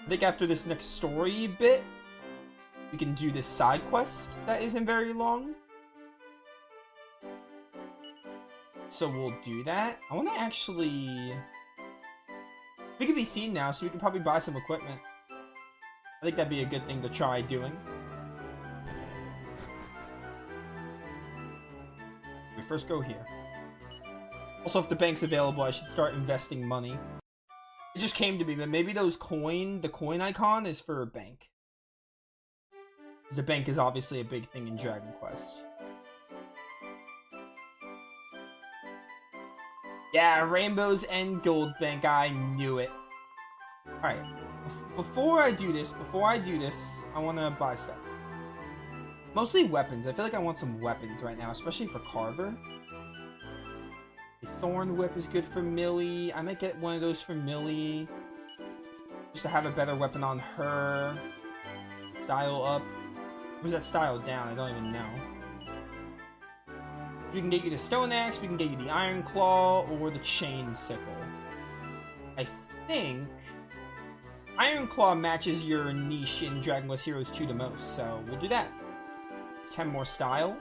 A: I think after this next story bit, we can do this side quest that isn't very long. So we'll do that. I want to actually... We can be seen now, so we can probably buy some equipment. I think that'd be a good thing to try doing. We first go here. Also, if the bank's available, I should start investing money. It just came to me, but maybe the coin icon is for a bank. The bank is obviously a big thing in Dragon Quest. Yeah, rainbows and gold bank, I knew it. Alright, before I do this, I want to buy stuff. Mostly weapons. I feel like I want some weapons right now, especially for Carver. A Thorn Whip is good for Millie. I might get one of those for Millie. Just to have a better weapon on her. Style up. Where's that style down? I don't even know. We can get you the Stone Axe, we can get you the Iron Claw, or the Chain Sickle. I think Iron Claw matches your niche in Dragon Quest Heroes 2 the most, so we'll do that. It's 10 more style.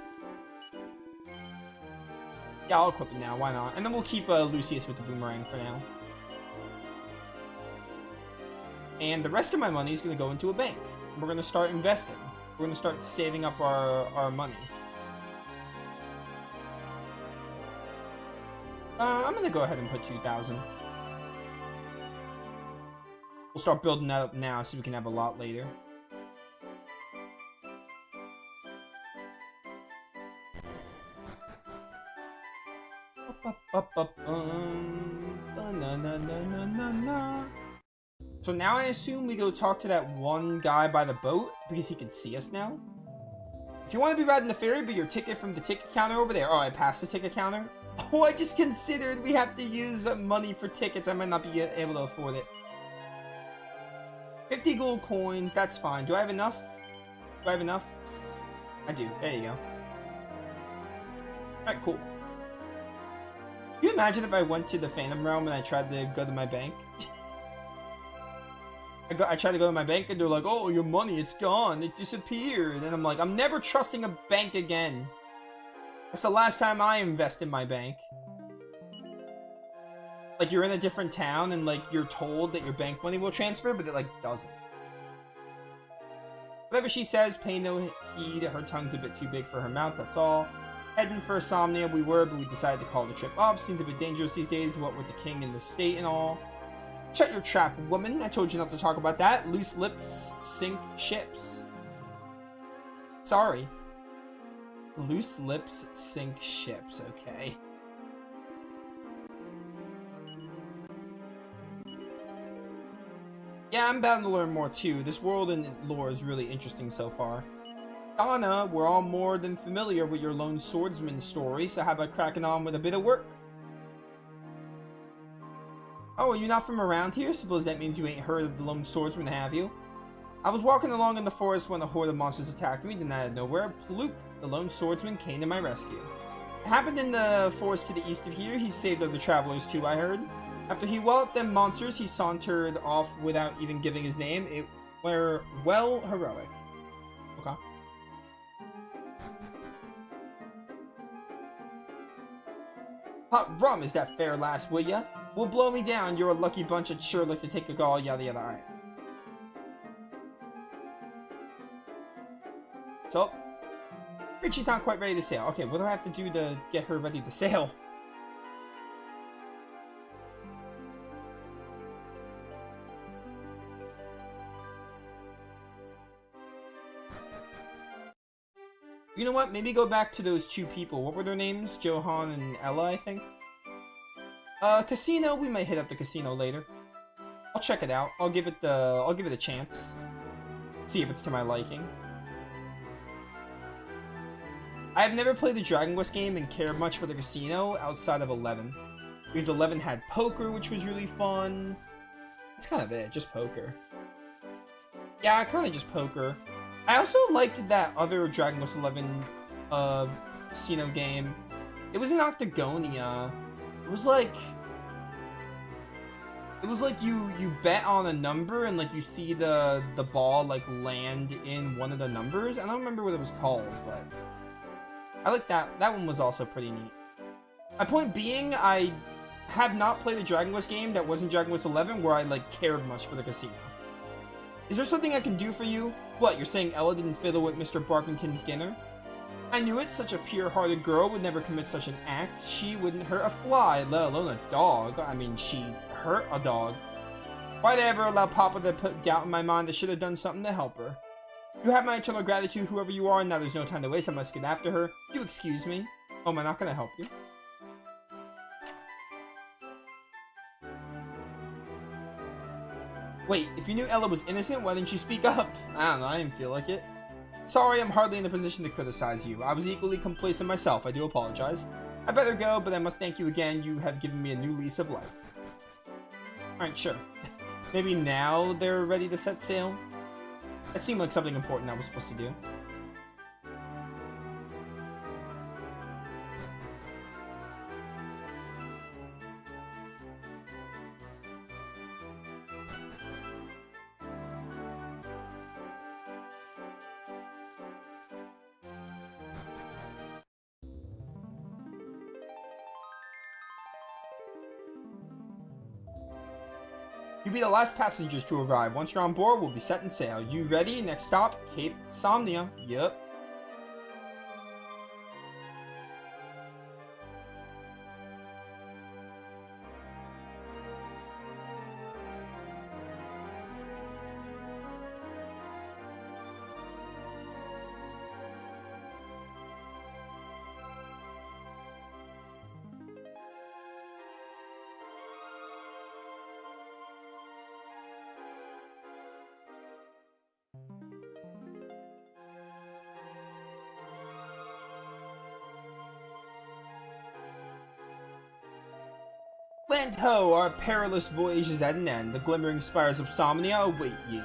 A: Yeah, I'll equip it now, why not? And then we'll keep Lucius with the boomerang for now. And the rest of my money is going to go into a bank. We're going to start investing. We're going to start saving up our money. I'm going to go ahead and put 2,000. We'll start building that up now so we can have a lot later. na. So now I assume we go talk to that one guy by the boat because he can see us now. If you want to be riding the ferry, but your ticket from the ticket counter over there. Oh, I passed the ticket counter. Oh, I just considered we have to use money for tickets. I might not be able to afford it. 50 gold coins. That's fine. Do I have enough? Do I have enough? I do. There you go. Alright, cool. Can you imagine if I went to the Phantom Realm and I tried to go to my bank? I tried to go to my bank and they're like, oh, your money, it's gone. It disappeared. And I'm like, I'm never trusting a bank again. That's the last time I invest in my bank. Like, you're in a different town and, like, you're told that your bank money will transfer, but it, like, doesn't. Whatever she says, pay no heed. Her tongue's a bit too big for her mouth, that's all. Heading for Somnia we were, but we decided to call the trip off. Seems a bit dangerous these days, what with the king and the state and all. Shut your trap, woman. I told you not to talk about that. Loose lips sink ships. Sorry. Loose lips sink ships, okay. Yeah, I'm bound to learn more too. This world and lore is really interesting so far. Donna, we're all more than familiar with your lone swordsman story, so how about cracking on with a bit of work? Oh, are you not from around here? Suppose that means you ain't heard of the lone swordsman, have you? I was walking along in the forest when a horde of monsters attacked me, then out of nowhere, ploop, the lone swordsman came to my rescue. It happened in the forest to the east of here. He saved other travelers too, I heard. After he walloped them monsters, he sauntered off without even giving his name. It were well heroic. Okay. Hot rum is that fair lass, will ya? Will blow me down. You're a lucky bunch. I'd sure like to take a gall, yada yada. Alright. So, Richie's not quite ready to sail. Okay, what do I have to do to get her ready to sail? You know what? Maybe go back to those two people. What were their names? Johan and Ella, I think. Casino. We might hit up the casino later. I'll check it out. I'll give it a chance. See if it's to my liking. I have never played the Dragon Quest game and cared much for the casino outside of 11. Because 11 had poker, which was really fun. That's kind of it, just poker. Yeah, kind of just poker. I also liked that other Dragon Quest 11 casino game. It was in Octagonia. It was like you bet on a number and like you see the ball like land in one of the numbers. I don't remember what it was called, but I like that. That one was also pretty neat. My point being, I have not played a Dragon Quest game that wasn't Dragon Quest 11 where I like cared much for the casino. Is there something I can do for you? What, you're saying Ella didn't fiddle with Mr. Barkington's dinner? I knew it. Such a pure-hearted girl would never commit such an act. She wouldn't hurt a fly, let alone a dog. I mean, she hurt a dog. Why'd I ever allow Papa to put doubt in my mind? I should have done something to help her. You have my eternal gratitude, whoever you are, and now there's no time to waste. I must get after her. You excuse me? Oh, am I not gonna help you? Wait, if you knew Ella was innocent, why didn't you speak up? I don't know, I didn't feel like it. Sorry, I'm hardly in a position to criticize you. I was equally complacent myself. I do apologize. I better go, but I must thank you again. You have given me a new lease of life. Alright, sure. Maybe now they're ready to set sail? That seemed like something important I was supposed to do. You'll be the last passengers to arrive. Once you're on board, we'll be setting sail. You ready? Next stop, Cape Somnia. Yup. Land ho! Our perilous voyage is at an end. The glimmering spires of Somnia await ye.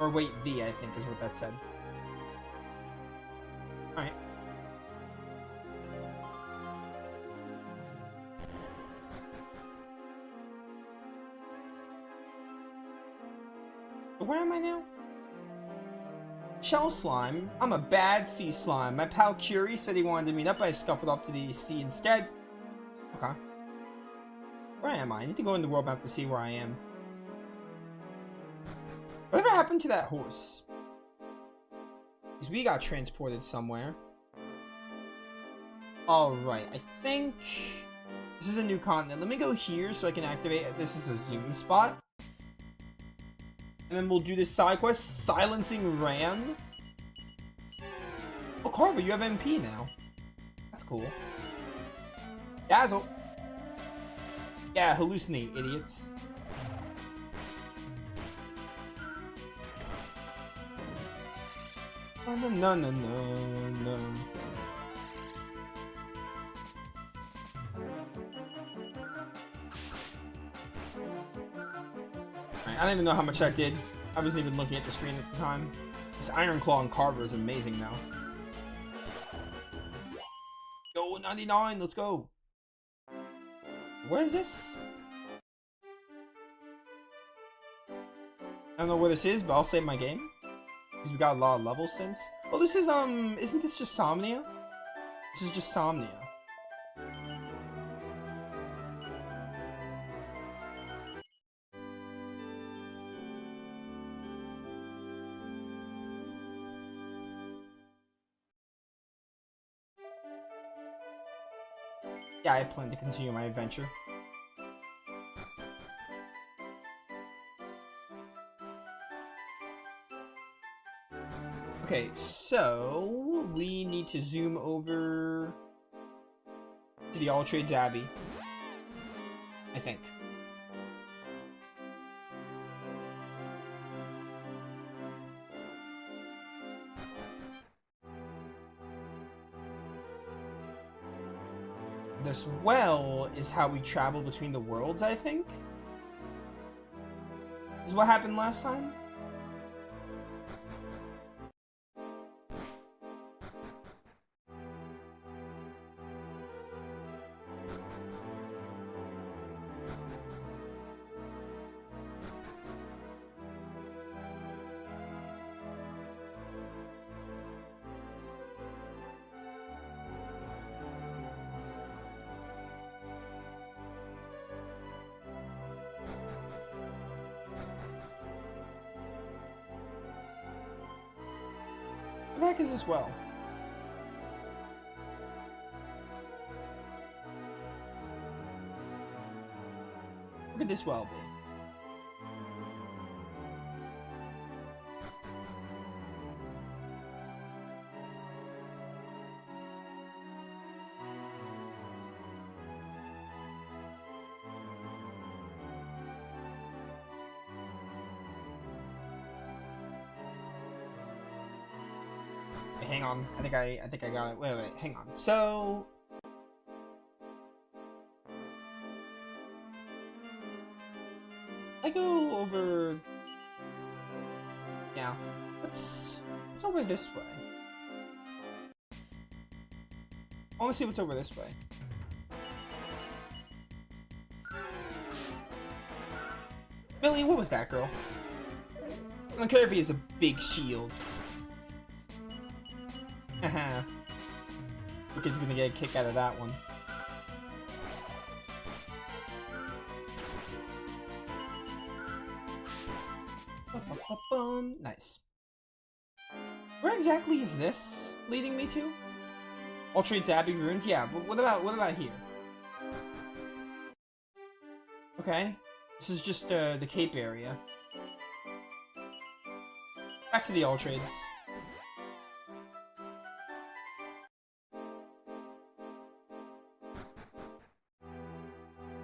A: Or wait thee, I think is what that said. Alright. Where am I now? Shell slime. I'm a bad sea slime. My pal Curie said he wanted to meet up, but I scuffled off to the sea instead. Okay. Where am I? I need to go in the world map to see where I am. Whatever happened to that horse? Because we got transported somewhere. Alright, I think this is a new continent. Let me go here so I can activate it. This is a zoom spot. And then we'll do this side quest, Silencing Rand. Oh, Carver, you have MP now. That's cool. Dazzle. Yeah, hallucinate, idiots. Oh, no. I don't even know how much that did. I wasn't even looking at the screen at the time. This Iron Claw and Carver is amazing now. Go 99, let's go. Where is this? I don't know where this is, but I'll save my game. Because we got a lot of levels since. Oh, this is, isn't this just Somnia? This is just Somnia. Yeah, I plan to continue my adventure. Okay, so we need to zoom over to the All Trades Abbey, I think. This well is how we travel between the worlds, I think. Is what happened last time? What the heck is this well? What could this well be? Hang on, I think I got it. Wait, hang on. So I go over. Yeah, what's over this way? I want to see what's over this way. Billy, what was that, girl? I don't care if he has a big shield. Haha. The kid's gonna get a kick out of that one. Nice. Where exactly is this leading me to? All Trades Abbey ruins? Yeah, but what about here? Okay. This is just the Cape area. Back to the All Trades.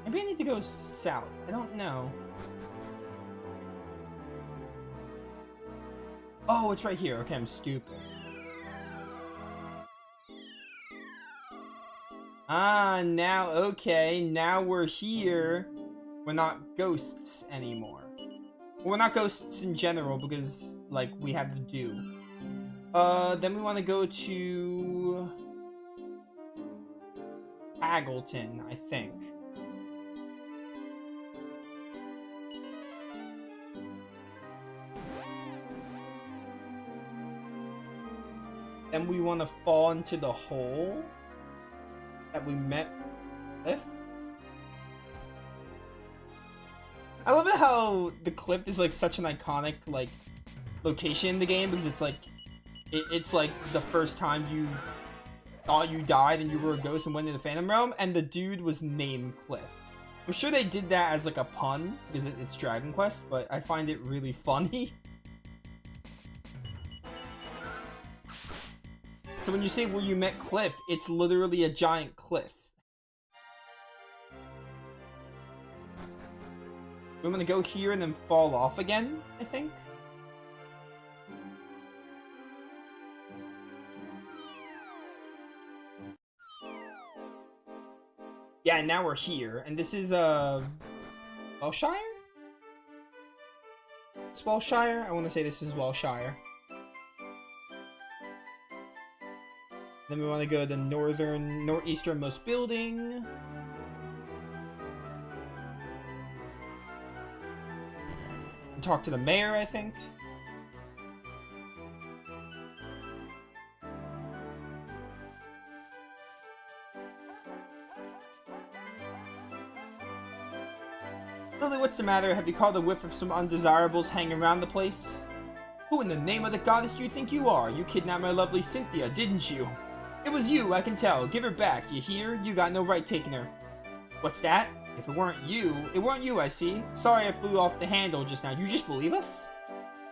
A: Maybe I need to go south. I don't know. Oh, it's right here. Okay, I'm stupid. Ah, now, okay, now we're here. We're not ghosts anymore. Well, we're not ghosts in general because, like, we had to do. Then we want to go to Haggleton, I think. Then we want to fall into the hole that we met with. I love it how the clip is like such an iconic like location in the game because it's like it's like the first time you thought you died and you were a ghost and went into the Phantom Realm, and the dude was named Cliff. I'm sure they did that as like a pun because it's Dragon Quest, but I find it really funny. So when you say where you met Cliff, it's literally a giant cliff. I'm gonna go here and then fall off again, I think. Yeah, now we're here, and this is Welshire? It's Welshire? I want to say this is Welshire. Then we want to go to the northeasternmost building. And talk to the mayor, I think. Lily, what's the matter? Have you caught a whiff of some undesirables hanging around the place? Who in the name of the goddess do you think you are? You kidnapped my lovely Cynthia, didn't you? It was you, I can tell. Give her back, you hear? You got no right taking her. What's that? If it weren't you, I see. Sorry I flew off the handle just now. You just believe us?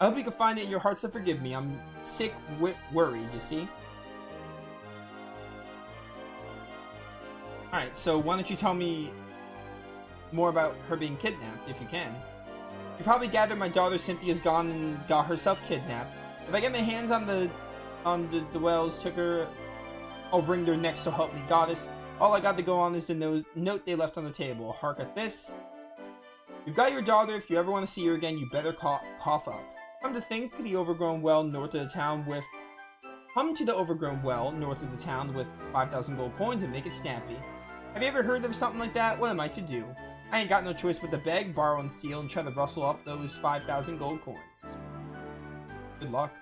A: I hope you can find it in your hearts to forgive me. I'm sick with worried, you see? Alright, so why don't you tell me more about her being kidnapped, if you can. You probably gathered my daughter Cynthia's gone and got herself kidnapped. If I get my hands on the Wells took her, I'll wring their necks, so help me goddess. All I got to go on is the note they left on the table. Hark at this. You've got your daughter. If you ever want to see her again, you better cough up. Come to think, the overgrown well north of the town with... Come to the overgrown well north of the town with 5,000 gold coins and make it snappy. Have you ever heard of something like that? What am I to do? I ain't got no choice but to beg, borrow, and steal, and try to rustle up those 5,000 gold coins. Good luck.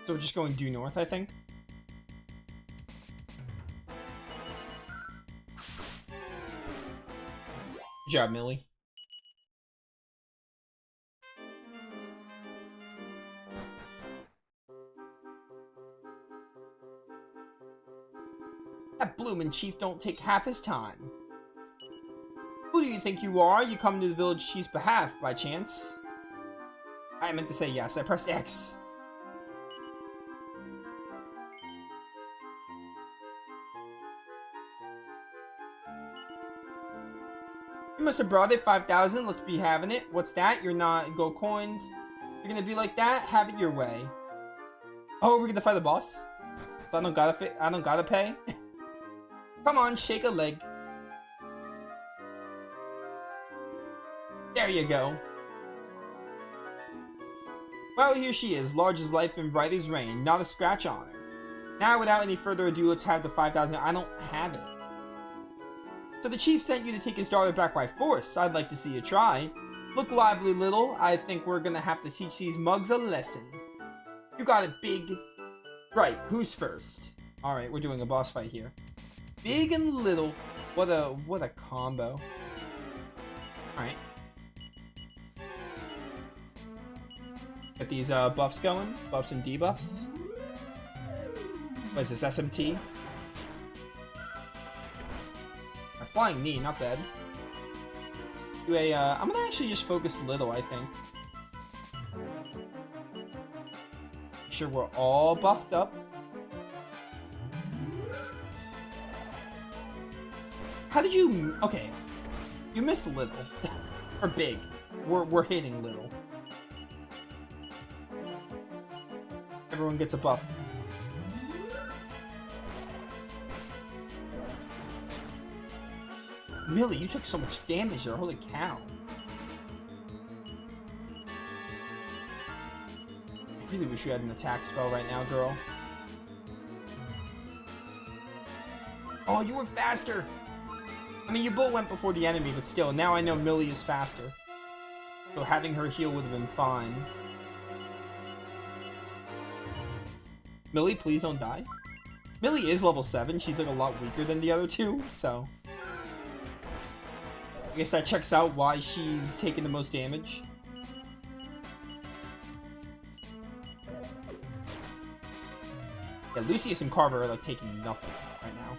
A: So we're just going due north, I think. Good job, Millie. That bloomin' chief don't take half his time. Who do you think you are? You come to the village chief's behalf, by chance? I meant to say yes. I pressed X. You must have brought it. 5,000. Let's be having it. What's that? You're not gold coins. You're gonna be like that? Have it your way. Oh, we're gonna fight the boss? So I don't gotta pay? Come on, shake a leg. There you go. Well, here she is, large as life and bright as rain. Not a scratch on her. Now, without any further ado, let's have the 5,000. I don't have it. So the chief sent you to take his daughter back by force. I'd like to see you try. Look lively, little. I think we're gonna have to teach these mugs a lesson. You got it, big. Right, who's first? Alright, we're doing a boss fight here. Big and little. What a combo. Alright. Get these buffs going. Buffs and debuffs. What is this, SMT? A flying knee, not bad. Do a, I'm gonna actually just focus little, I think. Make sure we're all buffed up. How did you... Okay. You missed little. Or big. We're hitting little. Everyone gets a buff. Millie, you took so much damage there. Holy cow. I really wish you had an attack spell right now, girl. Oh, you were faster! I mean, you both went before the enemy, but still, now I know Millie is faster. So having her heal would have been fine. Millie, please don't die. Millie is level 7. She's like a lot weaker than the other two, so... I guess that checks out why she's taking the most damage. Yeah, Lucius and Carver are like taking nothing right now.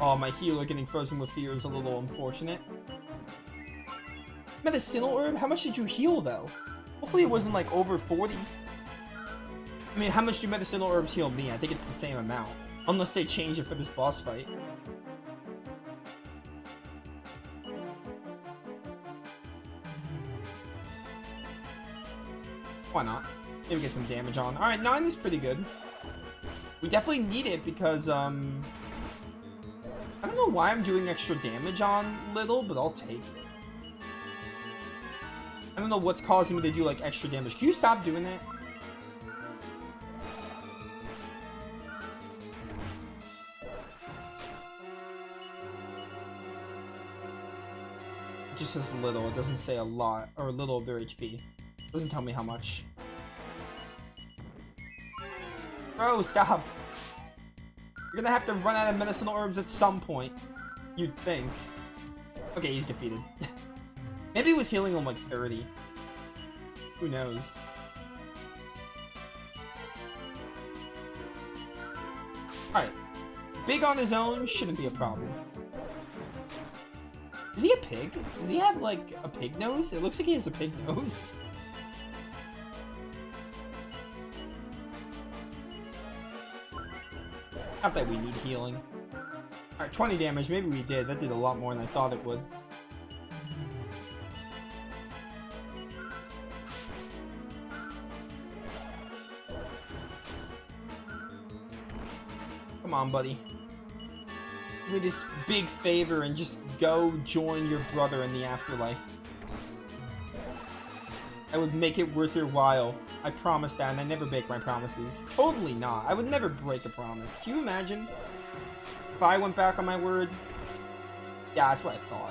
A: Oh, my healer getting frozen with fear is a little unfortunate. Medicinal herb? How much did you heal, though? Hopefully it wasn't, like, over 40. I mean, how much do medicinal herbs heal me? I think it's the same amount. Unless they change it for this boss fight. Why not? Maybe get some damage on. Alright, 9 is pretty good. We definitely need it because, I don't know why I'm doing extra damage on Little, but I'll take it. I don't know what's causing me to do, like, extra damage. Can you stop doing that? It just says little. It doesn't say a lot, or little of their HP. It doesn't tell me how much. Bro, stop! You're gonna have to run out of medicinal herbs at some point. You'd think. Okay, he's defeated. Maybe he was healing on like 30. Who knows? Alright. Big on his own shouldn't be a problem. Is he a pig? Does he have like a pig nose? It looks like he has a pig nose. Not that we need healing. Alright, 20 damage. Maybe we did. That did a lot more than I thought it would. Come on, buddy. Do me this big favor and just go join your brother in the afterlife. I would make it worth your while. I promise that, and I never break my promises. Totally not. I would never break a promise. Can you imagine if I went back on my word? Yeah, that's what I thought.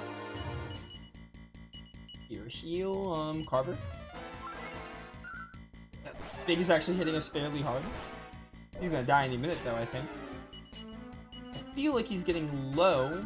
A: Here, heal, Carver. Big is actually hitting us fairly hard. He's gonna die any minute, though, I think. I feel like he's getting low.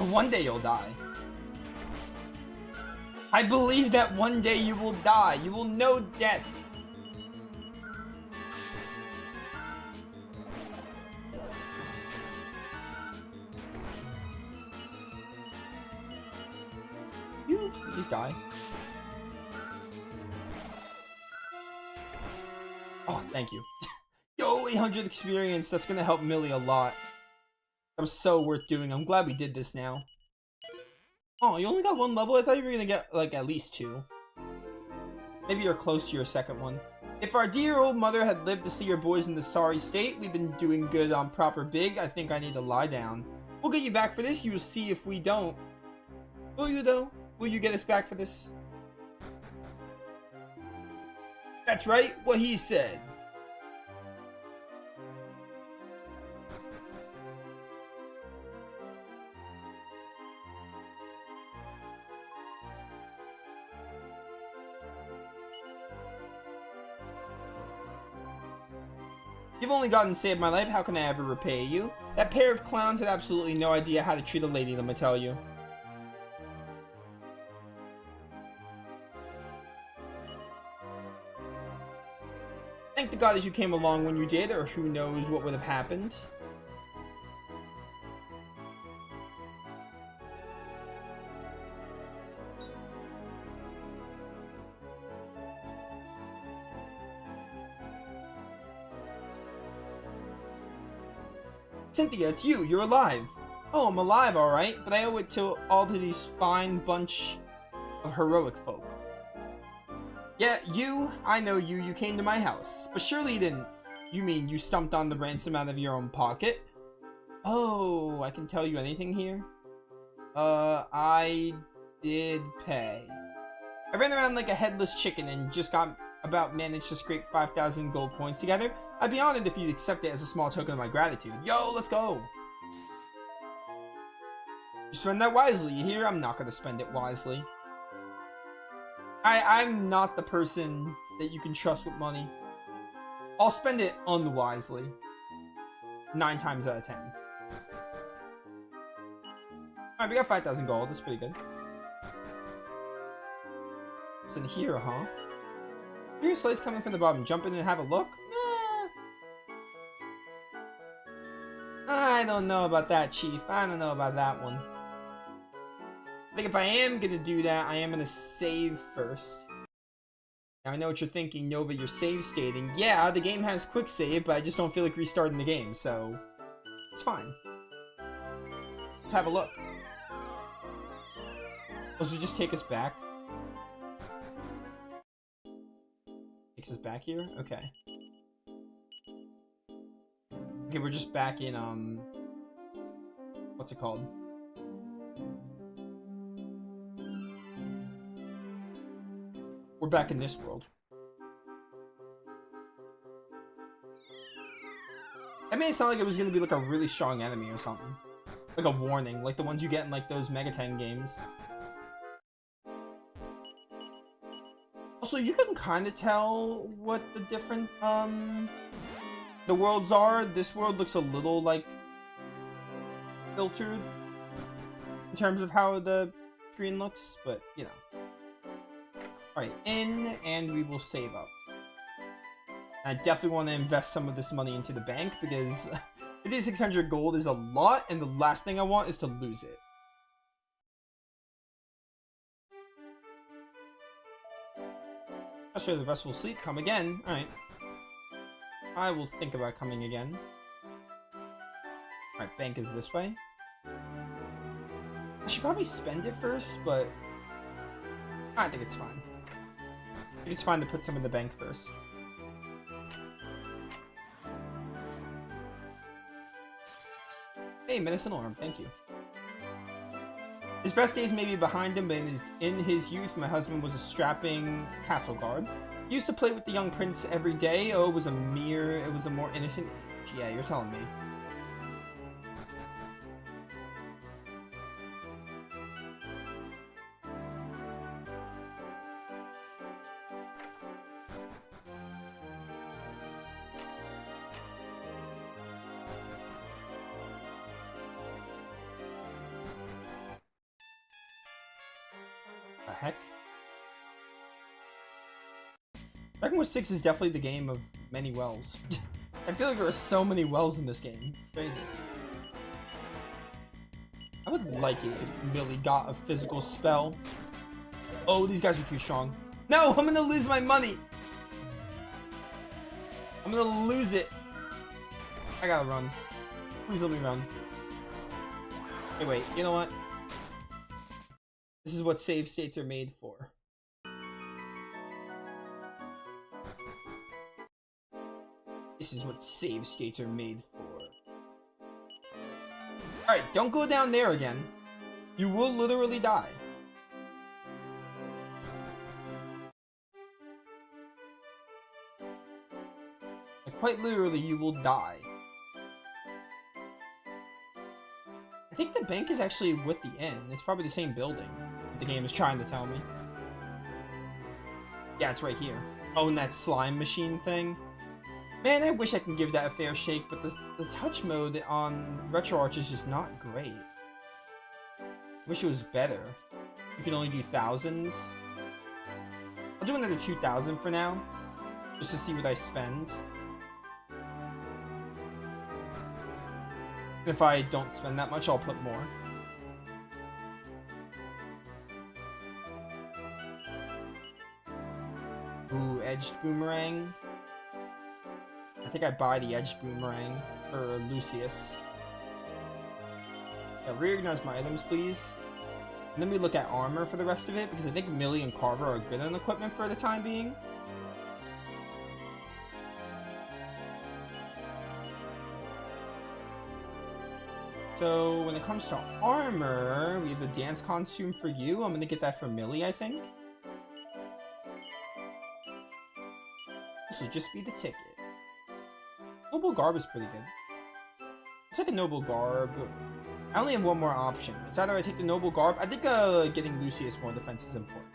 A: One day you'll die. I believe that one day you will die. You will know death. You please die. Oh, thank you. Yo, 800 experience. That's gonna help Millie a lot. That was so worth doing. I'm glad we did this now. Oh, you only got 1 level? I thought you were gonna get, like, at least 2. Maybe you're close to your second one. If our dear old mother had lived to see your boys in this sorry state, we've been doing good on proper big. I think I need to lie down. We'll get you back for this. You'll see if we don't. Will you, though? Will you get us back for this? That's right. What he said. You've only gotten to save my life. How can I ever repay you? That pair of clowns had absolutely no idea how to treat a lady, let me tell you. Thank the goddess you came along when you did, or who knows what would have happened. Cynthia, it's you. You're alive. Oh, I'm alive, alright, but I owe it to all to these fine bunch of heroic folk. Yeah, I know you. You came to my house. But surely you didn't. You mean you stumped on the ransom out of your own pocket? Oh, I can tell you anything here? I did pay. I ran around like a headless chicken and just about managed to scrape 5,000 gold coins together. I'd be honored if you'd accept it as a small token of my gratitude. Yo, let's go! You spend that wisely, you hear? I'm not gonna spend it wisely. I'm not the person that you can trust with money. I'll spend it unwisely. 9 times out of 10. Alright, we got 5,000 gold. That's pretty good. What's in here, huh? Here's slates coming from the bottom. Jump in and have a look? I don't know about that, Chief. I don't know about that one. I think if I am gonna do that, I am gonna save first. Now, I know what you're thinking, Nova, you're save stating. Yeah, the game has quick save, but I just don't feel like restarting the game, so it's fine. Let's have a look. Oh, so just take us back? Takes us back here? Okay. Okay, we're just back in, what's it called? We're back in this world. That made it sound like it was gonna be like a really strong enemy or something. Like a warning, like the ones you get in like those Mega 10 games. Also, you can kind of tell what the different, the worlds are. This world looks a little, like, filtered in terms of how the screen looks, but, you know. Alright, in, and we will save up. I definitely want to invest some of this money into the bank, because 5600 gold is a lot, and the last thing I want is to lose it. After the restful sleep, come again. Alright. I will think about coming again. Alright, bank is this way. I should probably spend it first, but I think it's fine. I think it's fine to put some in the bank first. Hey, medicine alarm, thank you. His best days may be behind him, but in his youth, my husband was a strapping castle guard. He used to play with the young prince every day. Oh, it was a more innocent age. Yeah, you're telling me. The heck? Dragon Quest 6 is definitely the game of many wells. I feel like there are so many wells in this game. Crazy. I would like it if Millie got a physical spell. Oh, these guys are too strong. No, I'm gonna lose my money. I'm gonna lose it. I gotta run. Please let me run. Hey, wait, you know what? This is what save states are made for. This is what save states are made for. Alright, don't go down there again. You will literally die. Like, quite literally, you will die. I think the bank is actually with the inn. It's probably the same building. The game is trying to tell me. Yeah, it's right here. Oh, and that slime machine thing. Man, I wish I could give that a fair shake, but the touch mode on RetroArch is just not great. Wish it was better. You can only do thousands. I'll do another 2,000 for now, just to see what I spend. If I don't spend that much, I'll put more. Ooh, edged boomerang. I think I buy the edged boomerang for Lucius. Yeah, reorganize my items, please. And then we look at armor for the rest of it, because I think Millie and Carver are good on equipment for the time being. So, when it comes to armor, we have the dance costume for you. I'm gonna get that for Millie, I think. This will just be the ticket. Noble Garb is pretty good. I'll take a Noble Garb. I only have one more option. It's either I take the Noble Garb. I think getting Lucius more defense is important.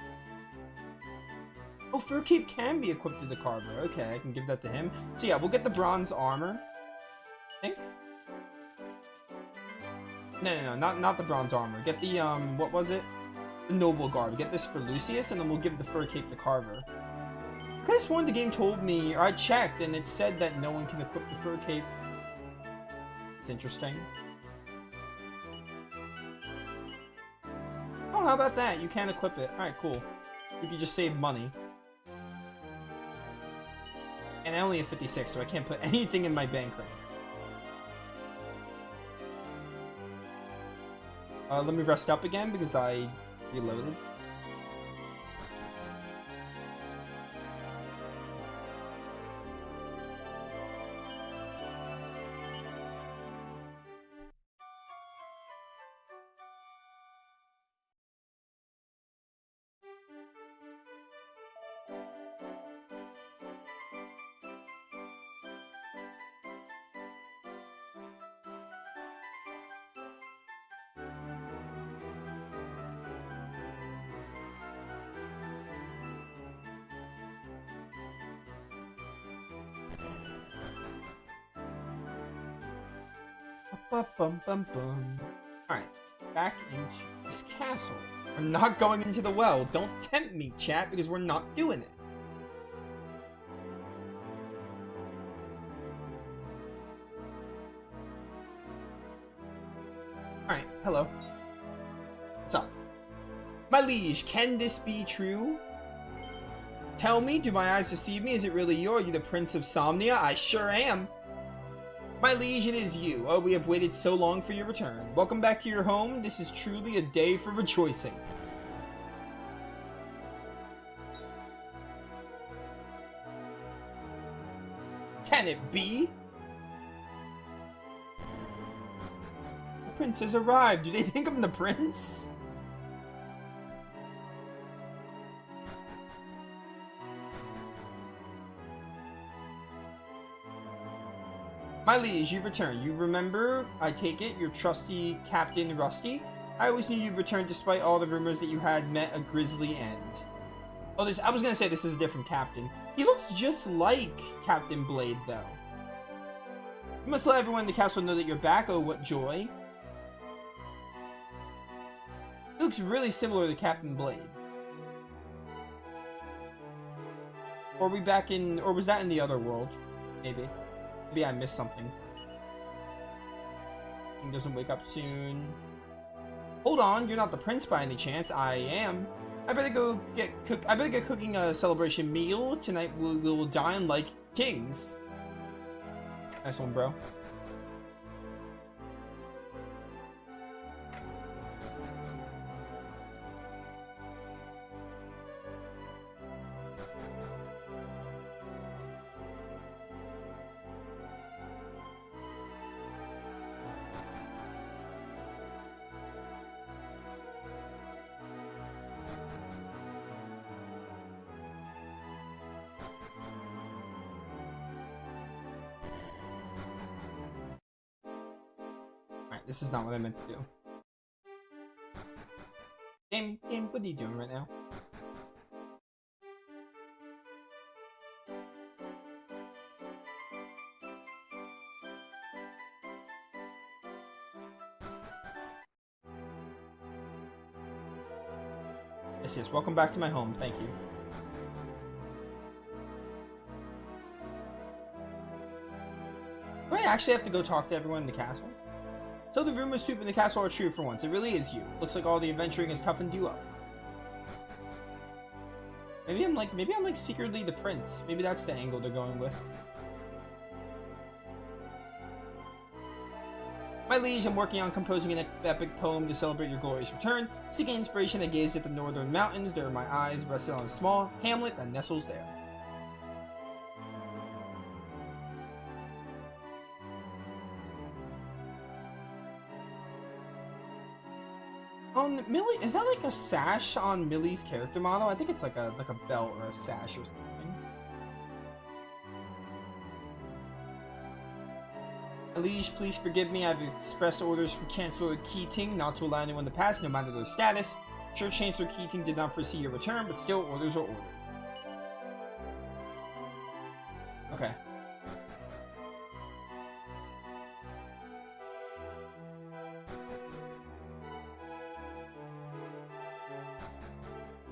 A: Oh, Fur Cape can be equipped to the Carver. Okay, I can give that to him. So yeah, we'll get the bronze armor. I think. No, not the bronze armor. Get the, what was it? The Noble Garb. Get this for Lucius, and then we'll give the Fur Cape to Carver. I could have sworn the game told me, or I checked, and it said that no one can equip the Fur Cape. It's interesting. Oh, how about that? You can equip it. Alright, cool. We could just save money. And I only have 56, so I can't put anything in my bank right now. Let me rest up again, because I reloaded. Alright, back into this castle. I'm not going into the well. Don't tempt me, chat, because we're not doing it. Alright, hello. What's up? My liege, can this be true? Tell me, do my eyes deceive me? Is it really you? Are you the Prince of Somnia? I sure am. My liege, it is you. Oh, we have waited so long for your return. Welcome back to your home. This is truly a day for rejoicing. Can it be? The prince has arrived. Do they think I'm the prince? My liege, you return. You remember, I take it, your trusty Captain Rusty? I always knew you'd return despite all the rumors that you had met a grisly end. Oh, I was gonna say this is a different captain. He looks just like Captain Blade, though. You must let everyone in the castle know that you're back. Oh, what joy. He looks really similar to Captain Blade. Or are we back in, or was that in the other world? Maybe. Maybe I missed something. He doesn't wake up soon. Hold on, you're not the prince by any chance. I am. I better go get cooking a celebration meal. Tonight we will dine like kings. Nice one, bro. This is not what I meant to do. Game, what are you doing right now? Yes, welcome back to my home. Thank you. Do I actually have to go talk to everyone in the castle? So the rumors sweeping the castle are true for once. It really is you. Looks like all the adventuring has toughened you up. Maybe I'm like secretly the prince. Maybe that's the angle they're going with. My liege, I'm working on composing an epic poem to celebrate your glorious return. Seeking inspiration, I gazed at the northern mountains. There my eyes rested on a small hamlet that nestles there. On Millie, is that like a sash on Millie's character model? I think it's like a belt or a sash or something. Liege, please forgive me. I've expressed orders from Chancellor Keating not to allow anyone to pass, no matter their status. Sure, Chancellor Keating did not foresee your return, but still, orders are orders. Okay.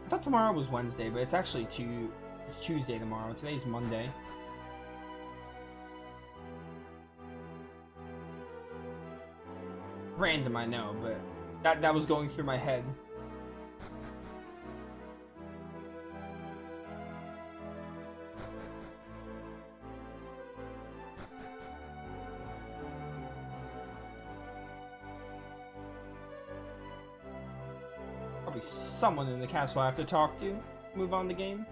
A: I thought tomorrow was Wednesday, but it's actually it's Tuesday tomorrow. Today's Monday. Random, I know, but that was going through my head. Probably someone in the castle I have to talk to. Move on the game.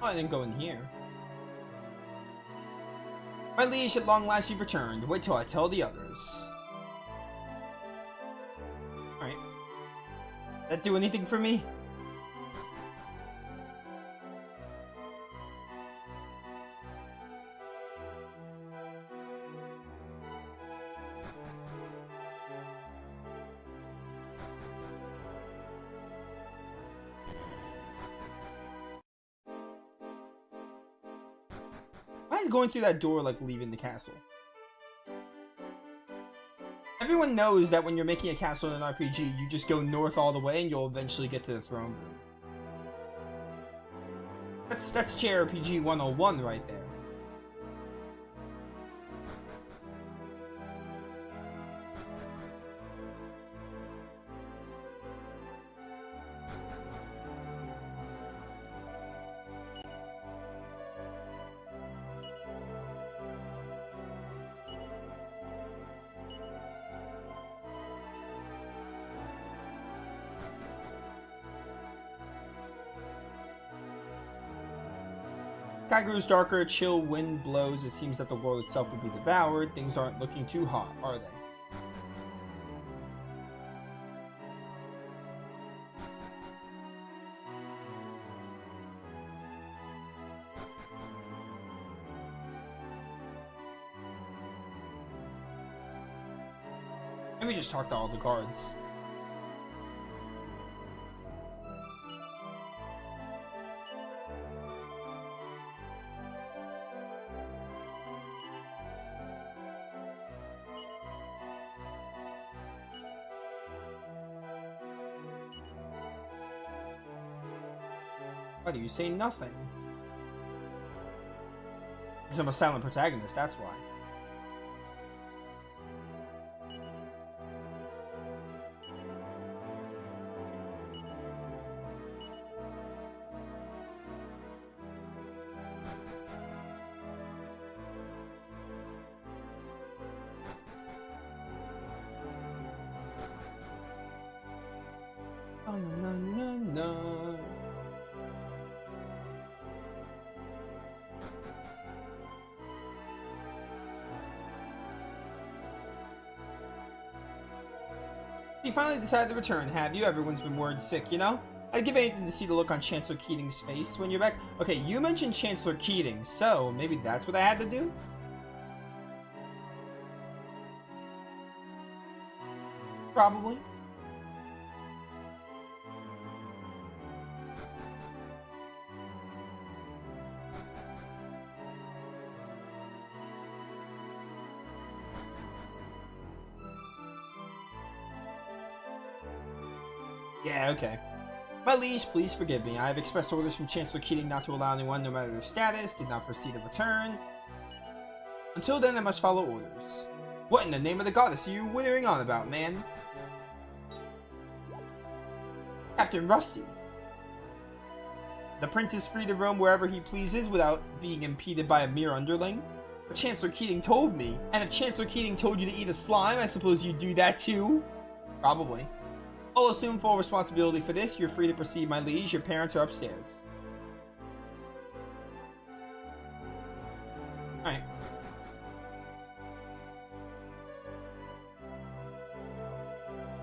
A: Oh, I didn't go in here. My liege, at long last you've returned. Wait till I tell the others. Alright. That do anything for me? Why is going through that door like leaving the castle? Everyone knows that when you're making a castle in an RPG, you just go north all the way and you'll eventually get to the throne room. That's JRPG 101 right there. Sky grows darker, a chill wind blows. It seems that the world itself will be devoured. Things aren't looking too hot, are they? Let me just talk to all the guards. Why do you say nothing? Because I'm a silent protagonist, that's why. Oh, no, no, no. You finally decided to return, have you? Everyone's been worried sick, you know? I'd give anything to see the look on Chancellor Keating's face when you're back. Okay, you mentioned Chancellor Keating, so maybe that's what I had to do? Probably. Yeah, okay. My liege, please forgive me. I have expressed orders from Chancellor Keating not to allow anyone, no matter their status, did not foresee the return. Until then, I must follow orders. What in the name of the goddess are you wittering on about, man? Captain Rusty. The prince is free to roam wherever he pleases without being impeded by a mere underling. But Chancellor Keating told me. And if Chancellor Keating told you to eat a slime, I suppose you'd do that too? Probably. I'll assume full responsibility for this. You're free to proceed, my liege. Your parents are upstairs. Alright.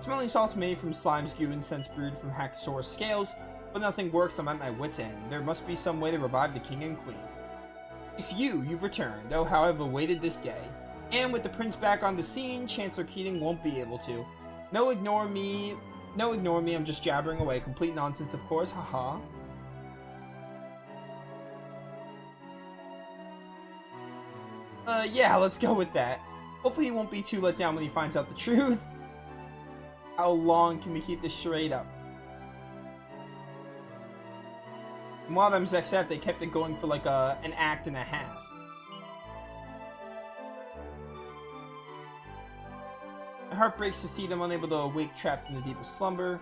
A: Smelling salts made from slime's goo and scents brewed from Hackasaurus scales, but nothing works. I'm at my wit's end. There must be some way to revive the king and queen. It's you. You've returned. Oh, how I've awaited this day. And with the prince back on the scene, Chancellor Keating won't be able to. No, ignore me. No, ignore me. I'm just jabbering away. Complete nonsense, of course. Haha. Yeah, let's go with that. Hopefully he won't be too let down when he finds out the truth. How long can we keep this charade up? And while them XF, they kept it going for like an act and a half. My heart breaks to see them unable to awake, trapped in the deepest slumber.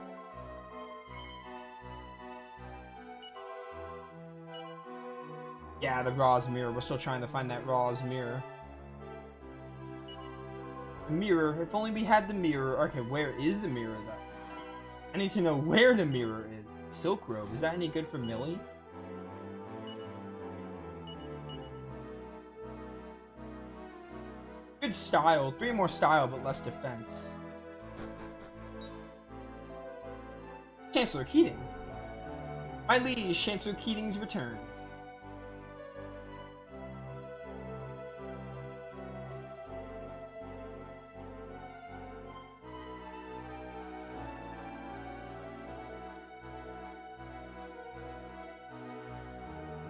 A: Yeah, the Ra's mirror. We're still trying to find that Ra's mirror. The mirror. If only we had the mirror. Okay, where is the mirror, though? I need to know where the mirror is. Silk robe. Is that any good for Millie? Good style. 3 more style, but less defense. Chancellor Keating. My liege, Chancellor Keating's returned.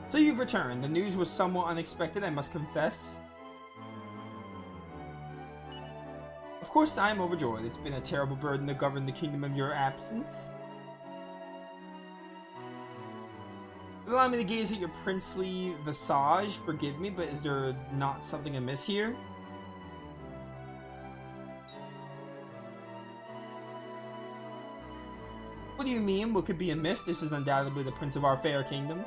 A: So you've returned. The news was somewhat unexpected, I must confess. Of course, I am overjoyed. It's been a terrible burden to govern the kingdom in your absence. Allow me to gaze at your princely visage. Forgive me, but is there not something amiss here? What do you mean? What could be amiss? This is undoubtedly the prince of our fair kingdom.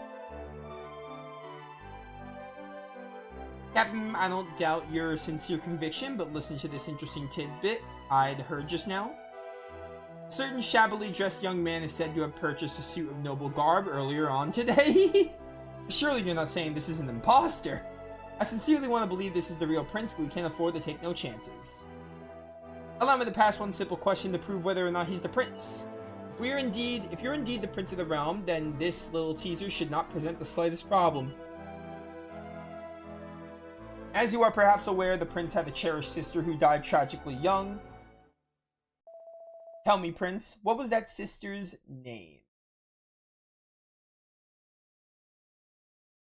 A: Captain, I don't doubt your sincere conviction, but listen to this interesting tidbit I'd heard just now. A certain shabbily dressed young man is said to have purchased a suit of noble garb earlier on today. Surely you're not saying this is an imposter. I sincerely want to believe this is the real prince, but we can't afford to take no chances. Allow me to pass one simple question to prove whether or not he's the prince. If you're indeed the prince of the realm, then this little teaser should not present the slightest problem. As you are perhaps aware, the prince had a cherished sister who died tragically young. Tell me, Prince, what was that sister's name?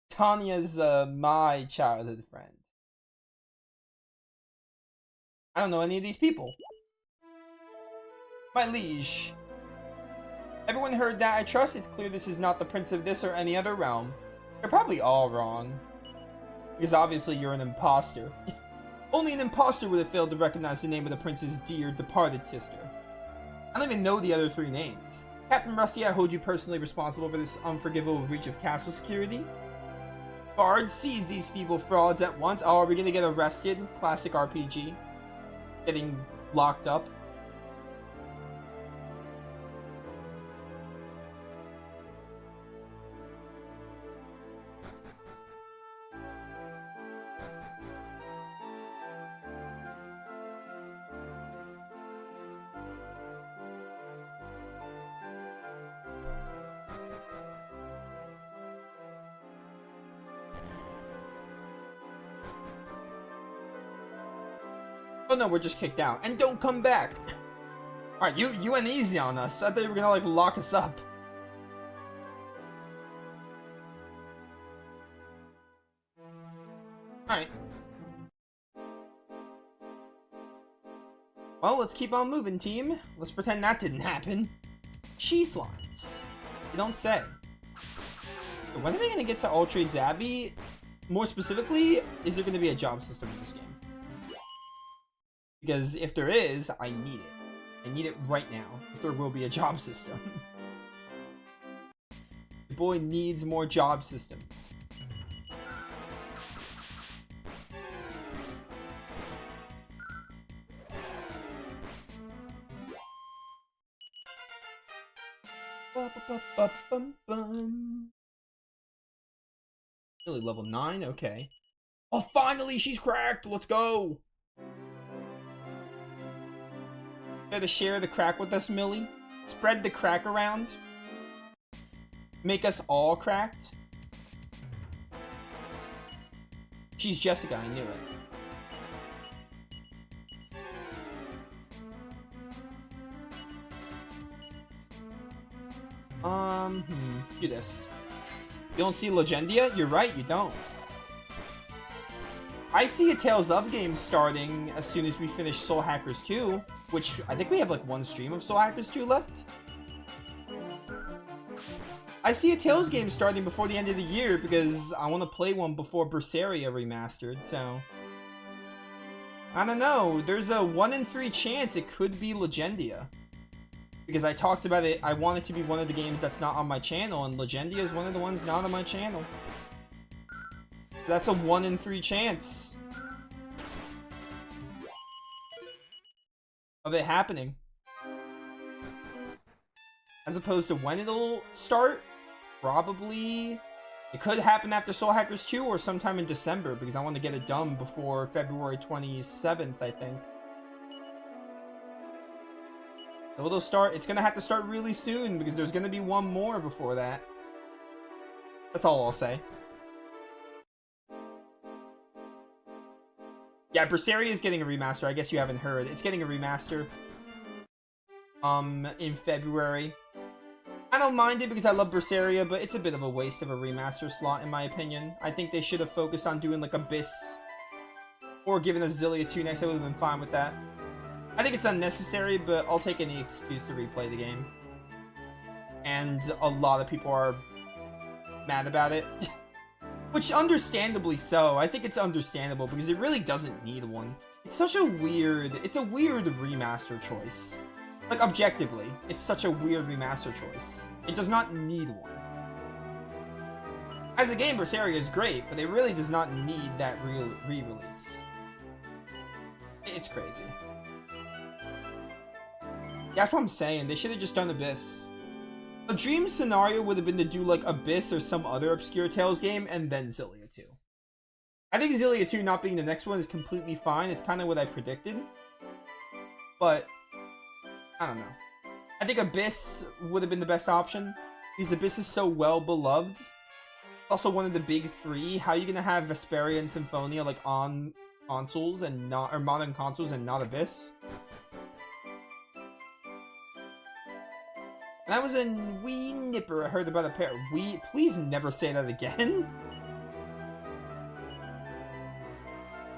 A: Tanya's my childhood friend. I don't know any of these people. My liege. Everyone heard that, I trust? It's clear this is not the prince of this or any other realm. You're probably all wrong. Because obviously you're an imposter. Only an imposter would have failed to recognize the name of the prince's dear departed sister. I don't even know the other 3 names. Captain Rusty, I hold you personally responsible for this unforgivable breach of castle security. Guards, seize these feeble frauds at once. Oh, are we gonna get arrested? Classic RPG. Getting locked up. Oh no, we're just kicked out. And don't come back! Alright, you went easy on us. I thought you were gonna, like, lock us up. Alright. Well, let's keep on moving, team. Let's pretend that didn't happen. Cheese lines. You don't say. When are they gonna get to All Trades Abbey? More specifically, is there gonna be a job system in this game? Because if there is, I need it. I need it right now. If there will be a job system. The boy needs more job systems. Really, level 9? Okay. Oh, finally, she's cracked! Let's go! Care to share the crack with us, Millie? Spread the crack around. Make us all cracked. She's Jessica, I knew it. Do this. You don't see Legendia? You're right, you don't. I see a Tales of game starting as soon as we finish Soul Hackers 2, which I think we have like one stream of Soul Hackers 2 left. I see a Tales game starting before the end of the year because I want to play one before Berseria remastered, so... I don't know, there's a 1 in 3 chance it could be Legendia. Because I talked about it, I want it to be one of the games that's not on my channel, and Legendia is one of the ones not on my channel. So that's a 1 in 3 chance of it happening. As opposed to when it'll start, probably... It could happen after Soul Hackers 2 or sometime in December, because I want to get it done before February 27th, I think. So it'll start, it's gonna have to start really soon, because there's gonna be one more before that. That's all I'll say. Yeah, Berseria is getting a remaster. I guess you haven't heard. It's getting a remaster. In February. I don't mind it because I love Berseria, but it's a bit of a waste of a remaster slot, in my opinion. I think they should have focused on doing, like, Abyss. Or giving us Xillia 2 next. I would have been fine with that. I think it's unnecessary, but I'll take any excuse to replay the game. And a lot of people are mad about it. Which, understandably so. I think it's understandable, because it really doesn't need one. It's such a weird... It's a weird remaster choice. Like, objectively, it's such a weird remaster choice. It does not need one. As a game, Berseria is great, but it really does not need that re-release. It's crazy. That's what I'm saying. They should have just done Abyss. A dream scenario would have been to do, like, Abyss or some other obscure Tales game, and then Xillia 2. I think Xillia 2 not being the next one is completely fine. It's kind of what I predicted. But, I don't know. I think Abyss would have been the best option, because Abyss is so well beloved. Also one of the big three. How are you going to have Vesperia and Symphonia, like, on consoles and not, or modern consoles and not Abyss? That was a wee nipper. I heard about a pair. Please never say that again.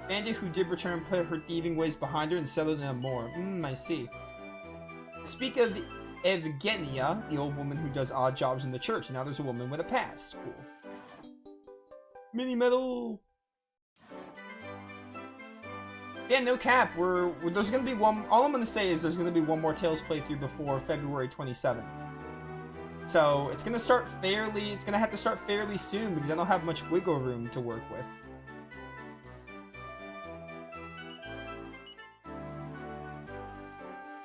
A: Bandit who did return put her thieving ways behind her and settled in a moor. I see. Speak of Evgenia, the old woman who does odd jobs in the church. Now there's a woman with a past. Cool. Mini medal. Yeah, no cap. There's gonna be one. All I'm gonna say is there's gonna be one more Tales playthrough before February 27th. So it's gonna start fairly. It's gonna have to start fairly soon because I don't have much wiggle room to work with.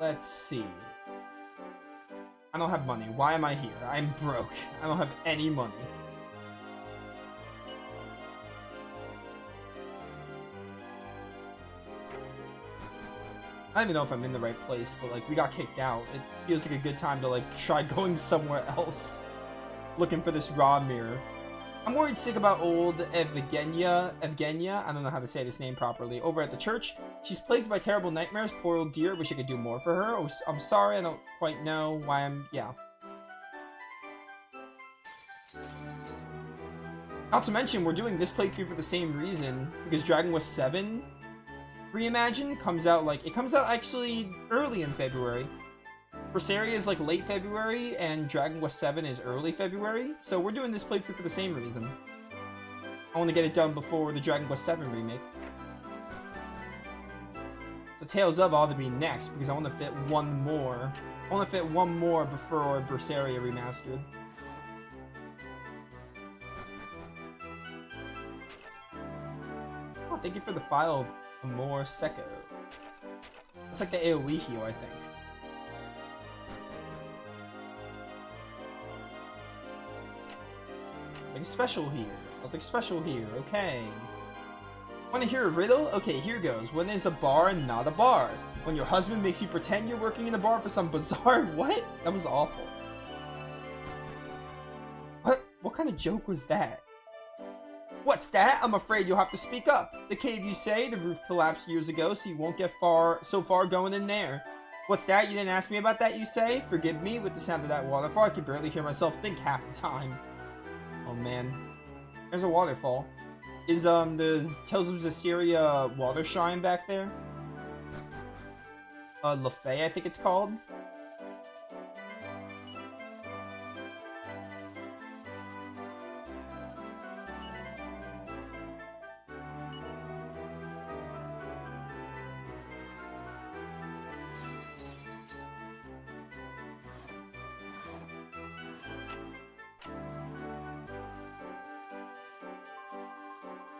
A: Let's see. I don't have money. Why am I here? I'm broke. I don't have any money. I don't even know if I'm in the right place, but, like, we got kicked out. It feels like a good time to, like, try going somewhere else. Looking for this raw mirror. I'm worried sick about old Evgenia, I don't know how to say this name properly, over at the church. She's plagued by terrible nightmares, poor old dear, wish I could do more for her. Oh, I'm sorry, I don't quite know why yeah. Not to mention, we're doing this playthrough for the same reason, because Dragon Quest 7 Reimagine comes out, it comes out actually early in February. Berseria is late February, and Dragon Quest 7 is early February, so we're doing this playthrough for the same reason. I want to get it done before the Dragon Quest 7 remake. The Tales of ought to be next, because I want to fit one more. I want to fit one more before Berseria Remastered. Oh, thank you for the file of Amor Seco. It's like the AoE heal, I think. Nothing special here. Nothing special here. Okay. Want to hear a riddle? Okay, here goes. When is a bar not a bar? When your husband makes you pretend you're working in a bar for some bizarre... What? That was awful. What kind of joke was that? What's that? I'm afraid you'll have to speak up. The cave, you say? The roof collapsed years ago, so you won't get so far going in there. What's that? You didn't ask me about that, you say? Forgive me, with the sound of that waterfall, I can barely hear myself think half the time. Oh man. There's a waterfall. Is the Tales of Zestiria water shrine back there? Lefay, I think it's called.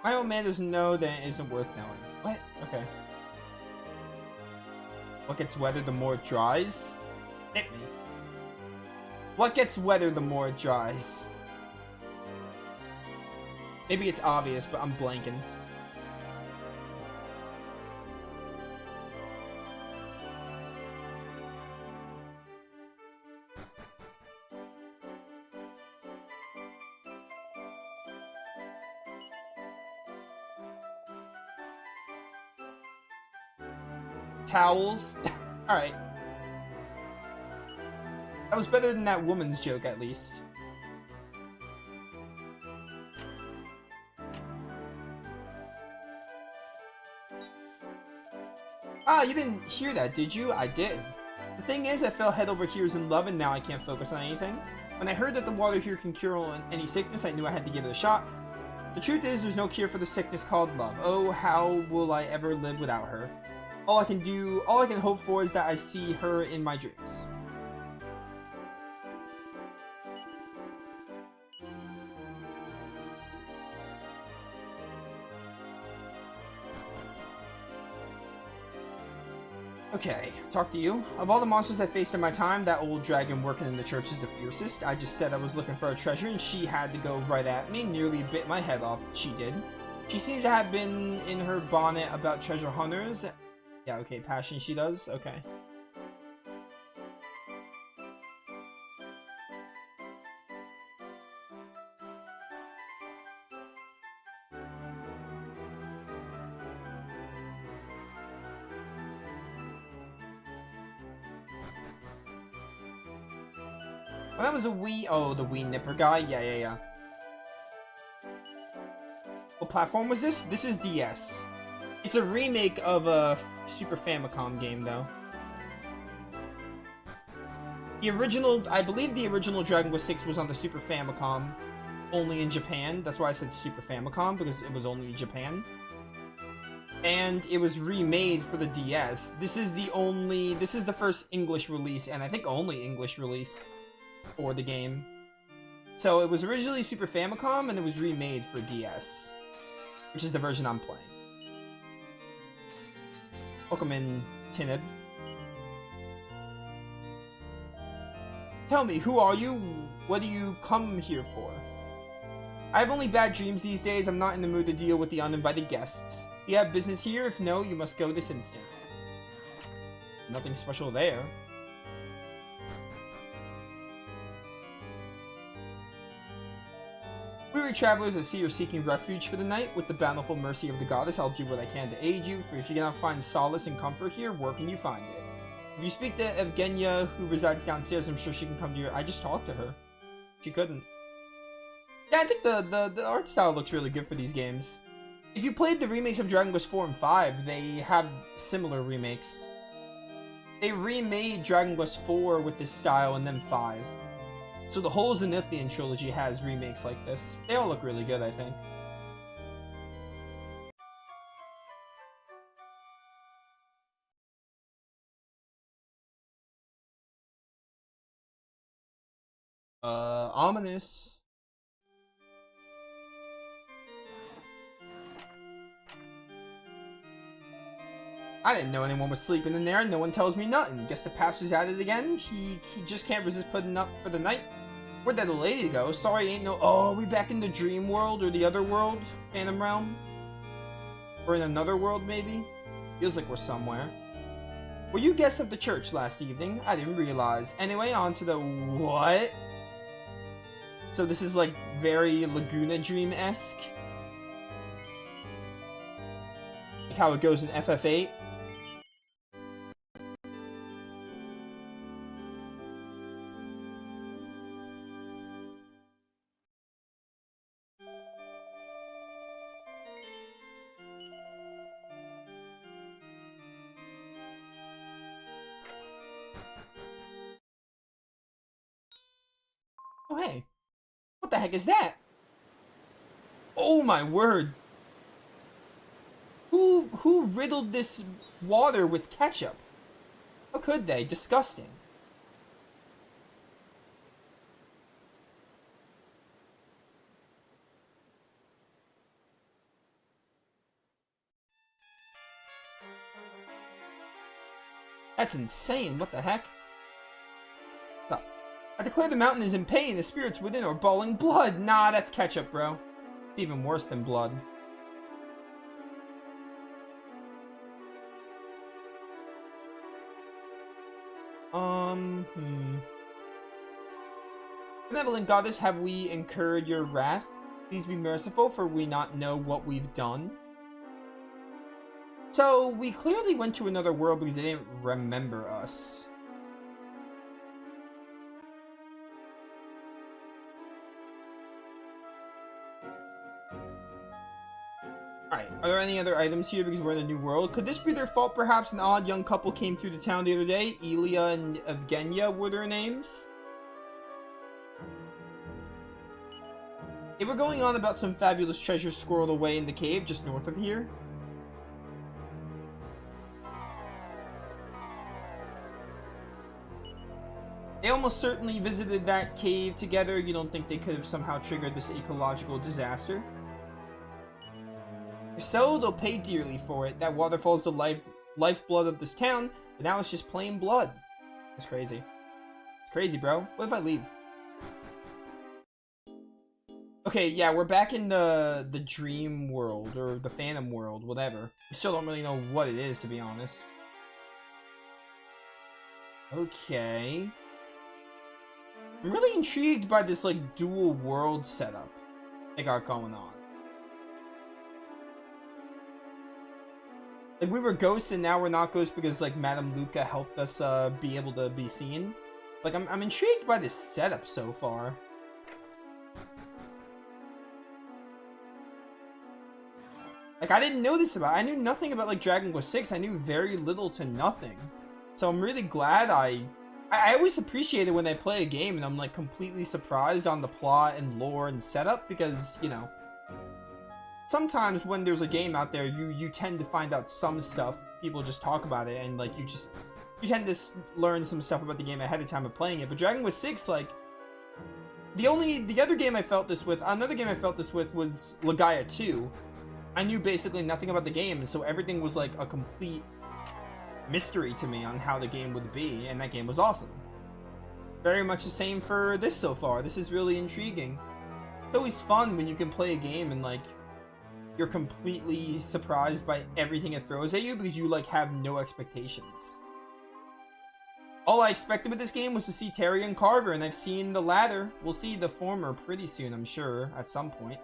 A: My old man doesn't know that it isn't worth knowing. What? Okay. What gets wetter the more it dries? Hit me. What gets wetter the more it dries? Maybe it's obvious, but I'm blanking. Towels. Alright. That was better than that woman's joke, at least. Ah, you didn't hear that, did you? I did. The thing is, I fell head over heels in love and now I can't focus on anything. When I heard that the water here can cure any sickness, I knew I had to give it a shot. The truth is, there's no cure for the sickness called love. Oh, how will I ever live without her? All I can hope for is that I see her in my dreams. Okay, talk to you. Of all the monsters I faced in my time, that old dragon working in the church is the fiercest. I just said I was looking for a treasure and she had to go right at me, nearly bit my head off. She did. She seems to have been in her bonnet about treasure hunters. Yeah, okay, passion she does? Okay. When I was a Wii... Oh, the Wii Nipper guy? Yeah. What platform was this? This is DS. It's a remake of a Super Famicom game, though. The original... I believe the original Dragon Quest 6 was on the Super Famicom, only in Japan. That's why I said Super Famicom, because it was only in Japan. And it was remade for the DS. This is the first English release, and I think only English release for the game. So it was originally Super Famicom, and it was remade for DS, which is the version I'm playing. Welcome in, Tinib. Tell me, who are you? What do you come here for? I have only bad dreams these days. I'm not in the mood to deal with the uninvited guests. Do you have business here? If no, you must go this instant. Nothing special there. Weary travelers, I see you're seeking refuge for the night. With the bountiful mercy of the goddess, I'll do what I can to aid you. For if you cannot find solace and comfort here, where can you find it? If you speak to Evgenia, who resides downstairs, I'm sure she can come to your... I just talked to her. She couldn't. Yeah, I think the art style looks really good for these games. If you played the remakes of Dragon Quest 4 and 5, they have similar remakes. They remade Dragon Quest 4 with this style and then 5. So the whole Zenithian trilogy has remakes like this. They all look really good, I think. Ominous. I didn't know anyone was sleeping in there. No one tells me nothing. Guess the pastor's at it again. He just can't resist putting up for the night. Where'd that old lady go? Sorry, ain't no... Oh, are we back in the dream world or the other world? Phantom Realm? Or in another world, maybe? Feels like we're somewhere. Were you guests of the church last evening? I didn't realize. Anyway, on to the... What? So this is like very Laguna Dream-esque. Like how it goes in FF8. Oh, hey. What the heck is that? Oh, my word. Who riddled this water with ketchup? How could they? Disgusting. That's insane. What the heck? What's up? I declare the mountain is in pain. The spirits within are bawling blood. Nah, that's ketchup, bro. It's even worse than blood. Benevolent goddess, have we incurred your wrath? Please be merciful, for we not know what we've done. So, we clearly went to another world because they didn't remember us. Alright, are there any other items here because we're in a new world? Could this be their fault perhaps? An odd young couple came through the town the other day. Elia and Evgenia were their names. They were going on about some fabulous treasure squirreled away in the cave just north of here. They almost certainly visited that cave together. You don't think they could have somehow triggered this ecological disaster? If so, they'll pay dearly for it. That waterfall's the lifeblood of this town, but now it's just plain blood. It's crazy. It's crazy, bro. What if I leave? Okay, yeah, we're back in the dream world, or the phantom world, whatever. We still don't really know what it is, to be honest. Okay. I'm really intrigued by this, like, dual world setup they got going on. Like, we were ghosts and now we're not ghosts because, like, Madame Luca helped us, be able to be seen. Like, I'm intrigued by this setup so far. Like, I didn't know this about... I knew nothing about, like, Dragon Quest 6. I knew very little to nothing. So I'm really glad I always appreciate it when I play a game and I'm, like, completely surprised on the plot and lore and setup because, you know... Sometimes when there's a game out there, you tend to find out some stuff. People just talk about it and, like, you tend to learn some stuff about the game ahead of time of playing it. But Dragon Quest 6, like... The other game I felt this with... Another game I felt this with was Legaia 2. I knew basically nothing about the game, and so everything was like a complete mystery to me on how the game would be, and that game was awesome. Very much the same for this so far. This is really intriguing. It's always fun when you can play a game and, like, you're completely surprised by everything it throws at you because you, like, have no expectations. All I expected with this game was to see Terry and Carver, and I've seen the latter. We'll see the former pretty soon, I'm sure, at some point.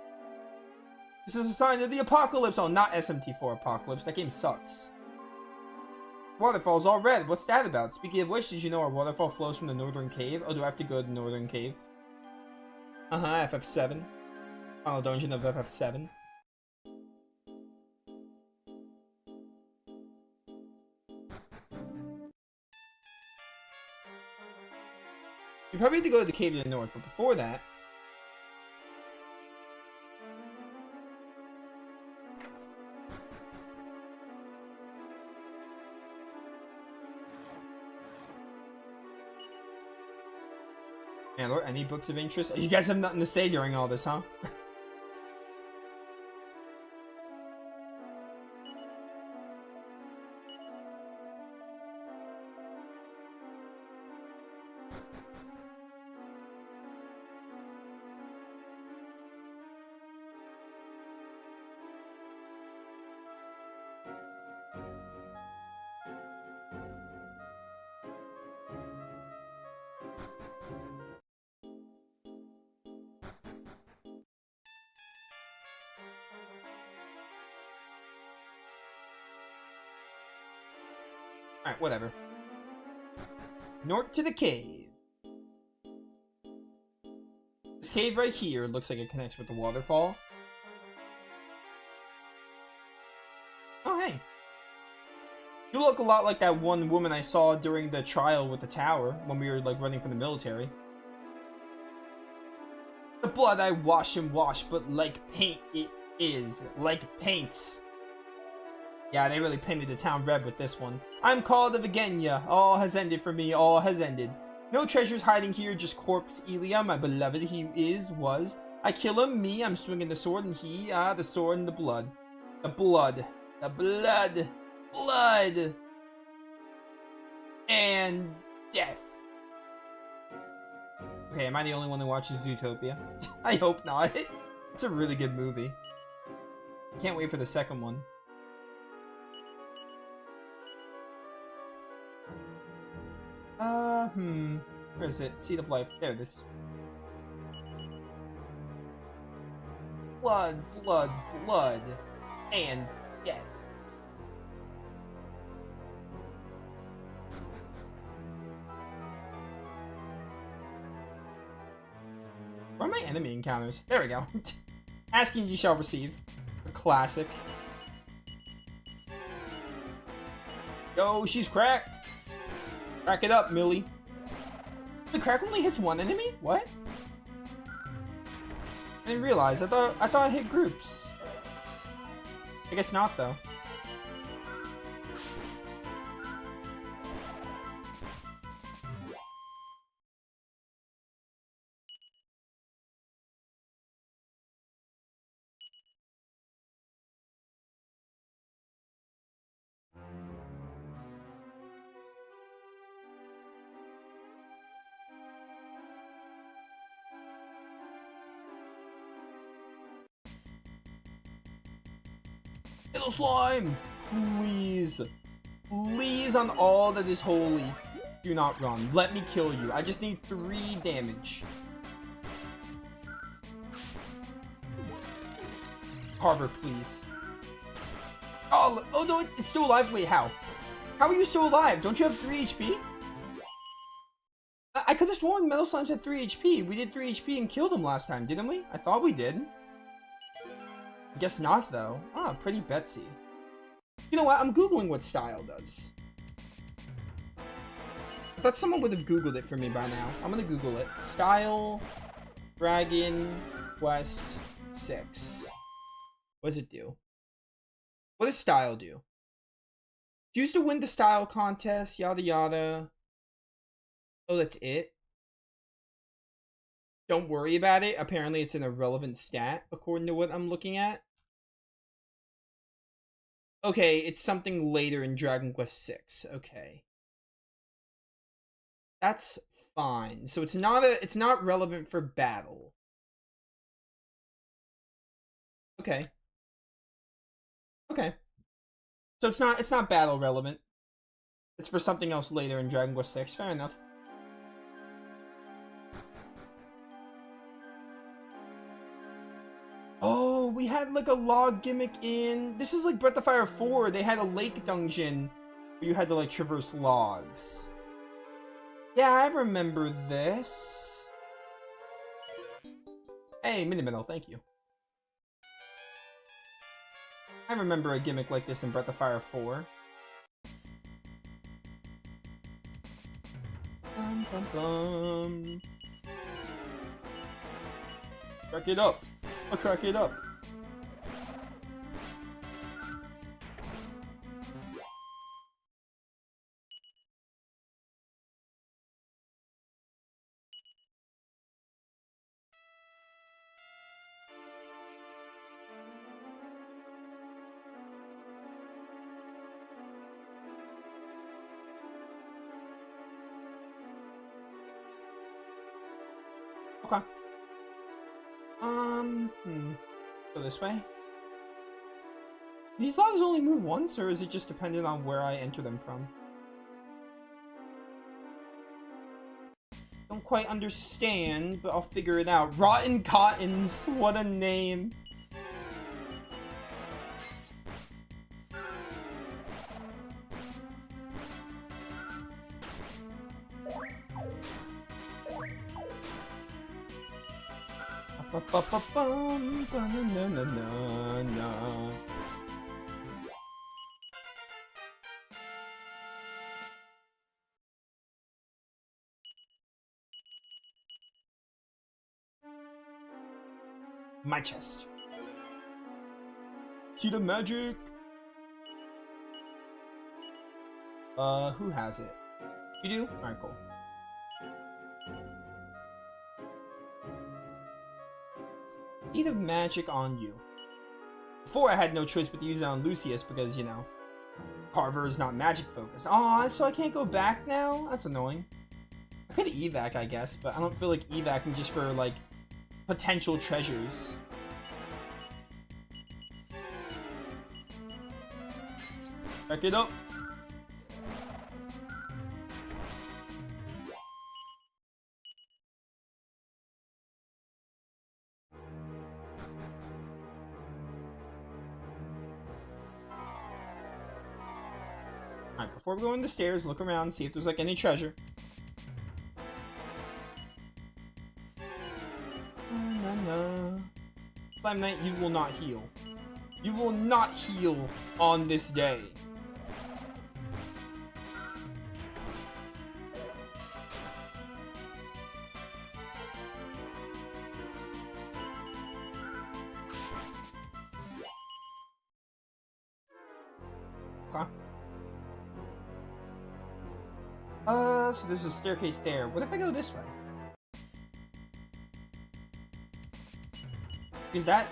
A: This is a sign of the apocalypse. Oh, not SMT4 Apocalypse. That game sucks. Waterfall's all red. What's that about? Speaking of which, did you know our waterfall flows from the northern cave? Oh, do I have to go to the northern cave? FF7. Final dungeon of FF7. You probably have to go to the cave to the north, but before that... Man, Lord, any books of interest? You guys have nothing to say during all this, huh? Alright, whatever. North to the cave. This cave right here looks like it connects with the waterfall. Oh, hey. You look a lot like that one woman I saw during the trial with the tower when we were, like, running from the military. The blood I wash and wash, but like paint it is. Like paints. Yeah, they really painted the town red with this one. I'm called of Agenya. All has ended for me. All has ended. No treasures hiding here, just corpse Elia, my beloved. He was. I kill him, me. I'm swinging the sword, and he, the sword and the blood. The blood. The blood. Blood. And death. Okay, am I the only one who watches Zootopia? I hope not. It's a really good movie. Can't wait for the second one. Where is it? Seed of Life. There it is. Blood, blood, blood, and death. Where are my enemy encounters? There we go. Asking you shall receive. A classic. Yo, she's cracked. Crack it up, Millie. The crack only hits one enemy? What? I didn't realize. I thought it hit groups. I guess not, though. Little slime! Please. Please, on all that is holy, do not run. Let me kill you. I just need 3 damage. Carver, please. Oh no, it's still alive. Wait, how? How are you still alive? Don't you have 3 HP? I could have sworn Metal Slimes had 3 HP. We did 3 HP and killed him last time, didn't we? I thought we did. Guess not, though. Ah, Pretty Betsy. You know what? I'm Googling what style does. I thought someone would have Googled it for me by now. I'm gonna Google it. Style Dragon Quest 6. What does it do? What does style do? Choose to win the style contest, yada yada. Oh, that's it? Don't worry about it. Apparently it's an irrelevant stat, according to what I'm looking at. Okay, it's something later in Dragon Quest 6. Okay. That's fine. So it's not relevant for battle. Okay. Okay. So it's not battle relevant. It's for something else later in Dragon Quest 6. Fair enough. Oh, we had like a log gimmick in... This is like Breath of Fire 4. They had a lake dungeon where you had to like traverse logs. Yeah, I remember this. Hey, Mini Medal, thank you. I remember a gimmick like this in Breath of Fire 4. Bum, bum, bum. Crack it up. I'll crack it up. Okay. Go this way. These logs only move once, or is it just dependent on where I enter them from? Don't quite understand, but I'll figure it out. Rotten Cottons, what a name. My chest. See the magic? Who has it? You do? Alright, cool. Need of magic on you. Before I had no choice but to use it on Lucius because, you know, Carver is not magic focused. Aw, so I can't go back now? That's annoying. I could evac, I guess, but I don't feel like evacing just for, like, potential treasures. Back it up. Alright, before we go in the stairs, look around, see if there's like any treasure. Slime Knight, you will not heal. You will not heal on this day. Okay. So there's a staircase there. What if I go this way? Is that...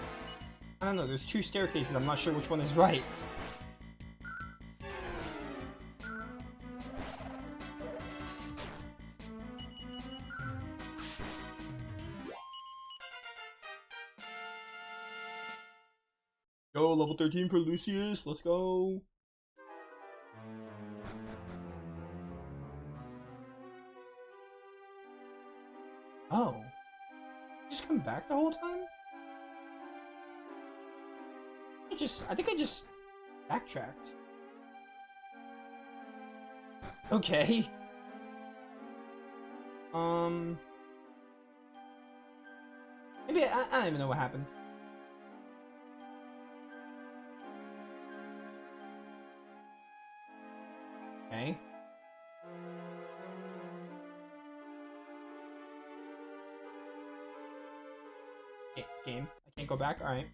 A: I don't know, there's two staircases, I'm not sure which one is right. Go, level 13 for Lucius, let's go. Oh. Just come back the whole time? I think I just backtracked. Okay. Maybe I don't even know what happened. Okay. Game. I can't go back? Alright.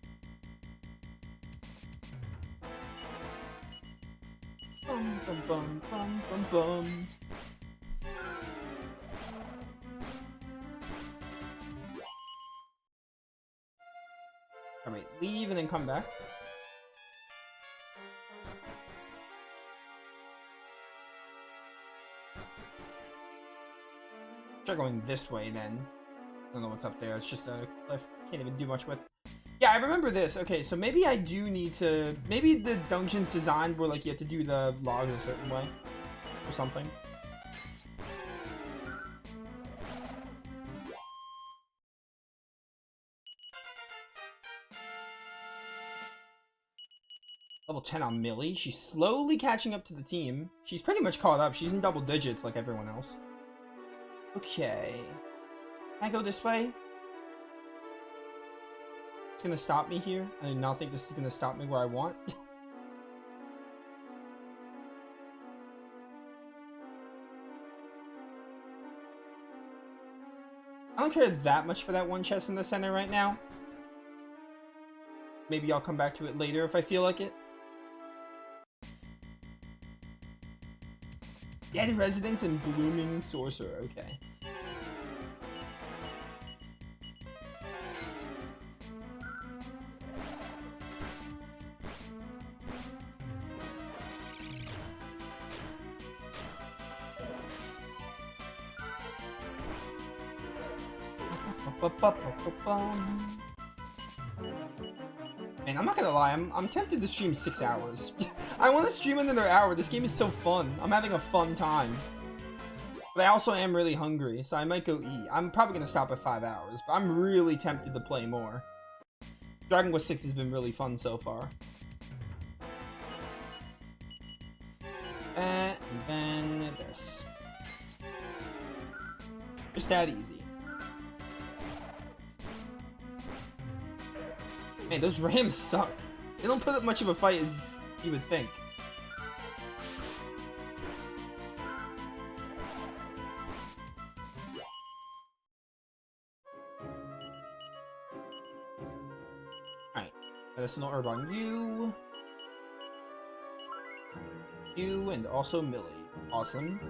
A: Bum bum bum bum bum bum. Alright, leave and then come back. Try going this way then. I don't know what's up there. It's just a cliff. Can't even do much with. Yeah, I remember this. Okay, so maybe I do need to... Maybe the dungeon's designed where, like, you have to do the logs a certain way. or something. Level 10 on Millie. She's slowly catching up to the team. She's pretty much caught up. She's in double digits like everyone else. Okay. Can I go this way? It's gonna stop me here. I do not think this is gonna stop me where I want. I don't care that much for that one chest in the center right now. Maybe I'll come back to it later if I feel like it. Dead residents and blooming sorcerer. Okay. Man, I'm not gonna lie, I'm tempted to stream 6 hours. I want to stream another hour. This game is so fun. I'm having a fun time. But I also am really hungry, so I might go eat. I'm probably gonna stop at 5 hours, but I'm really tempted to play more. Dragon Quest 6 has been really fun so far. And then this. Just that easy. Man, those Rams suck. They don't put up much of a fight as you would think. Alright. Medicinal herb on you. You and also Millie. Awesome.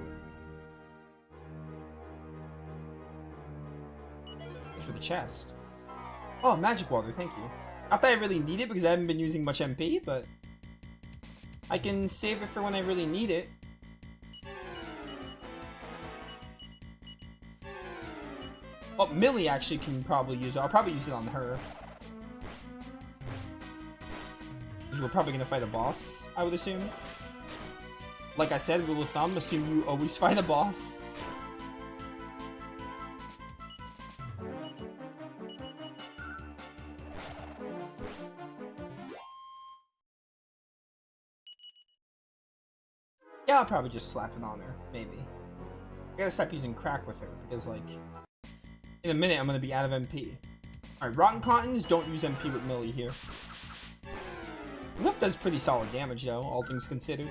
A: Thanks for the chest. Oh, magic water, thank you. Not that I really need it because I haven't been using much MP, but I can save it for when I really need it. Well, Millie actually can probably use it. I'll probably use it on her. Because we're probably going to fight a boss, I would assume. Like I said, rule of thumb, assume you always fight a boss. Yeah, I'll probably just slap it on her, maybe. I gotta stop using crack with her, because, like, in a minute I'm gonna be out of MP. Alright, Rotten Cottons, don't use MP with Millie here. Whip does pretty solid damage, though, all things considered.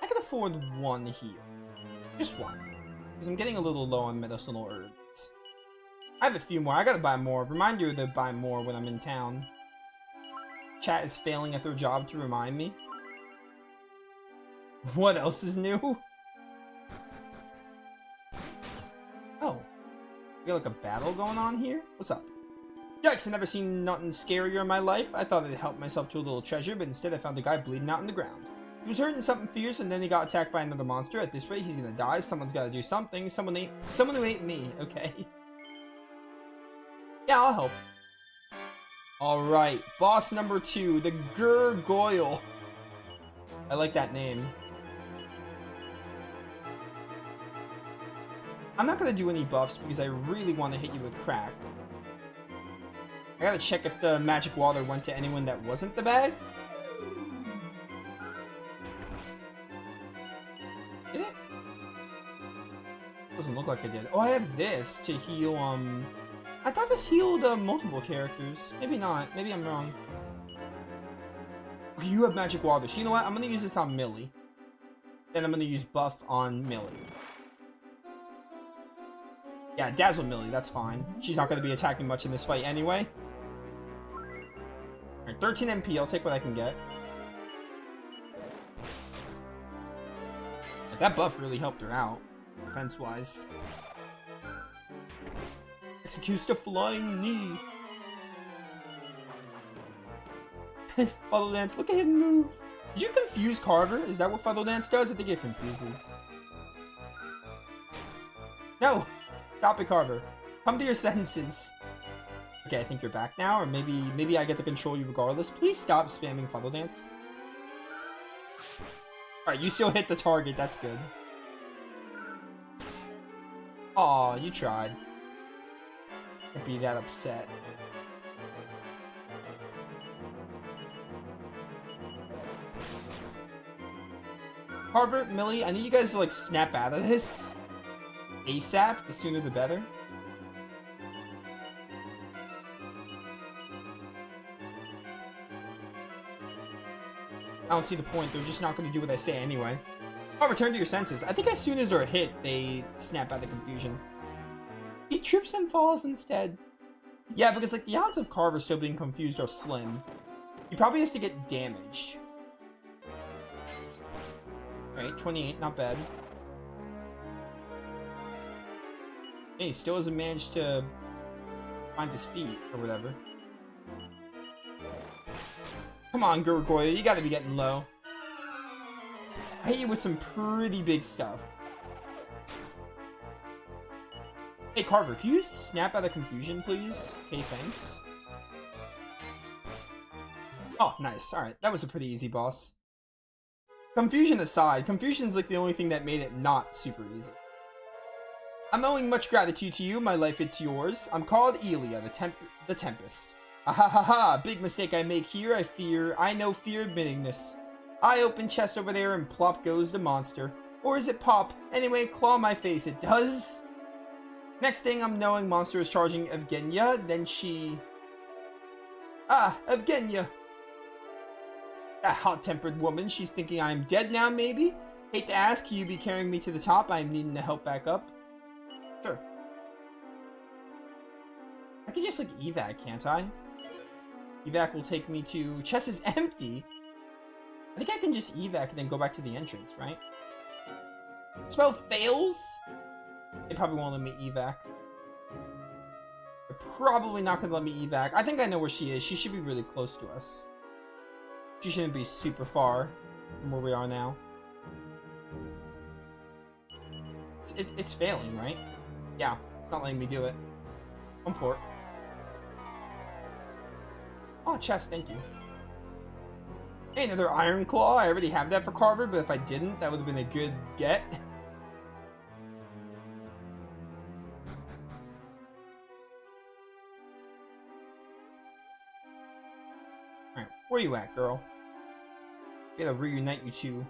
A: I can afford one here. Just one. Because I'm getting a little low on medicinal herbs. I have a few more. I gotta buy more. Reminder to buy more when I'm in town. Chat is failing at their job to remind me. What else is new? Oh. We got like a battle going on here? What's up? Yikes, I've never seen nothing scarier in my life. I thought I'd help myself to a little treasure, but instead I found a guy bleeding out in the ground. He was hurting something fierce, and then he got attacked by another monster. At this rate, he's gonna die. Someone's gotta do something. Someone who ate me. Okay. Yeah, I'll help. Alright, boss number 2, the Gurgoyle. I like that name. I'm not gonna do any buffs because I really want to hit you with crack. I gotta check if the magic water went to anyone that wasn't the bag. Did it? Doesn't look like it did. Oh, I have this to heal, I thought this healed, multiple characters. Maybe not. Maybe I'm wrong. Okay, you have magic water. So you know what? I'm gonna use this on Millie. Then I'm gonna use buff on Millie. Yeah, dazzle Millie. That's fine. She's not gonna be attacking much in this fight anyway. Alright, 13 MP. I'll take what I can get. But that buff really helped her out, defense-wise. Executes the flying knee. Follow Lance, look at him move. Did you confuse Carver? Is that what Fuddle Dance does? I think it confuses. No! Stop it, Carver. Come to your senses. Okay, I think you're back now, or maybe I get to control you regardless. Please stop spamming Fuddle Dance. Alright, you still hit the target. That's good. Aw, you tried. Can't be that upset. Carver, Millie, I need you guys to, like, snap out of this ASAP. The sooner the better. I don't see the point. They're just not going to do what I say anyway. Oh, return to your senses. I think as soon as they're hit, they snap out of confusion. He trips and falls instead. Yeah, because, like, the odds of Carver still being confused are slim. He probably has to get damaged. Alright, 28, not bad. Hey, he still hasn't managed to find his feet, or whatever. Come on, Gurgoya, you gotta be getting low. I hit you with some pretty big stuff. Hey, Carver, can you snap out of confusion, please? Okay, thanks. Oh, nice. Alright, that was a pretty easy boss. Confusion aside, confusion's like the only thing that made it not super easy. I'm owing much gratitude to you, my life it's yours. I'm called Elia, the Tempest. Ahahaha, big mistake I make here, I no fear admitting this. I open chest over there and plop goes the monster. Or is it pop? Anyway, claw my face, it does. Next thing I'm knowing, monster is charging Evgenia, then she... Ah, Evgenia. That hot-tempered woman, she's thinking I'm dead now, maybe? Hate to ask, can you be carrying me to the top? I'm needing the help back up. Sure. I can just, like, evac, can't I? Evac will take me to... Chest is empty? I think I can just evac and then go back to the entrance, right? Spell fails? They probably won't let me evac. They're probably not gonna let me evac. I think I know where she is. She should be really close to us. She shouldn't be super far from where we are now. It's failing, right? Yeah, it's not letting me do it. Come for it. Oh, chest, thank you. Hey, another Iron Claw. I already have that for Carver, but if I didn't, that would have been a good get. Alright, where you at, girl? Gotta reunite you two.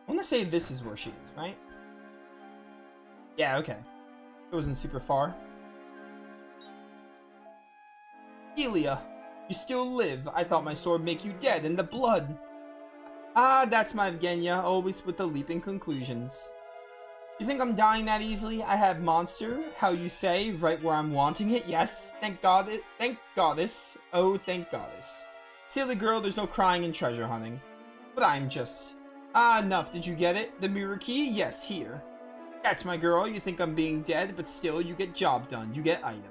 A: I want to say this is where she is, right? Yeah, okay. It wasn't super far. Elia, you still live. I thought my sword make you dead in the blood. Ah, that's my Evgenia, always with the leaping conclusions. You think I'm dying that easily? I have monster, how you say, right where I'm wanting it. Yes, thank God it. Thank goddess. Oh, thank goddess. Silly girl, there's no crying and treasure hunting. But I'm just... Ah, enough. Did you get it? The mirror key? Yes, here. That's my girl. You think I'm being dead, but still, you get job done. You get item.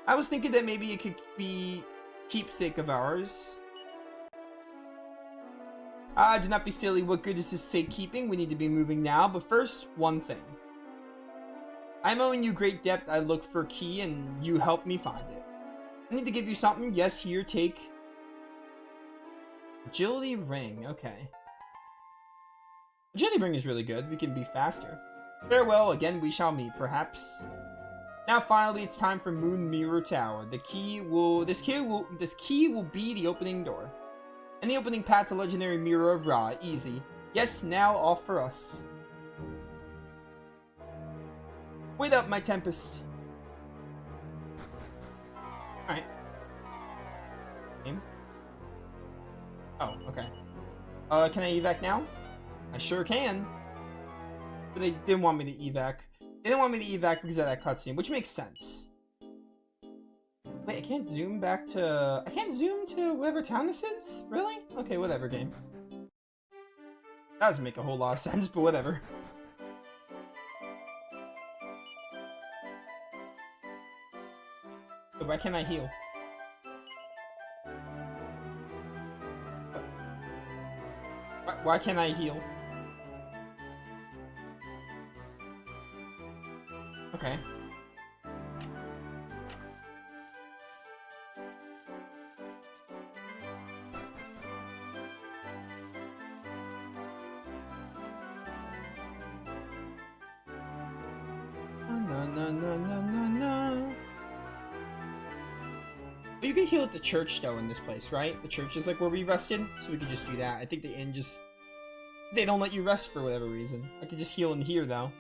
A: I was thinking that maybe it could be keepsake of ours. Ah, do not be silly. What good is this safekeeping? We need to be moving now. But first, one thing. I'm owing you great debt. I look for key, and you help me find it. I need to give you something. Yes, here, take... Agility ring. Okay. Agility ring is really good. We can be faster. Farewell. Again, we shall meet, perhaps. Now, finally, it's time for Moon Mirror Tower. This key will be the opening door. And the opening path to Legendary Mirror of Ra. Easy. Yes, now off for us. Wait up, my Tempest. Alright. Aim. Oh, okay. Can I evac now? I sure can. But they didn't want me to evac. They didn't want me to evac because of that cutscene, which makes sense. Wait, I can't zoom back to... I can't zoom to whatever town this is? Really? Okay, whatever, game. That doesn't make a whole lot of sense, but whatever. But why can't I heal? Why can't I heal? Okay. No. You can heal at the church though in this place, right? The church is like where we rested, so we could just do that. I think the inn just... they don't let you rest for whatever reason. I could just heal in here though.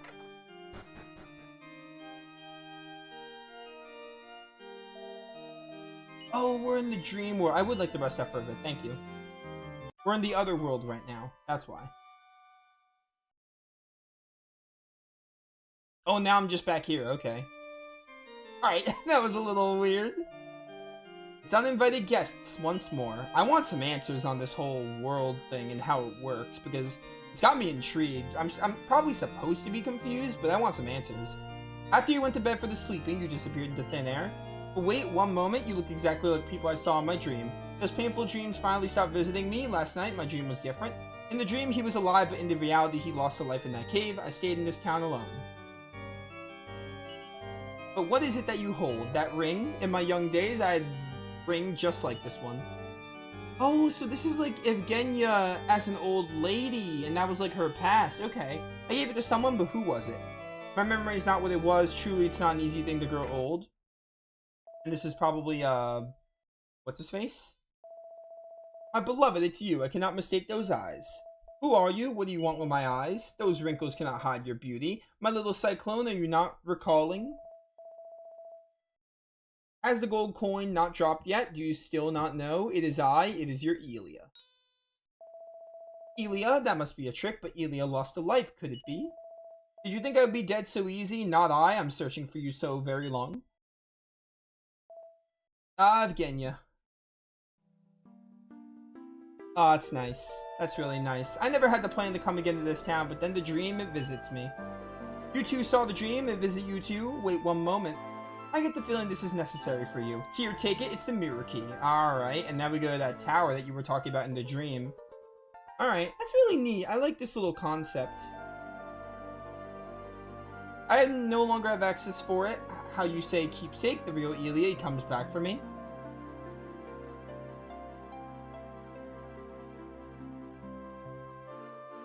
A: Oh, we're in the dream world. I would like to rest that further, thank you. We're in the other world right now, that's why. Oh, now I'm just back here, okay. Alright, that was a little weird. It's uninvited guests once more. I want some answers on this whole world thing and how it works, because it's got me intrigued. I'm probably supposed to be confused, but I want some answers. After you went to bed for the sleeping, you disappeared into thin air. But wait, one moment, you look exactly like people I saw in my dream. Those painful dreams finally stopped visiting me. Last night, my dream was different. In the dream, he was alive, but in the reality, he lost a life in that cave. I stayed in this town alone. But what is it that you hold? That ring? In my young days, I had a ring just like this one. Oh, so this is like Evgenia as an old lady, and that was like her past. Okay. I gave it to someone, but who was it? My memory is not what it was. Truly, it's not an easy thing to grow old. And this is probably, what's his face? My beloved, it's you. I cannot mistake those eyes. Who are you? What do you want with my eyes? Those wrinkles cannot hide your beauty. My little cyclone, are you not recalling? Has the gold coin not dropped yet? Do you still not know? It is I, it is your Elia. Elia? That must be a trick, but Elia lost a life, could it be? Did you think I would be dead so easy? Not I, I'm searching for you so very long. Ah, Evgenia. Ah, it's nice. That's really nice. I never had the plan to come again to this town, but then the dream, it visits me. You two saw the dream, it visit you too? Wait one moment. I get the feeling this is necessary for you. Here, take it. It's the mirror key. Alright, and now we go to that tower that you were talking about in the dream. Alright, that's really neat. I like this little concept. I no longer have access for it. How you say keepsake, the real Elia, he comes back for me.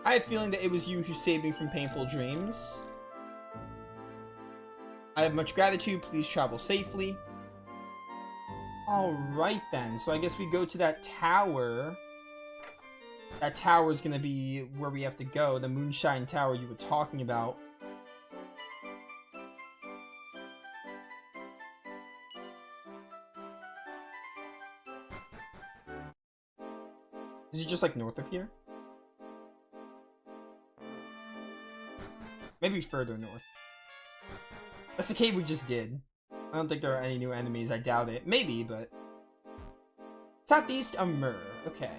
A: I have a feeling that it was you who saved me from painful dreams. I have much gratitude. Please travel safely. Alright then. So I guess we go to that tower. That tower is going to be where we have to go. The Moonshine Tower you were talking about. Is it just like north of here? Maybe further north. That's the cave we just did. I don't think there are any new enemies. I doubt it. Maybe, but... Southeast of Myrrh. Okay.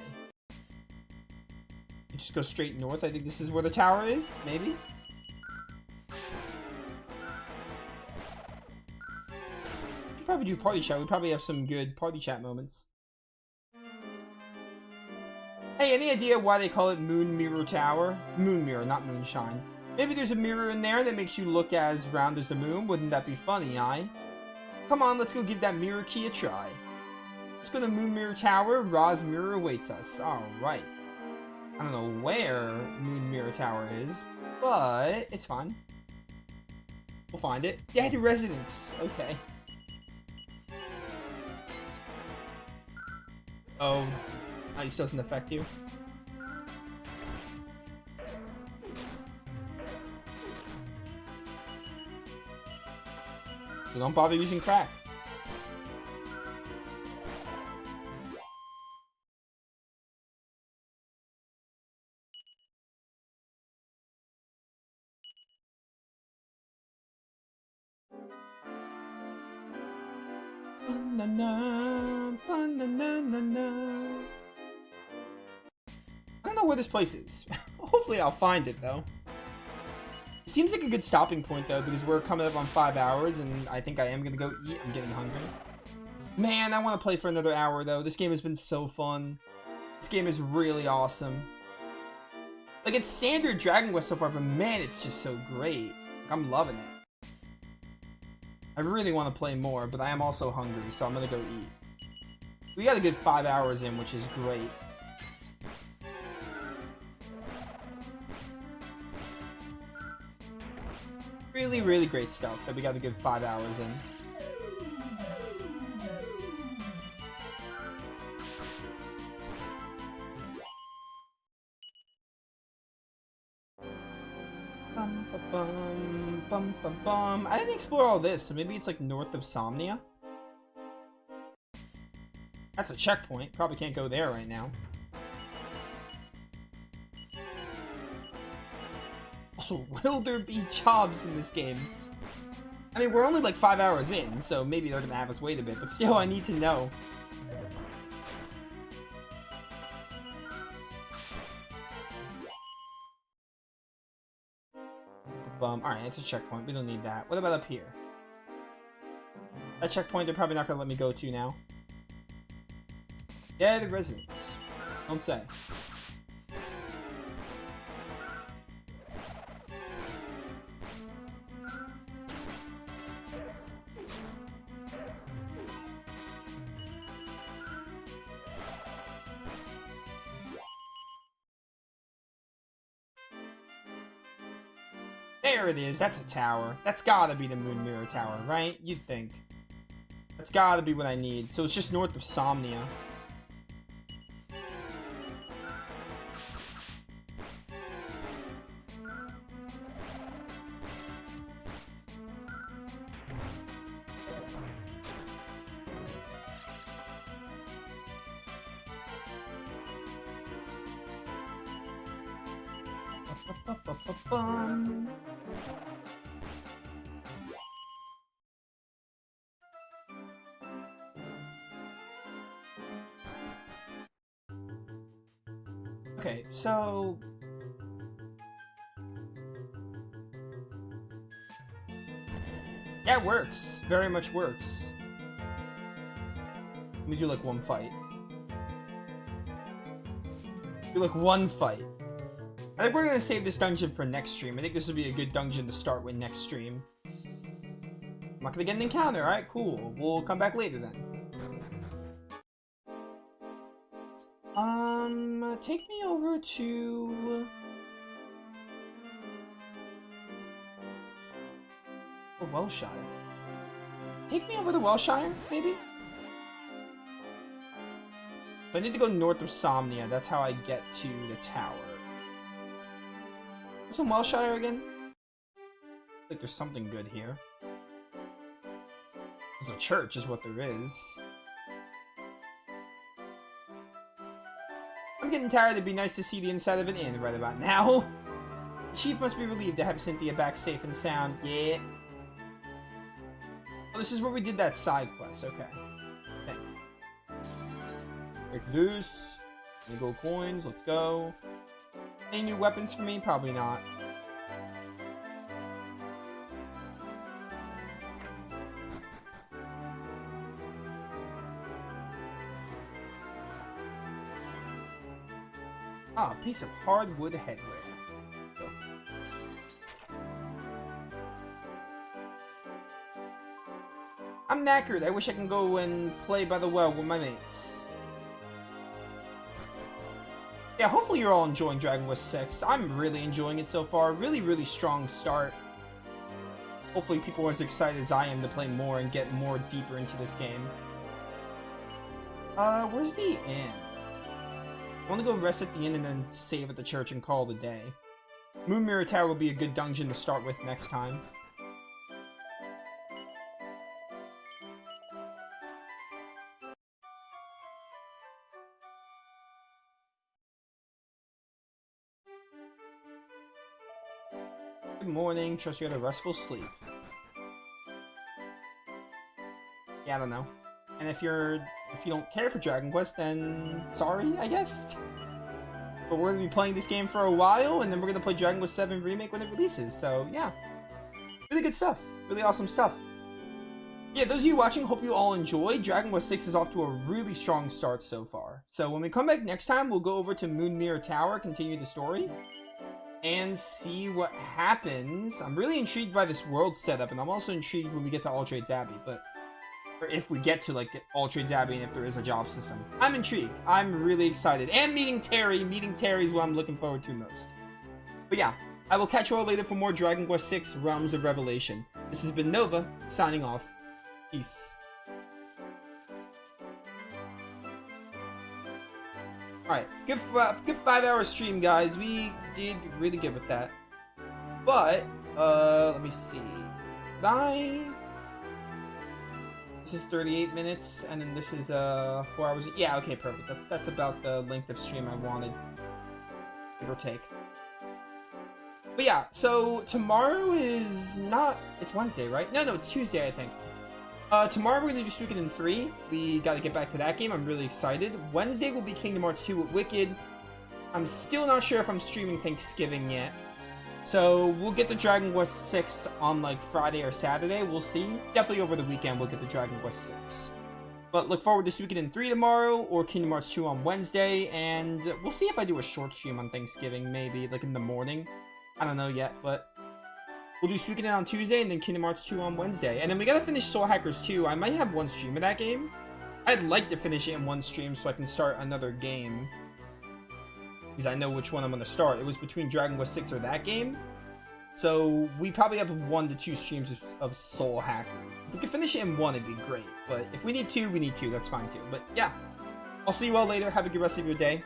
A: You just go straight north. I think this is where the tower is. Maybe? We should probably do party chat. We probably have some good party chat moments. Hey, any idea why they call it Moon Mirror Tower? Moon Mirror, not Moonshine. Maybe there's a mirror in there that makes you look as round as the moon. Wouldn't that be funny, aye? Come on, let's go give that mirror key a try. Let's go to Moon Mirror Tower. Ra's mirror awaits us. Alright. I don't know where Moon Mirror Tower is, but it's fine. We'll find it. Dead residents. Okay. Oh, ice doesn't affect you. So don't bother using crack. I don't know where this place is. Hopefully I'll find it, though. It seems like a good stopping point, though, because we're coming up on 5 hours, and I think I am going to go eat. I'm getting hungry. Man, I want to play for another hour, though. This game has been so fun. This game is really awesome. Like, it's standard Dragon Quest so far, but man, it's just so great. Like, I'm loving it. I really want to play more, but I am also hungry, so I'm going to go eat. We got a good 5 hours in, which is great. Really, really great stuff that we got a good 5 hours in. Bum, bum, bum, bum, bum. I didn't explore all this, so maybe it's like north of Somnia. That's a checkpoint. Probably can't go there right now. Also, will there be jobs in this game? I mean, we're only like 5 hours in, so maybe they're gonna have us wait a bit, but still, I need to know. Alright, it's a checkpoint. We don't need that. What about up here? That checkpoint they're probably not gonna let me go to now. Dead residents. Don't say. There it is. That's a tower. That's gotta be the Moon Mirror Tower, right? You'd think. That's gotta be what I need. So it's just north of Somnia. Okay, so... yeah, it works. Very much works. Let me do like one fight. Do like one fight. I think we're gonna save this dungeon for next stream. I think this would be a good dungeon to start with next stream. I'm not gonna get an encounter. Alright, cool. We'll come back later then. Take me over to... oh, Wellshire. Take me over to Wellshire, maybe? I need to go north of Somnia. That's how I get to the tower. What's in Wellshire again? I think there's something good here. There's a church is what there is. I'm getting tired. It'd be nice to see the inside of an inn right about now. The chief must be relieved to have Cynthia back safe and sound. Yeah. Oh, this is where we did that side quest. Okay. Thank you. Break loose. Any gold coins. Let's go. Any new weapons for me? Probably not. Ah, a piece of hardwood headwear. Go. I'm knackered. I wish I can go and play by the well with my mates. Yeah, hopefully you're all enjoying Dragon Quest 6. I'm really enjoying it so far. Really, really strong start. Hopefully people are as excited as I am to play more and get more deeper into this game. Where's the inn? I want to go rest at the inn and then save at the church and call it a day. Moon Mirror Tower will be a good dungeon to start with next time. Good morning. Trust you had a restful sleep. Yeah, I don't know. And if you don't care for Dragon Quest, then sorry, I guess. But we're going to be playing this game for a while, and then we're going to play Dragon Quest VII Remake when it releases. So, yeah. Really good stuff. Really awesome stuff. Yeah, those of you watching, hope you all enjoy. Dragon Quest VI is off to a really strong start so far. So when we come back next time, we'll go over to Moon Mirror Tower, continue the story, and see what happens. I'm really intrigued by this world setup, and I'm also intrigued when we get to All Trades Abbey, but... or if we get to, like, All Trades Abbey and if there is a job system. I'm intrigued. I'm really excited. And meeting Terry. Meeting Terry is what I'm looking forward to most. But yeah, I will catch you all later for more Dragon Quest VI Realms of Revelation. This has been Nova, signing off. Peace. Alright, good 5-hour stream, guys. We did really good with that. But, let me see. This is 38 minutes, and then this is 4 hours. Yeah, okay, perfect. That's about the length of stream I wanted, give or take. But yeah, so tomorrow is not... it's Wednesday, right? No, it's Tuesday, I think. Tomorrow we're gonna do Suikoden 3. We gotta get back to that game. I'm really excited. Wednesday will be Kingdom Hearts 2 with Wicked. I'm still not sure if I'm streaming Thanksgiving yet. So we'll get the Dragon Quest 6 on like Friday or Saturday. We'll see. Definitely over the weekend we'll get the Dragon Quest 6. But look forward to Suikoden 3 tomorrow or Kingdom Hearts 2 on Wednesday. And we'll see if I do a short stream on Thanksgiving, maybe like in the morning. I don't know yet, but... we'll do Suikoden on Tuesday and then Kingdom Hearts 2 on Wednesday. And then we gotta finish Soul Hackers 2. I might have one stream of that game. I'd like to finish it in one stream so I can start another game. Because I know which one I'm gonna start. It was between Dragon Quest 6 or that game. So we probably have 1 to 2 streams of Soul Hackers. If we can finish it in one, it'd be great. But if we need 2, we need 2. That's fine too. But yeah, I'll see you all later. Have a good rest of your day.